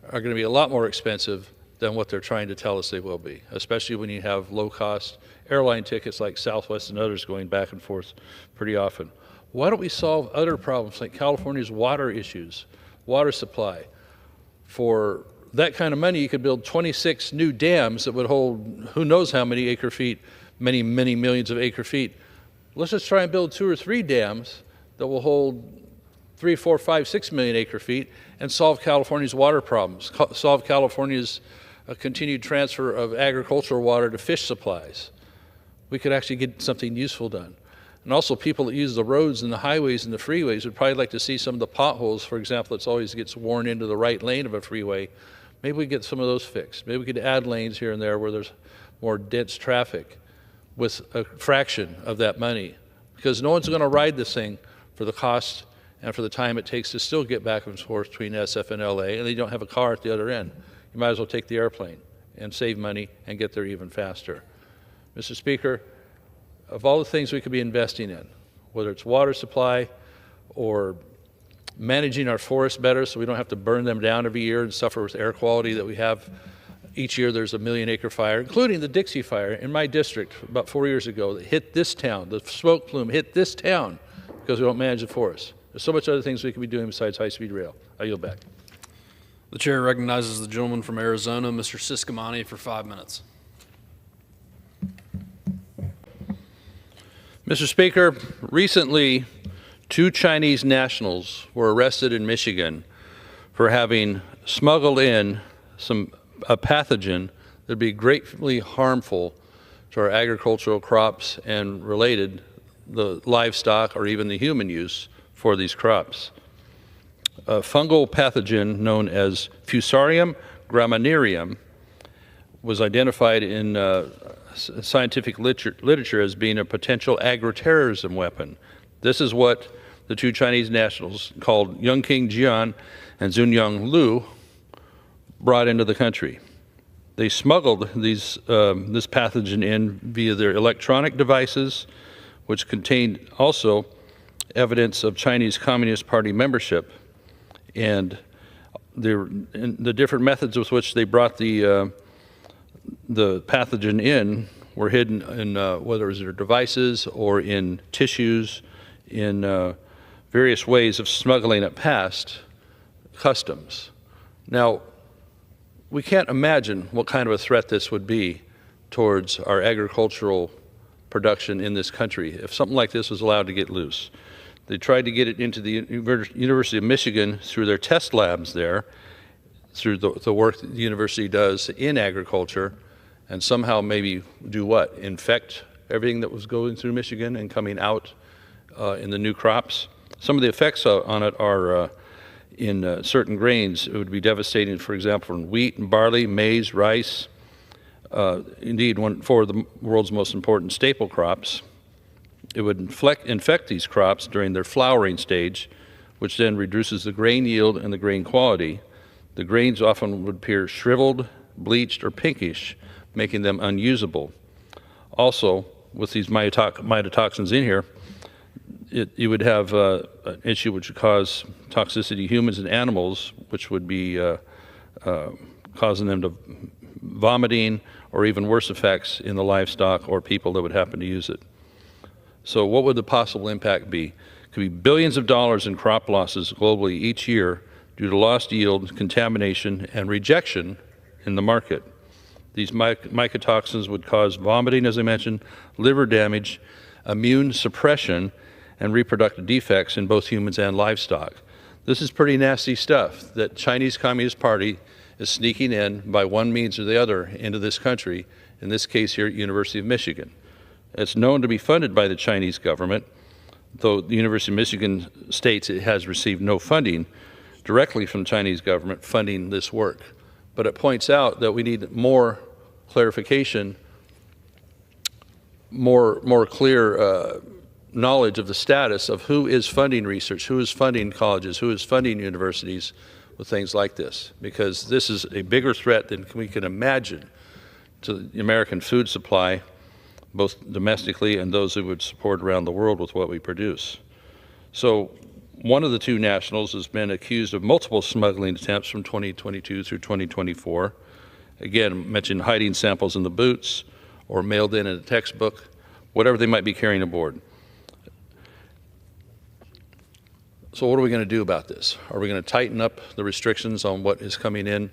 are going to be a lot more expensive than what they're trying to tell us they will be, especially when you have low-cost airline tickets like Southwest and others going back and forth pretty often. Why don't we solve other problems like California's water issues, water supply? For that kind of money, you could build 26 new dams that would hold who knows how many acre feet, many, many millions of acre feet. Let's just try and build 2 or 3 dams that will hold 3, 4, 5, 6 million acre feet and solve California's water problems, solve California's continued transfer of agricultural water to fish supplies. We could actually get something useful done. And also, people that use the roads and the highways and the freeways would probably like to see some of the potholes, for example, that always gets worn into the right lane of a freeway. Maybe we get some of those fixed. Maybe we could add lanes here and there where there's more dense traffic with a fraction of that money, because no one's going to ride this thing for the cost and for the time it takes to still get back and forth between SF and LA, and they don't have a car at the other end. You might as well take the airplane and save money and get there even faster. Mr. Speaker, of all the things we could be investing in, whether it's water supply or managing our forests better so we don't have to burn them down every year and suffer with air quality that we have. Each year there's a 1 million acre fire, including the Dixie Fire in my district about 4 years ago that hit this town. The smoke plume hit this town because we don't manage the forest. There's so much other things we could be doing besides high-speed rail. I yield back. The chair recognizes the gentleman from Arizona, Mr. Siscomani, for 5 minutes. Mr. Speaker, recently 2 Chinese nationals were arrested in Michigan for having smuggled in a pathogen that would be greatly harmful to our agricultural crops and related the livestock or even the human use for these crops. A fungal pathogen known as Fusarium graminearum was identified in scientific literature as being a potential agri-terrorism weapon. This is what the two Chinese nationals called Yongqing Jian and Zunyang Lu brought into the country. They smuggled this pathogen in via their electronic devices, which contained also evidence of Chinese Communist Party membership, and the different methods with which they brought the pathogen in were hidden in whether it was their devices or in tissues, in various ways of smuggling it past customs. Now, we can't imagine what kind of a threat this would be towards our agricultural production in this country if something like this was allowed to get loose. They tried to get it into the University of Michigan through their test labs there, through the work that the university does in agriculture, and somehow maybe do what? Infect everything that was going through Michigan and coming out in the new crops. Some of the effects on it are in certain grains. It would be devastating, for example, in wheat and barley, maize, rice, indeed four of the world's most important staple crops. It would infect these crops during their flowering stage, which then reduces the grain yield and the grain quality. The grains often would appear shriveled, bleached, or pinkish, making them unusable. Also, with these mycotoxins in here, you would have an issue which would cause toxicity to humans and animals, which would be causing them to vomiting or even worse effects in the livestock or people that would happen to use it. So what would the possible impact be? It could be billions of dollars in crop losses globally each year due to lost yield, contamination, and rejection in the market. These mycotoxins would cause vomiting, as I mentioned, liver damage, immune suppression, and reproductive defects in both humans and livestock. This is pretty nasty stuff that Chinese Communist Party is sneaking in by one means or the other into this country, in this case here at University of Michigan. It's known to be funded by the Chinese government, though the University of Michigan states it has received no funding directly from the Chinese government funding this work. But it points out that we need more clarification, more clear knowledge of the status of who is funding research, who is funding colleges, who is funding universities with things like this, because this is a bigger threat than we can imagine to the American food supply, both domestically and those who would support around the world with what we produce. So one of the two nationals has been accused of multiple smuggling attempts from 2022 through 2024. Again, mentioned hiding samples in the boots or mailed in a textbook, whatever they might be carrying aboard. So what are we going to do about this? Are we going to tighten up the restrictions on what is coming in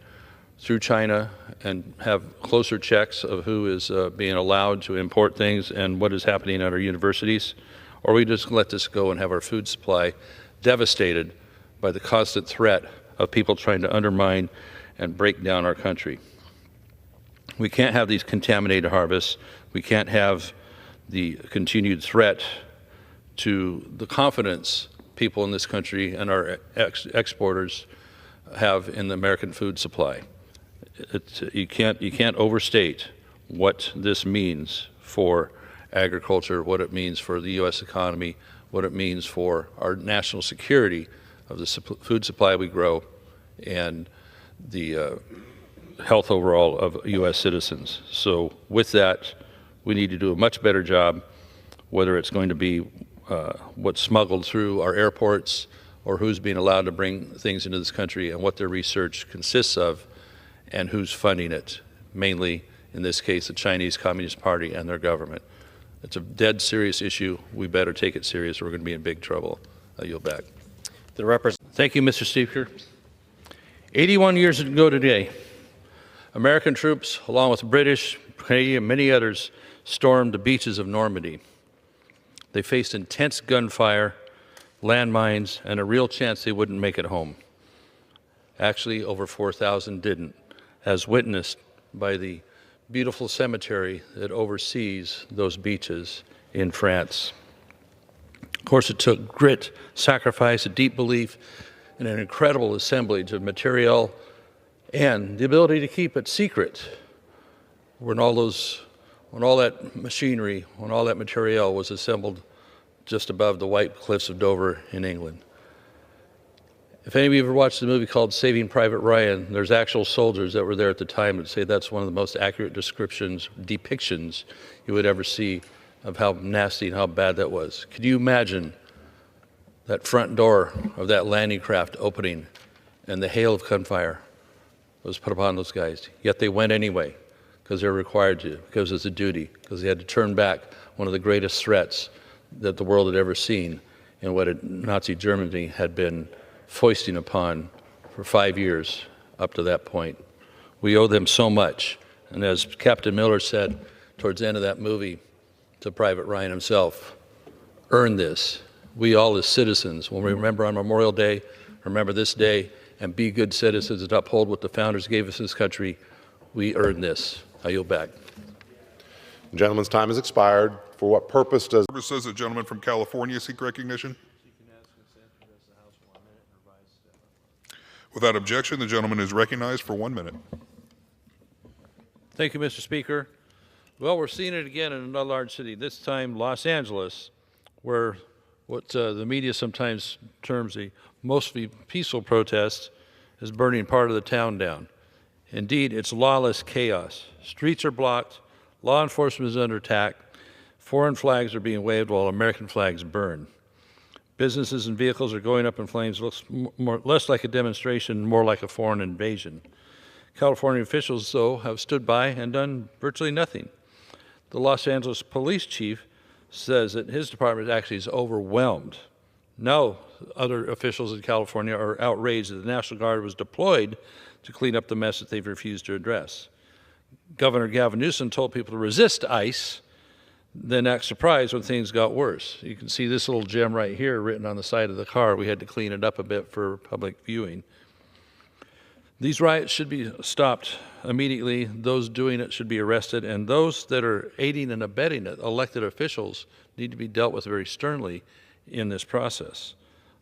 through China and have closer checks of who is being allowed to import things and what is happening at our universities? Or are we just let this go and have our food supply devastated by the constant threat of people trying to undermine and break down our country? We can't have these contaminated harvests. We can't have the continued threat to the confidence people in this country and our exporters have in the American food supply. You can't overstate what this means for agriculture, what it means for the U.S. economy, what it means for our national security of the food supply we grow and the health overall of U.S. citizens. So with that, we need to do a much better job, whether it's going to be what's smuggled through our airports or who's being allowed to bring things into this country and what their research consists of and who's funding it, mainly in this case the Chinese Communist Party and their government. It's a dead serious issue. We better take it serious or we're going to be in big trouble. I yield back. Thank you, Mr. Speaker. 81 years ago today, American troops, along with British, Canadian, and many others, stormed the beaches of Normandy. They faced intense gunfire, landmines, and a real chance they wouldn't make it home. Actually, over 4,000 didn't, as witnessed by the beautiful cemetery that oversees those beaches in France. Of course, it took grit, sacrifice, a deep belief and an incredible assemblage of material and the ability to keep it secret when all that machinery, when all that material was assembled just above the white cliffs of Dover in England. If any of you ever watched the movie called Saving Private Ryan, there's actual soldiers that were there at the time that say that's one of the most accurate depictions you would ever see of how nasty and how bad that was. Could you imagine that front door of that landing craft opening and the hail of gunfire was put upon those guys? Yet they went anyway because they're required to, because it's a duty, because they had to turn back one of the greatest threats that the world had ever seen and what Nazi Germany had been foisting upon for 5 years up to that point. We owe them so much. And as Captain Miller said towards the end of that movie to Private Ryan himself, earn this. We all as citizens, when we remember on Memorial Day, remember this day, and be good citizens and uphold what the founders gave us this country, we earn this. I yield back. The gentleman's time has expired. For what purpose does the gentleman from California seek recognition? Without objection, the gentleman is recognized for 1 minute. Thank you, Mr. Speaker. Well, we're seeing it again in another large city, this time Los Angeles, where what the media sometimes terms a mostly peaceful protest is burning part of the town down. Indeed, it's lawless chaos. Streets are blocked, law enforcement is under attack, foreign flags are being waved while American flags burn. Businesses and vehicles are going up in flames. Looks less like a demonstration, more like a foreign invasion. California officials, though, have stood by and done virtually nothing. The Los Angeles police chief says that his department actually is overwhelmed. Now, other officials in California are outraged that the National Guard was deployed to clean up the mess that they've refused to address. Governor Gavin Newsom told people to resist ICE, then act surprised when things got worse. You can see this little gem right here written on the side of the car. We had to clean it up a bit for public viewing. These riots should be stopped immediately. Those doing it should be arrested, and those that are aiding and abetting it, elected officials, need to be dealt with very sternly in this process.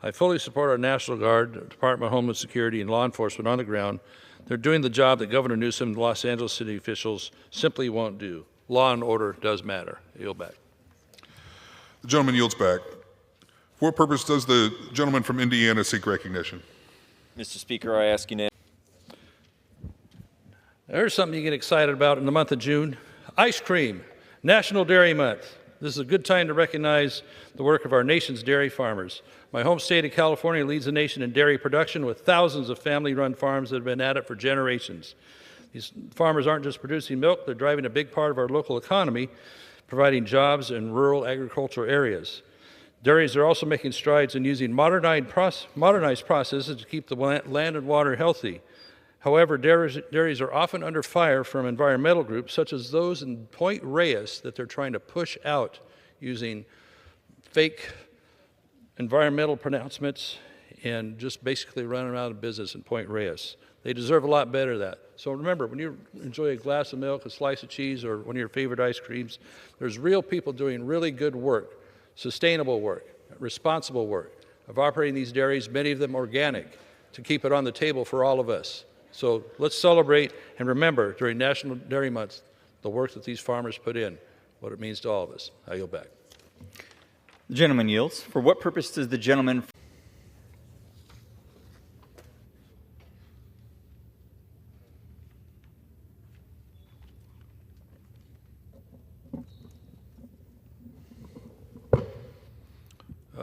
I fully support our National Guard, Department of Homeland Security, and law enforcement on the ground. They're doing the job that Governor Newsom and Los Angeles city officials simply won't do. Law and order does matter. I yield back. The gentleman yields back. For what purpose does the gentleman from Indiana seek recognition? Mr. Speaker, I ask unanimous. There's something you get excited about in the month of June. Ice cream, National Dairy Month. This is a good time to recognize the work of our nation's dairy farmers. My home state of California leads the nation in dairy production with thousands of family-run farms that have been at it for generations. These farmers aren't just producing milk, they're driving a big part of our local economy, providing jobs in rural agricultural areas. Dairies are also making strides in using modernized processes to keep the land and water healthy. However, dairies are often under fire from environmental groups, such as those in Point Reyes that they're trying to push out using fake environmental pronouncements and just basically running out of business in Point Reyes. They deserve a lot better than that. So remember, when you enjoy a glass of milk, a slice of cheese, or one of your favorite ice creams, there's real people doing really good work, sustainable work, responsible work, of operating these dairies, many of them organic, to keep it on the table for all of us. So let's celebrate and remember during National Dairy Month the work that these farmers put in, what it means to all of us. I yield back. The gentleman yields. For what purpose does the gentleman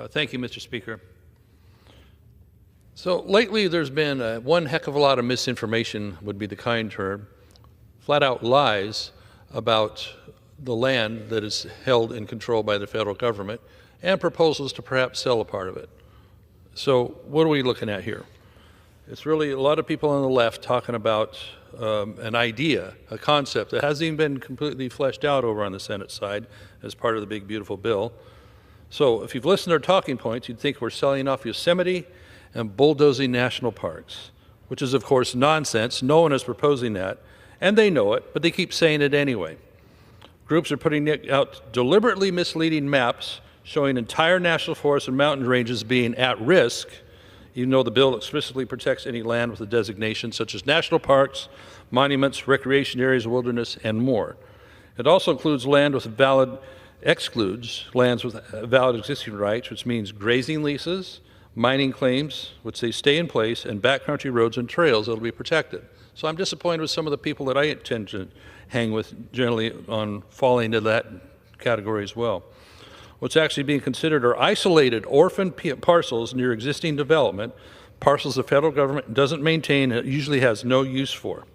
Thank you, Mr. Speaker. So lately there's been one heck of a lot of misinformation, would be the kind term, flat out lies about the land that is held in control by the federal government and proposals to perhaps sell a part of it. So what are we looking at here? It's really a lot of people on the left talking about an idea, a concept that hasn't even been completely fleshed out over on the Senate side as part of the big beautiful bill. So if you've listened to our talking points, you'd think we're selling off Yosemite and bulldozing national parks, which is of course nonsense. No one is proposing that, and they know it, but they keep saying it anyway. Groups are putting out deliberately misleading maps showing entire national forests and mountain ranges being at risk even though the bill explicitly protects any land with a designation such as national parks, monuments, recreation areas, wilderness, and more. It also includes land with valid, excludes lands with valid existing rights, which means grazing leases, mining claims, which they stay in place, and backcountry roads and trails that will be protected. So I'm disappointed with some of the people that I tend to hang with generally on falling into that category as well. What's actually being considered are isolated orphan parcels near existing development, parcels the federal government doesn't maintain and it usually has no use for.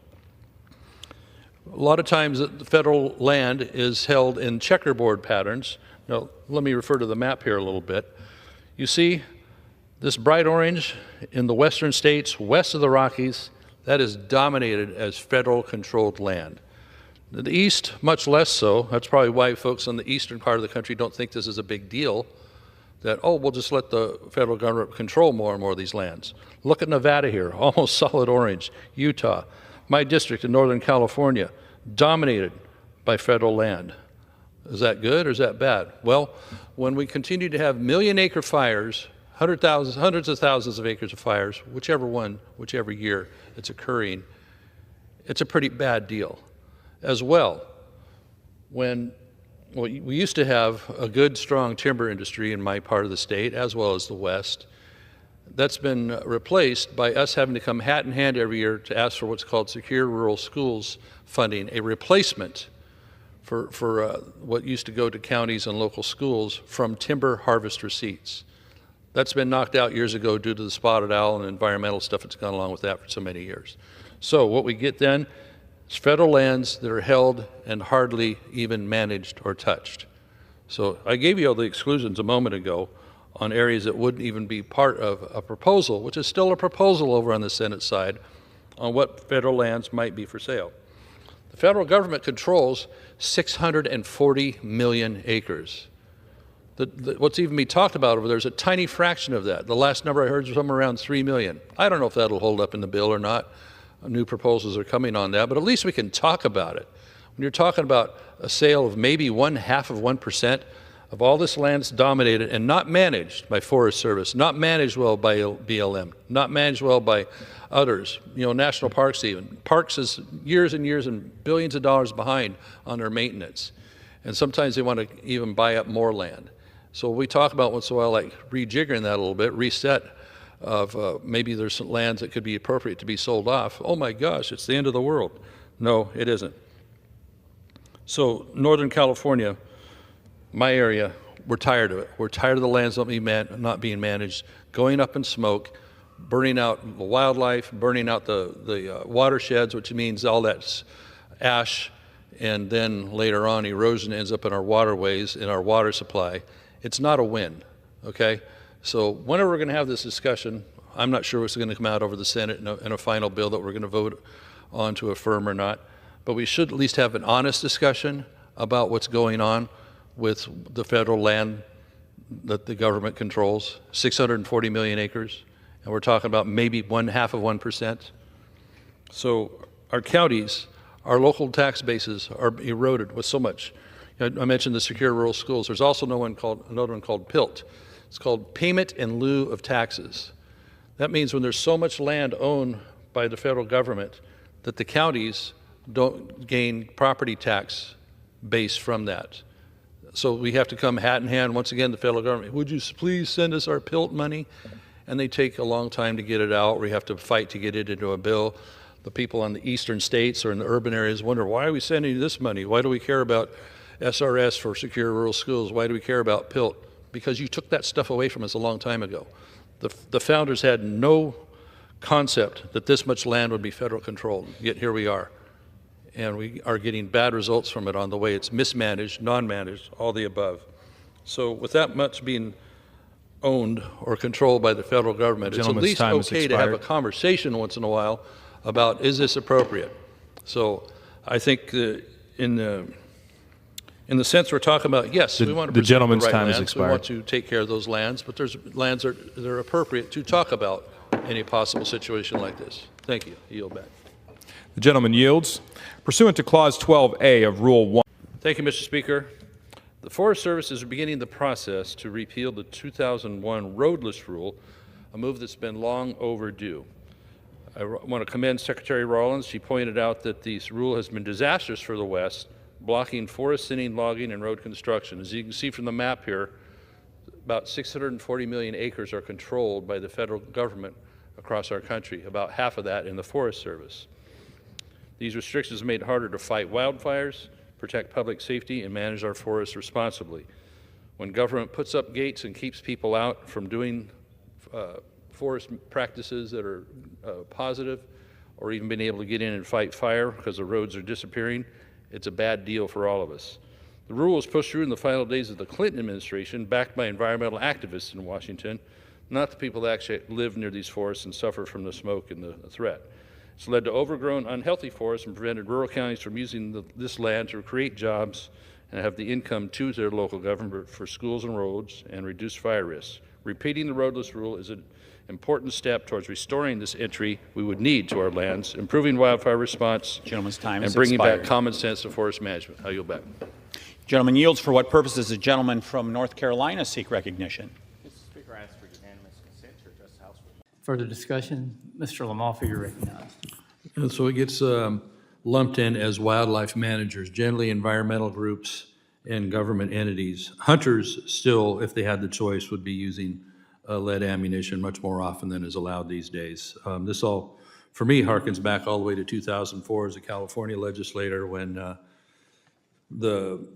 A lot of times the federal land is held in checkerboard patterns. Now, let me refer to the map here a little bit. You see this bright orange in the western states, west of the Rockies, that is dominated as federal controlled land. The East, much less so. That's probably why folks on the eastern part of the country don't think this is a big deal, that, oh, we'll just let the federal government control more and more of these lands. Look at Nevada here, almost solid orange. Utah, my district in Northern California, dominated by federal land. Is that good or is that bad? Well, when we continue to have million-acre fires, hundreds of thousands of acres of fires, whichever year it's occurring, it's a pretty bad deal. As well, when we used to have a good, strong timber industry in my part of the state, as well as the West, that's been replaced by us having to come hat in hand every year to ask for what's called Secure Rural Schools funding, a replacement for what used to go to counties and local schools from timber harvest receipts. That's been knocked out years ago due to the spotted owl and environmental stuff that's gone along with that for so many years. So what we get then, federal lands that are held and hardly even managed or touched. So I gave you all the exclusions a moment ago on areas that wouldn't even be part of a proposal, which is still a proposal over on the Senate side, on what federal lands might be for sale. The federal government controls 640 million acres. What's even being talked about over there is a tiny fraction of that. The last number I heard was somewhere around 3 million. I don't know if that'll hold up in the bill or not. New proposals are coming on that, but at least we can talk about it. When you're talking about a sale of maybe 0.5% of all this land that's dominated and not managed by Forest Service, not managed well by BLM, not managed well by others, national parks even. Parks is years and years and billions of dollars behind on their maintenance. And sometimes they want to even buy up more land. So we talk about once in a while like rejiggering that a little bit, reset of maybe there's some lands that could be appropriate to be sold off. Oh my gosh, it's the end of the world. No, it isn't. So Northern California, my area, we're tired of it. We're tired of the lands not being managed, going up in smoke, burning out the wildlife, burning out the watersheds, which means all that ash, and then later on erosion ends up in our waterways, in our water supply. It's not a win, okay? So whenever we're going to have this discussion, I'm not sure what's going to come out over the Senate in a final bill that we're going to vote on to affirm or not, but we should at least have an honest discussion about what's going on with the federal land that the government controls, 640 million acres, and we're talking about maybe 0.5%. So our counties, our local tax bases are eroded with so much. I mentioned the Secure Rural Schools. There's also another one called PILT. It's called Payment in Lieu of Taxes. That means when there's so much land owned by the federal government that the counties don't gain property tax base from that. So we have to come hat in hand, once again, the federal government, would you please send us our PILT money? And they take a long time to get it out. We have to fight to get it into a bill. The people on the eastern states or in the urban areas wonder, why are we sending you this money? Why do we care about SRS for Secure Rural Schools? Why do we care about PILT? Because you took that stuff away from us a long time ago. The founders had no concept that this much land would be federal controlled, yet here we are. And we are getting bad results from it on the way it's mismanaged, non-managed, all the above. So with that much being owned or controlled by the federal government, it's at least okay to have a conversation once in a while about, is this appropriate? So I think in the sense we're talking about, yes, we want to protect the right lands. We want to take care of those lands, but there's lands that are appropriate to talk about any possible situation like this. Thank you. I yield back. The gentleman yields. Pursuant to Clause 12A of Rule 1. Thank you, Mr. Speaker. The Forest Service is beginning the process to repeal the 2001 Roadless rule a move that's been long overdue. I want to commend Secretary Rawlins. She pointed out that this rule has been disastrous for the West, blocking forest thinning, logging, and road construction. As you can see from the map here, about 640 million acres are controlled by the federal government across our country, about half of that in the Forest Service. These restrictions made it harder to fight wildfires, protect public safety, and manage our forests responsibly. When government puts up gates and keeps people out from doing forest practices that are positive, or even being able to get in and fight fire because the roads are disappearing, it's a bad deal for all of us. The rule was pushed through in the final days of the Clinton administration, backed by environmental activists in Washington, not the people that actually live near these forests and suffer from the smoke and the threat. It's led to overgrown, unhealthy forests and prevented rural counties from using this land to create jobs and have the income to their local government for schools and roads and reduce fire risks. Repeating the roadless rule is an important step towards restoring this entry we would need to our lands, improving wildfire response, Gentleman's time and bringing back common sense to forest management. I yield back. Gentleman yields. For what purpose does the gentleman from North Carolina seek recognition? Mr. Speaker, I ask for unanimous consent to address the House. Further discussion? Mr. LaMalfa, you're recognized. And so it gets lumped in as wildlife managers, generally environmental groups and government entities. Hunters still, if they had the choice, would be using lead ammunition much more often than is allowed these days. This all, for me, harkens back all the way to 2004 as a California legislator when the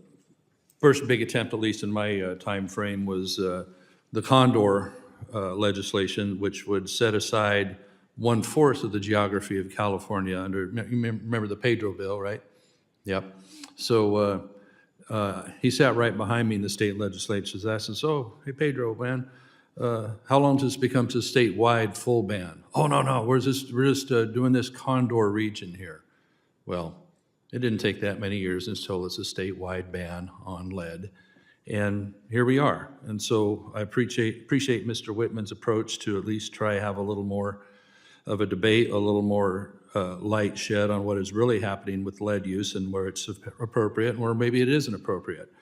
first big attempt, at least in my time frame, was the Condor legislation, which would set aside 1/4 of the geography of California under, you remember the Pedro bill, right? Yep. So he sat right behind me in the state legislature. I said, so, hey, Pedro, man, how long does this become to statewide full ban? Oh, no, we're just doing this Condor region here. Well, it didn't take that many years until it's a statewide ban on lead. And here we are. And so I appreciate Mr. Whitman's approach to at least try to have a little more of a debate, a little more light shed on what is really happening with lead use and where it's appropriate and where maybe it isn't appropriate.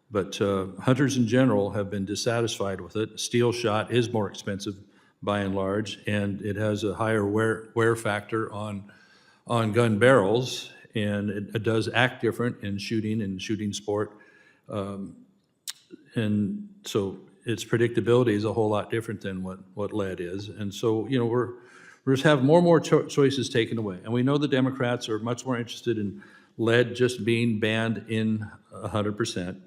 But hunters in general have been dissatisfied with it. Steel shot is more expensive by and large, and it has a higher wear factor on gun barrels, and it does act different in shooting sport. And so its predictability is a whole lot different than what lead is. And so, you know, we're just have more and more choices taken away. And we know the Democrats are much more interested in lead just being banned in 100%.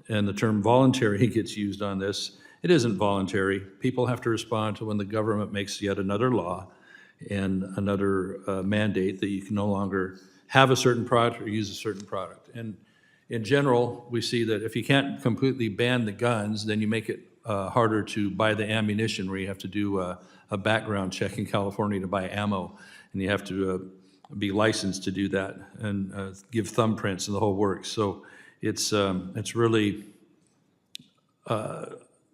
And the term voluntary gets used on this. It isn't voluntary. People have to respond to when the government makes yet another law and another mandate that you can no longer have a certain product or use a certain product. And in general, we see that if you can't completely ban the guns, then you make it harder to buy the ammunition, where you have to do a background check in California to buy ammo, and you have to be licensed to do that and give thumbprints and the whole works. So it's really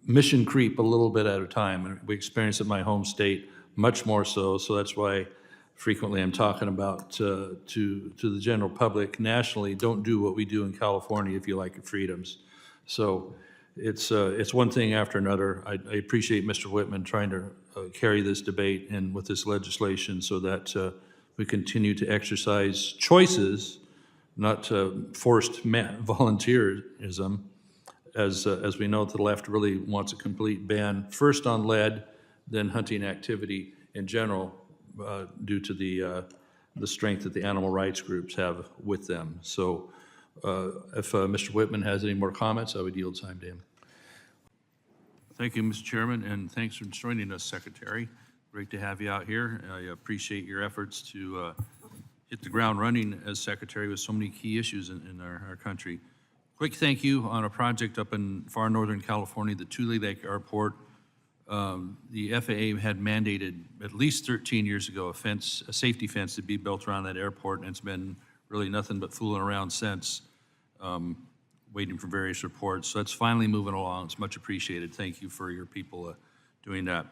mission creep a little bit at a time, and we experience it in my home state much more so. So that's why frequently I'm talking about to the general public nationally, don't do what we do in California if you like your freedoms. So it's one thing after another. I appreciate Mr. Whitman trying to carry this debate and with this legislation so that we continue to exercise choices, not forced volunteerism, as we know the left really wants a complete ban, first on lead, then hunting activity in general, due to the strength that the animal rights groups have with them. So if Mr. Whitman has any more comments, I would yield time to him. Thank you, Mr. Chairman, and thanks for joining us, Secretary. Great to have you out here. I appreciate your efforts to hit the ground running as Secretary with so many key issues in our country. Quick thank you on a project up in far northern California, the Tule Lake Airport. The FAA had mandated at least 13 years ago a safety fence to be built around that airport, and it's been really nothing but fooling around since, waiting for various reports. So that's finally moving along. It's much appreciated. Thank you for your people doing that.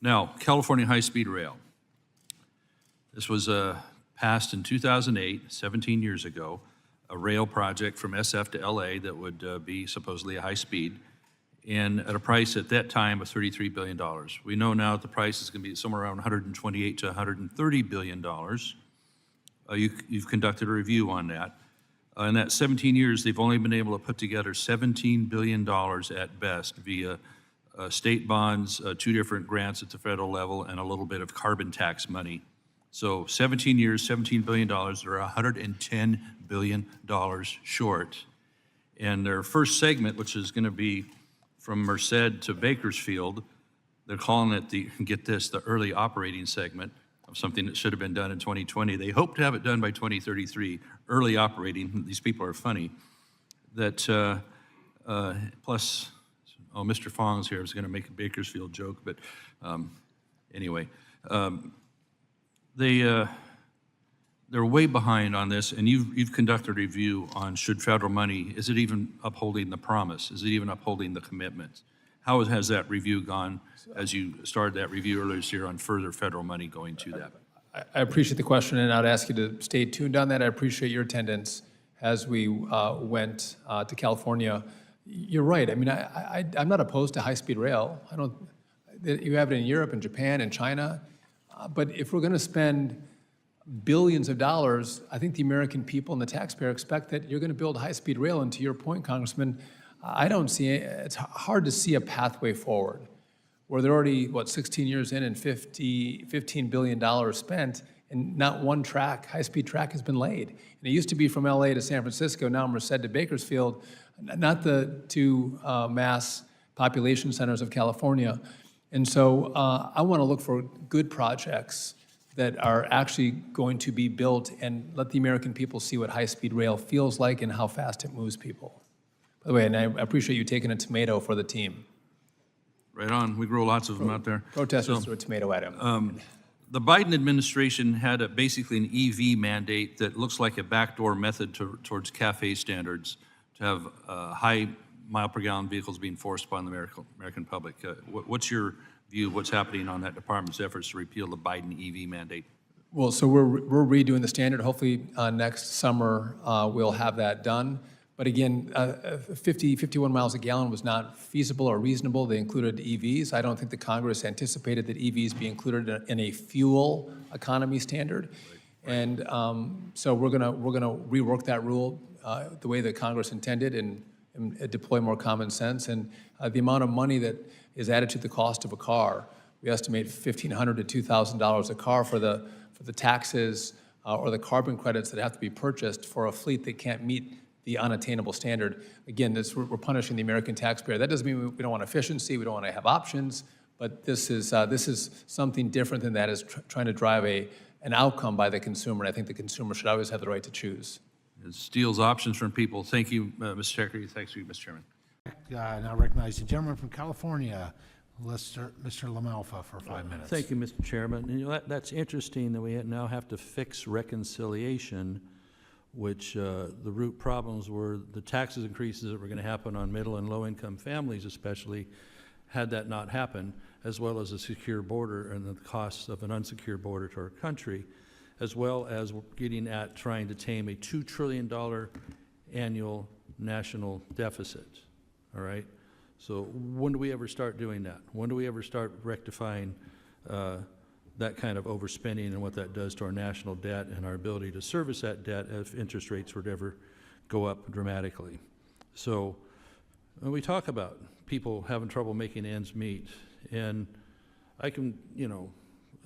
Now, California High-Speed Rail. This was passed in 2008, 17 years ago, a rail project from SF to LA that would be supposedly a high speed. and at a price at that time of $33 billion. We know now that the price is going to be somewhere around $128 to $130 billion. You've conducted a review on that. In that 17 years, they've only been able to put together $17 billion at best via state bonds, 2 different grants at the federal level, and a little bit of carbon tax money. So 17 years, $17 billion, they're $110 billion short. And their first segment, which is going to be from Merced to Bakersfield, they're calling it get this, the early operating segment of something that should have been done in 2020. They hope to have it done by 2033, early operating. These people are funny. That plus, oh, Mr. Fong's here. I was going to make a Bakersfield joke, but anyway. They're way behind on this, and you've conducted a review on should federal money, is it even upholding the promise? Is it even upholding the commitment? How has that review gone as you started that review earlier this year on further federal money going to that? I appreciate the question, and I'd ask you to stay tuned on that. I appreciate your attendance as we went to California. You're right. I mean, I'm not opposed to high-speed rail. You have it in Europe and Japan and China, but if we're going to spend billions of dollars, I think the American people and the taxpayer expect that you're going to build high-speed rail. And to your point, Congressman, I don't see it. It's hard to see a pathway forward where they're already, 16 years in and $15 billion spent, and not one high-speed track has been laid. And it used to be from LA to San Francisco, now Merced to Bakersfield, not the two mass population centers of California. And so I want to look for good projects that are actually going to be built and let the American people see what high-speed rail feels like and how fast it moves people. By the way, and I appreciate you taking a tomato for the team. Right on. We grow lots of them out there. Protesters threw a tomato at him. The Biden administration had basically an EV mandate that looks like a backdoor method towards CAFE standards to have high mile-per-gallon vehicles being forced upon the American public. What's your view, what's happening on that department's efforts to repeal the Biden EV mandate? Well, so we're redoing the standard. Hopefully next summer we'll have that done. But again, 51 miles a gallon was not feasible or reasonable. They included EVs. I don't think the Congress anticipated that EVs be included in a fuel economy standard. And so we're gonna rework that rule the way that Congress intended and deploy more common sense. And the amount of money that is added to the cost of a car, we estimate $1,500 to $2,000 a car for the taxes or the carbon credits that have to be purchased for a fleet that can't meet the unattainable standard. Again, we're punishing the American taxpayer. That doesn't mean we don't want efficiency, we don't want to have options, but this is something different than that, is trying to drive an outcome by the consumer. And I think the consumer should always have the right to choose. It steals options from people. Thank you, Mr. Secretary. Thanks to you, Mr. Chairman. Now recognize the gentleman from California, Mr. LaMalfa, for 5 minutes. Thank you, Mr. Chairman. And that's interesting that we now have to fix reconciliation, which the root problems were the taxes increases that were going to happen on middle and low-income families, especially, had that not happened, as well as a secure border and the costs of an unsecure border to our country, as well as getting at trying to tame a $2 trillion annual national deficit, all right? So when do we ever start doing that? When do we ever start rectifying that kind of overspending and what that does to our national debt and our ability to service that debt if interest rates were to ever go up dramatically? So when we talk about people having trouble making ends meet, and I can,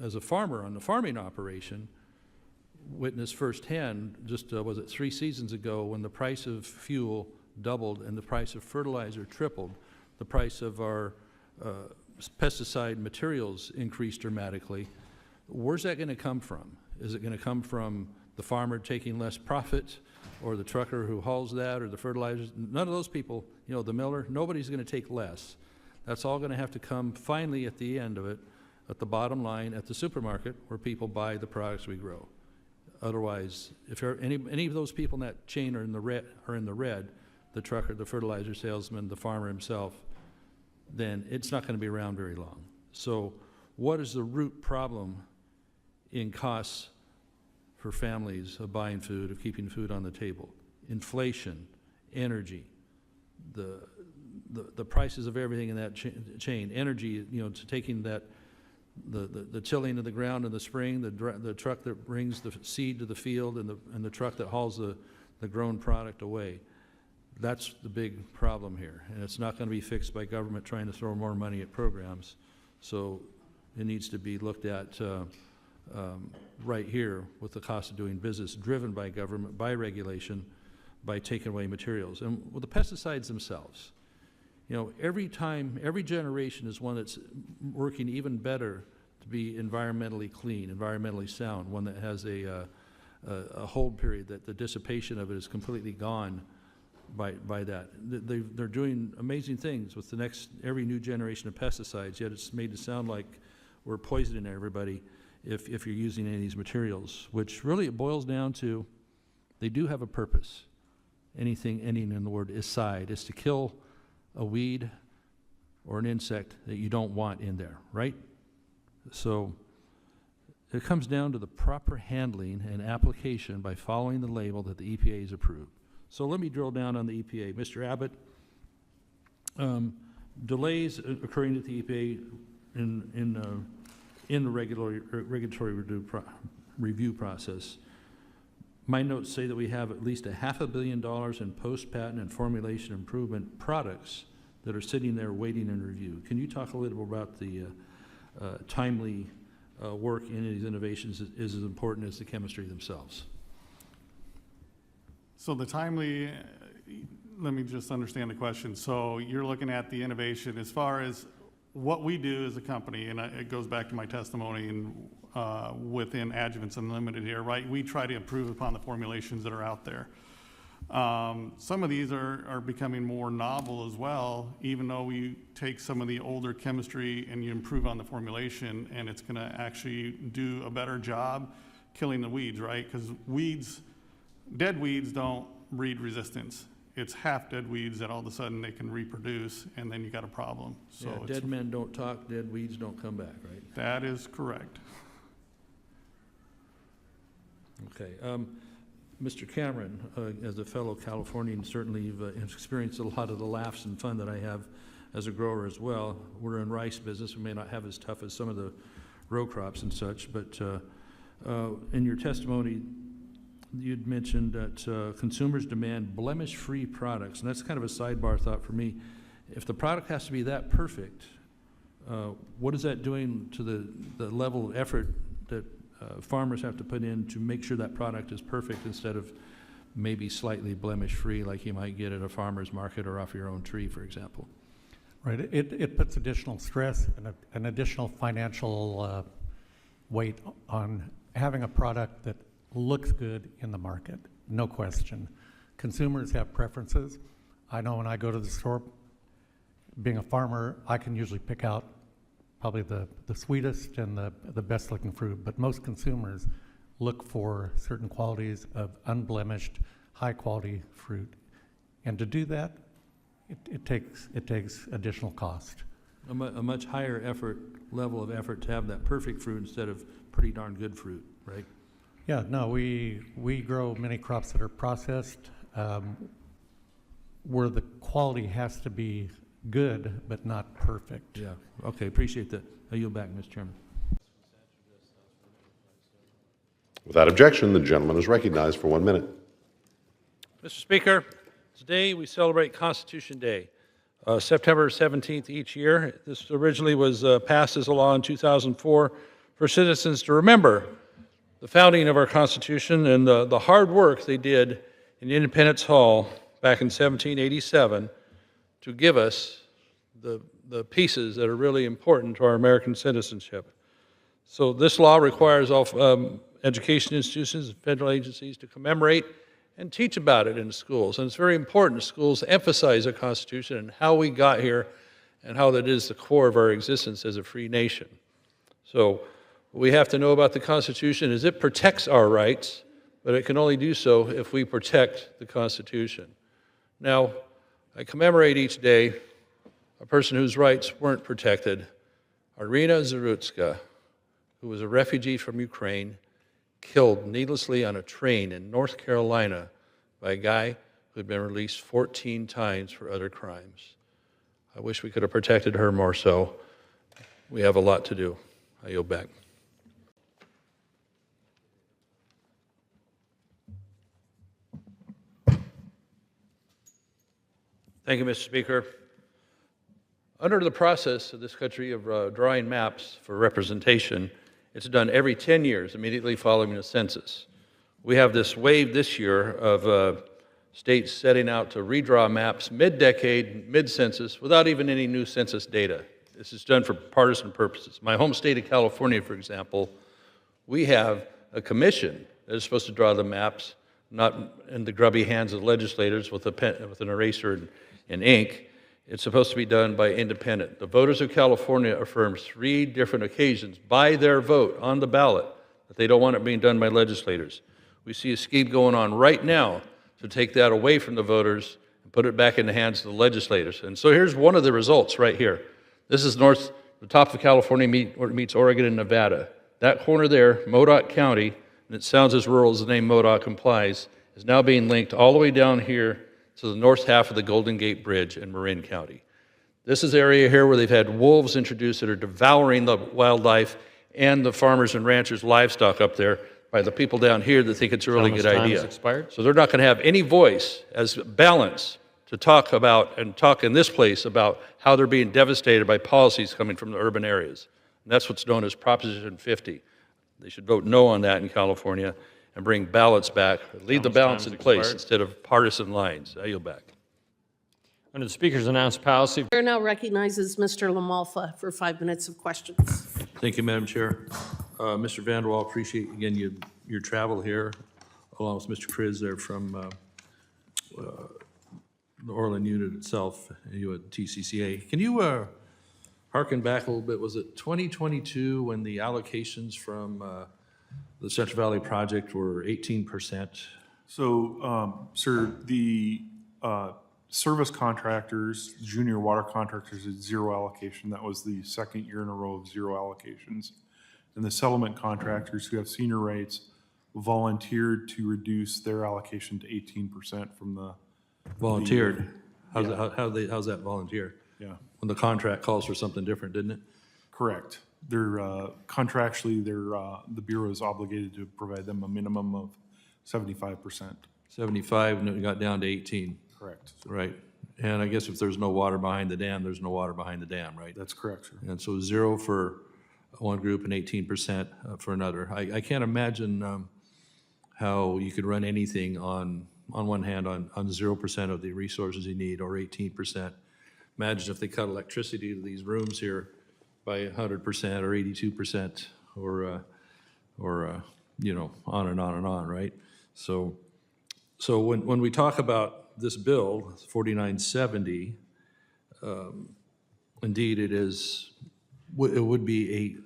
as a farmer on the farming operation, witness firsthand, just was it 3 seasons ago, when the price of fuel doubled and the price of fertilizer tripled, the price of our pesticide materials increased dramatically. Where's that going to come from? Is it going to come from the farmer taking less profit, or the trucker who hauls that, or the fertilizers? None of those people, the miller, nobody's going to take less. That's all going to have to come finally at the end of it, at the bottom line, at the supermarket, where people buy the products we grow. Otherwise, if any of those people in that chain are in the red, the trucker, the fertilizer salesman, the farmer himself, then it's not going to be around very long. So what is the root problem in costs for families of buying food, of keeping food on the table? Inflation, energy, the the prices of everything in that chain, energy, to taking that, the tilling of the ground in the spring, the truck that brings the seed to the field, and the truck that hauls the grown product away. That's the big problem here, and it's not going to be fixed by government trying to throw more money at programs. So it needs to be looked at right here with the cost of doing business, driven by government, by regulation, by taking away materials. And with the pesticides themselves, every generation is one that's working even better to be environmentally clean, environmentally sound, one that has a hold period, that the dissipation of it is completely gone by that. They're doing amazing things with every new generation of pesticides, yet it's made to sound like we're poisoning everybody if you're using any of these materials, which really it boils down to they do have a purpose. Anything ending in the word "icide" is to kill a weed or an insect that you don't want in there, right? So it comes down to the proper handling and application by following the label that the EPA has approved. So let me drill down on the EPA. Mr. Abbott, delays occurring at the EPA in the regulatory review process. My notes say that we have at least $500 million in post-patent and formulation improvement products that are sitting there waiting in review. Can you talk a little bit about the timely work in these innovations is as important as the chemistry themselves? So the timely, let me just understand the question. So you're looking at the innovation as far as what we do as a company, and it goes back to my testimony and within Adjuvants Unlimited here, right? We try to improve upon the formulations that are out there. Some of these are becoming more novel as well, even though we take some of the older chemistry and you improve on the formulation, and it's gonna actually do a better job killing the weeds, right? Because dead weeds don't breed resistance. It's half dead weeds that all of a sudden they can reproduce, and then you got a problem. So yeah, dead men don't talk, dead weeds don't come back, right? That is correct. Okay. Mr. Cameron, as a fellow Californian, certainly you've experienced a lot of the laughs and fun that I have as a grower as well. We're in rice business. We may not have as tough as some of the row crops and such, but in your testimony, you'd mentioned that consumers demand blemish-free products, and that's kind of a sidebar thought for me. If the product has to be that perfect, what is that doing to the level of effort that farmers have to put in to make sure that product is perfect instead of maybe slightly blemish-free like you might get at a farmer's market or off your own tree, for example? Right. It puts additional stress and an additional financial weight on having a product that looks good in the market, no question. Consumers have preferences. I know when I go to the store, being a farmer, I can usually pick out probably the sweetest and the best looking fruit, but most consumers look for certain qualities of unblemished, high quality fruit. And to do that, it takes additional cost. A much higher level of effort to have that perfect fruit instead of pretty darn good fruit, right? Yeah, no, we grow many crops that are processed where the quality has to be good but not perfect. Yeah, okay, appreciate that. I yield back, Mr. Chairman. Without objection, the gentleman is recognized for 1 minute. Mr. Speaker, today we celebrate Constitution Day, September 17th each year. This originally was passed as a law in 2004 for citizens to remember the founding of our Constitution and the hard work they did in Independence Hall back in 1787 to give us the pieces that are really important to our American citizenship. So this law requires all education institutions and federal agencies to commemorate and teach about it in schools. And it's very important schools emphasize the Constitution and how we got here and how that is the core of our existence as a free nation. So what we have to know about the Constitution is it protects our rights, but it can only do so if we protect the Constitution. Now, I commemorate each day a person whose rights weren't protected, Irina Zarutska, who was a refugee from Ukraine, killed needlessly on a train in North Carolina by a guy who had been released 14 times for other crimes. I wish we could have protected her more so. We have a lot to do. I yield back. Thank you, Mr. Speaker. Under the process of this country of drawing maps for representation, it's done every 10 years, immediately following a census. We have this wave this year of states setting out to redraw maps mid-decade, mid-census, without even any new census data. This is done for partisan purposes. My home state of California, for example, we have a commission that is supposed to draw the maps, not in the grubby hands of legislators with a pen, with an eraser and ink. It's supposed to be done by independent. The voters of California affirmed 3 different occasions by their vote on the ballot that they don't want it being done by legislators. We see a scheme going on right now to take that away from the voters and put it back in the hands of the legislators. And so here's one of the results right here. This is the top of California meets Oregon and Nevada. That corner there, Modoc County, and it sounds as rural as the name Modoc implies, is now being linked all the way down here to the north half of the Golden Gate Bridge in Marin County. This is the area here where they've had wolves introduced that are devouring the wildlife and the farmers and ranchers' livestock up there by the people down here that think it's a really good idea. So they're not going to have any voice as balance to talk about and talk in this place about how they're being devastated by policies coming from the urban areas. And that's what's known as Proposition 50. They should vote no on that in California and bring ballots back, leave the balance in place instead of partisan lines. I yield back. Under the Speaker's announced policy. Chair now recognizes Mr. LaMalfa for 5 minutes of questions. Thank you, Madam Chair. Mr. Vanderwall, appreciate again your travel here, along with Mr. Kriz there from the Orland unit itself, you at TCCA. Can you harken back a little bit? Was it 2022 when the allocations from the Central Valley project were 18%? So, sir, the service contractors, junior water contractors had 0 allocation. That was the second year in a row of 0 allocations. And the settlement contractors who have senior rates volunteered to reduce their allocation to 18% from the... Volunteered? How's that volunteer? Yeah. When the contract calls for something different, didn't it? Correct. They're contractually, the Bureau is obligated to provide them a minimum of 75%. 75, and it got down to 18. Correct. Right. And I guess if there's no water behind the dam, there's no water behind the dam, right? That's correct, sir. And so 0 for one group and 18% for another. I can't imagine how you could run anything on one hand on 0% of the resources you need, or 18%. Imagine if they cut electricity to these rooms here by 100% or 82%, or you know, on and on and on, right? So when we talk about this bill, 4970, indeed it would be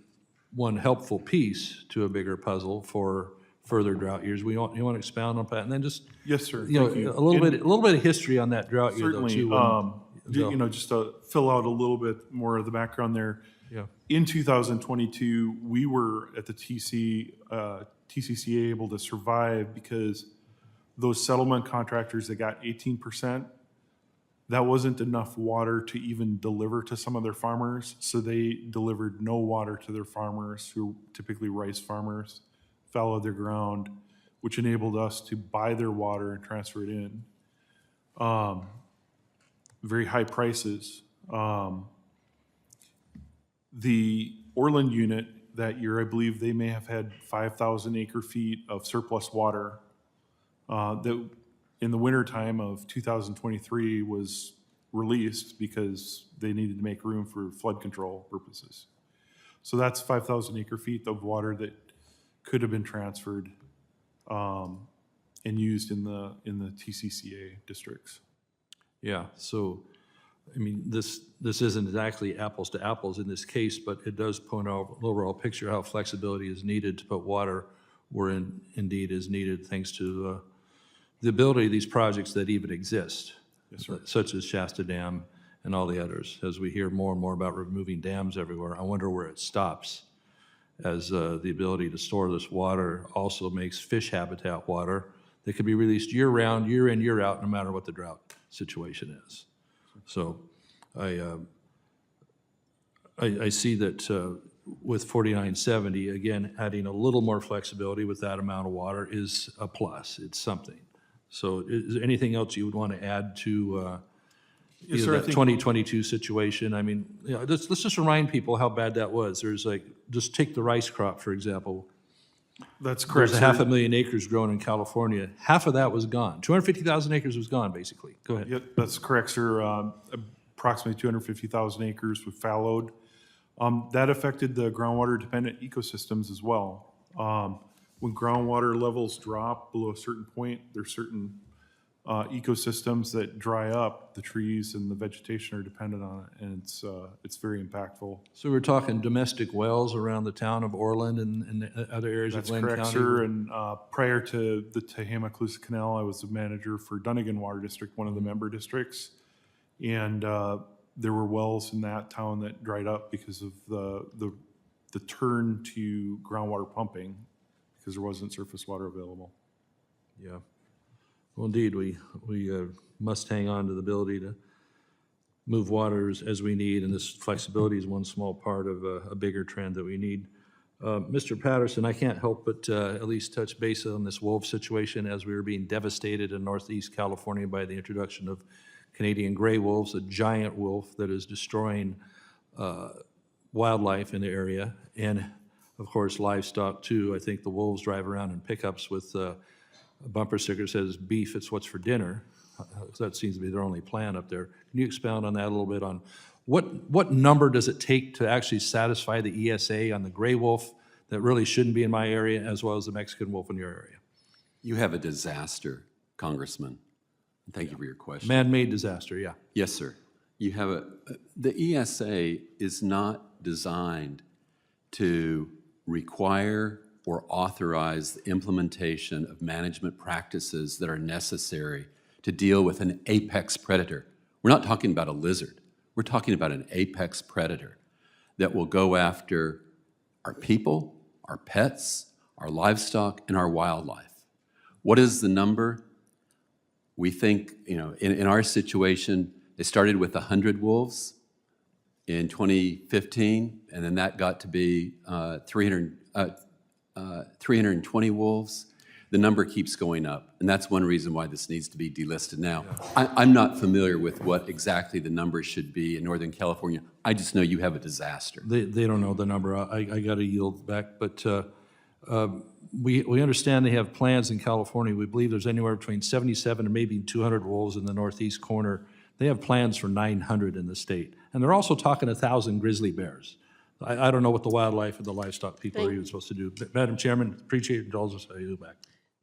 one helpful piece to a bigger puzzle for further drought years. You want to expound on that, and then just yes, sir. You know, a little bit of history on that drought year, though, too. You know, just to fill out a little bit more of the background there. Yeah. In 2022, we were at the TCCA able to survive because those settlement contractors that got 18%, that wasn't enough water to even deliver to some of their farmers. So they delivered no water to their farmers, who are typically rice farmers, fallow their ground, which enabled us to buy their water and transfer it in. Very high prices. The Orland unit that year, I believe they may have had 5,000 acre feet of surplus water that in the wintertime of 2023 was released because they needed to make room for flood control purposes. So that's 5,000 acre feet of water that could have been transferred and used in the TCCA districts. Yeah, so, I mean, this isn't exactly apples to apples in this case, but it does point out an overall picture how flexibility is needed to put water where indeed is needed, thanks to the ability of these projects that even exist, yes, sir, such as Shasta Dam and all the others. As we hear more and more about removing dams everywhere, I wonder where it stops, as the ability to store this water also makes fish habitat water that can be released year-round, year in, year out, no matter what the drought situation is. So I see that with 4970, again, adding a little more flexibility with that amount of water is a plus. It's something. So is there anything else you would want to add to Yes, either sir, I that think- 2022 situation? I mean, you know, let's just remind people how bad that was. There's like, just take the rice crop, for example. That's correct, There's sir. 500,000 acres grown in California. Half of that was gone. 250,000 acres was gone, basically. Go ahead. Yep, that's correct, sir. Approximately 250,000 acres were fallowed. That affected the groundwater-dependent ecosystems as well. When groundwater levels drop below a certain point, there's certain ecosystems that dry up. The trees and the vegetation are dependent on it, and it's very impactful. So we're talking domestic wells around the town of Orland and other areas of That's Glenn correct, County? sir. And prior to the Tehama-Colusa Canal, I was the manager for Dunnigan Water District, one of the member districts. And there were wells in that town that dried up because of the turn to groundwater pumping, because there wasn't surface water available. Yeah. Well, indeed, we must hang on to the ability to move waters as we need, and this flexibility is one small part of a bigger trend that we need. Mr. Patterson, I can't help but at least touch base on this wolf situation as we were being devastated in Northeast California by the introduction of Canadian gray wolves, a giant wolf that is destroying wildlife in the area, and of course livestock too. I think the wolves drive around in pickups with a bumper sticker that says beef, it's what's for dinner. That seems to be their only plan up there. Can you expound on that a little bit, on what number does it take to actually satisfy the ESA on the gray wolf that really shouldn't be in my area, as well as the Mexican wolf in your area? You have a disaster, Congressman. Thank you for your question. Man-made disaster, yeah. Yes, sir. You have the ESA is not designed to require or authorize the implementation of management practices that are necessary to deal with an apex predator. We're not talking about a lizard. We're talking about an apex predator that will go after our people, our pets, our livestock, and our wildlife. What is the number? We think, you know, in our situation, they started with 100 wolves in 2015, and then that got to be 320 wolves. The number keeps going up, and that's one reason why this needs to be delisted now. I'm not familiar with what exactly the number should be in Northern California. I just know you have a disaster. They don't know the number. I got to yield back, but we understand they have plans in California. We believe there's anywhere between 77 and maybe 200 wolves in the northeast corner. They have plans for 900 in the state, and they're also talking 1,000 grizzly bears. I don't know what the wildlife and the livestock people are even supposed to do. Madam Chairman, appreciate your indulgence. I yield back.